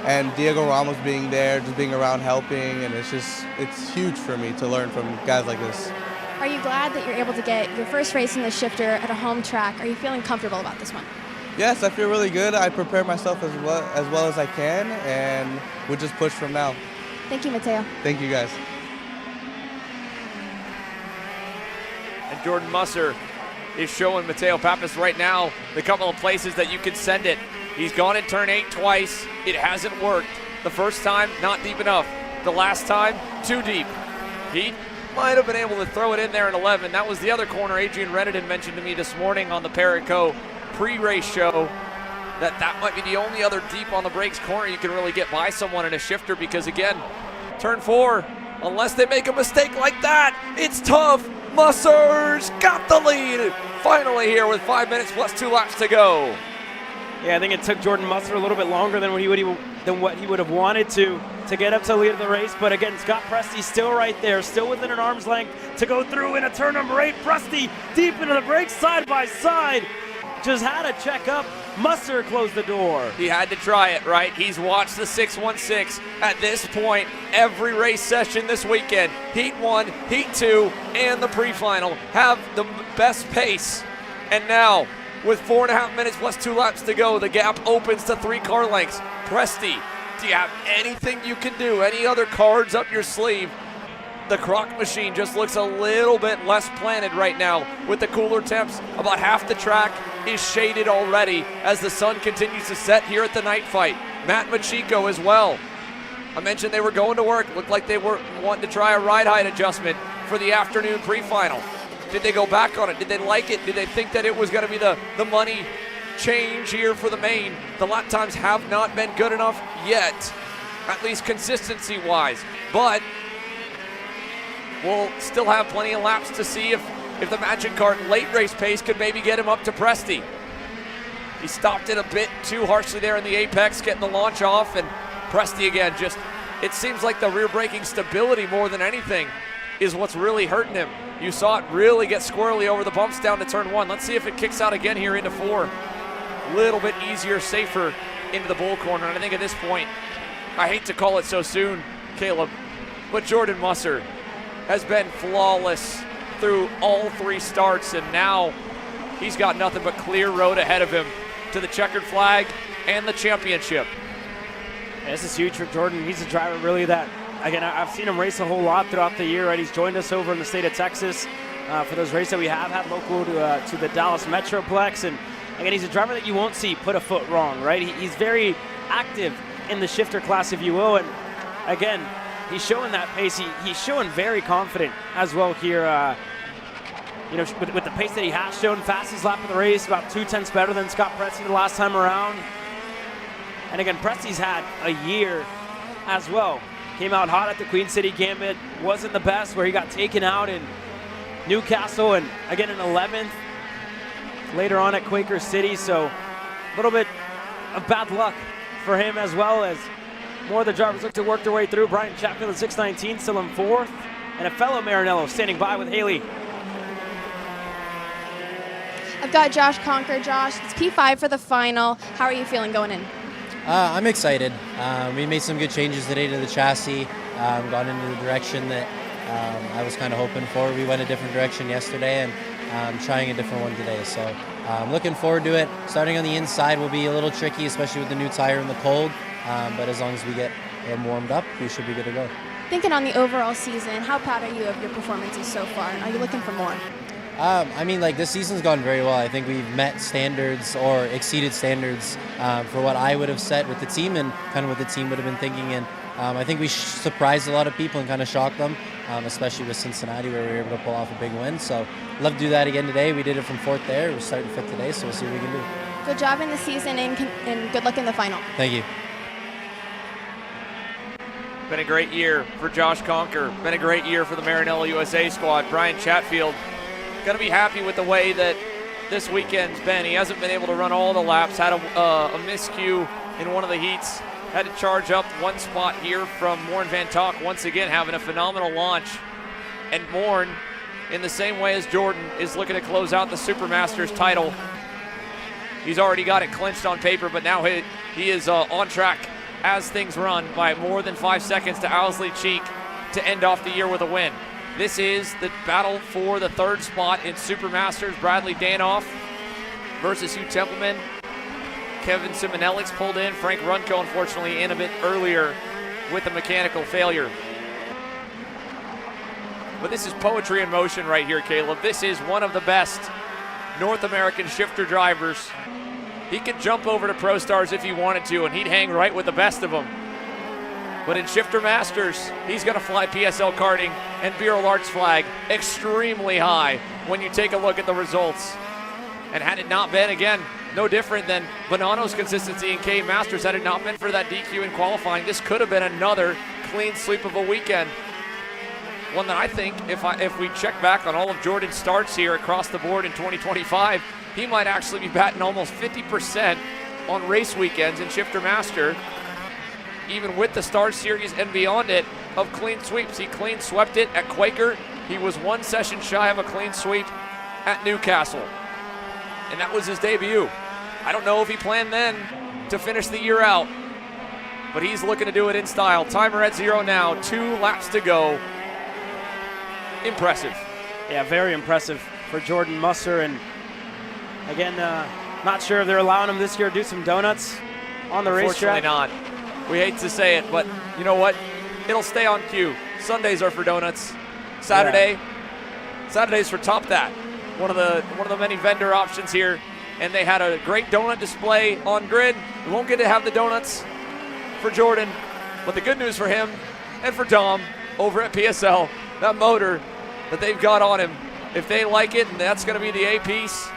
Speaker 14: and Diego Ramos being there, just being around helping, and it's huge for me to learn from guys like this.
Speaker 12: Are you glad that you're able to get your first race in the shifter at a home track? Are you feeling comfortable about this one?
Speaker 14: Yes, I feel really good. I prepare myself as well as I can, and we'll just push from now.
Speaker 12: Thank you, Mateo.
Speaker 14: Thank you, guys.
Speaker 7: And Jordan Musser is showing Mateo Pappas right now the couple of places that you can send it. He's gone in turn 8 twice. It hasn't worked. The first time, not deep enough. The last time, too deep. He might have been able to throw it in there in 11. That was the other corner Adrian Reddington mentioned to me this morning on the Parrot pre-race show, that might be the only other deep on the brakes corner you can really get by someone in a shifter, because again, turn 4, unless they make a mistake like that, it's tough. Musser's got the lead finally here with 5 minutes plus 2 laps to go.
Speaker 1: Yeah, I think it took Jordan Musser a little bit longer than what he would have wanted to get up to the lead of the race. But again, Scott Presti still right there, still within an arm's length to go through into turn number 8. Presti deep into the brakes, side by side. Just had to check up. Musser closed the door.
Speaker 7: He had to try it, right? He's watched the 616 at this point every race session this weekend. Heat 1, Heat 2, and the pre-final have the best pace. And now, with 4.5 minutes plus 2 laps to go, the gap opens to 3 car lengths. Presti, do you have anything you can do? Any other cards up your sleeve? The croc machine just looks a little bit less planted right now with the cooler temps. About half the track is shaded already as the sun continues to set here at the night fight. Matt Machiko as well. I mentioned they were going to work. Looked like they were wanting to try a ride height adjustment for the afternoon pre-final. Did they go back on it? Did they like it? Did they think that it was going to be the money change here for the main? The lap times have not been good enough yet, at least consistency-wise. But we'll still have plenty of laps to see if the Magic Kart late race pace could maybe get him up to Presti. He stopped it a bit too harshly there in the apex, getting the launch off, and Presti again, just, it seems like the rear braking stability more than anything is what's really hurting him. You saw it really get squirrely over the bumps down to turn 1. Let's see if it kicks out again here into 4. A little bit easier, safer into the bull corner, and I think at this point, I hate to call it so soon, Caleb, but Jordan Musser has been flawless through all 3 starts, and now he's got nothing but clear road ahead of him to the checkered flag and the championship.
Speaker 1: Yeah, this is huge for Jordan. He's a driver really that, again, I've seen him race a whole lot throughout the year, right? He's joined us over in the state of Texas for those races that we have had local to the Dallas Metroplex, and Again, he's a driver that you won't see put a foot wrong, right? He's very active in the shifter class, if you will, and again, he's showing that pace. He's showing very confident as well here. You know, with the pace that he has shown, fastest lap of the race, about 2/10 better than Scott Presti the last time around. And again, Presti's had a year as well. Came out hot at the Queen City Gambit, wasn't the best, where he got taken out in Newcastle, and again in 11th later on at Quaker City. So a little bit of bad luck for him, as well as more of the drivers look to work their way through. Brian Chatfield at 619, still in 4th, and a fellow Marinello standing by with Haley.
Speaker 12: I've got Josh Conker. Josh, it's P5 for the final. How are you feeling going in?
Speaker 15: I'm excited. We made some good changes today to the chassis, gone into the direction that I was kind of hoping for. We went a different direction yesterday, and trying a different one today. So I'm looking forward to it. Starting on the inside will be a little tricky, especially with the new tire in the cold, but as long as we get them warmed up, we should be good to go.
Speaker 12: Thinking on the overall season, how proud are you of your performances so far? Are you looking for more?
Speaker 15: I mean, like, this season's gone very well. I think we've met standards or exceeded standards for what I would have set with the team and kind of what the team would have been thinking. And I think we surprised a lot of people and kind of shocked them, especially with Cincinnati, where we were able to pull off a big win. So love to do that again today. We did it from 4th there. We're starting 5th today, so we'll see what we can do.
Speaker 12: Good job in the season, and good luck in the final.
Speaker 15: Thank you.
Speaker 7: Been a great year for Josh Conker. Been a great year for the Marinello USA squad. Brian Chatfield going to be happy with the way that this weekend's been. He hasn't been able to run all the laps, had a miscue in one of the heats, had to charge up one spot here from Morn Van Talk, once again having a phenomenal launch. And Morn, in the same way as Jordan, is looking to close out the Supermasters title. He's already got it clinched on paper, but now he is on track as things run by more than 5 seconds to Owsley Cheek to end off the year with a win. This is the battle for the 3rd spot in Supermasters. Bradley Danoff versus Hugh Templeman. Kevin Simonelix pulled in. Frank Runco, unfortunately, in a bit earlier with a mechanical failure. But this is poetry in motion right here, Caleb. This is one of the best North American shifter drivers. He could jump over to Pro Stars if he wanted to, and he'd hang right with the best of them. But in Shifter Masters, he's going to fly PSL karting and Bureau Arts flag extremely high when you take a look at the results. And had it not been, again, no different than Bonanno's consistency in K Masters, had it not been for that DQ in qualifying, this could have been another clean sweep of a weekend. One that I think, if we check back on all of Jordan's starts here across the board in 2025, he might actually be batting almost 50% on race weekends in Shifter Master, even with the Star Series and beyond it, of clean sweeps. He clean swept it at Quaker. He was 1 session shy of a clean sweep at Newcastle. And that was his debut. I don't know if he planned then to finish the year out, but he's looking to do it in style. Timer at 0 now, 2 laps to go. Impressive.
Speaker 1: Yeah, very impressive for Jordan Musser. And again, not sure if they're allowing him this year to do some donuts on the racetrack.
Speaker 7: Unfortunately not. We hate to say it, but you know what? It'll stay on cue. Sundays are for donuts. Saturdays for Top That. One of the many vendor options here, and they had a great donut display on grid. We won't get to have the donuts for Jordan, but the good news for him and for Dom over at PSL, that motor that they've got on him, if they like it, and that's going to be the A piece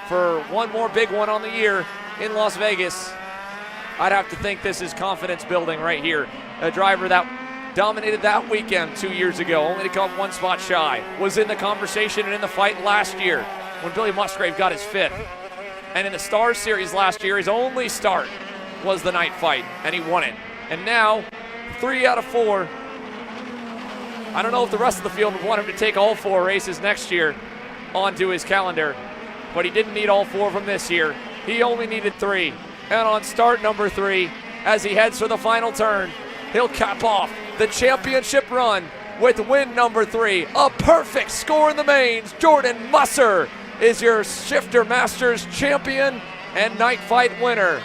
Speaker 7: for one more big one on the year in Las Vegas, I'd have to think this is confidence building right here. A driver that dominated that weekend 2 years ago, only to come 1 spot shy, was in the conversation and in the fight last year when Billy Musgrave got his 5th. And in the Stars Series last year, his only start was the night fight, and he won it. And now, 3 out of 4. I don't know if the rest of the field would want him to take all 4 races next year onto his calendar, but he didn't need all 4 of them this year. He only needed 3. And on start number 3, as he heads for the final turn, he'll cap off the championship run with win number 3. A perfect score in the mains. Jordan Musser is your Shifter Masters champion and night fight winner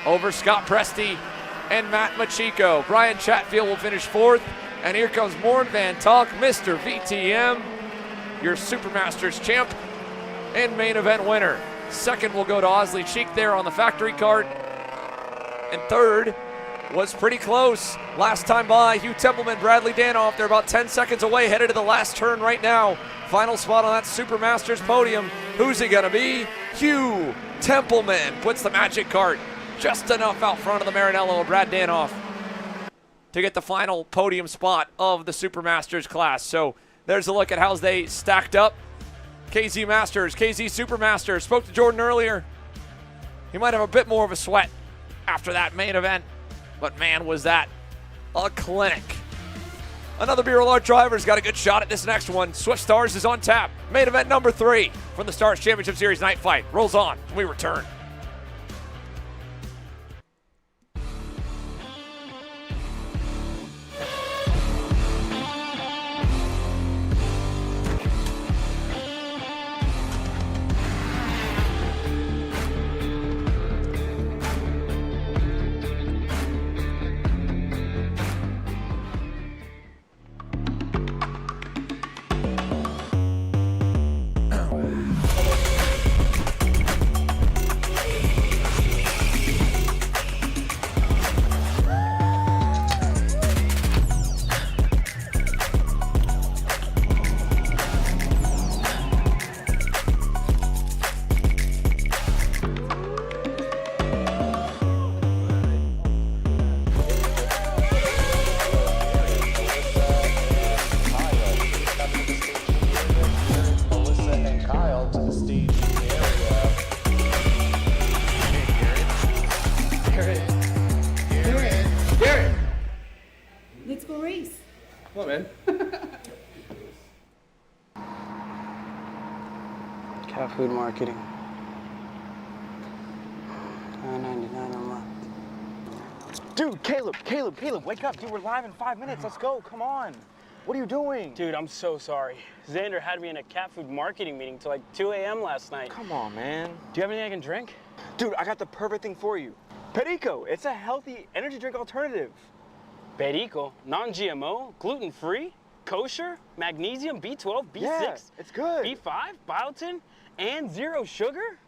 Speaker 7: over Scott Presti and Matt Machiko. Brian Chatfield will finish 4th. And here comes Morn Van Talk, Mr. VTM, your Supermasters champ and main event winner. Second will go to Osley Cheek there on the factory kart. And third was pretty close. Last time by, Hugh Templeman, Bradley Danoff. They're about 10 seconds away, headed to the last turn right now. Final spot on that Supermasters podium. Who's it gonna be? Hugh Templeman puts the magic kart just enough out front of the Maranello of Brad Danoff to get the final podium spot of the Supermasters class. So there's a look at how they stacked up. KZ Masters, KZ Supermasters. Spoke to Jordan earlier. He might have a bit more of a sweat after that main event, but man, was that a clinic. Another Bureau Large driver's got a good shot at this next one. Swift Stars is on tap. Main event number 3 from the Stars Championship Series night fight. Rolls on when we return.
Speaker 2: Let's go race.
Speaker 14: Come on, man.
Speaker 11: Cat food marketing. $9.99 a month.
Speaker 5: Dude, Caleb, wake up. Dude, we're live in 5 minutes. Let's go. Come on. What are you doing?
Speaker 11: Dude, I'm so sorry. Xander had me in a cat food marketing meeting till like 2 a.m. last night.
Speaker 5: Come on, man.
Speaker 11: Do you have anything I can drink?
Speaker 5: Dude, I got the perfect thing for you. Perico. It's a healthy energy drink alternative.
Speaker 11: Perico, non-GMO, gluten-free, kosher, magnesium, B12, B6,
Speaker 5: yeah, it's good.
Speaker 11: B5, biotin, and 0 sugar?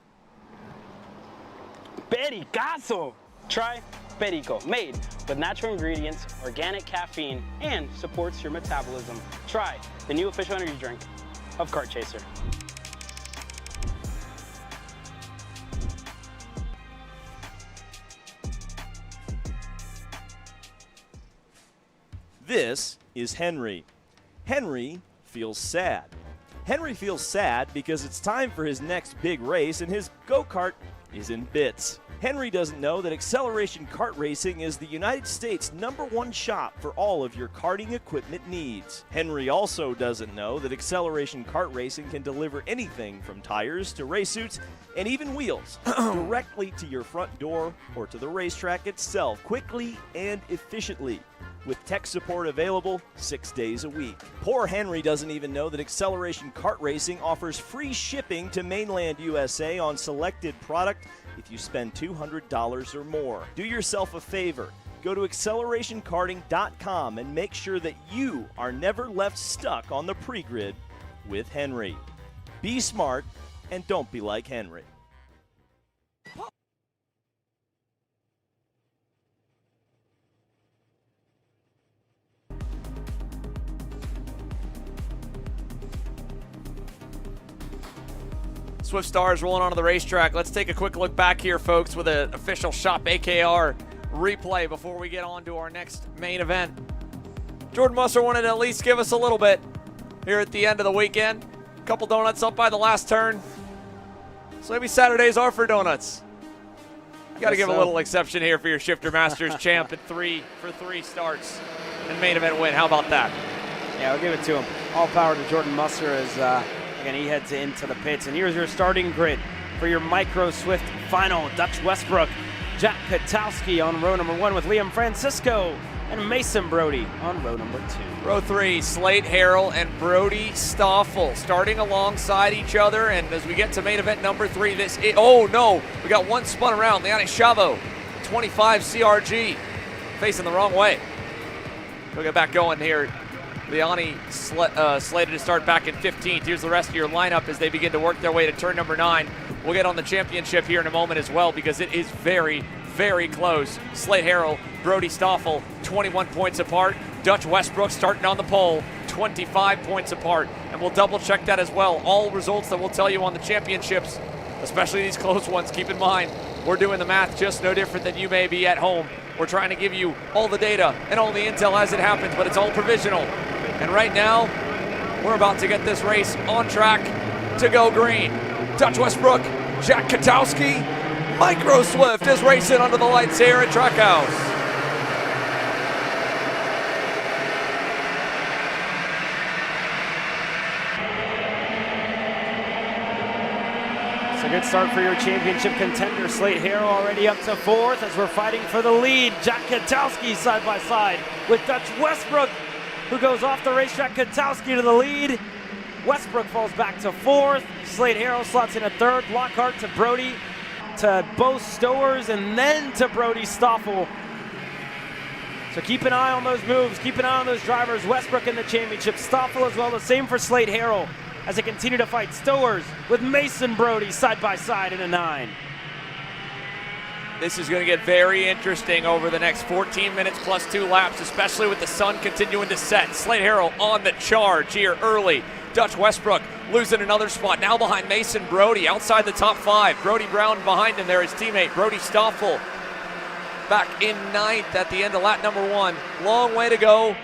Speaker 11: Pericazo! Try Perico, made with natural ingredients, organic caffeine, and supports your metabolism. Try the new official energy drink of Kart Chaser.
Speaker 16: This is Henry. Henry feels sad. Henry feels sad because it's time for his next big race and his go-kart is in bits. Henry doesn't know that Acceleration Kart Racing is the United States' #1 shop for all of your karting equipment needs. Henry also doesn't know that Acceleration Kart Racing can deliver anything from tires to race suits and even wheels directly to your front door or to the racetrack itself quickly and efficiently, with tech support available 6 days a week. Poor Henry doesn't even know that Acceleration Kart Racing offers free shipping to mainland USA on selected product if you spend $200 or more. Do yourself a favor. Go to accelerationkarting.com and make sure that you are never left stuck on the pre-grid with Henry. Be smart and don't be like Henry.
Speaker 7: Swift Stars rolling onto the racetrack. Let's take a quick look back here, folks, with an official Shop AKR replay before we get on to our next main event. Jordan Musser wanted to at least give us a little bit here at the end of the weekend. A couple donuts up by the last turn. So maybe Saturdays are for donuts. You got to give a little exception here for your Shifter Masters champ at 3 for 3 starts and main event win. How about that?
Speaker 1: Yeah, I'll give it to him. All power to Jordan Musser as again, he heads into the pits. And here's your starting grid for your Micro Swift final. Dutch Westbrook, Jack Pitowski on row number 1 with Liam Francisco and Mason Brody on row number 2.
Speaker 7: Row 3, Slate Harrell and Brody Stoffel starting alongside each other. And as we get to main event number 3, oh no, we got one spun around. Leone Chavo, 25 CRG, facing the wrong way. We'll get back going here. Leone slated to start back in 15th. Here's the rest of your lineup as they begin to work their way to turn number 9. We'll get on the championship here in a moment as well because it is very, very close. Slade Harrell, Brody Stoffel, 21 points apart. Dutch Westbrook starting on the pole, 25 points apart. And we'll double check that as well. All results that we'll tell you on the championships, especially these close ones. Keep in mind, we're doing the math just no different than you may be at home. We're trying to give you all the data and all the intel as it happens, but it's all provisional. And right now, we're about to get this race on track to go green. Dutch Westbrook, Jack Katowski, Micro Swift is racing under the lights here at Trackhouse.
Speaker 1: A good start for your championship contender. Slade Harrell already up to 4th as we're fighting for the lead. Jack Katowski side by side with Dutch Westbrook, who goes off the racetrack. Katowski to the lead. Westbrook falls back to 4th. Slade Harrell slots in a 3rd. Lockhart to Brody, to Bo Stowers, and then to Brody Stoffel. So keep an eye on those moves. Keep an eye on those drivers. Westbrook in the championship. Stoffel as well. The same for Slade Harrell as they continue to fight. Stowers with Mason Brody side by side in a 9.
Speaker 7: This is going to get very interesting over the next 14 minutes plus 2 laps, especially with the sun continuing to set. Slade Harrell on the charge here early. Dutch Westbrook losing another spot, now behind Mason Brody, outside the top 5. Brody Brown behind him there, his teammate Brody Stoffel back in 9th at the end of lap number 1. Long way to go.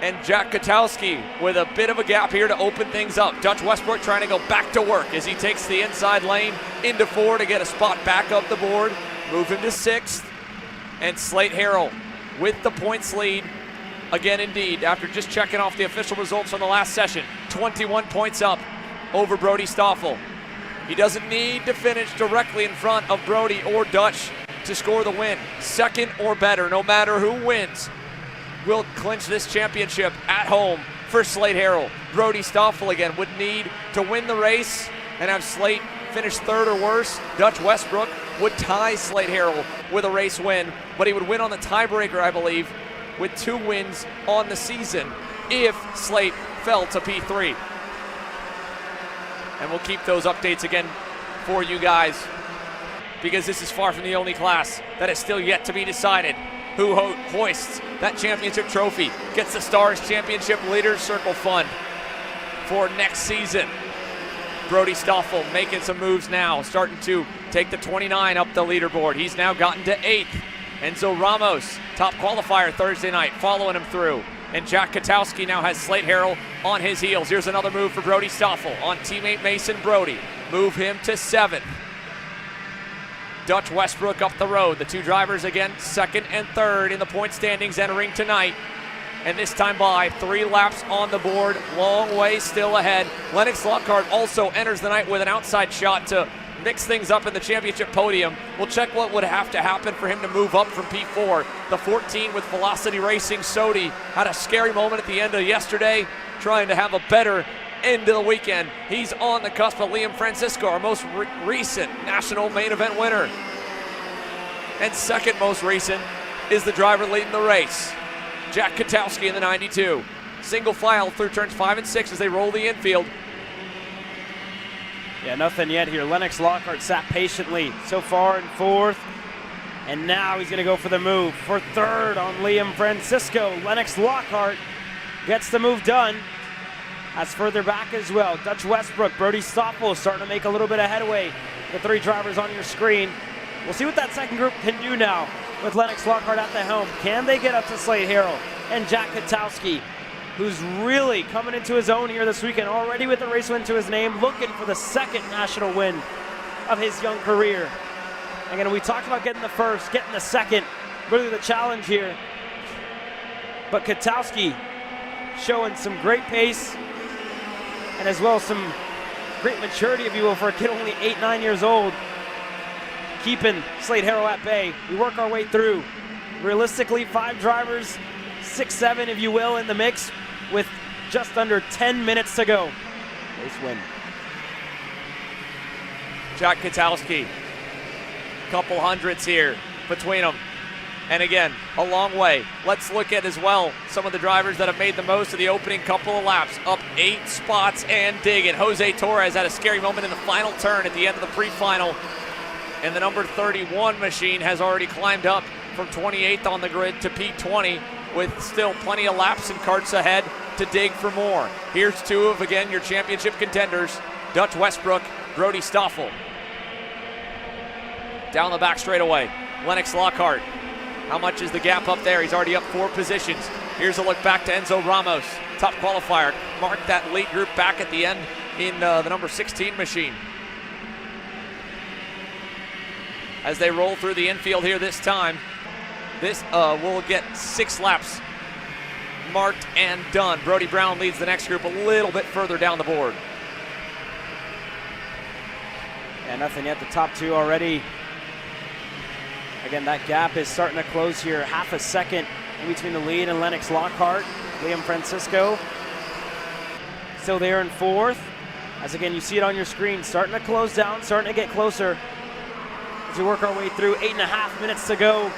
Speaker 7: And Jack Katowski with a bit of a gap here to open things up. Dutch Westbrook trying to go back to work as he takes the inside lane into 4 to get a spot back up the board. Move him to 6th. And Slade Harrell with the points lead. Again, indeed, after just checking off the official results from the last session, 21 points up over Brody Stoffel. He doesn't need to finish directly in front of Brody or Dutch to score the win. 2nd or better, no matter who wins, will clinch this championship at home for Slade Harrell. Brody Stoffel again would need to win the race and have Slade finish 3rd or worse. Dutch Westbrook would tie Slade Harrell with a race win, but he would win on the tiebreaker, I believe, with 2 wins on the season if Slade fell to P3. And we'll keep those updates again for you guys because this is far from the only class that is still yet to be decided. Who hoists that championship trophy, gets the Stars Championship Leaders Circle Fund for next season. Brody Stoffel making some moves now, starting to take the 29 up the leaderboard. He's now gotten to 8th. Enzo Ramos, top qualifier Thursday night, following him through. And Jack Katowski now has Slade Harrell on his heels. Here's another move for Brody Stoffel on teammate Mason Brody. Move him to 7th. Dutch Westbrook up the road. The 2 drivers again, 2nd and 3rd in the point standings entering tonight. And this time by 3 laps on the board. Long way still ahead. Lennox Lockhart also enters the night with an outside shot to mix things up in the championship podium. We'll check what would have to happen for him to move up from P4. The 14 with Velocity Racing, Sodi, had a scary moment at the end of yesterday, trying to have a better end of the weekend. He's on the cusp of Liam Francisco, our most recent national main event winner. And 2nd most recent is the driver leading the race, Jack Katowski in the 92. Single file through turns 5 and 6 as they roll the infield.
Speaker 1: Yeah, nothing yet here. Lennox Lockhart sat patiently so far in 4th. And now he's going to go for the move for 3rd on Liam Francisco. Lennox Lockhart gets the move done. That's further back as well. Dutch Westbrook, Brody Stoffel starting to make a little bit of headway. The 3 drivers on your screen. We'll see what that 2nd group can do now with Lennox Lockhart at the helm. Can they get up to Slade Harrell and Jack Katowski, who's really coming into his own here this weekend, already with a race win to his name, looking for the 2nd national win of his young career. Again, we talked about getting the 1st, getting the 2nd, really the challenge here. But Katowski showing some great pace and as well some great maturity, if you will, for a kid only 8-9 years old. Keeping Slade Harrell at bay. We work our way through. Realistically, 5 drivers, 6-7, if you will, in the mix with just under 10 minutes to go. Race win.
Speaker 7: Jack Katowski, couple hundreds here between them. And again, a long way. Let's look at as well some of the drivers that have made the most of the opening couple of laps. Up 8 spots and digging. Jose Torres had a scary moment in the final turn at the end of the pre-final. And the number 31 machine has already climbed up from 28th on the grid to P20 with still plenty of laps and karts ahead to dig for more. Here's two of, again, your championship contenders, Dutch Westbrook, Brody Stoffel. Down the back straightaway, Lennox Lockhart. How much is the gap up there? He's already up 4 positions. Here's a look back to Enzo Ramos, top qualifier. Marked that lead group back at the end in the number 16 machine. As they roll through the infield here this time, this will get 6 laps marked and done. Brody Brown leads the next group a little bit further down the board.
Speaker 1: And nothing yet, the top 2 already. Again, that gap is starting to close here. Half a second in between the lead and Lennox Lockhart. Liam Francisco still there in 4th. As again, you see it on your screen, starting to close down, starting to get closer as we work our way through. 8.5 minutes to go.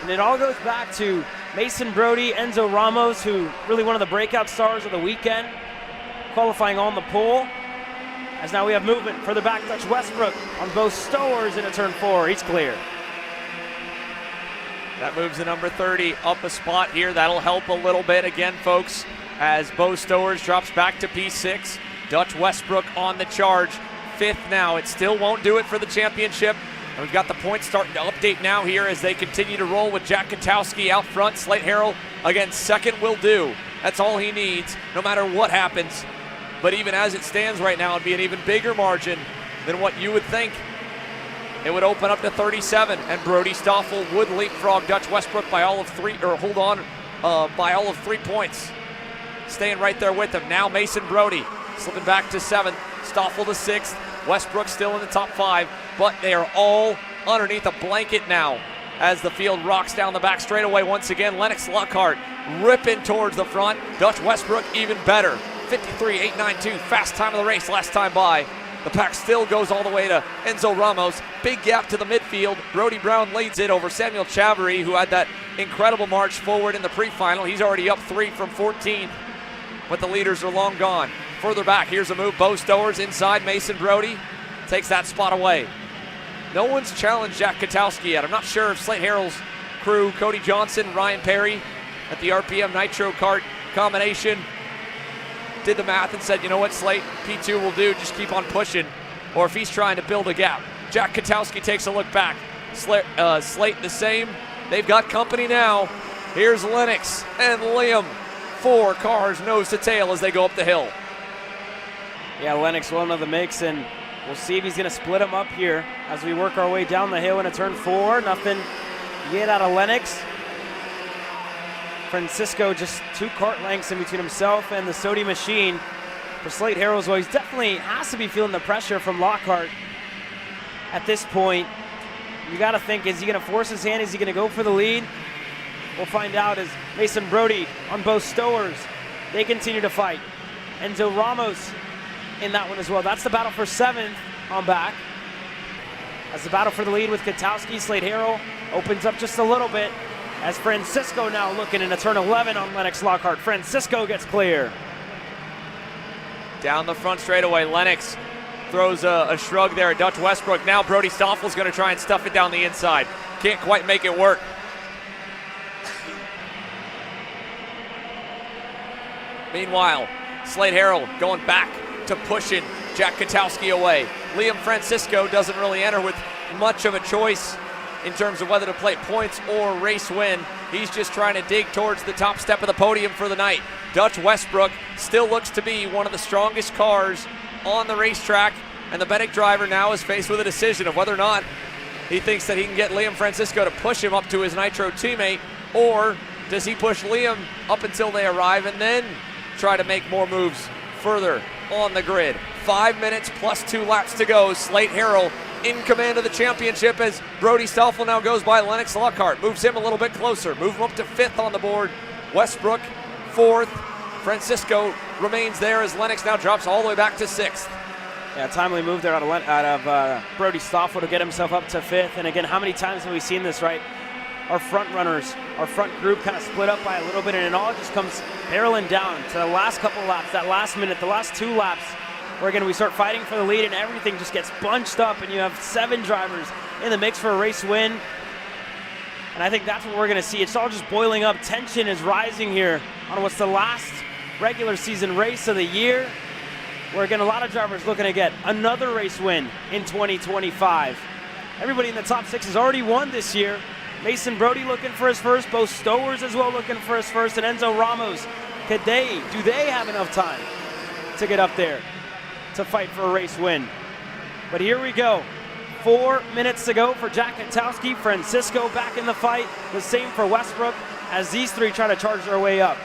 Speaker 1: And it all goes back to Mason Brody, Enzo Ramos, who really one of the breakout stars of the weekend, qualifying on the pole. As now we have movement further back, Dutch Westbrook on both Stowers into turn 4. He's clear.
Speaker 7: That moves the number 30 up a spot here. That'll help a little bit again, folks, as Bo Stowers drops back to P6. Dutch Westbrook on the charge, 5th now. It still won't do it for the championship. And we've got the points starting to update now here as they continue to roll with Jack Katowski out front. Slate Harrell, again, 2nd will do. That's all he needs, no matter what happens. But even as it stands right now, it'd be an even bigger margin than what you would think. It would open up to 37, and Brody Stoffel would leapfrog Dutch Westbrook by all of 3, or hold on, by all of 3 points. Staying right there with him. Now Mason Brody slipping back to 7th, Stoffel to 6th, Westbrook still in the top 5, but they are all underneath a blanket now as the field rocks down the back straightaway once again. Lennox Lockhart ripping towards the front. Dutch Westbrook even better. 53.892, fast time of the race last time by. The pack still goes all the way to Enzo Ramos. Big gap to the midfield. Brody Brown leads it over Samuel Chavarri, who had that incredible march forward in the pre-final. He's already up 3 from 14th, but the leaders are long gone. Further back, here's a move. Bo Stowers inside Mason Brody. Takes that spot away. No one's challenged Jack Katowski yet. I'm not sure if Slate Harrell's crew, Cody Johnson, Ryan Perry, at the RPM Nitro Kart combination, did the math and said, you know what, Slate, P2 will do, just keep on pushing, or if he's trying to build a gap. Jack Katowski takes a look back. Slate the same. They've got company now. Here's Lennox and Liam. 4 cars nose to tail as they go up the hill.
Speaker 1: Yeah, Lennox well into the mix, and we'll see if he's going to split them up here as we work our way down the hill into turn 4. Nothing yet out of Lennox. Francisco just 2 kart lengths in between himself and the Sodi machine. For Slate Harrell's, well, he's definitely has to be feeling the pressure from Lockhart at this point. You got to think, is he going to force his hand? Is he going to go for the lead? We'll find out as Mason Brody on both Stowers. They continue to fight. Enzo Ramos in that one as well. That's the battle for 7th on back. As the battle for the lead with Katowski, Slate Harrell opens up just a little bit as Francisco now looking into turn 11 on Lennox Lockhart. Francisco gets clear.
Speaker 7: Down the front straightaway, Lennox throws a shrug there at Dutch Westbrook. Now Brody Stoffel's going to try and stuff it down the inside. Can't quite make it work. Meanwhile, Slate Harrell going back to pushing Jack Katowski away. Liam Francisco doesn't really enter with much of a choice in terms of whether to play points or race win. He's just trying to dig towards the top step of the podium for the night. Dutch Westbrook still looks to be one of the strongest cars on the racetrack, and the Bennett driver now is faced with a decision of whether or not he thinks that he can get Liam Francisco to push him up to his Nitro teammate, or does he push Liam up until they arrive and then try to make more moves further on the grid. 5 minutes plus 2 laps to go. Slate Harrell in command of the championship as Brody Stoffel now goes by Lennox Lockhart. Moves him a little bit closer. Move him up to 5th on the board. Westbrook 4th. Francisco remains there as Lennox now drops all the way back to 6th.
Speaker 1: Yeah, timely move there out of Brody Stoffel to get himself up to 5th. And again, how many times have we seen this, right? our front runners, our front group kind of split up by a little bit, and it all just comes barreling down to the last couple laps, that last minute, the last 2 laps, where again we start fighting for the lead and everything just gets bunched up, and you have 7 drivers in the mix for a race win. And I think that's what we're going to see. It's all just boiling up. Tension is rising here on what's the last regular season race of the year. We're again a lot of drivers looking to get another race win in 2025. Everybody in the top 6 has already won this year. Mason Brody looking for his first, Bo Stowers as well looking for his first, and Enzo Ramos. Do they have enough time to get up there to fight for a race win? But here we go. 4 minutes to go for Jack Katowski. Francisco back in the fight. The same for Westbrook as these 3 try to charge their way up.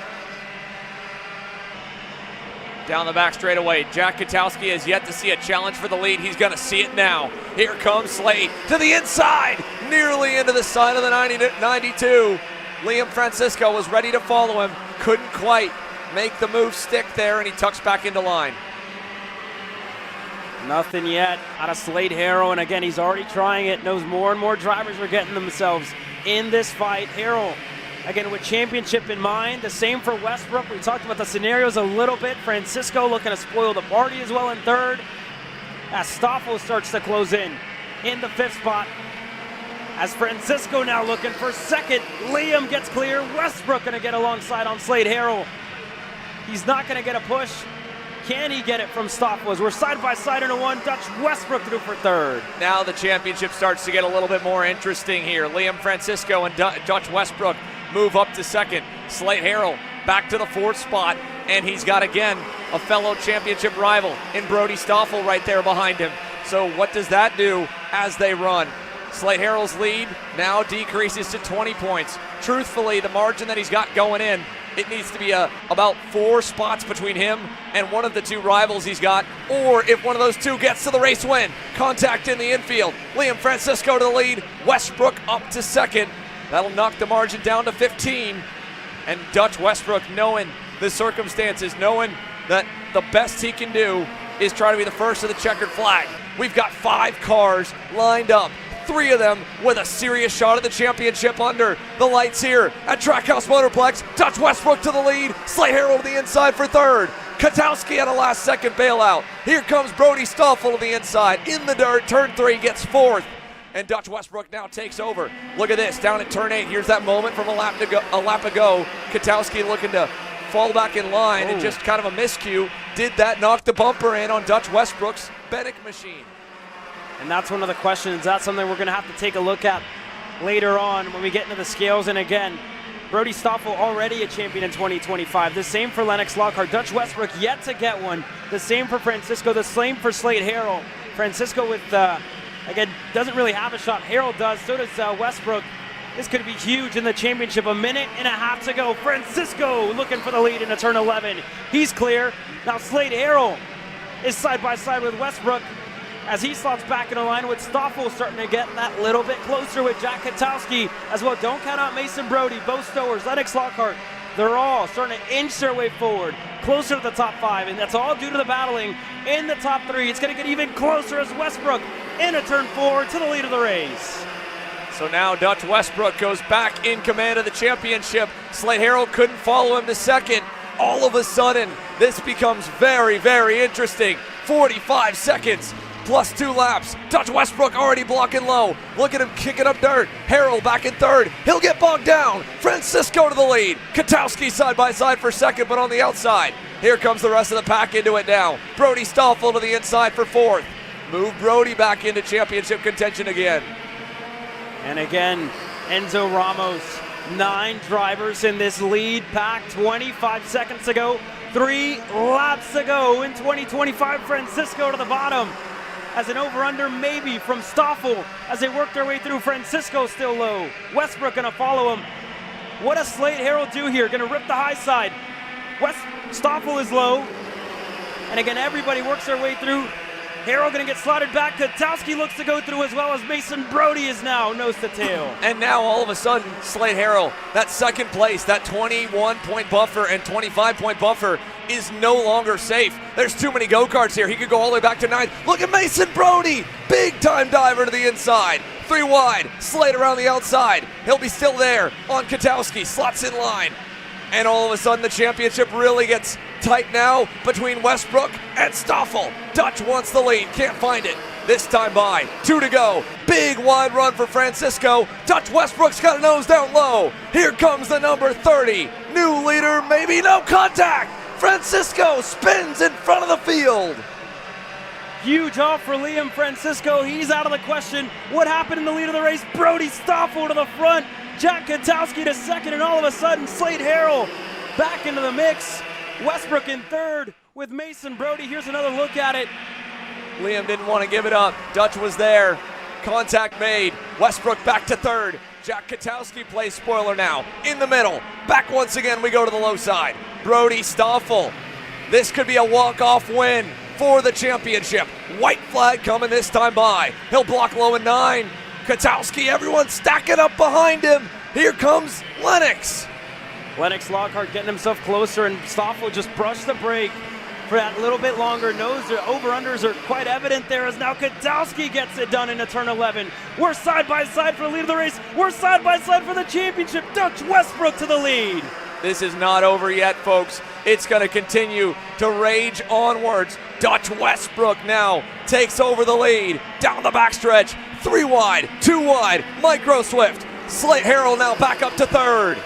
Speaker 7: Down the back straightaway, Jack Katowski has yet to see a challenge for the lead. He's going to see it now. Here comes Slade to the inside, nearly into the side of the 92. Liam Francisco was ready to follow him, couldn't quite make the move stick there, and he tucks back into line.
Speaker 1: Nothing yet out of Slade Harrell, and again, he's already trying it. Knows more and more drivers are getting themselves in this fight. Harrell, again, with championship in mind. The same for Westbrook. We talked about the scenarios a little bit. Francisco looking to spoil the party as well in 3rd. As Stoffel starts to close in the 5th spot. As Francisco now looking for 2nd. Liam gets clear. Westbrook going to get alongside on Slade Harrell. He's not going to get a push. Can he get it from Stoffel? As we're side by side in a 1. Dutch Westbrook through for 3rd.
Speaker 7: Now the championship starts to get a little bit more interesting here. Liam Francisco and Dutch Westbrook move up to 2nd. Slade Harrell back to the 4th spot, and he's got again a fellow championship rival in Brody Stoffel right there behind him. So what does that do as they run? Slade Harrell's lead now decreases to 20 points. Truthfully, the margin that he's got going in, it needs to be about 4 spots between him and one of the 2 rivals he's got, or if one of those 2 gets to the race win. Contact in the infield. Liam Francisco to the lead, Westbrook up to 2nd. That'll knock the margin down to 15. And Dutch Westbrook, knowing the circumstances, knowing that the best he can do is try to be the first of the checkered flag. We've got 5 cars lined up, 3 of them with a serious shot at the championship under the lights here at Trackhouse Motorplex. Dutch Westbrook to the lead, Slade Harrell to the inside for 3rd. Katowski at a last-second bailout. Here comes Brody Stoffel to the inside, in the dirt, turn 3 gets 4th. And Dutch Westbrook now takes over. Look at this, down at turn 8. Here's that moment from a lap ago. Katowski looking to fall back in line, and just kind of a miscue. Did that knock the bumper in on Dutch Westbrook's Bennett machine?
Speaker 1: And that's one of the questions. That's something we're going to have to take a look at later on when we get into the scales. And again, Brody Stoffel already a champion in 2025. The same for Lennox Lockhart. Dutch Westbrook yet to get one. The same for Francisco. The same for Slade Harrell. Francisco with, again, doesn't really have a shot. Harrell does. So does Westbrook. This could be huge in the championship. 1.5 minutes to go. Francisco looking for the lead into turn 11. He's clear. Now Slade Harrell is side by side with Westbrook as he slots back in a line with Stoffel starting to get that little bit closer with Jack Katowski as well. Don't count out Mason Brody, Bo Stowers, Lennox Lockhart. They're all starting to inch their way forward, closer to the top 5, and that's all due to the battling in the top 3. It's going to get even closer as Westbrook in a turn 4 to the lead of the race.
Speaker 7: So now Dutch Westbrook goes back in command of the championship. Slade Harrell couldn't follow him to 2nd. All of a sudden, this becomes very, very interesting. 45 seconds. Plus 2 laps. Dutch Westbrook already blocking low. Look at him kicking up dirt. Harrell back in 3rd. He'll get bogged down. Francisco to the lead. Katowski side by side for 2nd, but on the outside. Here comes the rest of the pack into it now. Brody Stoffel to the inside for 4th. Move Brody back into championship contention again.
Speaker 1: And again, Enzo Ramos. 9 drivers in this lead pack. 25 seconds to go. 3 laps to go in 2025. Francisco to the bottom. As an over-under maybe from Stoffel as they work their way through. Francisco still low. Westbrook gonna follow him. What does Slade Harrell do here? Gonna rip the high side. Stoffel is low. And again, everybody works their way through. Harrell gonna get slotted back. Katowski looks to go through as well as Mason Brody is now nose to tail.
Speaker 7: And now all of a sudden, Slade Harrell, that 2nd place, that 21-point buffer and 25-point buffer is no longer safe. There's too many go-karts here. He could go all the way back to 9th. Look at Mason Brody, big time diver to the inside. 3 wide. Slate around the outside. He'll be still there on Katowski. Slots in line. And all of a sudden the championship really gets tight now between Westbrook and Stoffel. Dutch wants the lead. Can't find it. This time by. 2 to go. Big wide run for Francisco. Dutch Westbrook's got a nose down low. Here comes the number 30. New leader, maybe no contact. Francisco spins in front of the field.
Speaker 1: Huge off for Liam Francisco. He's out of the question. What happened in the lead of the race? Brody Stoffel to the front. Jack Katowski to second, and all of a sudden Slade Harrell back into the mix. Westbrook in third with Mason Brody. Here's another look at it.
Speaker 7: Liam didn't want to give it up. Dutch was there. Contact made. Westbrook back to third. Jack Katowski plays spoiler now. In the middle. Back once again, we go to the low side. Brody Stoffel. This could be a walk-off win for the championship. White flag coming this time by. He'll block low in 9. Katowski, everyone stacking up behind him. Here comes Lennox.
Speaker 1: Lennox Lockhart getting himself closer, and Stoffel just brushed the brake for that little bit longer. Knows the over-unders are quite evident there, as now Katowski gets it done into turn 11. We're side by side for the lead of the race. We're side by side for the championship. Dutch Westbrook to the lead.
Speaker 7: This is not over yet, folks. It's going to continue to rage onwards. Dutch Westbrook now takes over the lead. Down the backstretch. 3 wide, 2 wide. Micro Swift. Slate Harrell now back up to third.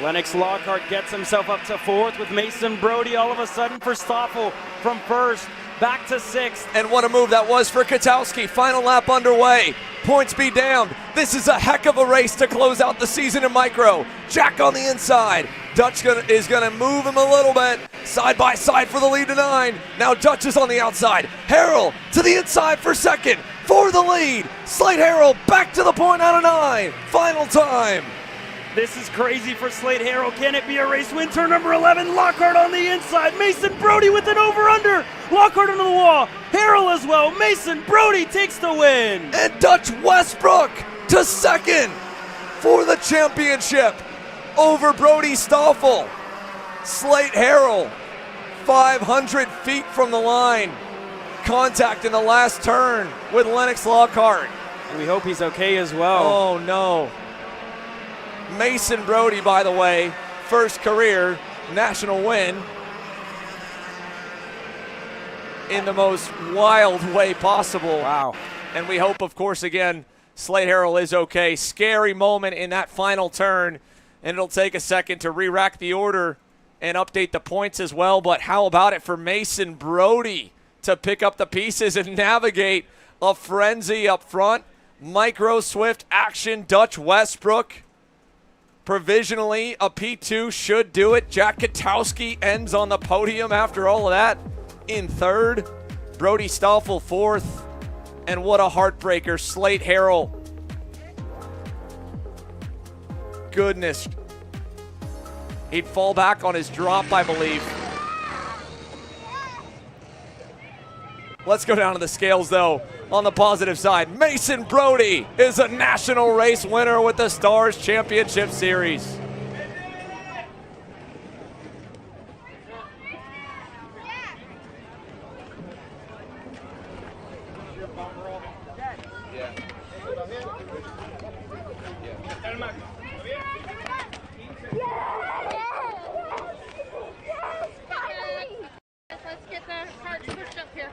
Speaker 1: Lennox Lockhart gets himself up to fourth with Mason Brody all of a sudden for Stoffel from first back to sixth.
Speaker 7: And what a move that was for Katowski. Final lap underway. Points be damned. This is a heck of a race to close out the season in micro. Jack on the inside. Dutch is going to move him a little bit. Side by side for the lead to 9. Now Dutch is on the outside. Harrell to the inside for second. For the lead. Slate Harrell back to the point out of 9. Final time.
Speaker 1: This is crazy for Slade Harrell. Can it be a race win? Turn number 11, Lockhart on the inside. Mason Brody with an over-under. Lockhart into the wall. Harrell as well. Mason Brody takes the win.
Speaker 7: And Dutch Westbrook to second for the championship over Brody Stoffel. Slate Harrell, 500 feet from the line. Contact in the last turn with Lennox Lockhart.
Speaker 1: And we hope he's okay as well.
Speaker 7: Oh, no. Mason Brody, by the way, first career national win in the most wild way possible.
Speaker 1: Wow.
Speaker 7: And we hope, of course, again, Slate Harrell is okay. Scary moment in that final turn, and it'll take a second to re-rack the order and update the points as well. But how about it for Mason Brody to pick up the pieces and navigate a frenzy up front? Micro Swift action, Dutch Westbrook. Provisionally, a P2 should do it. Jack Katowski ends on the podium after all of that in third. Brody Stoffel fourth. And what a heartbreaker, Slate Harrell. Goodness. He'd fall back on his drop, I believe. Let's go down to the scales, though. On the positive side, Mason Brody is a national race winner with the Stars Championship Series.
Speaker 9: Let's get the carts pushed up here.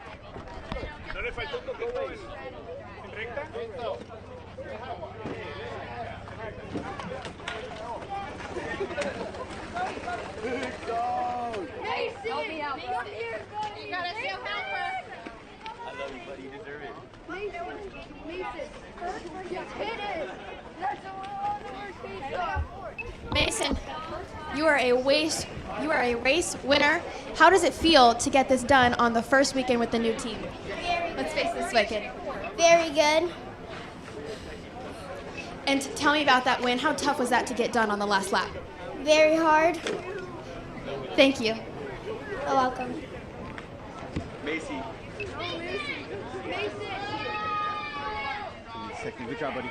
Speaker 9: Help me out. Come here, buddy. You gotta still help her.
Speaker 23: I love you, buddy. You deserve it.
Speaker 9: Mason, just hit it. That's the
Speaker 12: Mason, you are a race winner. How does it feel to get this done on the first weekend with the new team? Let's face this way, kid.
Speaker 18: Very good.
Speaker 12: And tell me about that win. How tough was that to get done on the last lap?
Speaker 18: Very hard.
Speaker 12: Thank you.
Speaker 18: You're welcome.
Speaker 17: Macy. Second. Good job, buddy.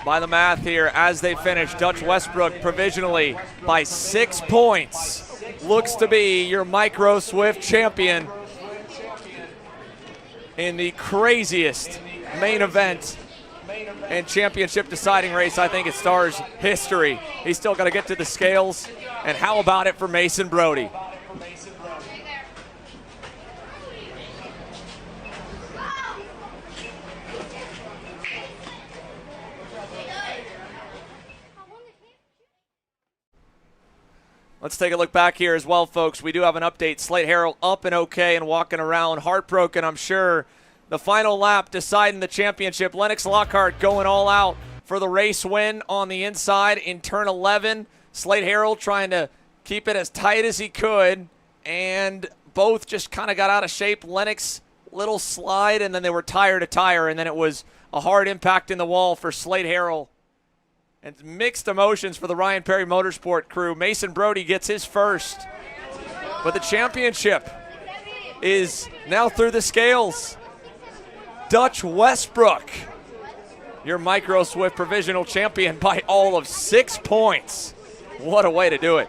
Speaker 7: By the math here, as they finish, Dutch Westbrook provisionally by 6 points looks to be your Micro Swift champion. in the craziest main event and championship deciding race, I think, in Stars history. He's still got to get to the scales. And how about it for Mason Brody? Let's take a look back here as well, folks. We do have an update. Slate Harrell up and okay and walking around. Heartbroken, I'm sure. The final lap deciding the championship. Lennox Lockhart going all out for the race win on the inside in turn 11. Slate Harrell trying to keep it as tight as he could, and both just kind of got out of shape. Lennox, little slide, and then they were tire to tire, and then it was a hard impact in the wall for Slate Harrell. And mixed emotions for the Ryan Perry Motorsport crew. Mason Brody gets his first, but the championship is now through the scales. Dutch Westbrook, your Micro Swift provisional champion by all of 6 points. What a way to do it.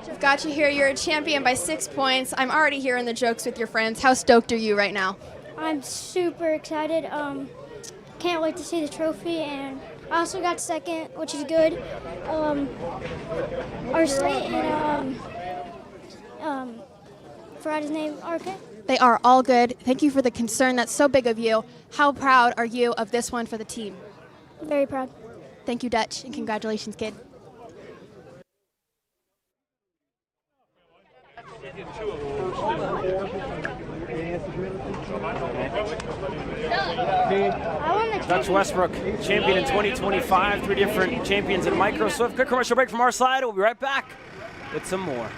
Speaker 12: I've got you here. You're a champion by 6 points. I'm already hearing the jokes with your friends. How stoked are you right now?
Speaker 2: I'm super excited. Can't wait to see the trophy, and I also got second, which is good. Our Slate and forgot his name, RK.
Speaker 12: They are all good. Thank you for the concern. That's so big of you. How proud are you of this one for the team?
Speaker 2: Very proud.
Speaker 12: Thank you, Dutch, and congratulations, kid.
Speaker 1: Dutch Westbrook, champion in 2025, 3 different champions in Micro Swift. Quick commercial break from our side. We'll be right back with some more.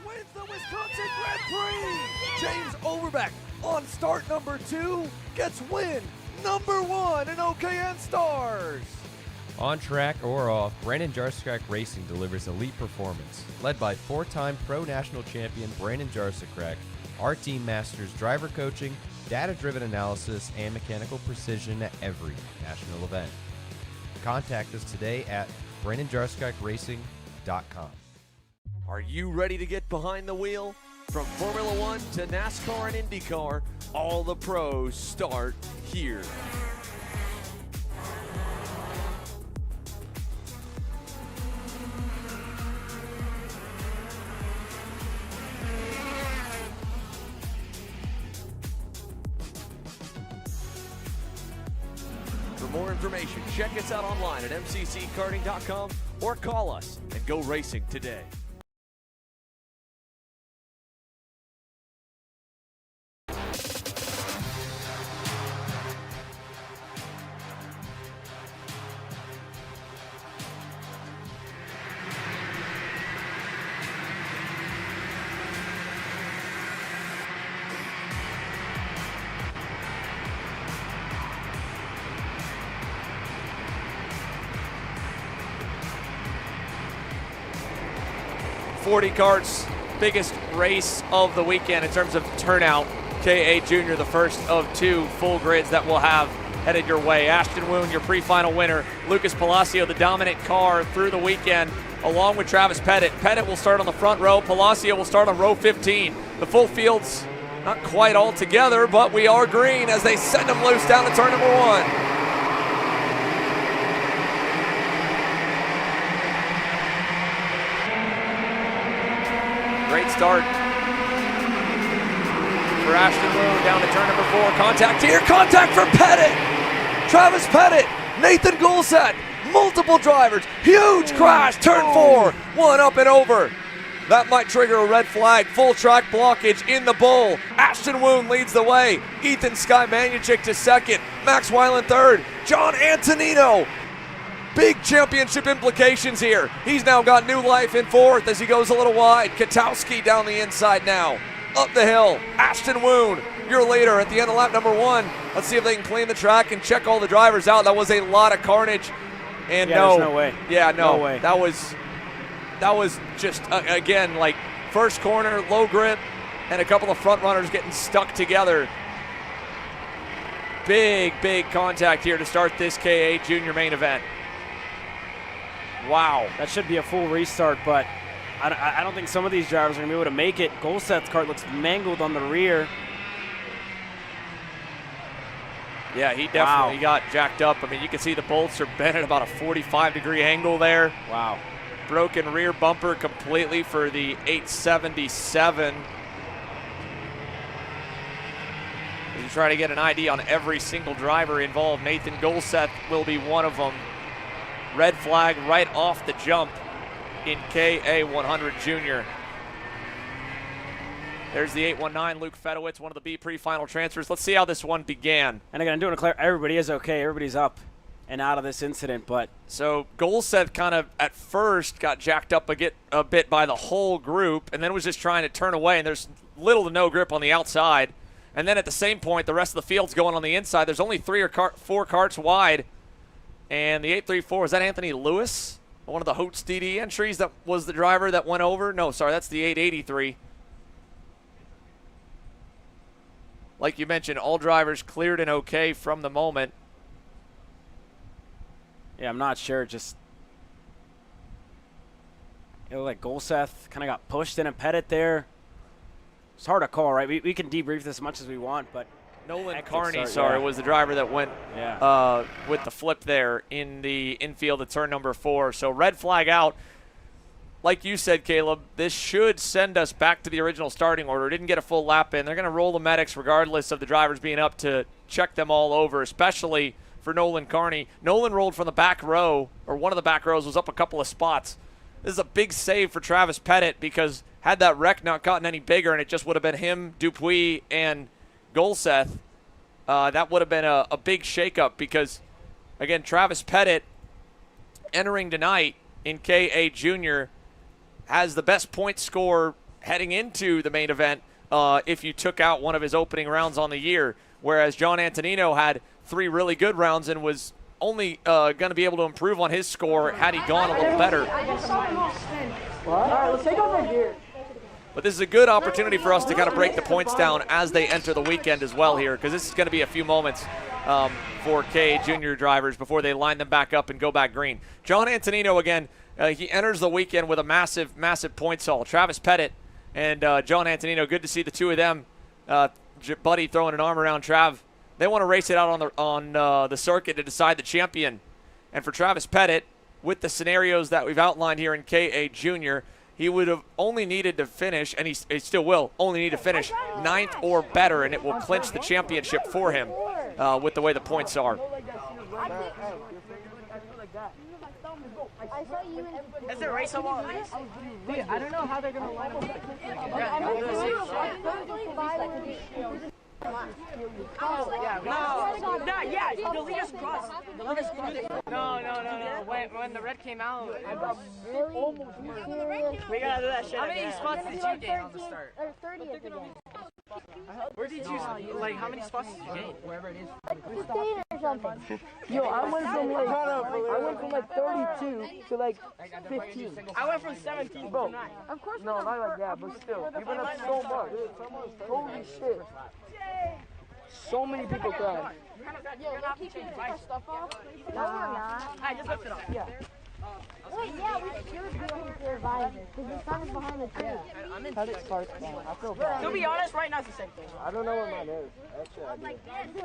Speaker 13: Wins the Wisconsin Grand Prix. James Overbeck on start number 2 gets win number 1 in OKN Stars.
Speaker 19: On track or off, Brandon Jarsekrak Racing delivers elite performance. Led by 4-time Pro National Champion Brandon Jarsekrak, our team masters driver coaching, data-driven analysis, and mechanical precision at every national event. Contact us today at BrandonJarsekrakRacing.com.
Speaker 10: Are you ready to get behind the wheel? From Formula One to NASCAR and IndyCar, all the pros start here. For more information, check us out online at mcckarting.com or call us and go racing today.
Speaker 7: Kart's biggest race of the weekend in terms of turnout. K.A. Jr., the first of 2 full grids that we'll have headed your way. Ashton Woon, your pre-final winner. Lucas Palacio, the dominant car through the weekend, along with Travis Pettit. Pettit will start on the front row. Palacio will start on row 15. The full field's not quite all together, but we are green as they send them loose down to turn number 1. Great start for Ashton Woon down to turn number 4. Contact here, contact for Pettit. Travis Pettit, Nathan Gulsat, multiple drivers, huge crash, turn 4, 1 up and over. That might trigger a red flag. Full track blockage in the bowl. Ashton Woon leads the way. Ethan Sky Manuchik to second. Max Weiland third. John Antonino. Big championship implications here. He's now got new life in 4th as he goes a little wide. Katowski down the inside now. Up the hill, Ashton Woon, your leader at the end of lap number 1. Let's see if they can clean the track and check all the drivers out. That was a lot of carnage. And
Speaker 1: yeah, there's no way.
Speaker 7: Yeah, no
Speaker 1: way.
Speaker 7: That was just, again, like first corner, low grip, and a couple of front runners getting stuck together. Big contact here to start this K8 Junior main event. Wow.
Speaker 1: That should be a full restart, but I don't think some of these drivers are going to be able to make it. Golseth's kart looks mangled on the rear.
Speaker 7: Yeah, he definitely got jacked up. I mean, you can see the bolts are bent at about a 45-degree angle there.
Speaker 1: Wow.
Speaker 7: Broken rear bumper completely for the 877. You try to get an ID on every single driver involved. Nathan Golseth will be one of them. Red flag right off the jump in KA100 Junior. There's the 819, Luke Fedowitz, one of the B pre-final transfers. Let's see how this one began.
Speaker 1: And again, I'm doing a clear. Everybody is okay. Everybody's up and out of this incident, but
Speaker 7: so Golseth kind of at first got jacked up a bit by the whole group, and then was just trying to turn away. And there's little to no grip on the outside. And then at the same point, the rest of the field's going on the inside. There's only 3 or 4 karts wide, and the 834 is that Anthony Lewis, one of the Hoots DD entries that was the driver that went over. No, sorry, that's the 883. Like you mentioned, all drivers cleared and okay from the moment.
Speaker 1: Yeah, I'm not sure. Just it looked like Golseth kind of got pushed in a Pettit there. It's hard to call, right? We can debrief this as much as we want, but
Speaker 7: Nolan Carney, was the driver that went with the flip there in the infield at turn number 4. So red flag out. Like you said, Caleb, this should send us back to the original starting order. Didn't get a full lap in. They're going to roll the medics regardless of the drivers being up to check them all over, especially for Nolan Carney. Nolan rolled from the back row, or one of the back rows was up a couple of spots. This is a big save for Travis Pettit because had that wreck not gotten any bigger and it just would have been him, Dupuis, and Golseth, that would have been a big shakeup because, again, Travis Pettit entering tonight in KA Junior has the best point score heading into the main event if you took out one of his opening rounds on the year, whereas John Antonino had 3 really good rounds and was only going to be able to improve on his score had he gone a little better.
Speaker 6: All right, let's take over here.
Speaker 7: But this is a good opportunity for us to kind of break the points down as they enter the weekend as well here, because this is going to be a few moments for KA Junior drivers before they line them back up and go back green. John Antonino, again, he enters the weekend with a massive points haul. Travis Pettit and John Antonino, good to see the two of them. Buddy throwing an arm around Trav. They want to race it out on the circuit to decide the champion. And for Travis Pettit, with the scenarios that we've outlined here in KA Junior, he would have only needed to finish, and he still will, only need to finish 9th or better, and it will clinch the championship for him with the way the points are.
Speaker 6: Is it race on this? Dude, I don't know how they're gonna line up. The leaders crossed. No. When the red came out, I got really almost. We gotta do that shit. How many spots did you gain on the start?
Speaker 9: 30th again.
Speaker 6: Where did you, like, how many spots did you gain? Wherever it is.
Speaker 9: 15 or something.
Speaker 6: Yo, I went from like 32 to like 15. I went from 17 to 9.
Speaker 9: Of course.
Speaker 6: No, not like that, but still. You've been up so much. Holy shit. So many people cried.
Speaker 9: Yo, you're not keeping your stuff off? No, we're not.
Speaker 6: I just left it off. Yeah.
Speaker 9: Wait, yeah, we should be on the advisor, because the sun is behind the tree.
Speaker 6: How did it start? I feel bad. To be honest, right now it's the same thing. I don't know where mine is. Actually, I do.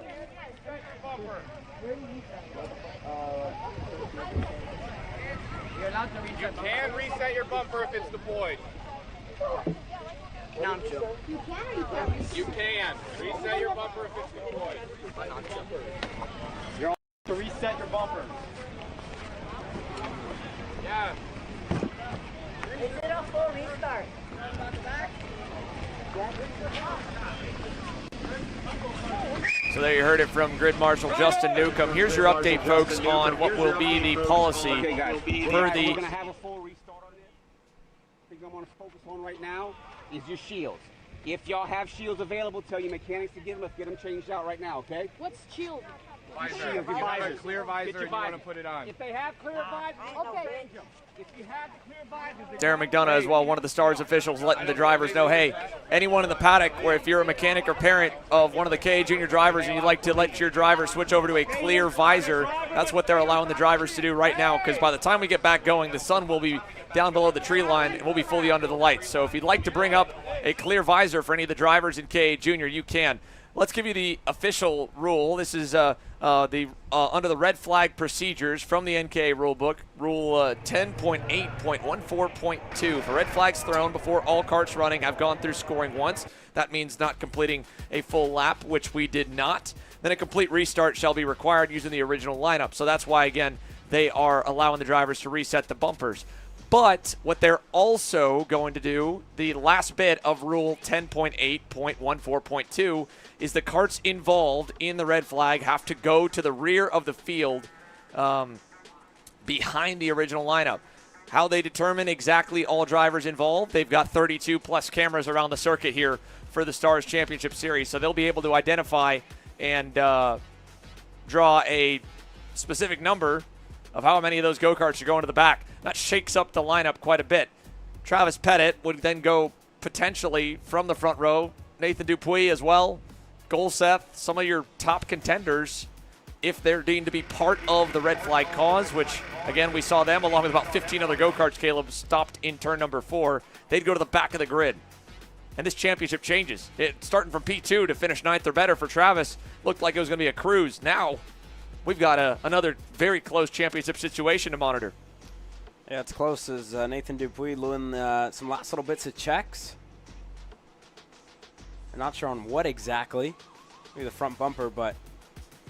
Speaker 17: You're allowed to reset. You can reset your bumper if it's deployed.
Speaker 6: No, I'm chill.
Speaker 9: You can or you can't?
Speaker 17: You can. Reset your bumper if it's deployed. You're allowed to reset your bumper. Yeah.
Speaker 6: Is it a full restart?
Speaker 7: So there you heard it from grid marshal Justin Newcomb. Here's your update, folks, on what will be the policy for the...
Speaker 8: We're going to have a full restart on this. The thing I want to focus on right now is your shields. If y'all have shields available, tell your mechanics to get them. Let's get them changed out right now, okay?
Speaker 9: What's shield?
Speaker 8: Shield, your visor. Clear visor, you want to put it on. If they have clear visors, okay. If you have the clear visors,
Speaker 7: Darren McDonough as well, one of the Stars officials, letting the drivers know, hey, anyone in the paddock, or if you're a mechanic or parent of one of the KA Junior drivers and you'd like to let your driver switch over to a clear visor, that's what they're allowing the drivers to do right now, because by the time we get back going, the sun will be down below the tree line and we'll be fully under the lights. So if you'd like to bring up a clear visor for any of the drivers in KA Junior, you can. Let's give you the official rule. This is under the red flag procedures from the NKA rulebook, Rule 10.8.14.2. For red flags thrown before all karts running have gone through scoring once, that means not completing a full lap, which we did not. Then a complete restart shall be required using the original lineup. So that's why, again, they are allowing the drivers to reset the bumpers. But what they're also going to do, the last bit of Rule 10.8.14.2, is the karts involved in the red flag have to go to the rear of the field behind the original lineup. How they determine exactly all drivers involved, they've got 32 plus cameras around the circuit here for the Stars Championship Series. So they'll be able to identify and draw a specific number of how many of those go-karts are going to the back. That shakes up the lineup quite a bit. Travis Pettit would then go potentially from the front row. Nathan Dupuis as well. Golseth, some of your top contenders, if they're deemed to be part of the red flag cause, which, again, we saw them along with about 15 other go-karts, Caleb, stopped in turn number 4. They'd go to the back of the grid. And this championship changes. Starting from P2 to finish 9th or better for Travis, looked like it was going to be a cruise. Now, we've got another very close championship situation to monitor.
Speaker 1: Yeah, it's close as Nathan Dupuis doing some last little bits of checks. I'm not sure on what exactly. Maybe the front bumper, but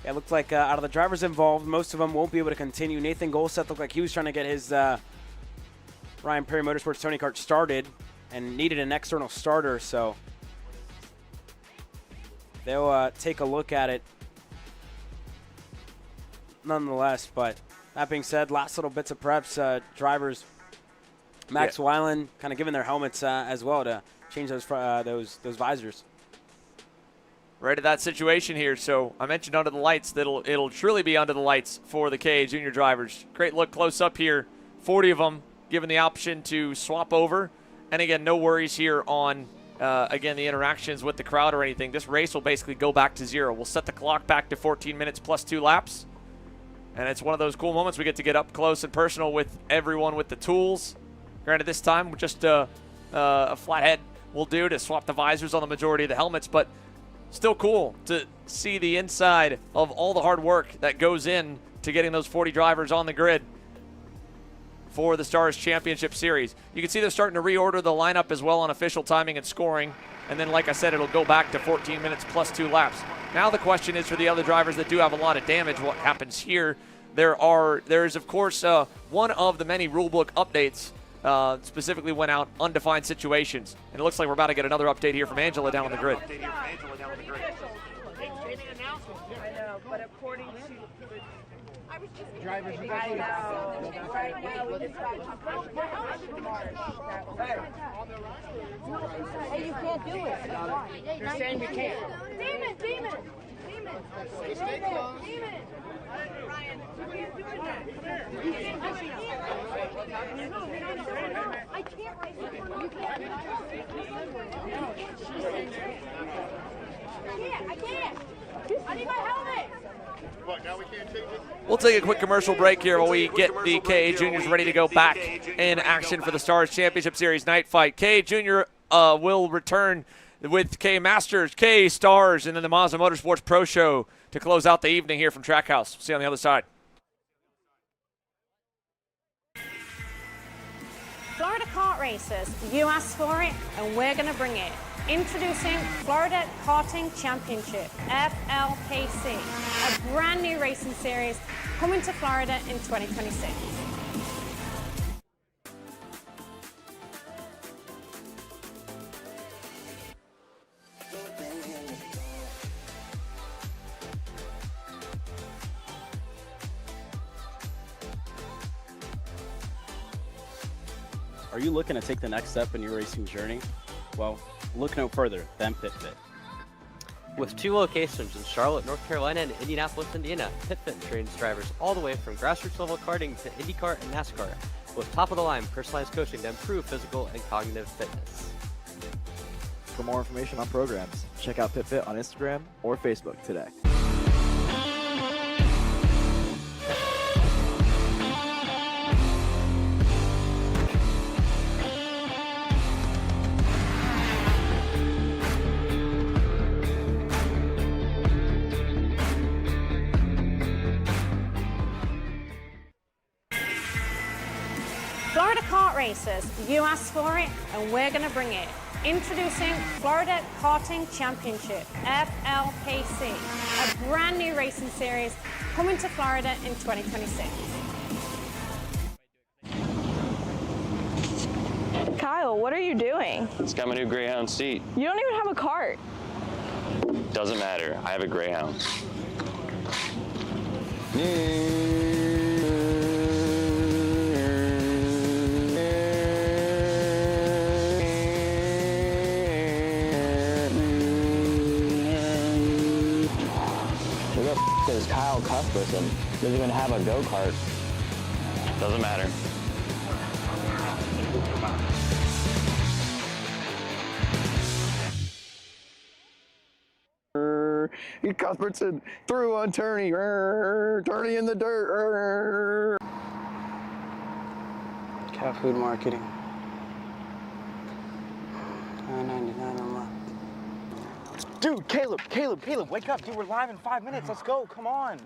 Speaker 1: yeah, it looked like out of the drivers involved, most of them won't be able to continue. Nathan Golseth looked like he was trying to get his Ryan Perry Motorsports Tony Kart started and needed an external starter, so they'll take a look at it nonetheless. But that being said, last little bits of preps, drivers, Max Weiland kind of giving their helmets as well to change those visors.
Speaker 7: Right at that situation here. So I mentioned under the lights that it'll truly be under the lights for the KA Junior drivers. Great look close up here. 40 of them given the option to swap over. And again, no worries here on, again, the interactions with the crowd or anything. This race will basically go back to 0. We'll set the clock back to 14 minutes plus 2 laps. And it's one of those cool moments we get to get up close and personal with everyone with the tools. Granted, this time just a flathead will do to swap the visors on the majority of the helmets, but still cool to see the inside of all the hard work that goes in to getting those 40 drivers on the grid for the Stars Championship Series. You can see they're starting to reorder the lineup as well on official timing and scoring. And then, like I said, it'll go back to 14 minutes plus 2 laps. Now the question is for the other drivers that do have a lot of damage, what happens here? There's of course, one of the many rulebook updates specifically went out, undefined situations. And it looks like we're about to get another update here from Angela down on the grid.
Speaker 3: But according to
Speaker 6: drivers, you
Speaker 3: I know. Right now, we just got Hey, you can't do it.
Speaker 6: You're saying we can't.
Speaker 3: Demon! Ryan, you can't do that. I can't right now. You can't. I can't. I need my helmet.
Speaker 17: What, now we can't take it?
Speaker 7: We'll take a quick commercial break here while we get the KA Juniors ready to go back in action for the Stars Championship Series night fight. KA Junior will return with KA Masters, KA Stars, and then the Mazda Motorsports Pro Show to close out the evening here from Trackhouse. See you on the other side.
Speaker 20: Florida kart racers, you asked for it and we're going to bring it. Introducing Florida Karting Championship, FLKC, a brand new racing series coming to Florida in 2026.
Speaker 11: Are you looking to take the next step in your racing journey? Well, look no further than FitFit.
Speaker 4: With 2 locations in Charlotte, North Carolina and Indianapolis, Indiana, PitFit trains drivers all the way from grassroots level karting to IndyCar and NASCAR with top-of-the-line personalized coaching to improve physical and cognitive fitness.
Speaker 10: For more information on programs, check out PitFit on Instagram or Facebook today.
Speaker 20: Florida kart racers, you asked for it and we're going to bring it. Introducing Florida Karting Championship, FLPC, a brand new racing series coming to Florida in 2026.
Speaker 21: Kyle, what are you doing?
Speaker 22: It's got my new Greyhound seat.
Speaker 21: You don't even have a cart.
Speaker 22: Doesn't matter, I have a Greyhound.
Speaker 21: Is Kyle Cuthbertson doesn't even have a go-kart.
Speaker 22: Doesn't matter.
Speaker 6: Cuthbertson through on Turney. Turney in the dirt.
Speaker 11: Cat food marketing. $9.99 a month.
Speaker 5: Dude, Caleb, wake up. Dude, we're live in 5 minutes. Let's go, come on.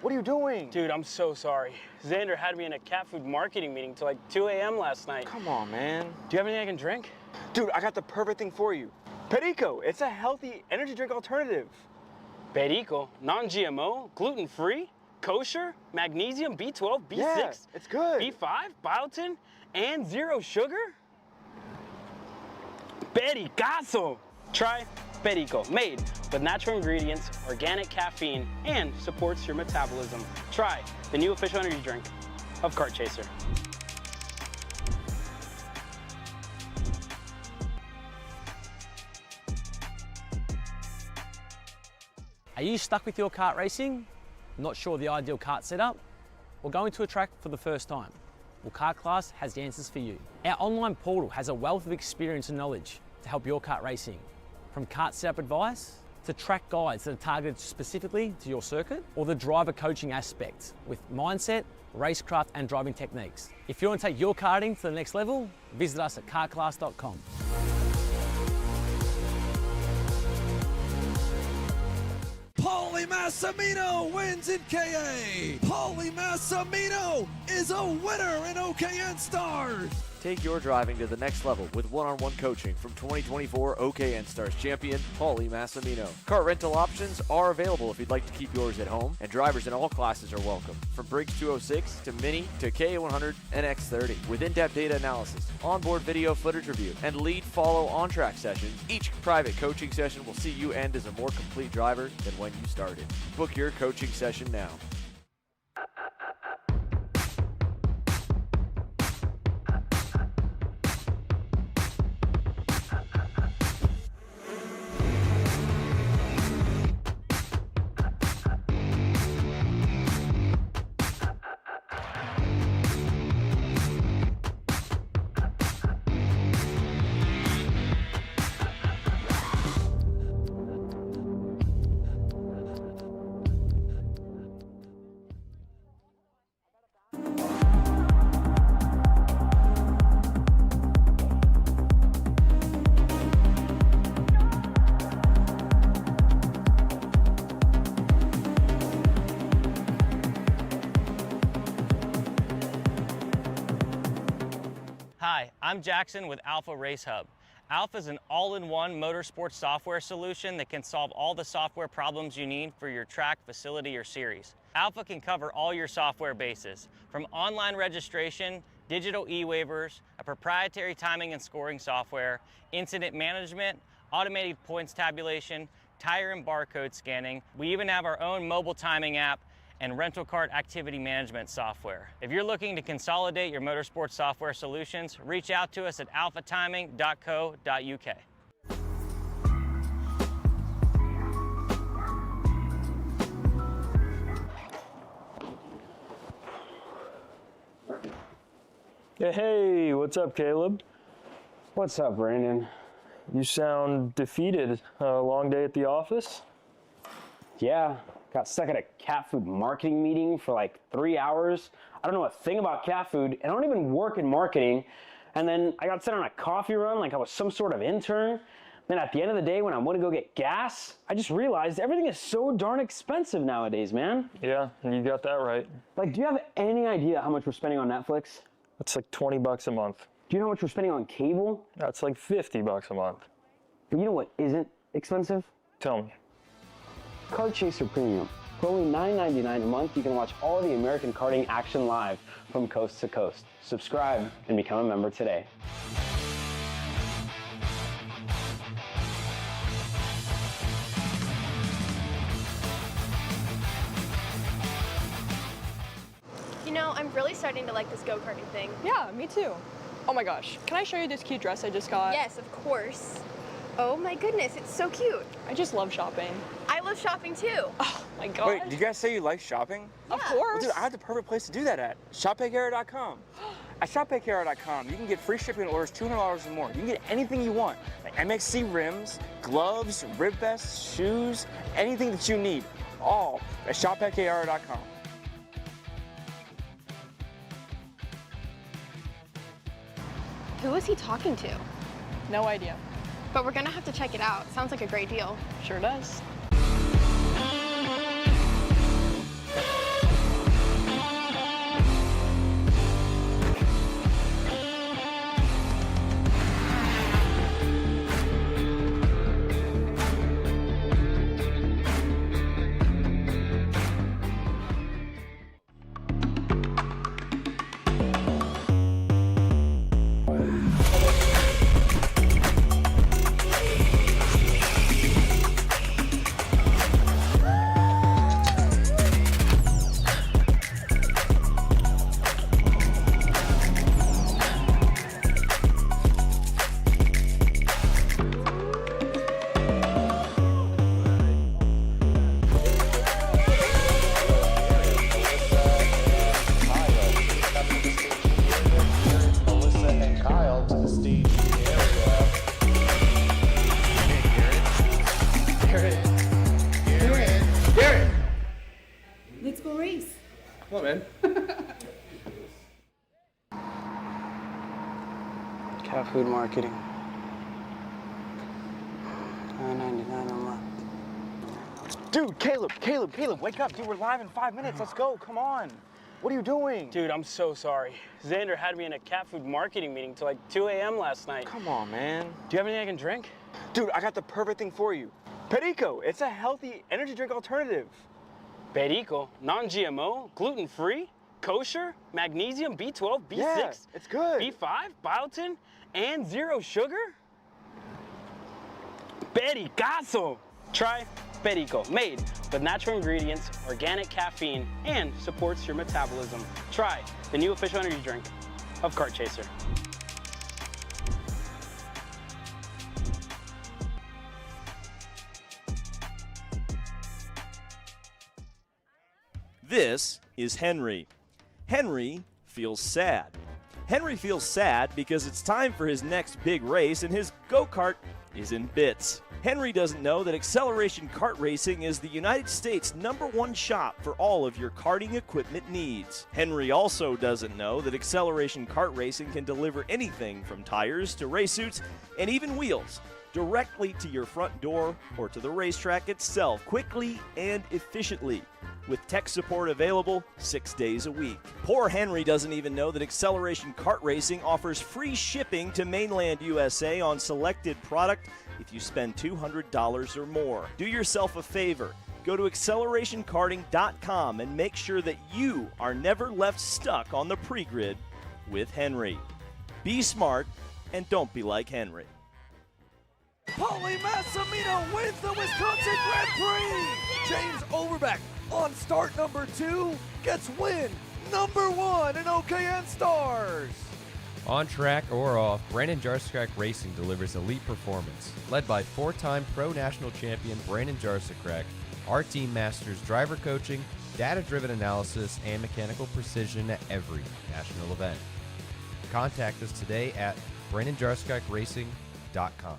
Speaker 5: What are you doing?
Speaker 11: Dude, I'm so sorry. Xander had me in a cat food marketing meeting till like 2 a.m. last night.
Speaker 5: Come on, man.
Speaker 11: Do you have anything I can drink?
Speaker 5: Dude, I got the perfect thing for you. Perico, it's a healthy energy drink alternative.
Speaker 11: Perico, non-GMO, gluten-free, kosher, magnesium, B12, B6,
Speaker 5: yeah, it's good.
Speaker 11: B5, biotin, and 0 sugar? Pericazo! Try Perico, made with natural ingredients, organic caffeine, and supports your metabolism. Try the new official energy drink of Kart Chaser.
Speaker 1: Are you stuck with your kart racing? Not sure the ideal kart setup? Or going to a track for the first time? Well, Kart Class has the answers for you. Our online portal has a wealth of experience and knowledge to help your kart racing. From kart setup advice to track guides that are targeted specifically to your circuit, or the driver coaching aspect with mindset, racecraft, and driving techniques. If you want to take your karting to the next level, visit us at kartclass.com.
Speaker 13: Paulie Massimino wins in KA. Paulie Massimino is a winner in OKN Stars.
Speaker 10: Take your driving to the next level with one-on-one coaching from 2024 OKN Stars champion Paulie Massimino. Kart rental options are available if you'd like to keep yours at home, and drivers in all classes are welcome, from Briggs 206 to Mini to K100 and X30. With in-depth data analysis, onboard video footage review, and lead follow on-track sessions, each private coaching session will see you end as a more complete driver than when you started. Book your coaching session now.
Speaker 24: Hi, I'm Jackson with Alpha Race Hub. Alpha is an all-in-one motorsports software solution that can solve all the software problems you need for your track, facility, or series. Alpha can cover all your software bases, from online registration, digital e-waivers, a proprietary timing and scoring software, incident management, automated points tabulation, tire and barcode scanning. We even have our own mobile timing app and rental kart activity management software. If you're looking to consolidate your motorsports software solutions, reach out to us at alphatiming.co.uk.
Speaker 5: Hey, what's up, Caleb?
Speaker 11: What's up, Brandon?
Speaker 5: You sound defeated. A long day at the office?
Speaker 11: Yeah, got stuck at a cat food marketing meeting for like 3 hours. I don't know a thing about cat food, and I don't even work in marketing. And then I got sent on a coffee run like I was some sort of intern. Then at the end of the day, when I went to go get gas, I just realized everything is so darn expensive nowadays, man.
Speaker 5: Yeah, you got that right.
Speaker 11: Like, do you have any idea how much we're spending on Netflix?
Speaker 5: That's like 20 bucks a month.
Speaker 11: Do you know how much we're spending on cable?
Speaker 5: That's like 50 bucks a month.
Speaker 11: But you know what isn't expensive?
Speaker 5: Tell me.
Speaker 11: Kart Chaser Premium. For only $9.99 a month, you can watch all the American karting action live from coast to coast. Subscribe and become a member today.
Speaker 12: You know, I'm really starting to like this go-karting thing.
Speaker 14: Yeah, me too. Oh my gosh, can I show you this cute dress I just got?
Speaker 12: Yes, of course. Oh my goodness, it's so cute.
Speaker 14: I just love shopping.
Speaker 12: I love shopping too.
Speaker 14: Oh my gosh.
Speaker 5: Wait, did you guys say you like shopping?
Speaker 14: Of course.
Speaker 5: Well, dude, I have the perfect place to do that at. ShopPayCara.com. At ShopPayCara.com, you can get free shipping on orders $200 or more. You can get anything you want, like MXC rims, gloves, rib vests, shoes, anything that you need, all at ShopPayCara.com.
Speaker 12: Who is he talking to?
Speaker 14: No idea.
Speaker 12: But we're gonna have to check it out. Sounds like a great deal.
Speaker 14: Sure does.
Speaker 15: Let's go race.
Speaker 16: Come on, man.
Speaker 11: Cat food marketing. $9.99 a month.
Speaker 5: Dude, Caleb, wake up. Dude, we're live in 5 minutes. Let's go, come on. What are you doing?
Speaker 11: Dude, I'm so sorry. Xander had me in a cat food marketing meeting till like 2 a.m. last night.
Speaker 5: Come on, man.
Speaker 11: Do you have anything I can drink?
Speaker 5: Dude, I got the perfect thing for you. Perico, it's a healthy energy drink alternative.
Speaker 11: Perico, non-GMO, gluten-free, kosher, magnesium, B12, B6,
Speaker 5: Yeah, it's good.
Speaker 11: B5, biotin, and zero sugar? Pericazo! Try Perico, made with natural ingredients, organic caffeine, and supports your metabolism. Try the new official energy drink of Kart Chaser.
Speaker 23: This is Henry. Henry feels sad. Henry feels sad because it's time for his next big race and his go-kart is in bits. Henry doesn't know that Acceleration Kart Racing is the United States' #1 shop for all of your karting equipment needs. Henry also doesn't know that Acceleration Kart Racing can deliver anything from tires to race suits and even wheels directly to your front door or to the racetrack itself quickly and efficiently, with tech support available 6 days a week. Poor Henry doesn't even know that Acceleration Kart Racing offers free shipping to mainland USA on selected product if you spend $200 or more. Do yourself a favor. Go to accelerationkarting.com and make sure that you are never left stuck on the pre-grid with Henry. Be smart and don't be like Henry.
Speaker 13: Paulie Massimino wins the Wisconsin Grand Prix! James Overbeck on start number 2 gets win #1 in OKN Stars!
Speaker 19: On track or off, Brandon Jarczak Racing delivers elite performance. Led by 4-time Pro National Champion Brandon Jarczak, our team masters driver coaching, data-driven analysis, and mechanical precision at every national event. contact us today at BrandonJarskakRacing.com.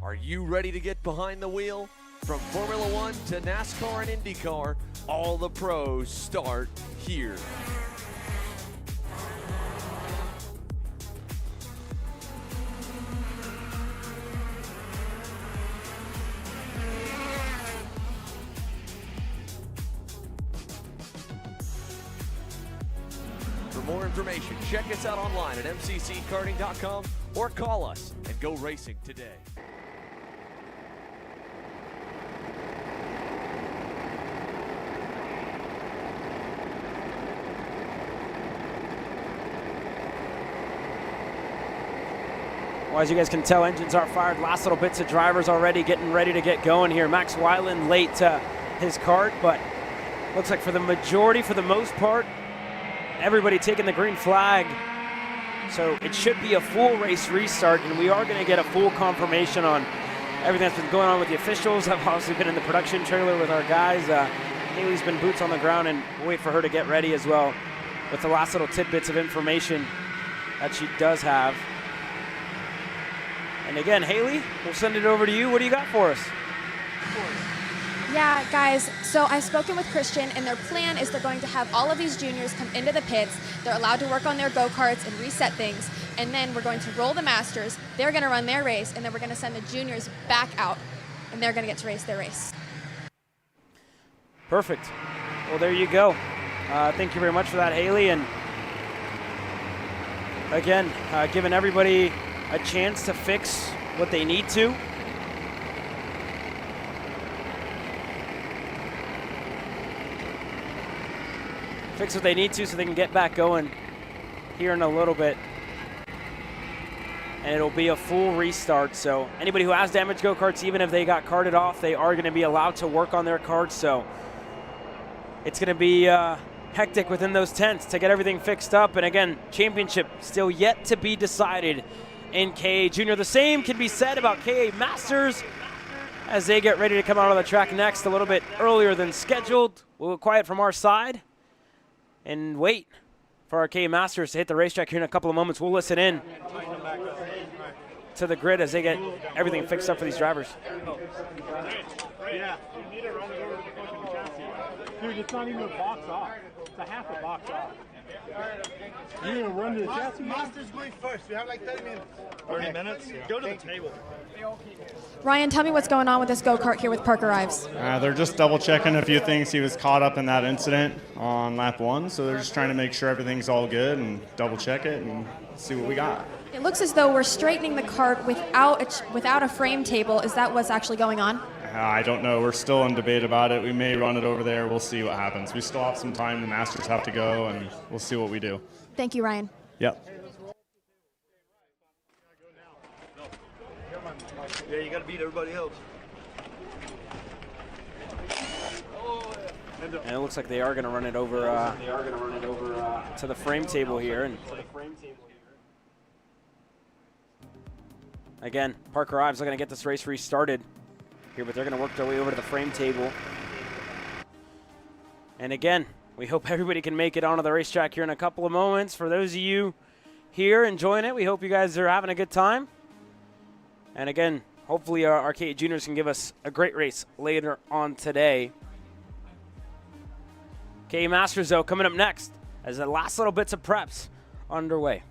Speaker 10: Are you ready to get behind the wheel? From Formula One to NASCAR and IndyCar, all the pros start here. For more information, check us out online at mcckarting.com or call us and go racing today.
Speaker 1: Well, as you guys can tell, engines are fired. Last little bits of drivers already getting ready to get going here. Max Weiland late to his kart, but looks like for the majority, for the most part, everybody taking the green flag. So it should be a full race restart, and we are going to get a full confirmation on everything that's been going on with the officials. I've obviously been in the production trailer with our guys. Haley's been boots on the ground, and we'll wait for her to get ready as well with the last little tidbits of information that she does have. And again, Haley, we'll send it over to you. What do you got for us?
Speaker 12: Yeah, guys, so I've spoken with Christian, and their plan is they're going to have all of these juniors come into the pits. They're allowed to work on their go-karts and reset things, and then we're going to roll the Masters. They're going to run their race, and then we're going to send the juniors back out, and they're going to get to race their race.
Speaker 1: Perfect. Well, there you go. Thank you very much for that, Haley. And again, giving everybody a chance to fix what they need to. Fix what they need to so they can get back going here in a little bit. And it'll be a full restart. So anybody who has damaged go-karts, even if they got carted off, they are going to be allowed to work on their karts. So it's going to be hectic within those tents to get everything fixed up. And again, championship still yet to be decided in KA Junior. The same can be said about KA Masters as they get ready to come out on the track next a little bit earlier than scheduled. We'll go quiet from our side and wait for our KA Masters to hit the racetrack here in a couple of moments. We'll listen in to the grid as they get everything fixed up for these drivers.
Speaker 17: Yeah. Dude, it's not even a box off. It's a half a box off. You're going to run to the chassis?
Speaker 2: Master's going first. We have like 30 minutes.
Speaker 17: 30 minutes? Go to the table.
Speaker 12: Ryan, tell me what's going on with this go-kart here with Parker Ives.
Speaker 9: They're just double checking a few things. He was caught up in that incident on lap 1, so they're just trying to make sure everything's all good and double check it and see what we got.
Speaker 12: It looks as though we're straightening the kart without a frame table. Is that what's actually going on?
Speaker 9: I don't know. We're still in debate about it. We may run it over there. We'll see what happens. We still have some time. The Masters have to go, and we'll see what we do.
Speaker 12: Thank you, Ryan.
Speaker 9: Yep.
Speaker 2: Yeah, you got to beat everybody else.
Speaker 1: And it looks like they are going to run it over to the frame table here. And again, Parker Ives looking to get this race restarted here, but they're going to work their way over to the frame table. And again, we hope everybody can make it onto the racetrack here in a couple of moments. For those of you here enjoying it, we hope you guys are having a good time. And again, hopefully our KA Juniors can give us a great race later on today. KA Masters, though, coming up next as the last little bits of preps underway.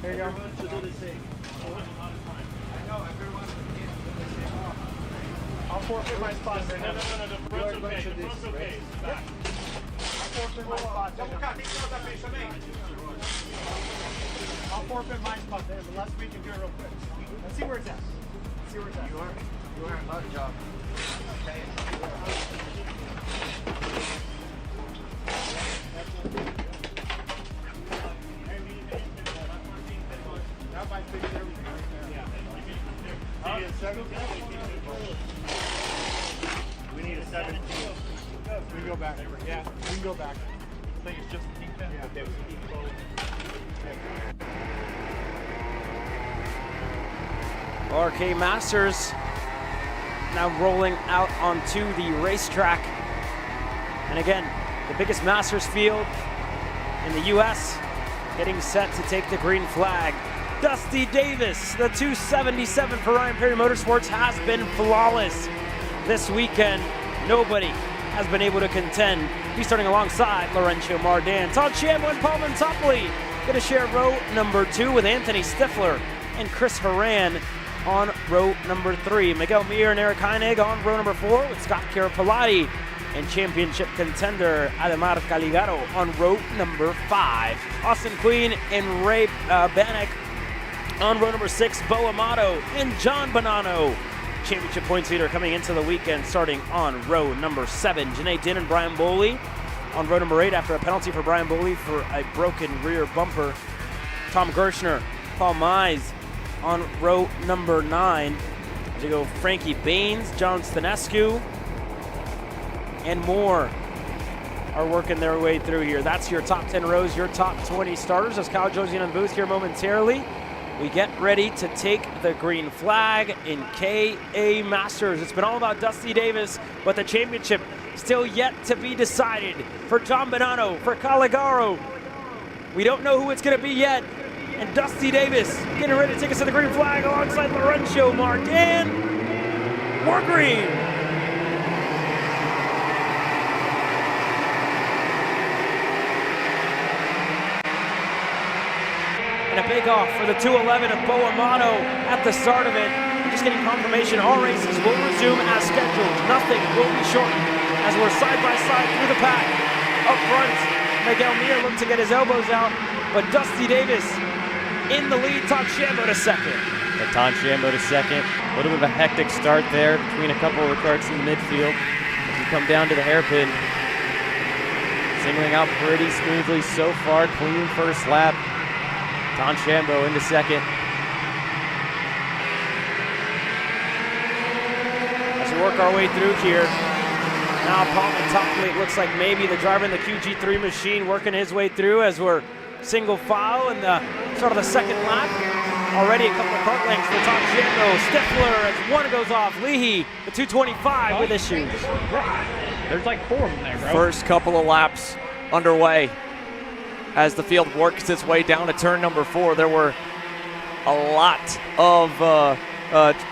Speaker 17: There you go. I'll forfeit my spot. No, the front's okay. The front's okay. Back. I'll forfeit my spot. I'll forfeit my spot there, but let's we can do it real quick. Let's see where it's at. Let's see where it's at. You are a lot of job. Okay. We need a 17. We can go back. Yeah, we can go back. I think it's just a kingpin. Yeah,
Speaker 1: RK Masters now rolling out onto the racetrack. And again, the biggest Masters field in the U.S. getting set to take the green flag. Dusty Davis, the 277 for Ryan Perry Motorsports, has been flawless this weekend. Nobody has been able to contend. He's starting alongside Lorenzo Mardan. Todd Shambo and Paul Montopoli going to share row number 2 with Anthony Stifler and Chris Horan on row number 3. Miguel Mir and Eric Heinig on row number 4 with Scott Carapalati and championship contender Ademar Caligaro on row number 5. Austin Queen and Ray Bannock on row number 6. Bo Amato and John Bonanno, championship points leader coming into the weekend, starting on row number 7. Janae Din and Brian Boley on row number 8 after a penalty for Brian Boley for a broken rear bumper. Tom Gershner, Paul Mize on row number 9. As you go, Frankie Baines, John Stanescu, and more are working their way through here. That's your top 10 rows, your top 20 starters. As Kyle joins you in the booth here momentarily, we get ready to take the green flag in KA Masters. It's been all about Dusty Davis, but the championship still yet to be decided. For John Bonanno, for Caligaro, we don't know who it's going to be yet. And Dusty Davis getting ready to take us to the green flag alongside Lorenzo Mardan. We're green. And a big off for the 211 of Bo Amato at the start of it. We're just getting confirmation all races will resume as scheduled. Nothing will be shortened as we're side by side through the pack. Up front, Miguel Mir looked to get his elbows out, but Dusty Davis in the lead. Todd Shambo to second.
Speaker 3: Todd Shambo to second. A little bit of a hectic start there between a couple of the karts in the midfield. As we come down to the hairpin, singling out pretty smoothly so far. Clean first lap. Todd Shambo into second.
Speaker 1: As we work our way through here, now Paul Montopoli, it looks like maybe the driver in the QG3 machine working his way through as we're single file in the start of the second lap. Already a couple of kart lengths for Todd Shambo. Stifler as one goes off. Leahy, the 225 with issues.
Speaker 6: There's like 4 of them there, bro.
Speaker 7: First couple of laps underway. As the field works its way down to turn number 4, there were a lot of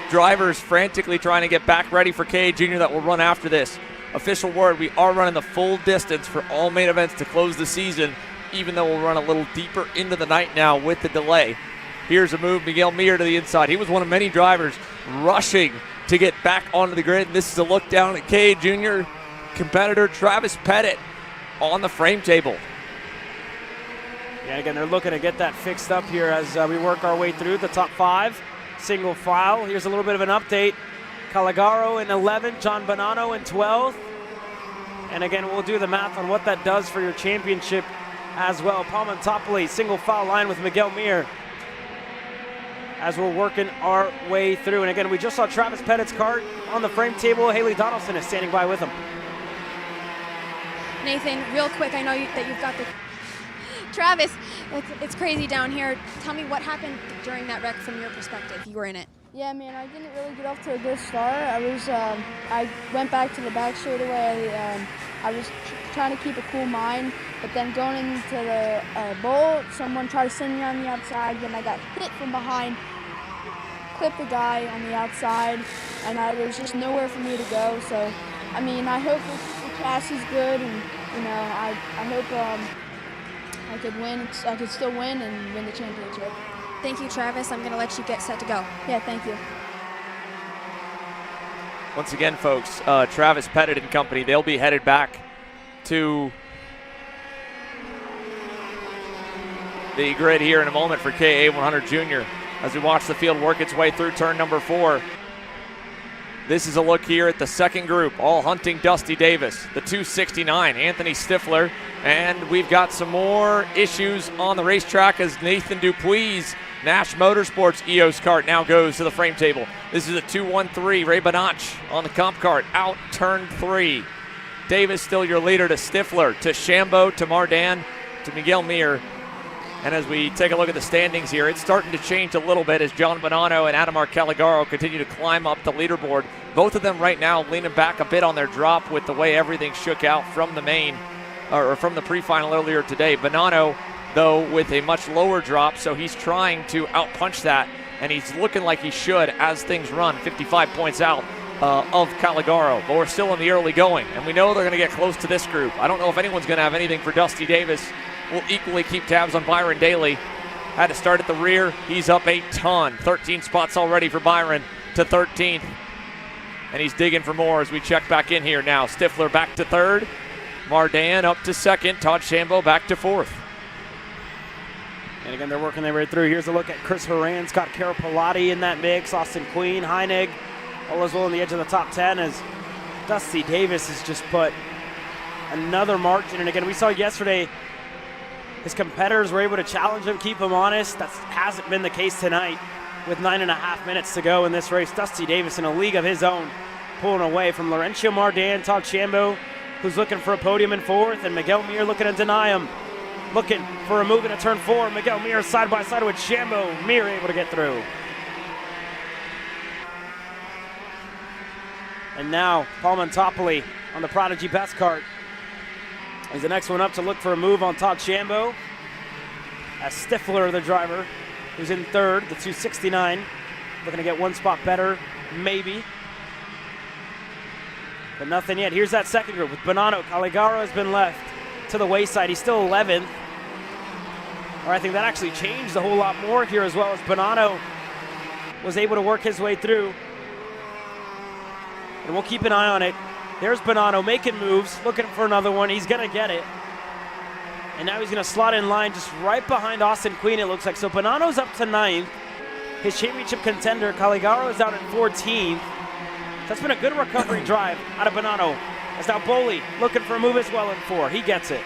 Speaker 7: drivers frantically trying to get back ready for KA Junior that will run after this. Official word, we are running the full distance for all main events to close the season, even though we'll run a little deeper into the night now with the delay. Here's a move, Miguel Mir to the inside. He was one of many drivers rushing to get back onto the grid. And this is a look down at KA Junior competitor Travis Pettit on the frame table.
Speaker 1: Yeah, again, they're looking to get that fixed up here as we work our way through the top 5. Single file. Here's a little bit of an update. Caligaro in 11th, John Bonanno in 12th. And again, we'll do the math on what that does for your championship as well. Paul Montopoli, single file line with Miguel Mir as we're working our way through. And again, we just saw Travis Pettit's kart on the frame table. Haley Donaldson is standing by with him.
Speaker 12: Nathan, real quick, I know that you've got the... Travis, it's crazy down here. Tell me what happened during that wreck from your perspective. You were in it.
Speaker 8: Yeah, man, I didn't really get off to a good start. I went back to the back straight away. I was trying to keep a cool mind, but then going into the bowl, someone tried to send me on the outside, then I got hit from behind, clipped the guy on the outside, and there was just nowhere for me to go. So, I mean, I hope the chassis is good, and, you know, I hope I could win. I could still win and win the championship.
Speaker 12: Thank you, Travis. I'm going to let you get set to go.
Speaker 8: Yeah, thank you.
Speaker 7: Once again, folks, Travis Pettit and company, they'll be headed back to the grid here in a moment for KA 100 Junior as we watch the field work its way through turn number 4. This is a look here at the second group, all hunting Dusty Davis, the 269, Anthony Stifler, and we've got some more issues on the racetrack as Nathan Dupuis, Nash Motorsports EOS kart now goes to the frame table. This is a 213, Ray Banach on the comp kart, out turn 3. Davis still your leader to Stifler, to Shambo, to Mardan, to Miguel Mir. And as we take a look at the standings here, it's starting to change a little bit as John Bonanno and Adamar Caligaro continue to climb up the leaderboard. Both of them right now leaning back a bit on their drop with the way everything shook out from the main, or from the pre-final earlier today. Bonanno, though, with a much lower drop, so he's trying to outpunch that, and he's looking like he should as things run, 55 points out of Caligaro. But we're still in the early going, and we know they're going to get close to this group. I don't know if anyone's going to have anything for Dusty Davis. We'll equally keep tabs on Byron Daly. Had to start at the rear. He's up a ton. 13 spots already for Byron to 13th. And he's digging for more as we check back in here now. Stifler back to third. Mardan up to second. Todd Shambo back to fourth.
Speaker 1: And again, they're working their way through. Here's a look at Chris Horan, Scott Carapalati in that mix. Austin Queen, Heinig, all as well on the edge of the top 10 as Dusty Davis has just put another margin. And again, we saw yesterday his competitors were able to challenge him, keep him honest. That hasn't been the case tonight with 9.5 minutes to go in this race. Dusty Davis in a league of his own, pulling away from Laurencio Mardan, Todd Shambo, who's looking for a podium in fourth, and Miguel Mir looking to deny him. Looking for a move into turn 4. Miguel Mir side by side with Shambo. Mir able to get through. And now Paul Montopoli on the Prodigy Best Kart is the next one up to look for a move on Todd Shambo. As Stifler, the driver, who's in third, the 269, looking to get one spot better, maybe. But nothing yet. Here's that second group with Bonanno. Caligaro has been left to the wayside. He's still 11th. Or I think that actually changed a whole lot more here as well as Bonanno was able to work his way through. And we'll keep an eye on it. There's Bonanno making moves, looking for another one. He's going to get it. And now he's going to slot in line just right behind Austin Queen, it looks like. So Bonanno's up to 9th. His championship contender, Caligaro, is out at 14th. That's been a good recovery drive out of Bonanno. As now Boley looking for a move as well in 4. He gets it.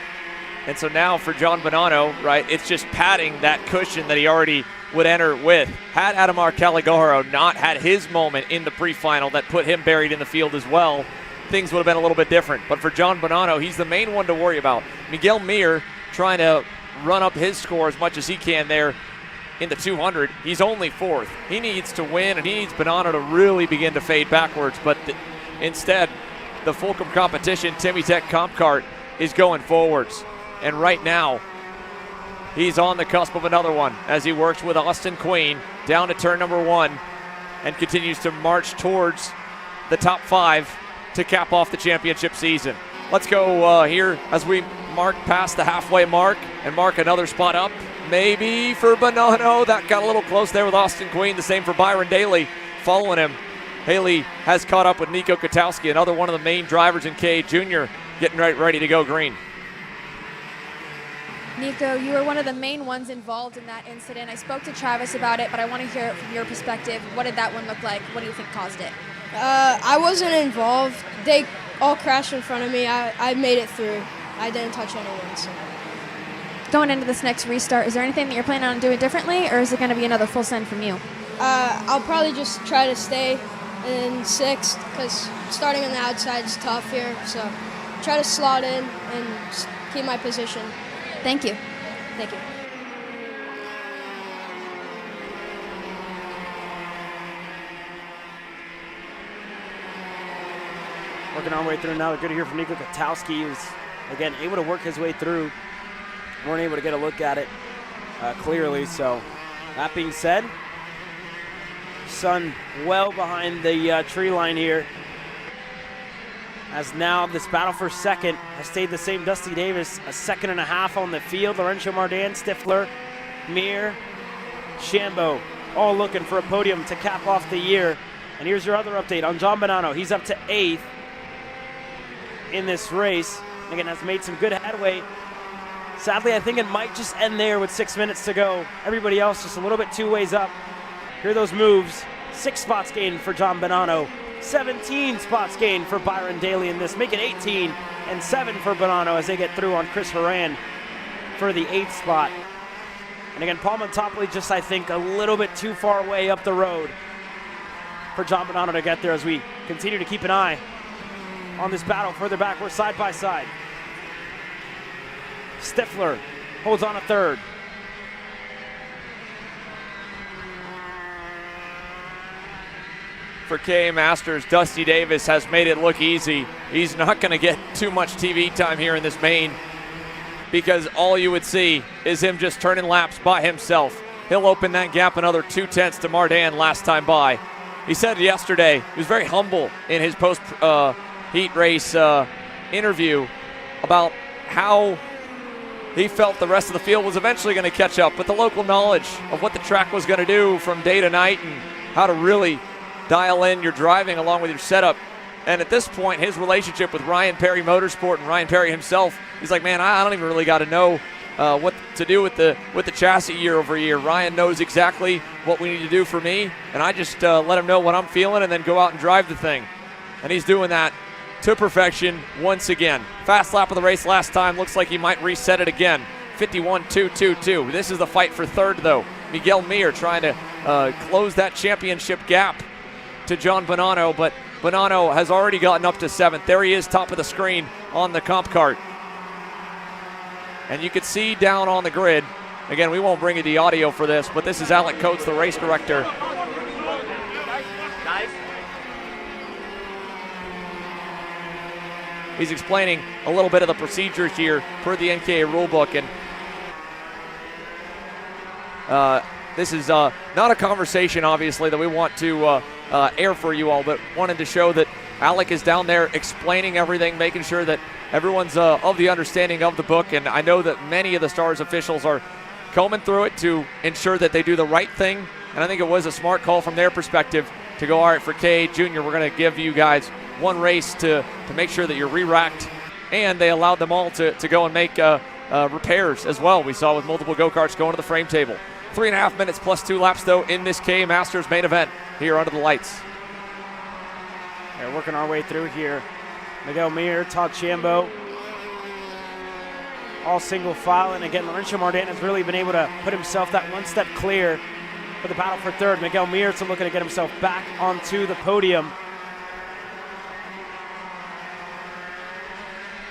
Speaker 7: And so now for John Bonanno, right, it's just padding that cushion that he already would enter with. Had Adamar Caligaro not had his moment in the pre-final that put him buried in the field as well, things would have been a little bit different. But for John Bonanno, he's the main one to worry about. Miguel Mir trying to run up his score as much as he can there in the 200. He's only 4th. He needs to win, and he needs Bonanno to really begin to fade backwards. But instead, the Fulcrum competition, Timmy Tech Comp Kart, is going forwards. And right now, he's on the cusp of another one as he works with Austin Queen down to turn number 1 and continues to march towards the top 5 to cap off the championship season. Let's go here as we mark past the halfway mark and mark another spot up. Maybe for Bonanno. That got a little close there with Austin Queen. The same for Byron Daly following him. Haley has caught up with Nico Katowski, another one of the main drivers in K Jr., getting ready to go green.
Speaker 12: Nico, you were one of the main ones involved in that incident. I spoke to Travis about it, but I want to hear it from your perspective. What did that one look like? What do you think caused it?
Speaker 8: I wasn't involved. They all crashed in front of me. I made it through. I didn't touch anyone. So.
Speaker 12: Going into this next restart, is there anything that you're planning on doing differently, or is it going to be another full send from you?
Speaker 8: I'll probably just try to stay in 6th because starting on the outside is tough here. So try to slot in and keep my position.
Speaker 12: Thank you. Thank you.
Speaker 1: Working our way through now. Good to hear from Nico Katowski. He was, again, able to work his way through. Weren't able to get a look at it clearly. So that being said, sun well behind the tree line here. As now this battle for second has stayed the same. Dusty Davis, a 2.5 seconds on the field. Laurencio Mardan, Stifler, Mir, Shambo, all looking for a podium to cap off the year. And here's your other update on John Bonanno. He's up to 8th in this race. Again, has made some good headway. Sadly, I think it might just end there with 6 minutes to go. Everybody else just a little bit 2 ways up. Here are those moves. 6 spots gained for John Bonanno. 17 spots gained for Byron Daly in this, make it 18 and 7 for Bonanno as they get through on Chris Horan for the 8th spot. And again, Paul Montopoli just, I think, a little bit too far away up the road for John Bonanno to get there as we continue to keep an eye on this battle further back. We're side by side. Stifler holds on a third.
Speaker 7: For KA Masters, Dusty Davis has made it look easy. He's not going to get too much TV time here in this main because all you would see is him just turning laps by himself. He'll open that gap another 2/10 to Mardan last time by. He said yesterday, he was very humble in his post-heat race interview about how he felt the rest of the field was eventually going to catch up with the local knowledge of what the track was going to do from day to night and how to really dial in your driving along with your setup. And at this point, his relationship with Ryan Perry Motorsport and Ryan Perry himself, he's like, man, I don't even really got to know what to do with the chassis year over year. Ryan knows exactly what we need to do for me, and I just let him know what I'm feeling and then go out and drive the thing. And he's doing that to perfection once again. Fast lap of the race last time. Looks like he might reset it again. 51.222. This is the fight for third, though. Miguel Mir trying to close that championship gap to John Bonanno, but Bonanno has already gotten up to 7th. There he is, top of the screen on the comp cart. And you can see down on the grid, again, we won't bring you the audio for this, but this is Alec Coates, the race director. He's explaining a little bit of the procedures here per the NKA rulebook, and this is not a conversation, obviously, that we want to air for you all, but wanted to show that Alec is down there explaining everything, making sure that everyone's of the understanding of the book, and I know that many of the Stars officials are combing through it to ensure that they do the right thing, and I think it was a smart call from their perspective to go, all right, for KA Junior, we're going to give you guys one race to make sure that you're re-racked, and they allowed them all to go and make repairs as well. We saw with multiple go-karts going to the frame table. 3.5 minutes plus 2 laps, though, in this KA Masters main event here under the lights.
Speaker 1: We're working our way through here. Miguel Mir, Todd Chambo, all single file. And again, Laurencio Mardan has really been able to put himself that one step clear for the battle for third. Miguel Mir is looking to get himself back onto the podium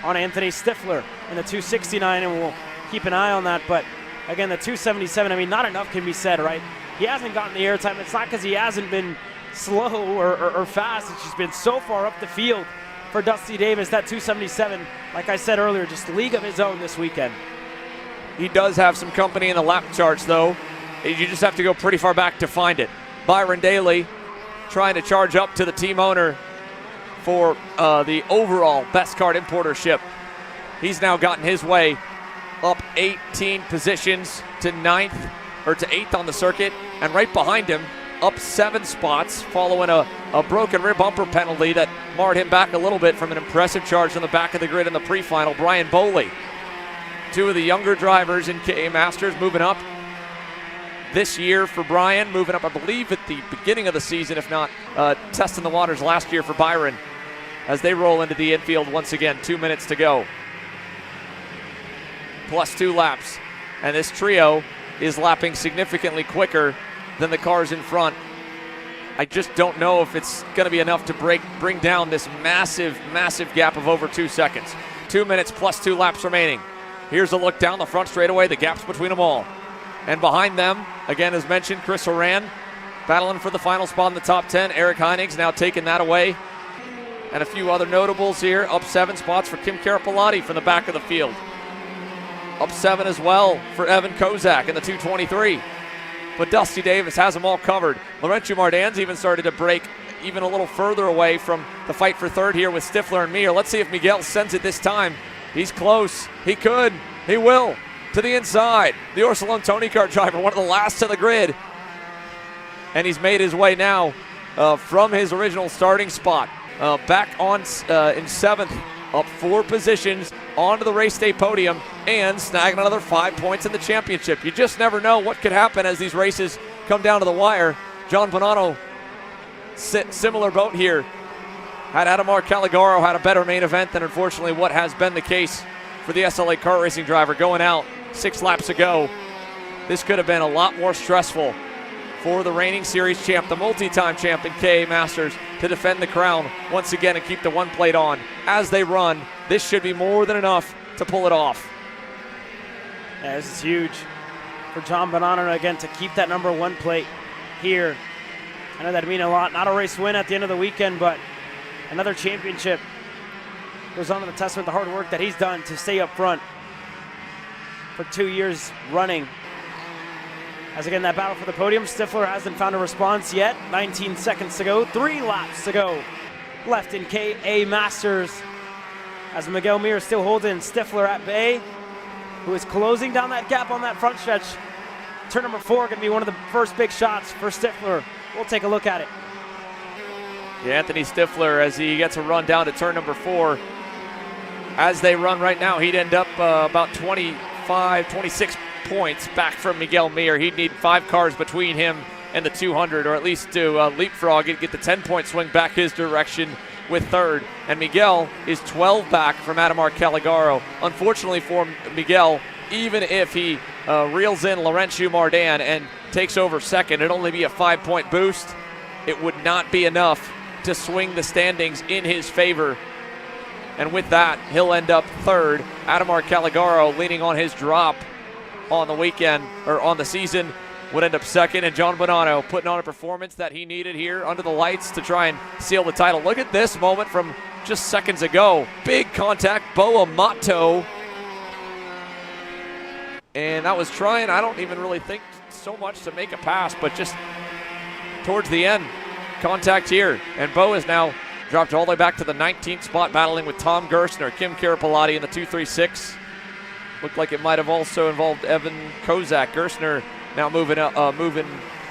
Speaker 1: on Anthony Stifler in the 269, and we'll keep an eye on that. But again, the 277, I mean, not enough can be said, right? He hasn't gotten the airtime. It's not because he hasn't been slow or fast. It's just been so far up the field for Dusty Davis. That 277, like I said earlier, just league of his own this weekend.
Speaker 7: He does have some company in the lap charts, though. You just have to go pretty far back to find it. Byron Daly trying to charge up to the team owner for the overall best card importership. He's now gotten his way up 18 positions to 9th, or to 8th on the circuit, and right behind him, up 7 spots following a broken rear bumper penalty that marred him back a little bit from an impressive charge on the back of the grid in the pre-final. Brian Boley, 2 of the younger drivers in KA Masters, moving up this year for Brian, moving up, I believe, at the beginning of the season, if not testing the waters last year for Byron, as they roll into the infield once again. 2 minutes to go. Plus 2 laps. And this trio is lapping significantly quicker than the cars in front. I just don't know if it's going to be enough to bring down this massive, massive gap of over 2 seconds. 2 minutes plus 2 laps remaining. Here's a look down the front straightaway, the gaps between them all. And behind them, again, as mentioned, Chris Horan battling for the final spot in the top 10. Eric Heinig's now taking that away. And a few other notables here, up 7 spots for Kim Carapalati from the back of the field. Up 7 as well for Evan Kozak in the 223. But Dusty Davis has them all covered. Laurencio Mardan's even started to break even a little further away from the fight for third here with Stifler and Mir. Let's see if Miguel sends it this time. He's close. He could. He will. To the inside. The Orsolon Tony Kart driver, one of the last to the grid. And he's made his way now from his original starting spot. Back on in 7th, up 4 positions onto the race day podium and snagging another 5 points in the championship. You just never know what could happen as these races come down to the wire. John Bonanno, similar boat here. Had Adamar Caligaro had a better main event than unfortunately what has been the case for the SLA kart racing driver going out 6 laps ago. This could have been a lot more stressful for the reigning series champ, the multi-time champ in KA Masters, to defend the crown once again and keep the 1 plate on. As they run, this should be more than enough to pull it off.
Speaker 1: Yeah, this is huge for John Bonanno again to keep that number 1 plate here. I know that'd mean a lot. Not a race win at the end of the weekend, but another championship. Goes on to the testament the hard work that he's done to stay up front for 2 years running. As again, that battle for the podium, Stifler hasn't found a response yet. 19 seconds to go, 3 laps to go left in KA Masters. As Miguel Mir still holding Stifler at bay, who is closing down that gap on that front stretch. Turn number 4 going to be one of the first big shots for Stifler. We'll take a look at it.
Speaker 7: Yeah, Anthony Stifler, as he gets a run down to turn number 4. As they run right now, he'd end up about 25, 26 points back from Miguel Mir. He'd need 5 cars between him and the 200, or at least to leapfrog and get the 10-point swing back his direction with third. And Miguel is 12 back from Adamar Caligaro. Unfortunately for Miguel, even if he reels in Laurentiu Mardan and takes over second, it'd only be a 5-point boost. It would not be enough to swing the standings in his favor. And with that, he'll end up third. Adamar Caligaro, leaning on his drop on the weekend, or on the season, would end up second. And John Bonanno putting on a performance that he needed here under the lights to try and seal the title. Look at this moment from just seconds ago. Big contact, Bo Amato. And that was trying, I don't even really think so much to make a pass, but just towards the end, contact here. And Bo is now dropped all the way back to the 19th spot, battling with Tom Gerstner, Kim Karapalati in the 236. Looked like it might have also involved Evan Kozak. Gerstner now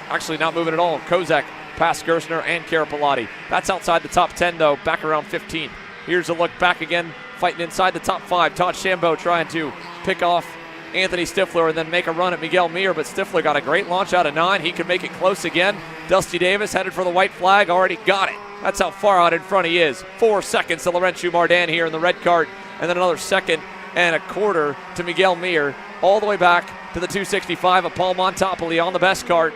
Speaker 7: actually not moving at all. Kozak past Gerstner and Karapalati. That's outside the top 10 though, back around 15th. Here's a look back again, fighting inside the top 5. Todd Shambo trying to pick off Anthony Stifler and then make a run at Miguel Mir, but Stifler got a great launch out of 9. He could make it close again. Dusty Davis headed for the white flag, already got it. That's how far out in front he is. 4 seconds to Laurentiu Mardan here in the red cart, and then another 1.25 seconds to Miguel Mir, all the way back to the 265 of Paul Montopoli on the best cart.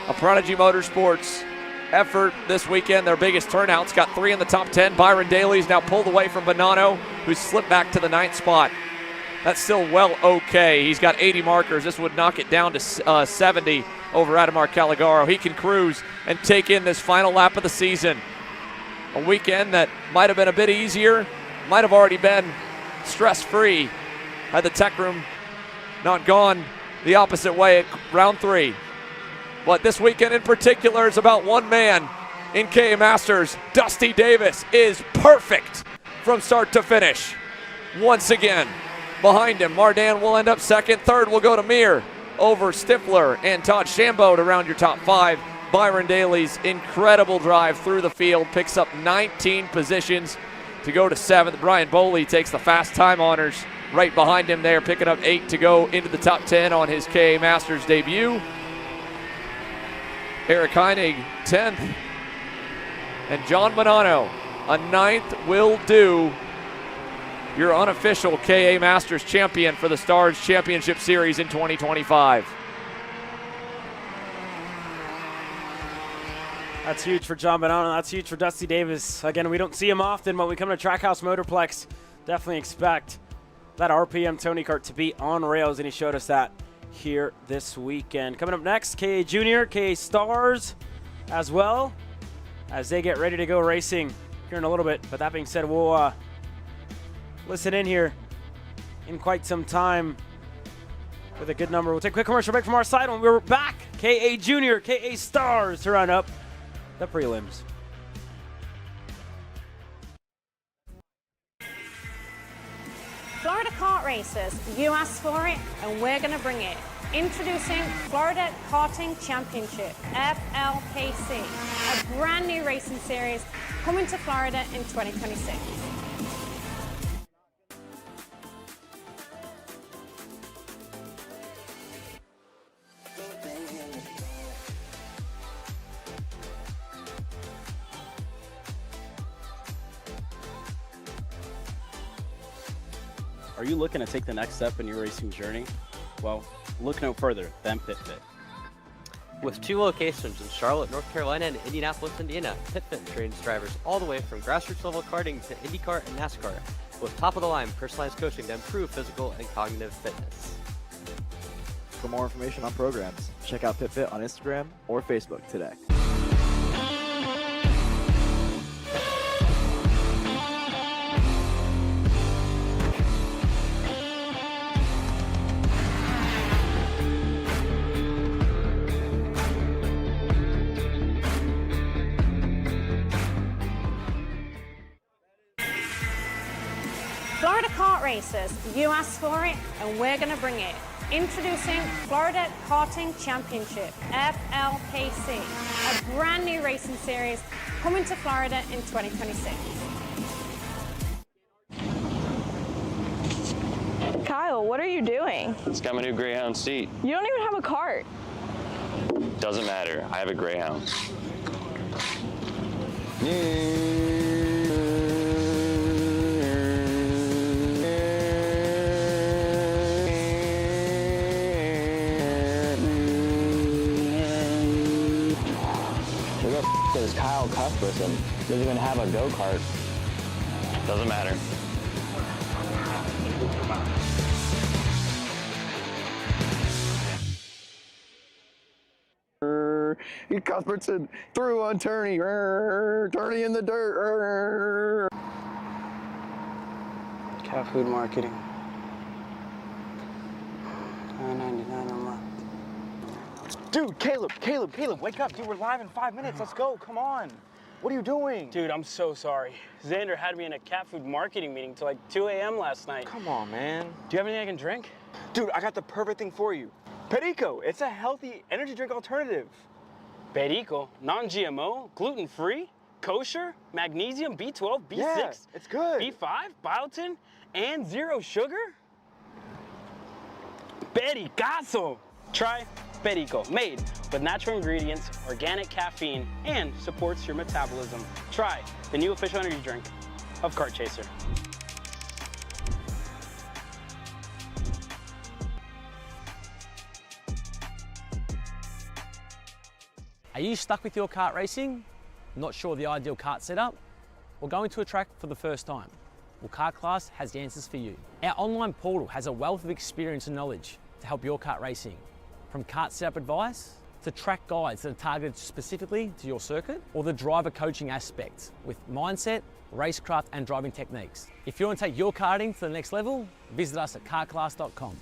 Speaker 7: A Prodigy Motorsports effort this weekend, their biggest turnouts, got 3 in the top 10. Byron Daly's now pulled away from Bonanno, who's slipped back to the 9th spot. That's still well okay. He's got 80 markers. This would knock it down to 70 over Adamar Caligaro. He can cruise and take in this final lap of the season. A weekend that might have been a bit easier, might have already been stress-free had the tech room not gone the opposite way at round 3. But this weekend in particular is about one man in KA Masters. Dusty Davis is perfect from start to finish. Once again, behind him, Mardan will end up second. Third will go to Mir over Stifler and Todd Shambo to round your top 5. Byron Daly's incredible drive through the field picks up 19 positions to go to 7th. Brian Boley takes the fast time honors right behind him there, picking up 8 to go into the top 10 on his KA Masters debut. Eric Heinig, 10th. And John Bonanno, a 9th will do. Your unofficial KA Masters champion for the Stars Championship Series in 2025.
Speaker 1: That's huge for John Bonanno. That's huge for Dusty Davis. Again, we don't see him often, but we come to Trackhouse Motorplex, definitely expect that RPM Tony Kart to be on rails, and he showed us that here this weekend. Coming up next, KA Junior, KA Stars as well, as they get ready to go racing here in a little bit. But that being said, we'll listen in here in quite some time with a good number. We'll take a quick commercial break from our side. When we're back, KA Junior, KA Stars to round up the prelims.
Speaker 4: Florida Kart Racers, you asked for it and we're going to bring it. Introducing Florida Karting Championship, FLKC, a brand new racing series coming to Florida in 2026.
Speaker 16: Are you looking to take the next step in your racing journey? Well, look no further than PitFit.
Speaker 18: With 2 locations in Charlotte, North Carolina and Indianapolis, Indiana, PitFit trains drivers all the way from grassroots level karting to IndyCar and NASCAR with top-of-the-line personalized coaching to improve physical and cognitive fitness.
Speaker 20: For more information on programs, check out PitFit on Instagram or Facebook today.
Speaker 4: Florida kart racers, you asked for it, and we're going to bring it. Introducing Florida Karting Championship, FLKC, a brand new racing series coming to Florida in 2026.
Speaker 14: Kyle, what are you doing?
Speaker 22: It's got my new Greyhound seat.
Speaker 14: You don't even have a cart.
Speaker 22: Doesn't matter. I have a Greyhound.
Speaker 11: Is Kyle Cuthbertson doesn't even have a go-kart.
Speaker 22: Doesn't matter.
Speaker 6: Cuthbertson through on Turney. Turney in the dirt.
Speaker 16: Cat food marketing. $9.99 a month.
Speaker 5: Dude, Caleb, wake up. Dude, we're live in 5 minutes. Let's go. Come on. What are you doing?
Speaker 16: Dude, I'm so sorry. Xander had me in a cat food marketing meeting till like 2 a.m. last night.
Speaker 5: Come on, man.
Speaker 16: Do you have anything I can drink?
Speaker 5: Dude, I got the perfect thing for you. Perico. It's a healthy energy drink alternative.
Speaker 16: Perico, non-GMO, gluten-free, kosher, magnesium, B12, B6,
Speaker 5: Yeah, it's good.
Speaker 16: B5, biotin, and 0 sugar? Pericazo! Try Perico, made with natural ingredients, organic caffeine, and supports your metabolism. Try the new official energy drink of Kart Chaser.
Speaker 21: Are you stuck with your kart racing? Not sure the ideal kart setup? Or going to a track for the first time? Well, Kart Class has the answers for you. Our online portal has a wealth of experience and knowledge to help your kart racing. From kart setup advice to track guides that are targeted specifically to your circuit, or the driver coaching aspect with mindset, racecraft, and driving techniques. If you want to take your karting to the next level, visit us at kartclass.com.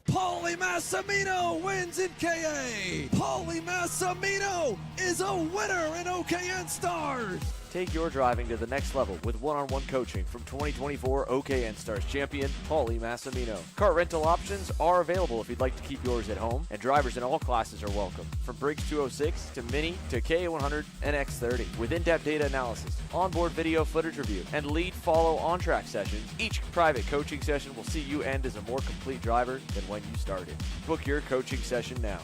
Speaker 13: Paulie Massimino wins in KA. Paulie Massimino is a winner in OKN Stars.
Speaker 10: Take your driving to the next level with one-on-one coaching from 2024 OKN Stars champion Paulie Massimino. Kart rental options are available if you'd like to keep yours at home, and drivers in all classes are welcome, from Briggs 206 to Mini to KA100 and X30. With in-depth data analysis, onboard video footage review, and lead follow on-track sessions, each private coaching session will see you end as a more complete driver than when you started. Book your coaching session now.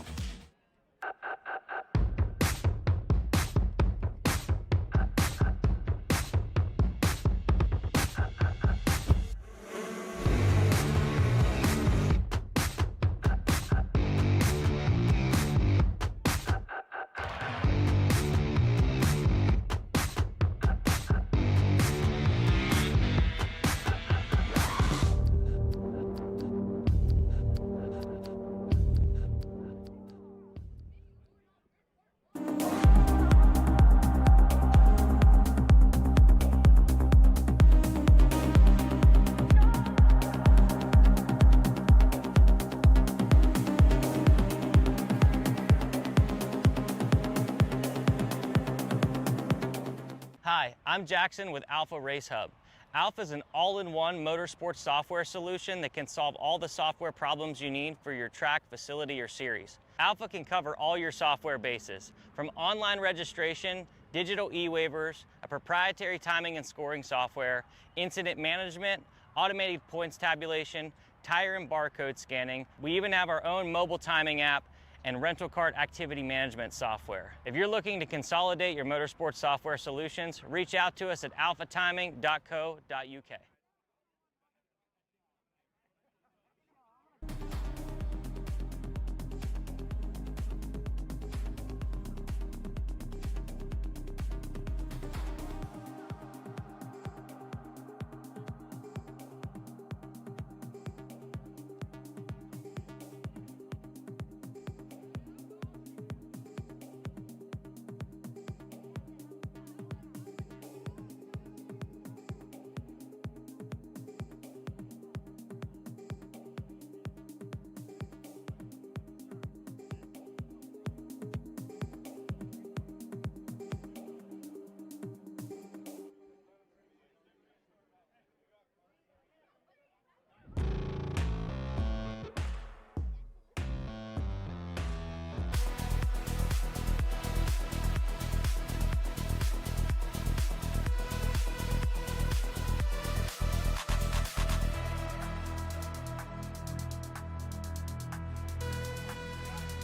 Speaker 24: Hi, I'm Jackson with Alpha Race Hub. Alpha is an all-in-one motorsports software solution that can solve all the software problems you need for your track, facility, or series. Alpha can cover all your software bases, from online registration, digital e-waivers, a proprietary timing and scoring software, incident management, automated points tabulation, tire and barcode scanning. We even have our own mobile timing app and rental kart activity management software. If you're looking to consolidate your motorsports software solutions, reach out to us at alphatiming.co.uk.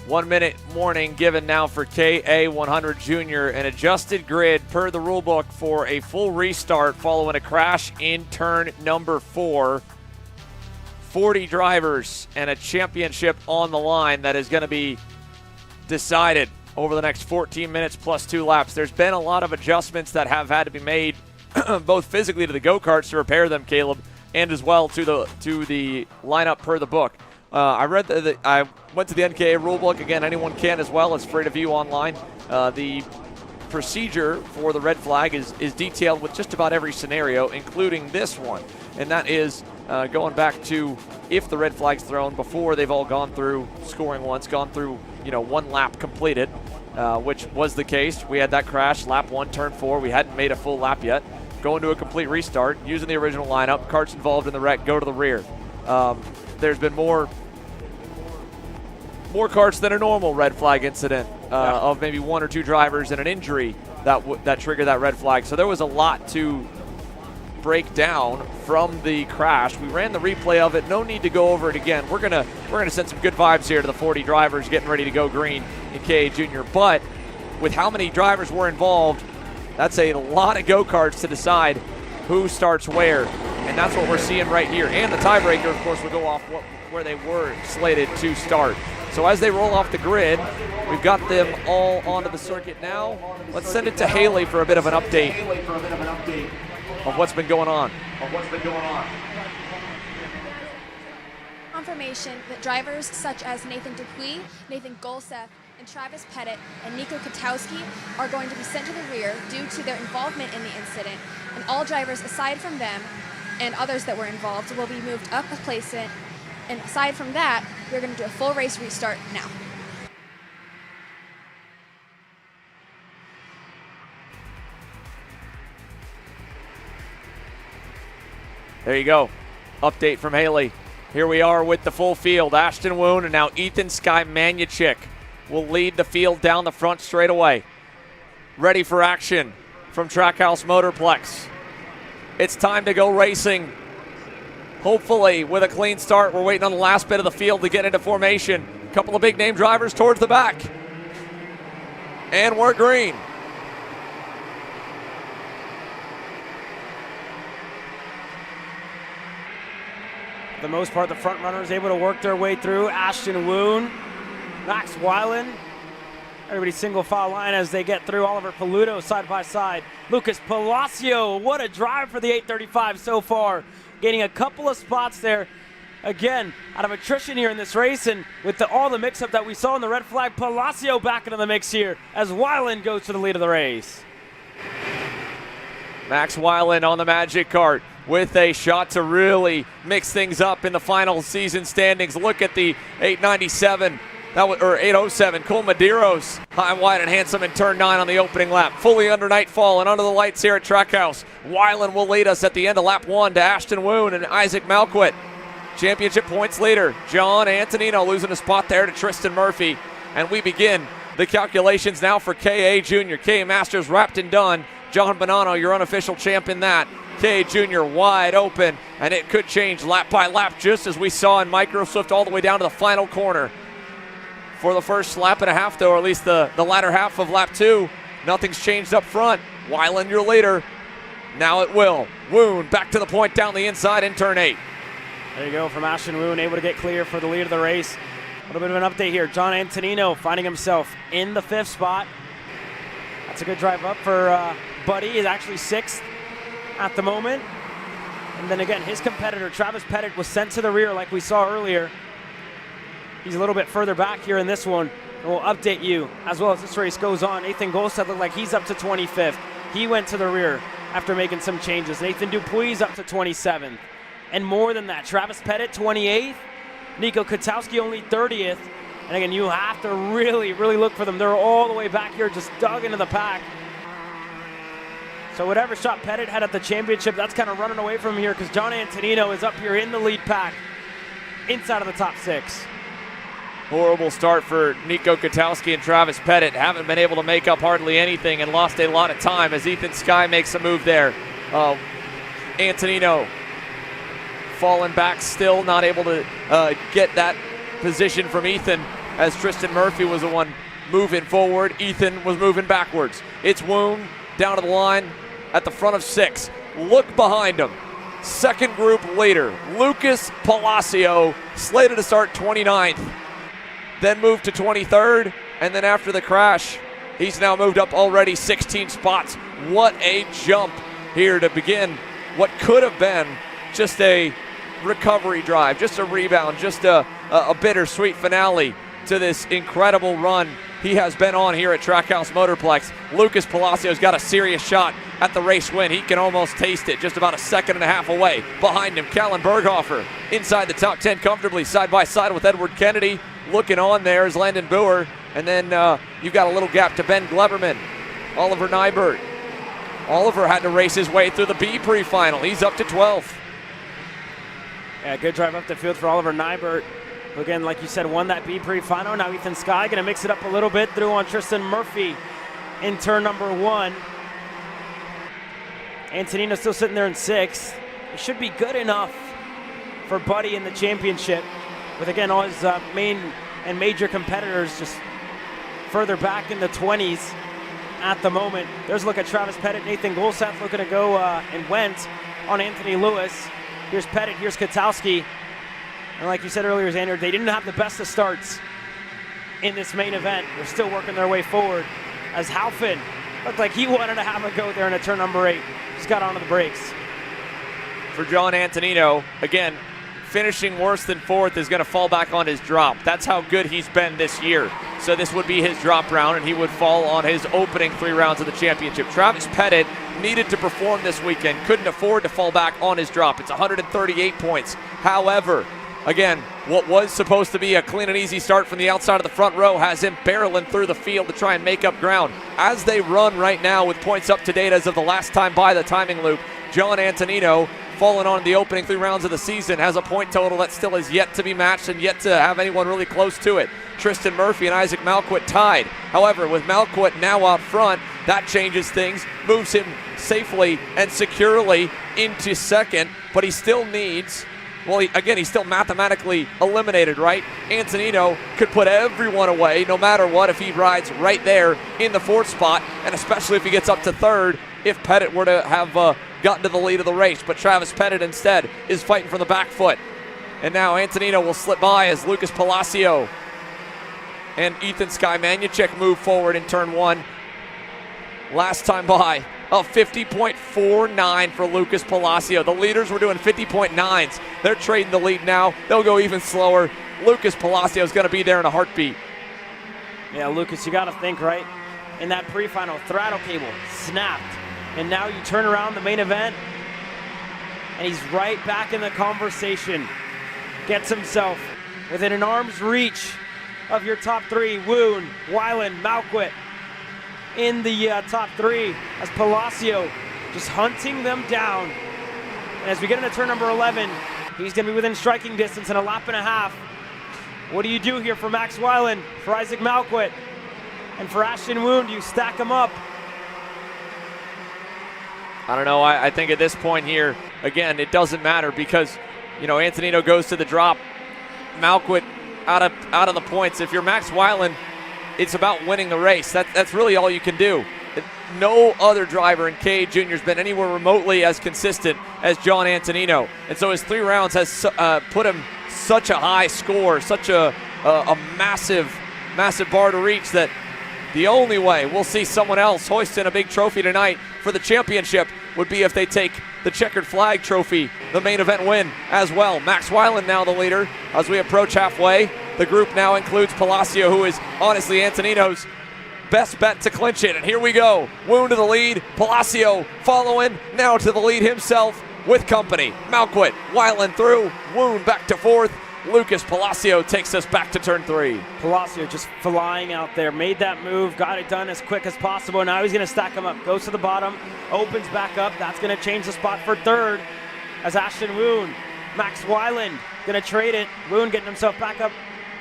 Speaker 7: One minute warning given now for KA100 Junior, an adjusted grid per the rule book for a full restart following a crash in turn number 4. 40 drivers and a championship on the line that is going to be decided over the next 14 minutes plus 2 laps. There's been a lot of adjustments that have had to be made both physically to the go-karts to repair them, Caleb, and as well to the lineup per the book. I went to the NKA rulebook. Again, anyone can as well. It's free to view online. The procedure for the red flag is detailed with just about every scenario, including this one. And that is going back to if the red flag's thrown before they've all gone through scoring once, gone through, one lap completed, which was the case. We had that crash, lap 1, turn 4. We hadn't made a full lap yet. Going to a complete restart, using the original lineup. Karts involved in the wreck go to the rear. There's been more karts than a normal red flag incident of maybe 1 or 2 drivers and an injury that triggered that red flag. So there was a lot to break down from the crash. We ran the replay of it. No need to go over it again. We're gonna send some good vibes here to the 40 drivers getting ready to go green in KA Junior. But with how many drivers were involved, that's a lot of go-karts to decide who starts where. And that's what we're seeing right here. And the tiebreaker, of course, will go off where they were slated to start. So as they roll off the grid, we've got them all onto the circuit now. Let's send it to Haley for a bit of an update of what's been going on.
Speaker 12: Confirmation that drivers such as Nathan Dupuis, Nathan Golseth, and Travis Pettit and Nico Katowski are going to be sent to the rear due to their involvement in the incident, and all drivers aside from them and others that were involved will be moved up a placement. And aside from that, we're going to do a full race restart now.
Speaker 7: There you go. Update from Haley. Here we are with the full field. Ashton Woon and now Ethan Sky Maniachik will lead the field down the front straight away. Ready for action from Trackhouse Motorplex. It's time to go racing. Hopefully with a clean start. We're waiting on the last bit of the field to get into formation. A couple of big name drivers towards the back. And we're green.
Speaker 1: For the most part, the front runners able to work their way through. Ashton Woon, Max Weiland. Everybody single file line as they get through. Oliver Paluto side by side. Lucas Palacio, what a drive for the 835 so far. Gaining a couple of spots there. Again, out of attrition here in this race, and with all the mix-up that we saw in the red flag, Palacio back into the mix here as Weiland goes to the lead of the race.
Speaker 7: Max Weiland on the Magic Kart with a shot to really mix things up in the final season standings. Look at the 897. Or 807, Cole Medeiros, high, wide, and handsome in turn 9 on the opening lap. Fully under nightfall and under the lights here at Trackhouse. Weiland will lead us at the end of lap 1 to Ashton Woon and Isaac Malquit. Championship points leader, John Antonino losing a spot there to Tristan Murphy. And we begin the calculations now for KA Junior. KA Masters wrapped and done. John Bonanno, your unofficial champ in that. KA Junior wide open, and it could change lap by lap just as we saw in Micro Swift all the way down to the final corner. for the first lap and a half, though, or at least the latter half of lap 2. Nothing's changed up front. Weiland, your leader. Now it will. Woon back to the point down the inside in turn 8.
Speaker 1: There you go from Ashton Woon, able to get clear for the lead of the race. A little bit of an update here. John Antonino finding himself in the 5th spot. That's a good drive up for Buddy. He's actually 6th at the moment. And then again, his competitor, Travis Pettit, was sent to the rear like we saw earlier. He's a little bit further back here in this one. And we'll update you as well as this race goes on. Nathan Golstad looked like he's up to 25th. He went to the rear after making some changes. Nathan Dupuis up to 27th. And more than that, Travis Pettit 28th. Nico Kotowski only 30th. And again, you have to really, really look for them. They're all the way back here, just dug into the pack. So whatever shot Pettit had at the championship, that's kind of running away from here because John Antonino is up here in the lead pack, inside of the top 6.
Speaker 7: Horrible start for Nico Kotowski and Travis Pettit. Haven't been able to make up hardly anything and lost a lot of time as Ethan Skye makes a move there. Antonino falling back, still not able to get that position from Ethan as Tristan Murphy was the one moving forward. Ethan was moving backwards. It's Woon down to the line at the front of 6. Look behind him. Second group leader, Lucas Palacio, slated to start 29th, then moved to 23rd, and then after the crash, he's now moved up already 16 spots. What a jump here to begin what could have been just a recovery drive, just a rebound, just a bittersweet finale to this incredible run he has been on here at Trackhouse Motorplex. Lucas Palacio's got a serious shot at the race win. He can almost taste it, just about a second and a half away. Behind him, Callan Berghofer inside the top 10 comfortably, side by side with Edward Kennedy. Looking on there is Landon Boer, and then you've got a little gap to Ben Gleberman, Oliver Nybert. Oliver had to race his way through the B pre-final. He's up to 12th.
Speaker 1: Yeah, good drive up the field for Oliver Nybert, who again, like you said, won that B pre-final. Now Ethan Skye gonna mix it up a little bit, through on Tristan Murphy in turn number 1. Antonino still sitting there in 6th. It should be good enough for Buddy in the championship, with again all his main and major competitors just further back in the 20s at the moment. There's a look at Travis Pettit, Nathan Golseth looking to go and went on Anthony Lewis. Here's Pettit, here's Kotowski. And like you said earlier, Xander, they didn't have the best of starts in this main event. They're still working their way forward as Halfin looked like he wanted to have a go there in a turn number 8. Just got onto the brakes.
Speaker 7: For John Antonino, again, finishing worse than 4th is going to fall back on his drop. That's how good he's been this year. So this would be his drop round, and he would fall on his opening 3 rounds of the championship. Travis Pettit needed to perform this weekend, couldn't afford to fall back on his drop. It's 138 points. However, again, what was supposed to be a clean and easy start from the outside of the front row has him barreling through the field to try and make up ground. As they run right now with points up to date as of the last time by the timing loop, John Antonino, fallen on the opening 3 rounds of the season, has a point total that still is yet to be matched and yet to have anyone really close to it. Tristan Murphy and Isaac Malquit tied. However, with Malquit now out front, that changes things, moves him safely and securely into 2nd, but he still needs, well, he's still mathematically eliminated, right? Antonino could put everyone away no matter what if he rides right there in the 4th spot, and especially if he gets up to 3rd if Pettit were to have gotten to the lead of the race. But Travis Pettit instead is fighting from the back foot. And now Antonino will slip by as Lucas Palacio and Ethan Skye Maniachek move forward in turn 1. Last time by, a 50.49 for Lucas Palacio. The leaders were doing 50.9s. They're trading the lead now. They'll go even slower. Lucas Palacio is going to be there in a heartbeat.
Speaker 1: Yeah, Lucas, you got to think, right? In that pre-final, throttle cable snapped. And now you turn around the main event, and he's right back in the conversation. Gets himself within an arm's reach of your top 3, Woon, Weiland, Malquit, in the top 3 as Palacio just hunting them down. And as we get into turn number 11, he's going to be within striking distance in a lap and a half. What do you do here for Max Weiland, for Isaac Malquit, and for Ashton Woon? Do you stack them up?
Speaker 7: I don't know. I think at this point here, again, it doesn't matter because, Antonino goes to the drop. Malquit out of the points. If you're Max Weiland, it's about winning the race. That's really all you can do. No other driver in KA Junior has been anywhere remotely as consistent as John Antonino. And so his 3 rounds has put him such a high score, such a massive bar to reach, that the only way we'll see someone else hoisting a big trophy tonight for the championship would be if they take the checkered flag trophy, the main event win as well. Max Weiland now the leader as we approach halfway. The group now includes Palacio, who is honestly Antonino's best bet to clinch it. And here we go. Woon to the lead. Palacio following, now to the lead himself with company. Malquit, Weiland through. Woon back to 4th. Lucas Palacio takes us back to turn 3.
Speaker 1: Palacio just flying out there, made that move, got it done as quick as possible. Now he's going to stack him up, goes to the bottom, opens back up. That's going to change the spot for 3rd as Ashton Woon. Max Weiland going to trade it. Woon getting himself back up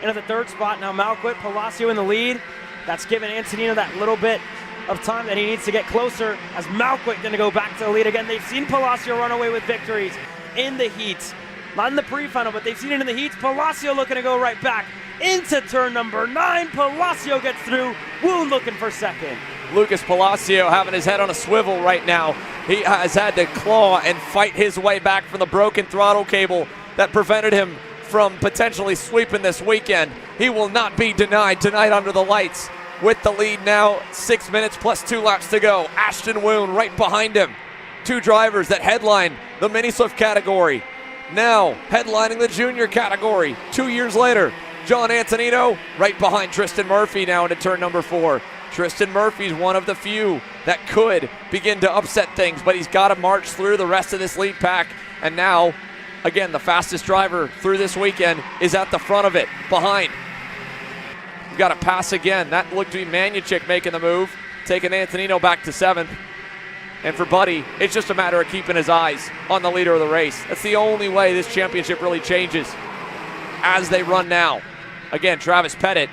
Speaker 1: into the 3rd spot. Now Malquit, Palacio in the lead. That's giving Antonino that little bit of time that he needs to get closer, as Malquit going to go back to the lead again. They've seen Palacio run away with victories in the heats. Not in the pre-final, but they've seen it in the heats. Palacio looking to go right back into turn number 9. Palacio gets through. Woon looking for 2nd.
Speaker 7: Lucas Palacio having his head on a swivel right now. He has had to claw and fight his way back from the broken throttle cable that prevented him from potentially sweeping this weekend. He will not be denied tonight under the lights with the lead now. 6 minutes plus 2 laps to go. Ashton Woon right behind him. 2 drivers that headline the Mini Swift category. Now headlining the junior category 2 years later. John Antonino right behind Tristan Murphy now into turn number 4. Tristan Murphy's one of the few that could begin to upset things, but he's got to march through the rest of this lead pack. And now, again, the fastest driver through this weekend is at the front of it, behind. We've got a pass again. That looked to be Manuchik making the move, taking Antonino back to 7th. And for Buddy, it's just a matter of keeping his eyes on the leader of the race. That's the only way this championship really changes as they run now. Again, Travis Pettit,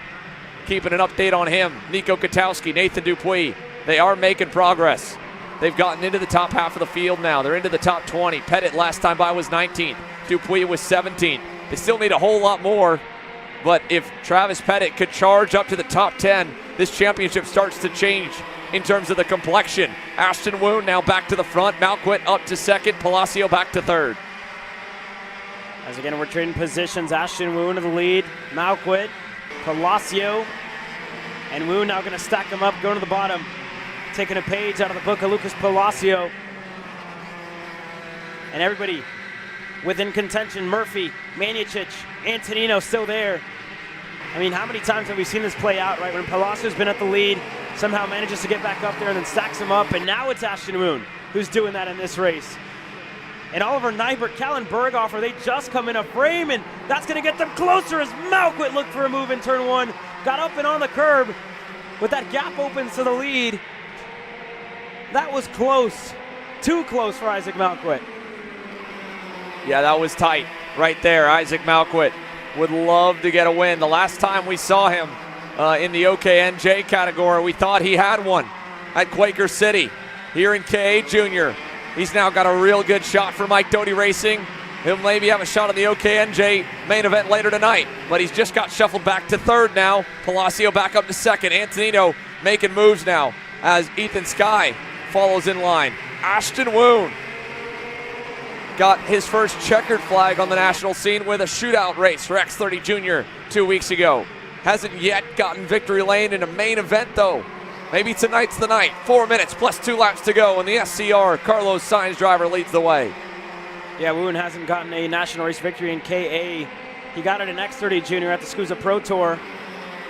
Speaker 7: keeping an update on him. Nico Katowski, Nathan Dupuis, they are making progress. They've gotten into the top half of the field now. They're into the top 20. Pettit last time by was 19th. Dupuis was 17th. They still need a whole lot more, but if Travis Pettit could charge up to the top 10, this championship starts to change in terms of the complexion. Ashton Woon now back to the front. Malquit up to 2nd. Palacio back to 3rd.
Speaker 1: As again, we're trading positions. Ashton Woon to the lead. Malquit, Palacio, and Woon now going to stack them up, going to the bottom. Taking a page out of the book of Lucas Palacio. And everybody within contention. Murphy, Manuchik, Antonino still there. I mean, how many times have we seen this play out, right? When Palacio's been at the lead, somehow manages to get back up there and then stacks him up, and now it's Ashton Woon who's doing that in this race. And Oliver Nybert, Callan Berghofer, they just come in a frame, and that's going to get them closer as Malquit looked for a move in turn 1. Got up and on the curb, but that gap opens to the lead. That was close. Too close for Isaac Malquit.
Speaker 7: Yeah, that was tight right there. Isaac Malquit would love to get a win. The last time we saw him in the OKN-J category, we thought he had one at Quaker City. Here in KA Junior, he's now got a real good shot for Mike Doty Racing. He'll maybe have a shot on the OKN-J main event later tonight, but he's just got shuffled back to 3rd now. Palacio back up to 2nd. Antonino making moves now as Ethan Skye follows in line. Ashton Woon got his first checkered flag on the national scene with a shootout race for X30 Junior 2 weeks ago. Hasn't yet gotten victory lane in a main event though. Maybe tonight's the night. 4 minutes plus 2 laps to go, and the SCR Carlos Sainz driver leads the way.
Speaker 1: Yeah, Woon hasn't gotten a national race victory in KA. He got it in X30 Junior at the SCUSA Pro Tour.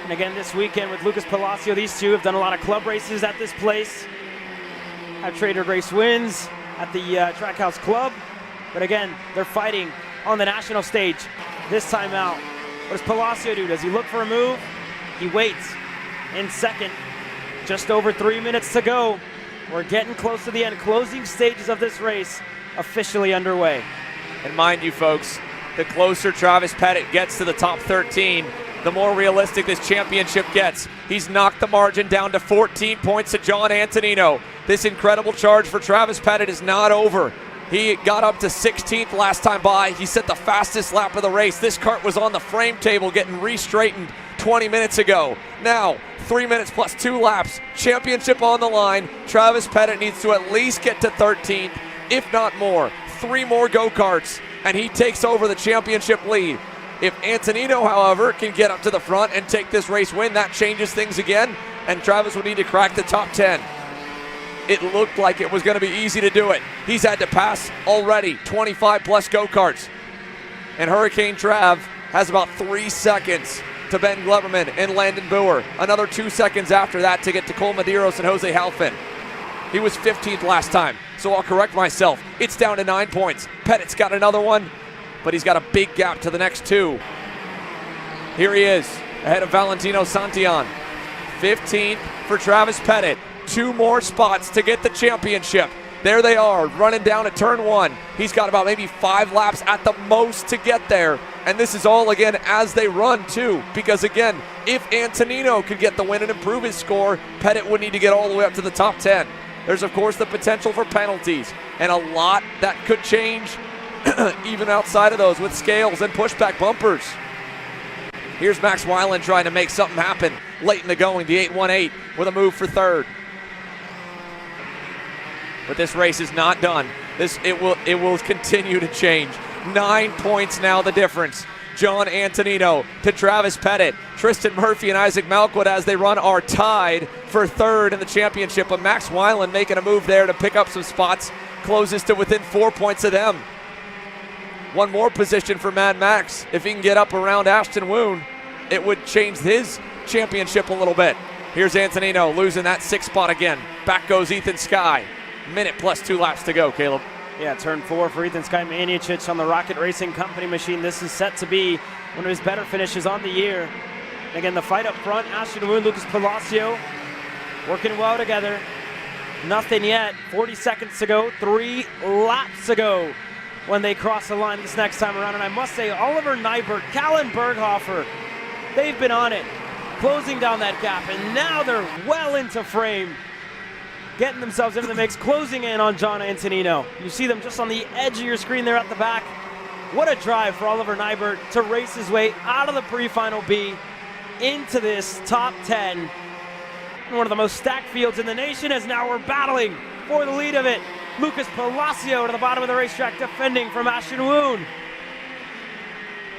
Speaker 1: And again this weekend with Lucas Palacio, these two have done a lot of club races at this place. Have traded race wins at the Trackhouse Club. But again, they're fighting on the national stage this time out. What does Palacio do? Does he look for a move? He waits in 2nd. Just over 3 minutes to go. We're getting close to the end. Closing stages of this race officially underway.
Speaker 7: And mind you, folks, the closer Travis Pettit gets to the top 13, the more realistic this championship gets. He's knocked the margin down to 14 points to John Antonino. This incredible charge for Travis Pettit is not over. He got up to 16th last time by. He set the fastest lap of the race. This kart was on the frame table getting re-straightened 20 minutes ago. Now, 3 minutes plus 2 laps. Championship on the line. Travis Pettit needs to at least get to 13th, if not more. 3 more go-karts, and he takes over the championship lead. If Antonino, however, can get up to the front and take this race win, that changes things again, and Travis would need to crack the top 10. It looked like it was going to be easy to do it. He's had to pass already 25 plus go-karts. And Hurricane Trav has about 3 seconds to Ben Gleberman and Landon Boer. Another 2 seconds after that to get to Cole Medeiros and Jose Halfin. He was 15th last time, so I'll correct myself. It's down to 9 points. Pettit's got another one, but he's got a big gap to the next 2. Here he is, ahead of Valentino Santillan. 15th for Travis Pettit. 2 more spots to get the championship. There they are, running down at turn 1. He's got about maybe 5 laps at the most to get there. And this is all, again, as they run, too. Because, again, if Antonino could get the win and improve his score, Pettit would need to get all the way up to the top 10. There's, of course, the potential for penalties. And a lot that could change even outside of those with scales and pushback bumpers. Here's Max Weiland trying to make something happen late in the going, the 818 with a move for 3rd. But this race is not done. It will continue to change. 9 points now the difference. John Antonino to Travis Pettit. Tristan Murphy and Isaac Malquid as they run are tied for 3rd in the championship. But Max Weiland making a move there to pick up some spots. Closes to within 4 points of them. 1 more position for Mad Max. If he can get up around Ashton Woon, it would change his championship a little bit. Here's Antonino losing that 6th spot again. Back goes Ethan Skye. Minute plus 2 laps to go, Caleb.
Speaker 1: Yeah, turn 4 for Ethan Skye Maniacic on the Rocket Racing Company machine. This is set to be one of his better finishes on the year. And again, the fight up front, Ashton Woon, Lucas Palacio, working well together. Nothing yet. 40 seconds to go, 3 laps to go when they cross the line this next time around. And I must say, Oliver Nyberg, Callan Berghofer, they've been on it, closing down that gap, and now they're well into frame, getting themselves into the mix, closing in on John Antonino. You see them just on the edge of your screen there at the back. What a drive for Oliver Nyberg to race his way out of the pre-final B into this top 10. One of the most stacked fields in the nation, as now we're battling for the lead of it. Lucas Palacio to the bottom of the racetrack, defending from Ashton Woon.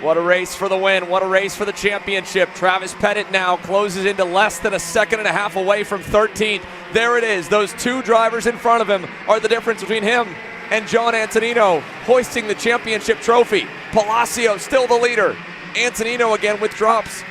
Speaker 7: What a race for the win. What a race for the championship. Travis Pettit now closes into less than a 1.5 seconds away from 13th. There it is. Those 2 drivers in front of him are the difference between him and John Antonino hoisting the championship trophy. Palacio still the leader. Antonino again with drops.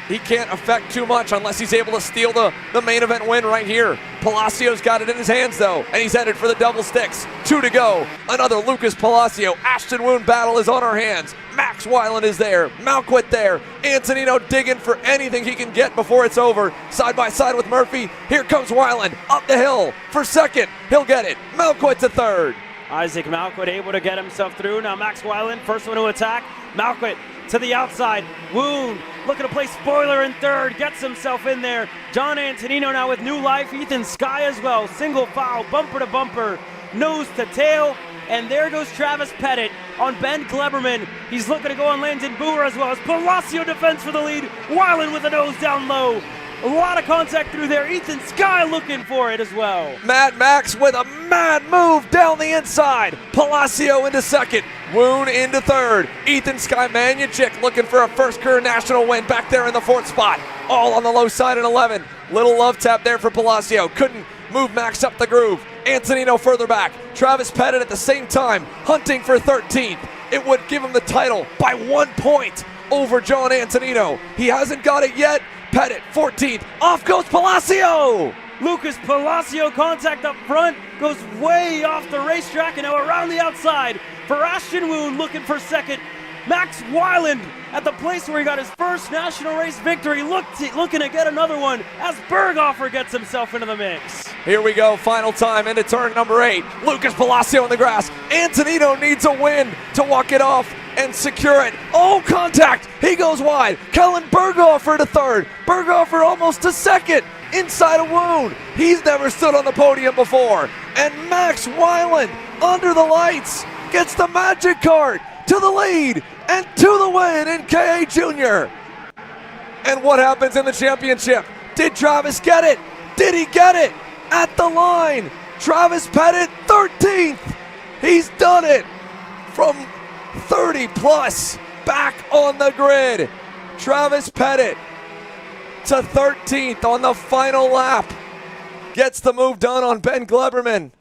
Speaker 7: He can't affect too much unless he's able to steal the main event win right here. Palacio's got it in his hands though, and he's headed for the double sticks. 2 to go. Another Lucas Palacio. Ashton Woon battle is on our hands. Max Weiland is there. Malquid there. Antonino digging for anything he can get before it's over. Side by side with Murphy. Here comes Weiland up the hill for 2nd. He'll get it. Malquid to 3rd.
Speaker 1: Isaac Malquid able to get himself through. Now Max Weiland, first one to attack. Malquid to the outside. Woon looking to play spoiler in 3rd. Gets himself in there. John Antonino now with new life. Ethan Skye as well. Single foul, bumper to bumper, nose to tail. And there goes Travis Pettit on Ben Gleberman. He's looking to go on Landon Boer as well as Palacio defends for the lead. Weiland with a nose down low. A lot of contact through there. Ethan Skye looking for it as well.
Speaker 7: Mad Max with a mad move down the inside. Palacio into 2nd. Woon into 3rd. Ethan Skye Maniacic looking for a first career national win back there in the 4th spot. All on the low side at 11. Little love tap there for Palacio. Couldn't move Max up the groove. Antonino further back. Travis Pettit at the same time hunting for 13th. It would give him the title by 1 point over John Antonino. He hasn't got it yet. Pettit 14th. Off goes Palacio.
Speaker 1: Lucas Palacio contact up front, goes way off the racetrack and now around the outside for Ashton Woon looking for 2nd. Max Weiland at the place where he got his first national race victory, looking to get another one as Berghofer gets himself into the mix.
Speaker 7: Here we go, final time into turn number 8. Lucas Palacio in the grass. Antonino needs a win to walk it off and secure it. Oh, contact! He goes wide. Kellen Berghofer to 3rd. Berghofer almost to 2nd. Inside of Woon. He's never stood on the podium before. And Max Weiland
Speaker 13: under the lights, gets the magic card to the lead and to the win in KA Junior. And what happens in the championship? Did Travis get it? Did he get it? At the line, Travis Pettit, 13th. He's done it from 30 plus back on the grid. Travis Pettit to 13th on the final lap. Gets the move done on Ben Gleberman.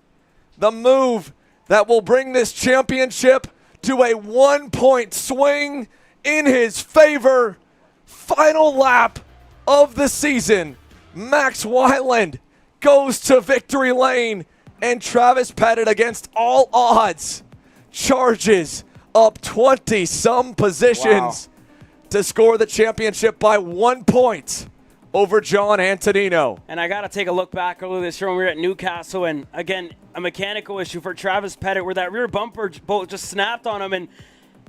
Speaker 13: The move that will bring this championship to a 1-point swing in his favor. Final lap of the season. Max Weiland goes to victory lane, and Travis Pettit, against all odds, charges up 20-some positions to score the championship by 1 point over John Antonino.
Speaker 1: And I got to take a look back earlier this year when we were at Newcastle, and again, a mechanical issue for Travis Pettit where that rear bumper bolt just snapped on him, and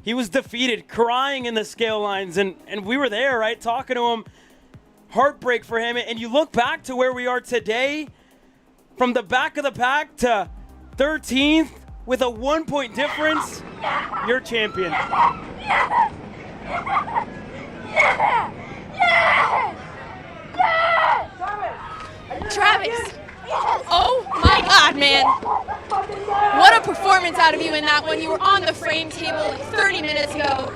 Speaker 1: he was defeated, crying in the scale lines, and we were there, right, talking to him. Heartbreak for him, and you look back to where we are today, from the back of the pack to 13th with a 1-point difference. You're champion.
Speaker 12: Travis, oh my God, man. What a performance out of you in that one. You were on the frame table like 30 minutes ago.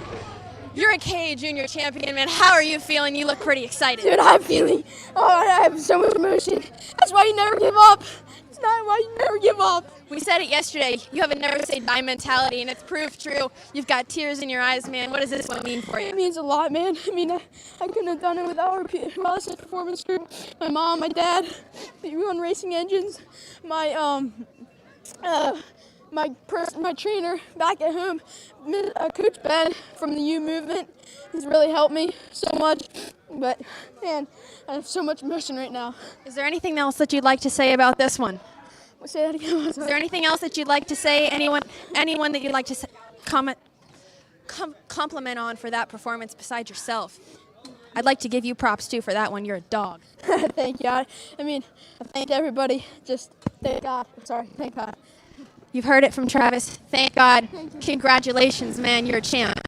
Speaker 12: You're a KA Junior champion, man. How are you feeling? You look pretty excited.
Speaker 8: Dude, I'm feeling, I have so much emotion. That's why you never give up. It's not why you never give up.
Speaker 12: We said it yesterday. You have a never say die mentality, and it's proved true. You've got tears in your eyes, man. What does this one mean for you?
Speaker 8: It means a lot, man. I mean, I couldn't have done it without our process performance group. My mom, my dad, everyone racing engines, my my trainer back at home, Coach Ben from the U movement. He's really helped me so much. But man, I have so much emotion right now.
Speaker 12: Is there anything else that you'd like to say about this one?
Speaker 8: Say that again.
Speaker 12: Is there anything else that you'd like to say? Anyone that you'd like to compliment on for that performance besides yourself? I'd like to give you props too for that one. You're a dog.
Speaker 8: Thank you. I mean, I thank everybody. Just thank God. Sorry, thank God.
Speaker 12: You've heard it from Travis. Thank God. Congratulations, man. You're a champ.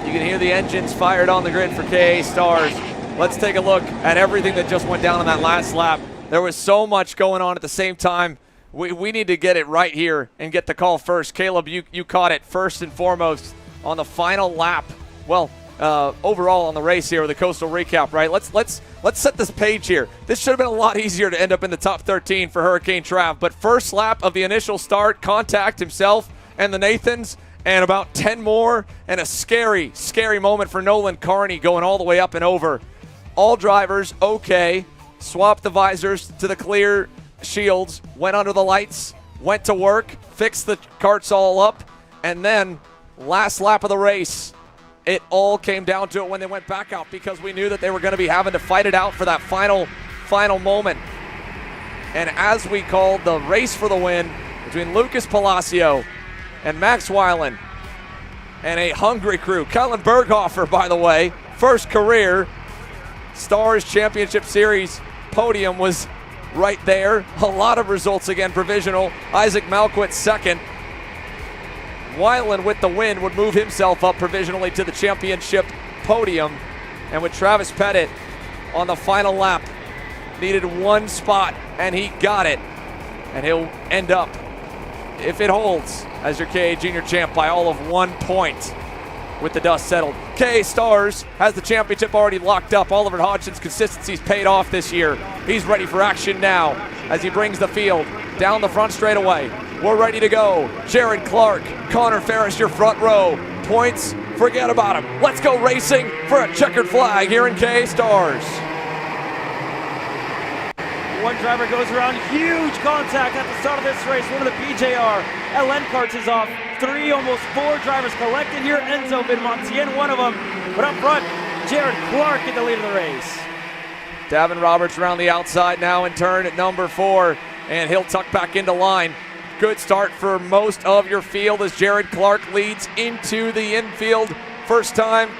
Speaker 7: You can hear the engines fired on the grid for KA Stars. Let's take a look at everything that just went down on that last lap. There was so much going on at the same time. We need to get it right here and get the call first. Caleb, you caught it first and foremost on the final lap. Well, overall on the race here with the Coastal recap, right? Let's set this page here. This should have been a lot easier to end up in the top 13 for Hurricane Trav. But first lap of the initial start, contact himself and the Nathans, and about 10 more, and a scary, scary moment for Nolan Carney going all the way up and over. All drivers okay, swapped the visors to the clear shields, went under the lights, went to work, fixed the carts all up, and then last lap of the race, it all came down to it when they went back out, because we knew that they were going to be having to fight it out for that final moment. And as we called the race for the win between Lucas Palacio and Max Weiland, and a hungry crew. Kellen Berghofer, by the way, first career Stars Championship Series podium was right there. A lot of results again, provisional. Isaac Malquit second. Weiland with the win would move himself up provisionally to the championship podium. And with Travis Pettit on the final lap, needed one spot, and he got it. And he'll end up, if it holds, as your KA Junior champ by all of 1 point with the dust settled. KA Stars has the championship already locked up. Oliver Hodgson's consistency's paid off this year. He's ready for action now as he brings the field down the front straightaway. We're ready to go. Jared Clark, Connor Ferris, your front row. Points forget about them. Let's go racing for a checkered flag here in OKN Stars.
Speaker 1: One driver goes around, huge contact at the start of this race. One of the BJR LN karts is off. 3, almost 4 drivers collected here. Enzo Vidmontien, one of them. But up front, Jared Clark in the lead of the race.
Speaker 7: Davin Roberts around the outside now in turn at number 4, and he'll tuck back into line. Good start for most of your field as Jared Clark leads into the infield. First time,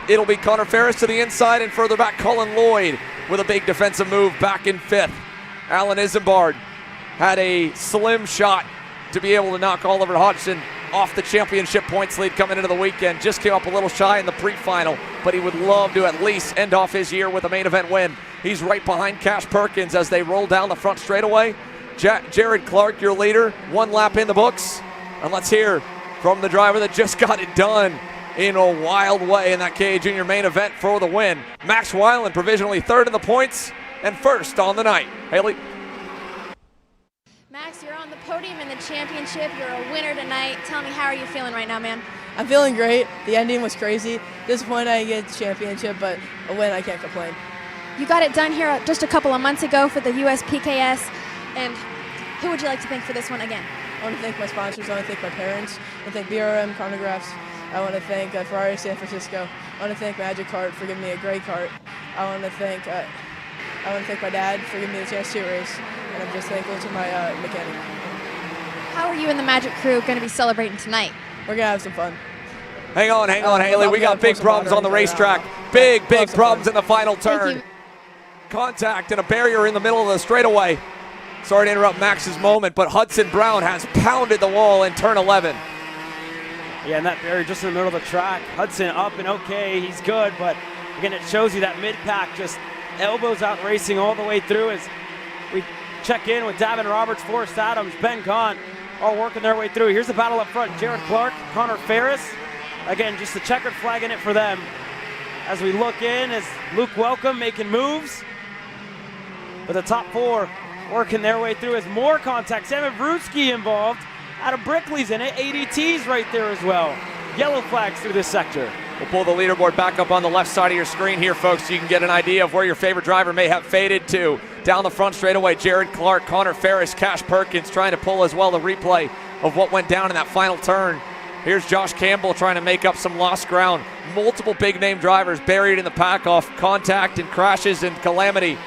Speaker 7: it'll be Connor Ferris to the inside, and further back, Colin Lloyd with a big defensive move back in 5th. Alan Isambard had a slim shot to be able to knock Oliver Hodgson off the championship points lead coming into the weekend. Just came up a little shy in the pre-final, but he would love to at least end off his year with a main event win. He's right behind Cash Perkins as they roll down the front straightaway. Jared Clark, your leader, 1 lap in the books. And let's hear from the driver that just got it done in a wild way in that KA Junior main event for the win. Max Weiland provisionally 3rd in the points and 1st on the night. Haley.
Speaker 12: Max, you're on the podium in the championship. You're a winner tonight. Tell me, how are you feeling right now, man?
Speaker 14: I'm feeling great. The ending was crazy. Disappointed I didn't get the championship, but a win, I can't complain.
Speaker 12: You got it done here just a couple of months ago for the USPKS, and who would you like to thank for this one again?
Speaker 14: I want to thank my sponsors. I want to thank my parents. I want to thank BRM Chronographs. I want to thank Ferrari San Francisco. I want to thank Magic Kart for giving me a great kart. I want to thank my dad for giving me the chance to race, and I'm just thankful to my mechanic.
Speaker 12: How are you and the Magic crew going to be celebrating tonight?
Speaker 14: We're going to have some fun.
Speaker 7: Hang on, Haley. We got big problems on the racetrack. Big problems in the final turn. Contact and a barrier in the middle of the straightaway. Sorry to interrupt Max's moment, but Hudson Brown has pounded the wall in turn 11.
Speaker 1: Yeah, and that barrier just in the middle of the track. Hudson up and okay, he's good, but again, it shows you that mid-pack just elbows out racing all the way through as we check in with Davin Roberts, Forrest Adams, Ben Gaunt, all working their way through. Here's the battle up front. Jared Clark, Connor Ferris. Again, just the checkered flag in it for them. As we look in, as Luke Welcome making moves. But the top 4 working their way through as more contact. Sam Vrooski involved. Adam Brickley's in it. ADT's right there as well. Yellow flags through this sector.
Speaker 7: We'll pull the leaderboard back up on the left side of your screen here, folks, so you can get an idea of where your favorite driver may have faded to. Down the front straightaway, Jared Clark, Connor Ferris, Cash Perkins trying to pull as well the replay of what went down in that final turn. Here's Josh Campbell trying to make up some lost ground. Multiple big-name drivers buried in the pack off contact and crashes and calamity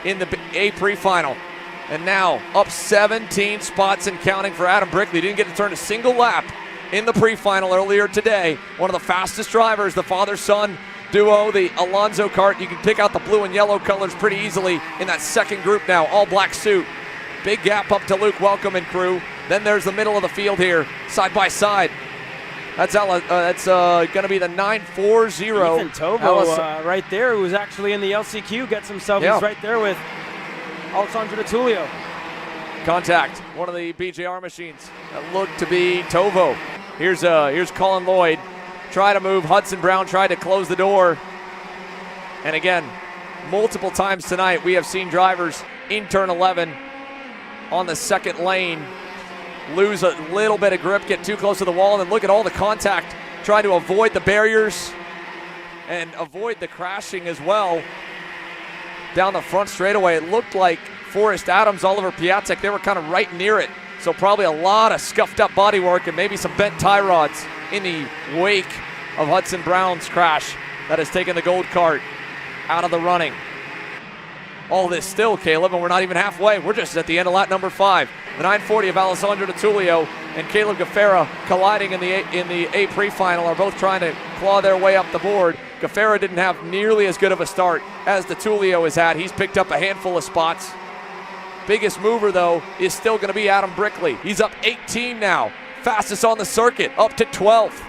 Speaker 7: in the A pre-final. And now up 17 spots and counting for Adam Brickley. Didn't get to turn a single lap in the pre-final earlier today. One of the fastest drivers, the father-son duo, the Alonso kart. You can pick out the blue and yellow colors pretty easily in that second group now, all black suit. Big gap up to Luke Welcome and crew. Then there's the middle of the field here, side by side. That's going to be the 940.
Speaker 1: Ethan Tovo right there, who was actually in the LCQ, gets himself. He's right there with Alessandro DiTullio.
Speaker 7: Contact, one of the BJR machines that looked to be Tovo. Here's Colin Lloyd. Try to move. Hudson Brown tried to close the door. And again, multiple times tonight we have seen drivers in turn 11 on the second lane lose a little bit of grip, get too close to the wall, and then look at all the contact, trying to avoid the barriers and avoid the crashing as well. Down the front straightaway, it looked like Forrest Adams, Oliver Piatek, they were kind of right near it. So probably a lot of scuffed up bodywork and maybe some bent tie rods in the wake of Hudson Brown's crash that has taken the gold cart out of the running. All this still, Caleb, and we're not even halfway. We're just at the end of lap number 5. The 940 of Alessandro DiTullio and Caleb Gaffera colliding in the A pre-final are both trying to claw their way up the board. Gaffera didn't have nearly as good of a start as DiTullio has had. He's picked up a handful of spots. Biggest mover, though, is still going to be Adam Brickley. He's up 18 now. Fastest on the circuit, up to 12th.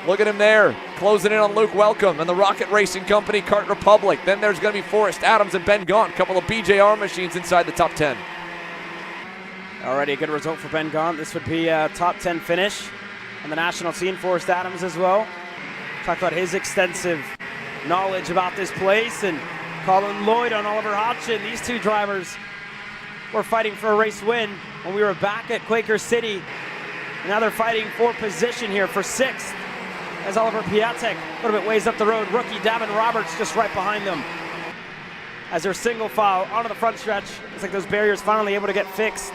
Speaker 7: Look at him there, closing in on Luke Welcome and the Rocket Racing Company, Kart Republic. Then there's going to be Forrest Adams and Ben Gaunt, a couple of BJR machines inside the top 10.
Speaker 1: Already a good result for Ben Gaunt. This would be a top 10 finish on the national scene. Forrest Adams as well. Talk about his extensive knowledge about this place, and Colin Lloyd on Oliver Hodgson. These two drivers were fighting for a race win when we were back at Quaker City. Now they're fighting for position here for 6th. as Oliver Piatek a little bit ways up the road. Rookie Davin Roberts just right behind them. As they're single file onto the front stretch. It's like those barriers finally able to get fixed.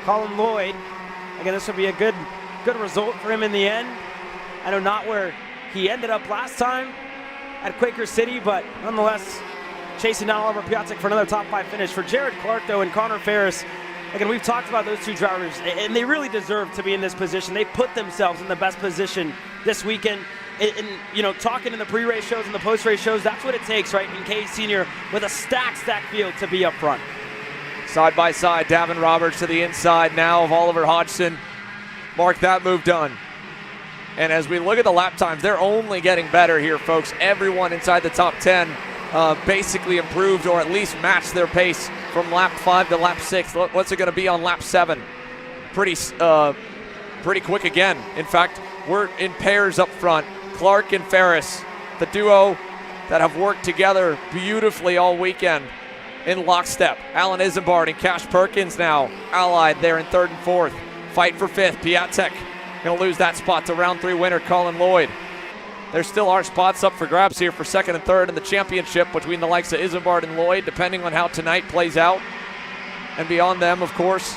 Speaker 1: Colin Lloyd, again, this will be a good result for him in the end. I know not where he ended up last time at Quaker City, but nonetheless, chasing down Oliver Piatek for another top 5 finish. For Jared Clark, though, and Connor Ferris, again, we've talked about those two drivers, and they really deserve to be in this position. They put themselves in the best position this weekend. And you know, talking in the pre-race shows and the post-race shows, that's what it takes, right, in K Senior with a stacked field to be up front.
Speaker 7: Side by side, Davin Roberts to the inside now of Oliver Hodgson. Mark, that move done. And as we look at the lap times, they're only getting better here, folks. Everyone inside the top 10 basically improved or at least matched their pace from lap 5 to lap 6. What's it going to be on lap 7? Pretty quick again. In fact, we're in pairs up front. Clark and Ferris, the duo that have worked together beautifully all weekend in lockstep. Alan Isambard and Cash Perkins now allied there in 3rd and 4th. Fight for 5th. Piatek going to lose that spot to round 3 winner Colin Lloyd. There still are spots up for grabs here for 2nd and 3rd in the championship between the likes of Isambard and Lloyd, depending on how tonight plays out. And beyond them, of course,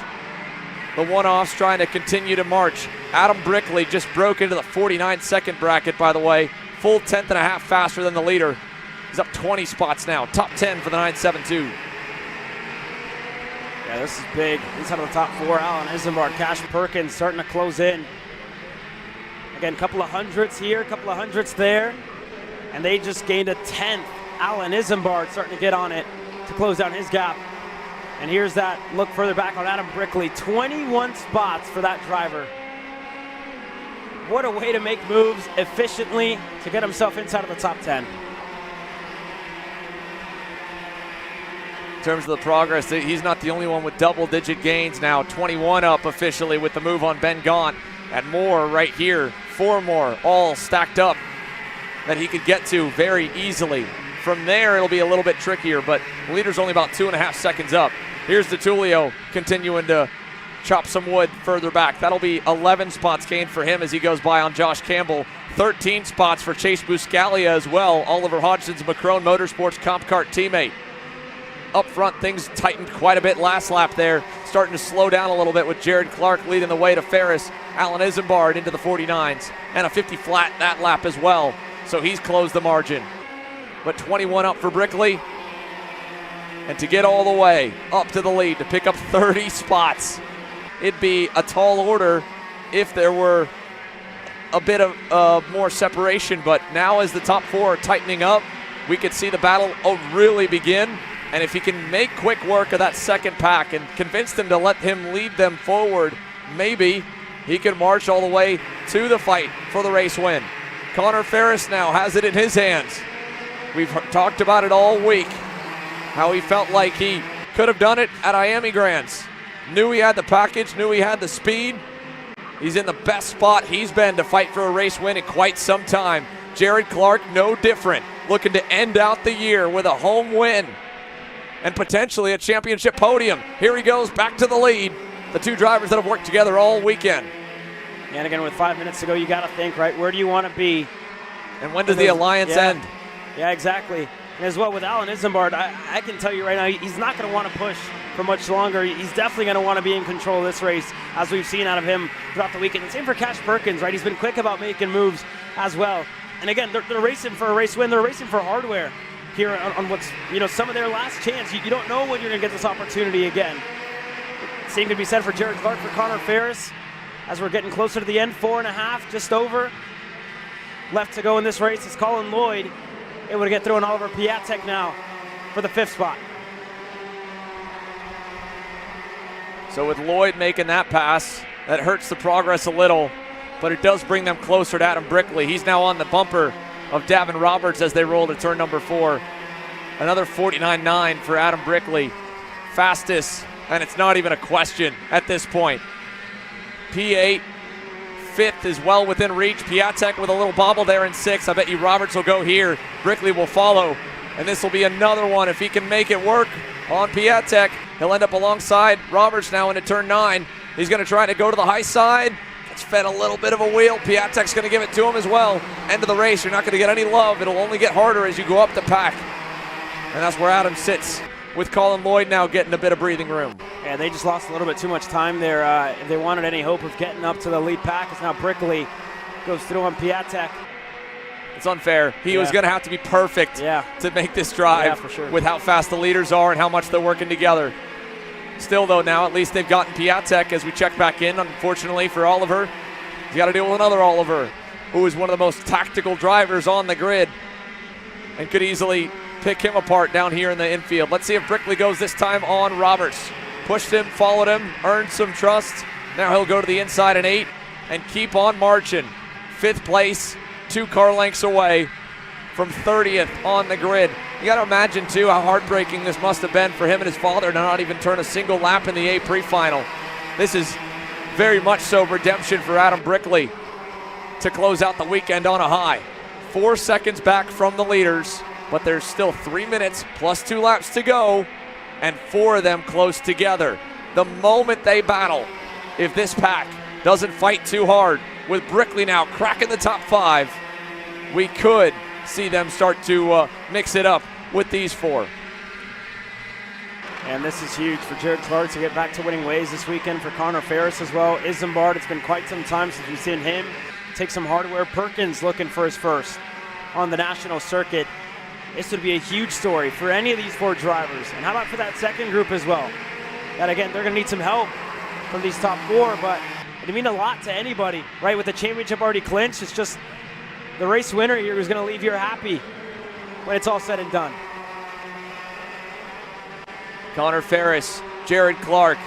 Speaker 7: the one-offs trying to continue to march. Adam Brickley just broke into the 49-second bracket, by the way. Full 10th and a half faster than the leader. He's up 20 spots now. Top 10 for the 9.72.
Speaker 1: Yeah, this is big. Inside of the top 4, Alan Isambard, Cash Perkins starting to close in. Again, a couple of hundredths here, a couple of hundredths there. And they just gained a 10th. Alan Isambard starting to get on it to close down his gap. And here's that look further back on Adam Brickley. 21 spots for that driver. What a way to make moves efficiently to get himself inside of the top 10.
Speaker 7: In terms of the progress, he's not the only one with double-digit gains now. 21 up officially with the move on Ben Gaunt. And more right here. 4 more, all stacked up that he could get to very easily. From there, it'll be a little bit trickier, but the leader's only about 2.5 seconds up. Here's DeTulio continuing to chop some wood further back. That'll be 11 spots gained for him as he goes by on Josh Campbell. 13 spots for Chase Buscalia as well. Oliver Hodgson's Macron Motorsports Comp Kart teammate. Up front, things tightened quite a bit last lap there. Starting to slow down a little bit with Jared Clark leading the way to Ferris. Alan Isambard into the 49s. And a 50 flat that lap as well. So he's closed the margin. But 21 up for Brickley. And to get all the way up to the lead, to pick up 30 spots. It'd be a tall order if there were a bit of more separation. But now as the top 4 are tightening up, we could see the battle really begin. And if he can make quick work of that second pack and convince them to let him lead them forward, maybe he can march all the way to the fight for the race win. Connor Ferris now has it in his hands. We've talked about it all week, how he felt like he could have done it at Miami Grands. Knew he had the package, knew he had the speed. He's in the best spot he's been to fight for a race win in quite some time. Jared Clark, no different, looking to end out the year with a home win and potentially a championship podium. Here he goes back to the lead. The two drivers that have worked together all weekend.
Speaker 1: And again, with 5 minutes to go, you got to think, right, where do you want to be?
Speaker 7: And when does the alliance end?
Speaker 1: Yeah, exactly. And as well with Alan Isambard, I can tell you right now, he's not going to want to push for much longer. He's definitely going to want to be in control of this race, as we've seen out of him throughout the weekend. And same for Cash Perkins, right? He's been quick about making moves as well. And again, they're racing for a race win. They're racing for hardware here on what's, some of their last chance. You don't know when you're going to get this opportunity again. Same could be said for Jared Clark, for Connor Ferris. As we're getting closer to the end, 4.5, just over. Left to go in this race is Colin Lloyd. Able to get through on Oliver Piatek now for the 5th spot.
Speaker 7: So with Lloyd making that pass, that hurts the progress a little, but it does bring them closer to Adam Brickley. He's now on the bumper of Davin Roberts as they roll to turn number 4. Another 49.9 for Adam Brickley. Fastest, and it's not even a question at this point. P8, 5th is well within reach. Piatek with a little bobble there in 6th. I bet you Roberts will go here. Brickley will follow, and this will be another one. If he can make it work on Piatek, he'll end up alongside Roberts now into turn 9. He's going to try to go to the high side. It's fed a little bit of a wheel. Piatek's going to give it to him as well. End of the race. You're not going to get any love. It'll only get harder as you go up the pack. And that's where Adam sits, with Colin Lloyd now getting a bit of breathing room.
Speaker 1: Yeah, they just lost a little bit too much time there. If they wanted any hope of getting up to the lead pack, it's now Brickley goes through on Piatek.
Speaker 7: It's unfair. He was going to have to be perfect to make this drive
Speaker 1: for sure.
Speaker 7: with how fast the leaders are and how much they're working together. Still, though, now at least they've gotten Piatek as we check back in. Unfortunately for Oliver, he's got to deal with another Oliver, who is one of the most tactical drivers on the grid and could easily pick him apart down here in the infield. Let's see if Brickley goes this time on Roberts. Pushed him, followed him, earned some trust. Now he'll go to the inside and 8 and keep on marching. 5th place, 2 car lengths away from 30th on the grid. You got to imagine, too, how heartbreaking this must have been for him and his father to not even turn a single lap in the A pre-final. This is very much so redemption for Adam Brickley to close out the weekend on a high. 4 seconds back from the leaders, but there's still 3 minutes plus 2 laps to go, and 4 of them close together. The moment they battle, if this pack doesn't fight too hard, with Brickley now cracking the top 5, we could see them start to mix it up with these 4.
Speaker 1: And this is huge for Jared Clark to get back to winning ways this weekend. For Connor Ferris as well. Isambard, it's been quite some time since we've seen him take some hardware. Perkins looking for his first on the national circuit. This would be a huge story for any of these 4 drivers. And how about for that second group as well? That again, they're going to need some help from these top 4, but it'd mean a lot to anybody, right? With the championship already clinched, it's just the race winner here who's going to leave here happy when it's all said and done.
Speaker 7: Connor Ferris, Jared Clark.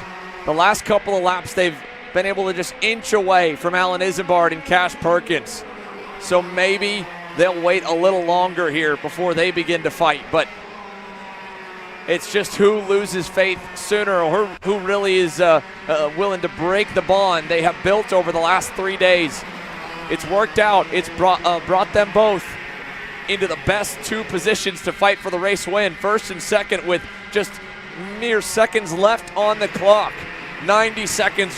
Speaker 7: The last couple of laps, they've been able to just inch away from Alan Isambard and Cash Perkins. So maybe they'll wait a little longer here before they begin to fight. But it's just who loses faith sooner, or who really is willing to break the bond they have built over the last 3 days. It's worked out. It's brought them both into the best 2 positions to fight for the race win. First and second with just mere seconds left on the clock. 90 seconds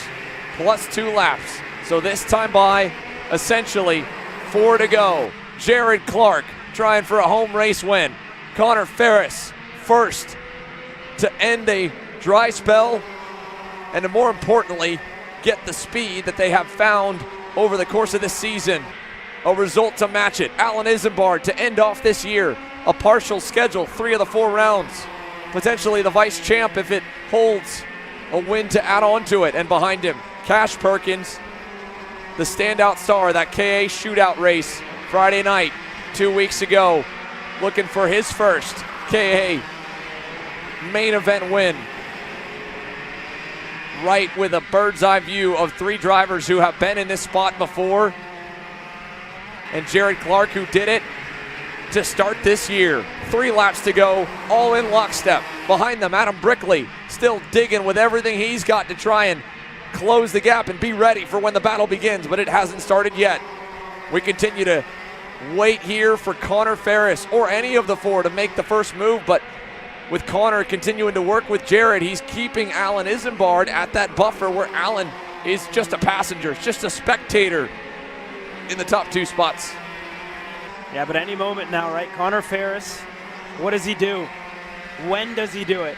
Speaker 7: plus 2 laps. So this time by, essentially 4 to go. Jared Clark trying for a home race win. Connor Ferris first to end a dry spell and to, more importantly, get the speed that they have found over the course of this season. A result to match it. Alan Isambard to end off this year. A partial schedule, 3 of the 4 rounds. Potentially the vice champ if it holds. A win to add on to it. And behind him, Cash Perkins, the standout star of that KA shootout race Friday night 2 weeks ago, looking for his first KA main event win. Right with a bird's eye view of 3 drivers who have been in this spot before. And Jared Clark, who did it to start this year. 3 laps to go, all in lockstep. Behind them, Adam Brickley still digging with everything he's got to try and close the gap and be ready for when the battle begins, but it hasn't started yet. We continue to wait here for Connor Ferris or any of the 4 to make the first move, but with Connor continuing to work with Jared, he's keeping Alan Isambard at that buffer where Alan is just a passenger, just a spectator in the top 2 spots.
Speaker 1: Yeah, but any moment now, right? Connor Ferris, what does he do? When does he do it?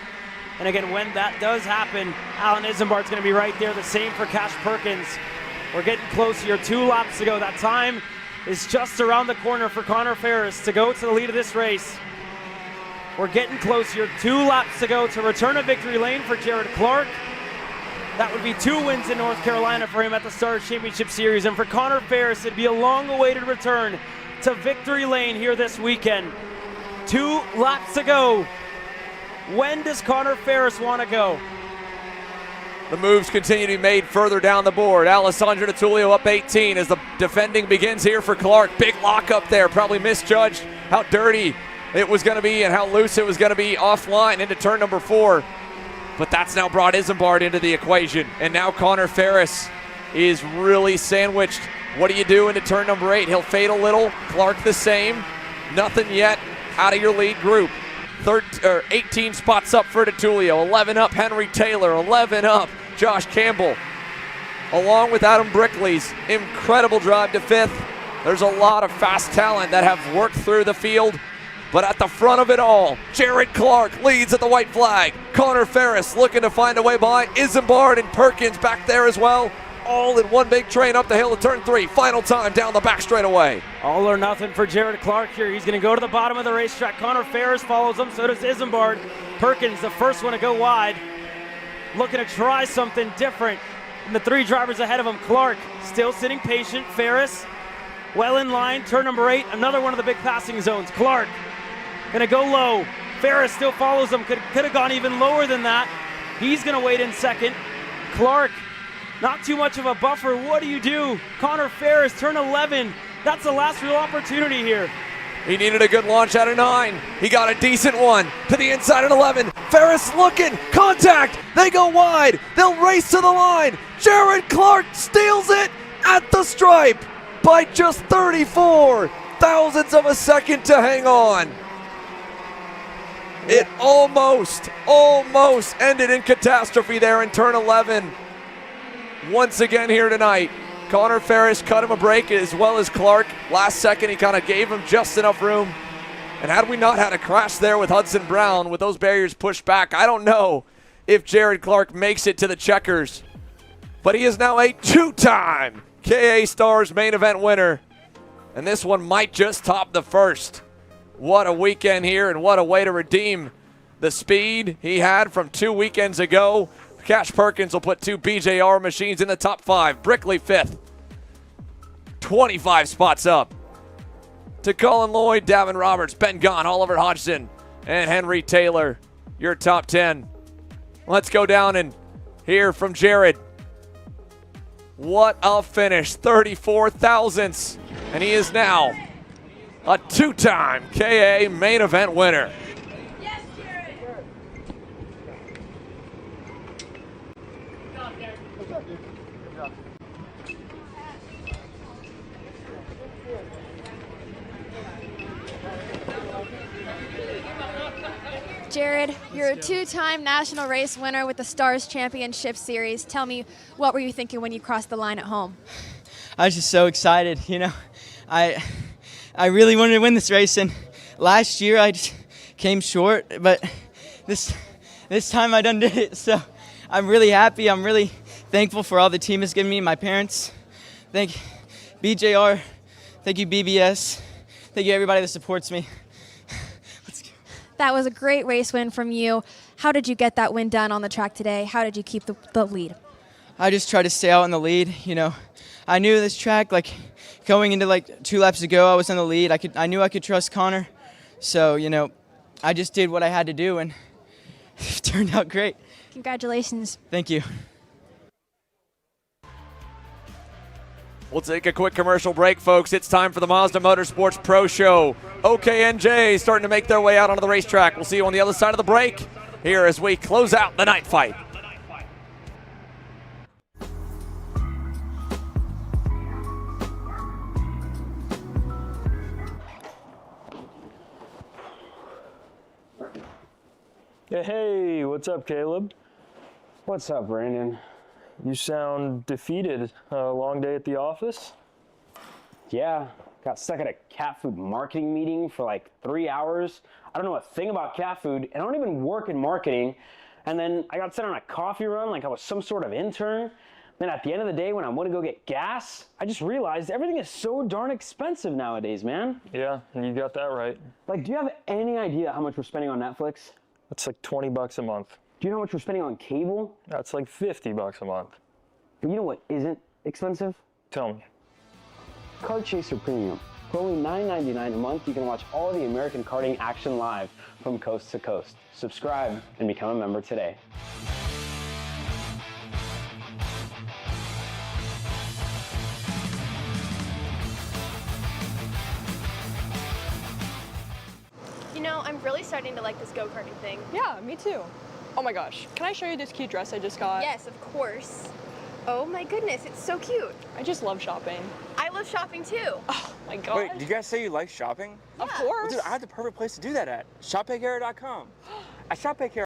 Speaker 1: And again, when that does happen, Alan Isambard's going to be right there. The same for Cash Perkins. We're getting close here. 2 laps to go. That time is just around the corner for Connor Ferris to go to the lead of this race. We're getting close here. 2 laps to go to return to victory lane for Jared Clark. That would be 2 wins in North Carolina for him at the Stars Championship Series. And for Connor Ferris, it'd be a long-awaited return to victory lane here this weekend. 2 laps to go. When does Connor Ferris want to go?
Speaker 7: The moves continue to be made further down the board. Alessandro DiTullio up 18 as the defending begins here for Clark. Big lock up there. Probably misjudged how dirty it was going to be and how loose it was going to be offline into turn number 4. But that's now brought Isambard into the equation. And now Connor Ferris is really sandwiched. What do you do into turn number 8? He'll fade a little. Clark the same. Nothing yet out of your lead group. 18 spots up for DiTullio. 11 up Henry Taylor. 11 up Josh Campbell. along with Adam Brickley's incredible drive to 5th. There's a lot of fast talent that have worked through the field, but at the front of it all, Jared Clark leads at the white flag. Connor Ferris looking to find a way by. Isambard and Perkins back there as well. All in one big train up the hill to turn 3. Final time down the back straightaway.
Speaker 1: All or nothing for Jared Clark here. He's going to go to the bottom of the racetrack. Connor Ferris follows him, so does Isambard. Perkins, the first one to go wide, looking to try something different. And the 3 drivers ahead of him, Clark still sitting patient. Ferris well in line. Turn number 8, another one of the big passing zones. Clark going to go low. Ferris still follows him. Could have gone even lower than that. He's going to wait in second. Clark, not too much of a buffer. What do you do? Connor Ferris, turn 11. That's the last real opportunity here.
Speaker 7: He needed a good launch out of 9. He got a decent one to the inside at 11. Ferris looking, contact. They go wide. They'll race to the line. Jared Clark steals it at the stripe by just 34 thousandths of a second to hang on. It almost ended in catastrophe there in turn 11. Once again here tonight, Connor Ferris cut him a break as well as Clark. Last second, he kind of gave him just enough room. And had we not had a crash there with Hudson Brown, with those barriers pushed back, I don't know if Jared Clark makes it to the checkers. But he is now a 2-time KA Stars main event winner. And this one might just top the first. What a weekend here, and what a way to redeem the speed he had from 2 weekends ago. Cash Perkins will put 2 BJR machines in the top 5. Brickley 5th. 25 spots up to Colin Lloyd, Davin Roberts, Ben Gunn, Oliver Hodgson, and Henry Taylor. Your top 10. Let's go down and hear from Jared. What a finish. 34 thousandths. And he is now a 2-time KA main event winner.
Speaker 12: Jared, you're a 2-time national race winner with the Stars Championship Series. Tell me, what were you thinking when you crossed the line at home?
Speaker 9: I was just so excited, you know. I really wanted to win this race, and last year I just came short, but this time I done did it. So I'm really happy. I'm really thankful for all the team has given me, my parents. Thank BJR, thank you BBS, thank you everybody that supports me.
Speaker 12: That was a great race win from you. How did you get that win done on the track today? How did you keep the lead?
Speaker 9: I just tried to stay out in the lead. You know, I knew this track, like going into like 2 laps ago, I was in the lead. I knew I could trust Connor. So, you know, I just did what I had to do, and it turned out great.
Speaker 12: Congratulations.
Speaker 9: Thank you.
Speaker 7: We'll take a quick commercial break, folks. It's time for the Mazda Motorsports Pro Show. OKN-J starting to make their way out onto the racetrack. We'll see you on the other side of the break here as we close out the night fight.
Speaker 15: Hey, what's up, Caleb?
Speaker 11: What's up, Brandon?
Speaker 15: You sound defeated. A long day at the office?
Speaker 11: Yeah, got stuck at a cat food marketing meeting for like 3 hours. I don't know a thing about cat food, and I don't even work in marketing. And then I got sent on a coffee run like I was some sort of intern. Then at the end of the day, when I want to go get gas, I just realized everything is so darn expensive nowadays, man.
Speaker 15: Yeah, you got that right.
Speaker 11: Like, do you have any idea how much we're spending on Netflix?
Speaker 15: That's like $20 a month.
Speaker 11: Do you know how much we're spending on cable?
Speaker 15: That's like $50 a month.
Speaker 11: But you know what isn't expensive?
Speaker 15: Tell me.
Speaker 11: Kart Chaser Premium. For only $9.99 a month, you can watch all of the American karting action live from coast to coast. Subscribe and become a member today.
Speaker 19: You know, I'm really starting to like this go-karting thing.
Speaker 14: Yeah, me too. Oh my gosh, can I show you this cute dress I just got?
Speaker 19: Yes, of course. Oh my goodness, it's so cute.
Speaker 14: I just love shopping.
Speaker 19: I love shopping too.
Speaker 14: Oh my gosh.
Speaker 5: Wait, did you guys say you like shopping?
Speaker 14: Of course.
Speaker 5: Well, dude, I have the perfect place to do that at. ShopPayCare.com. At ShopPayCare.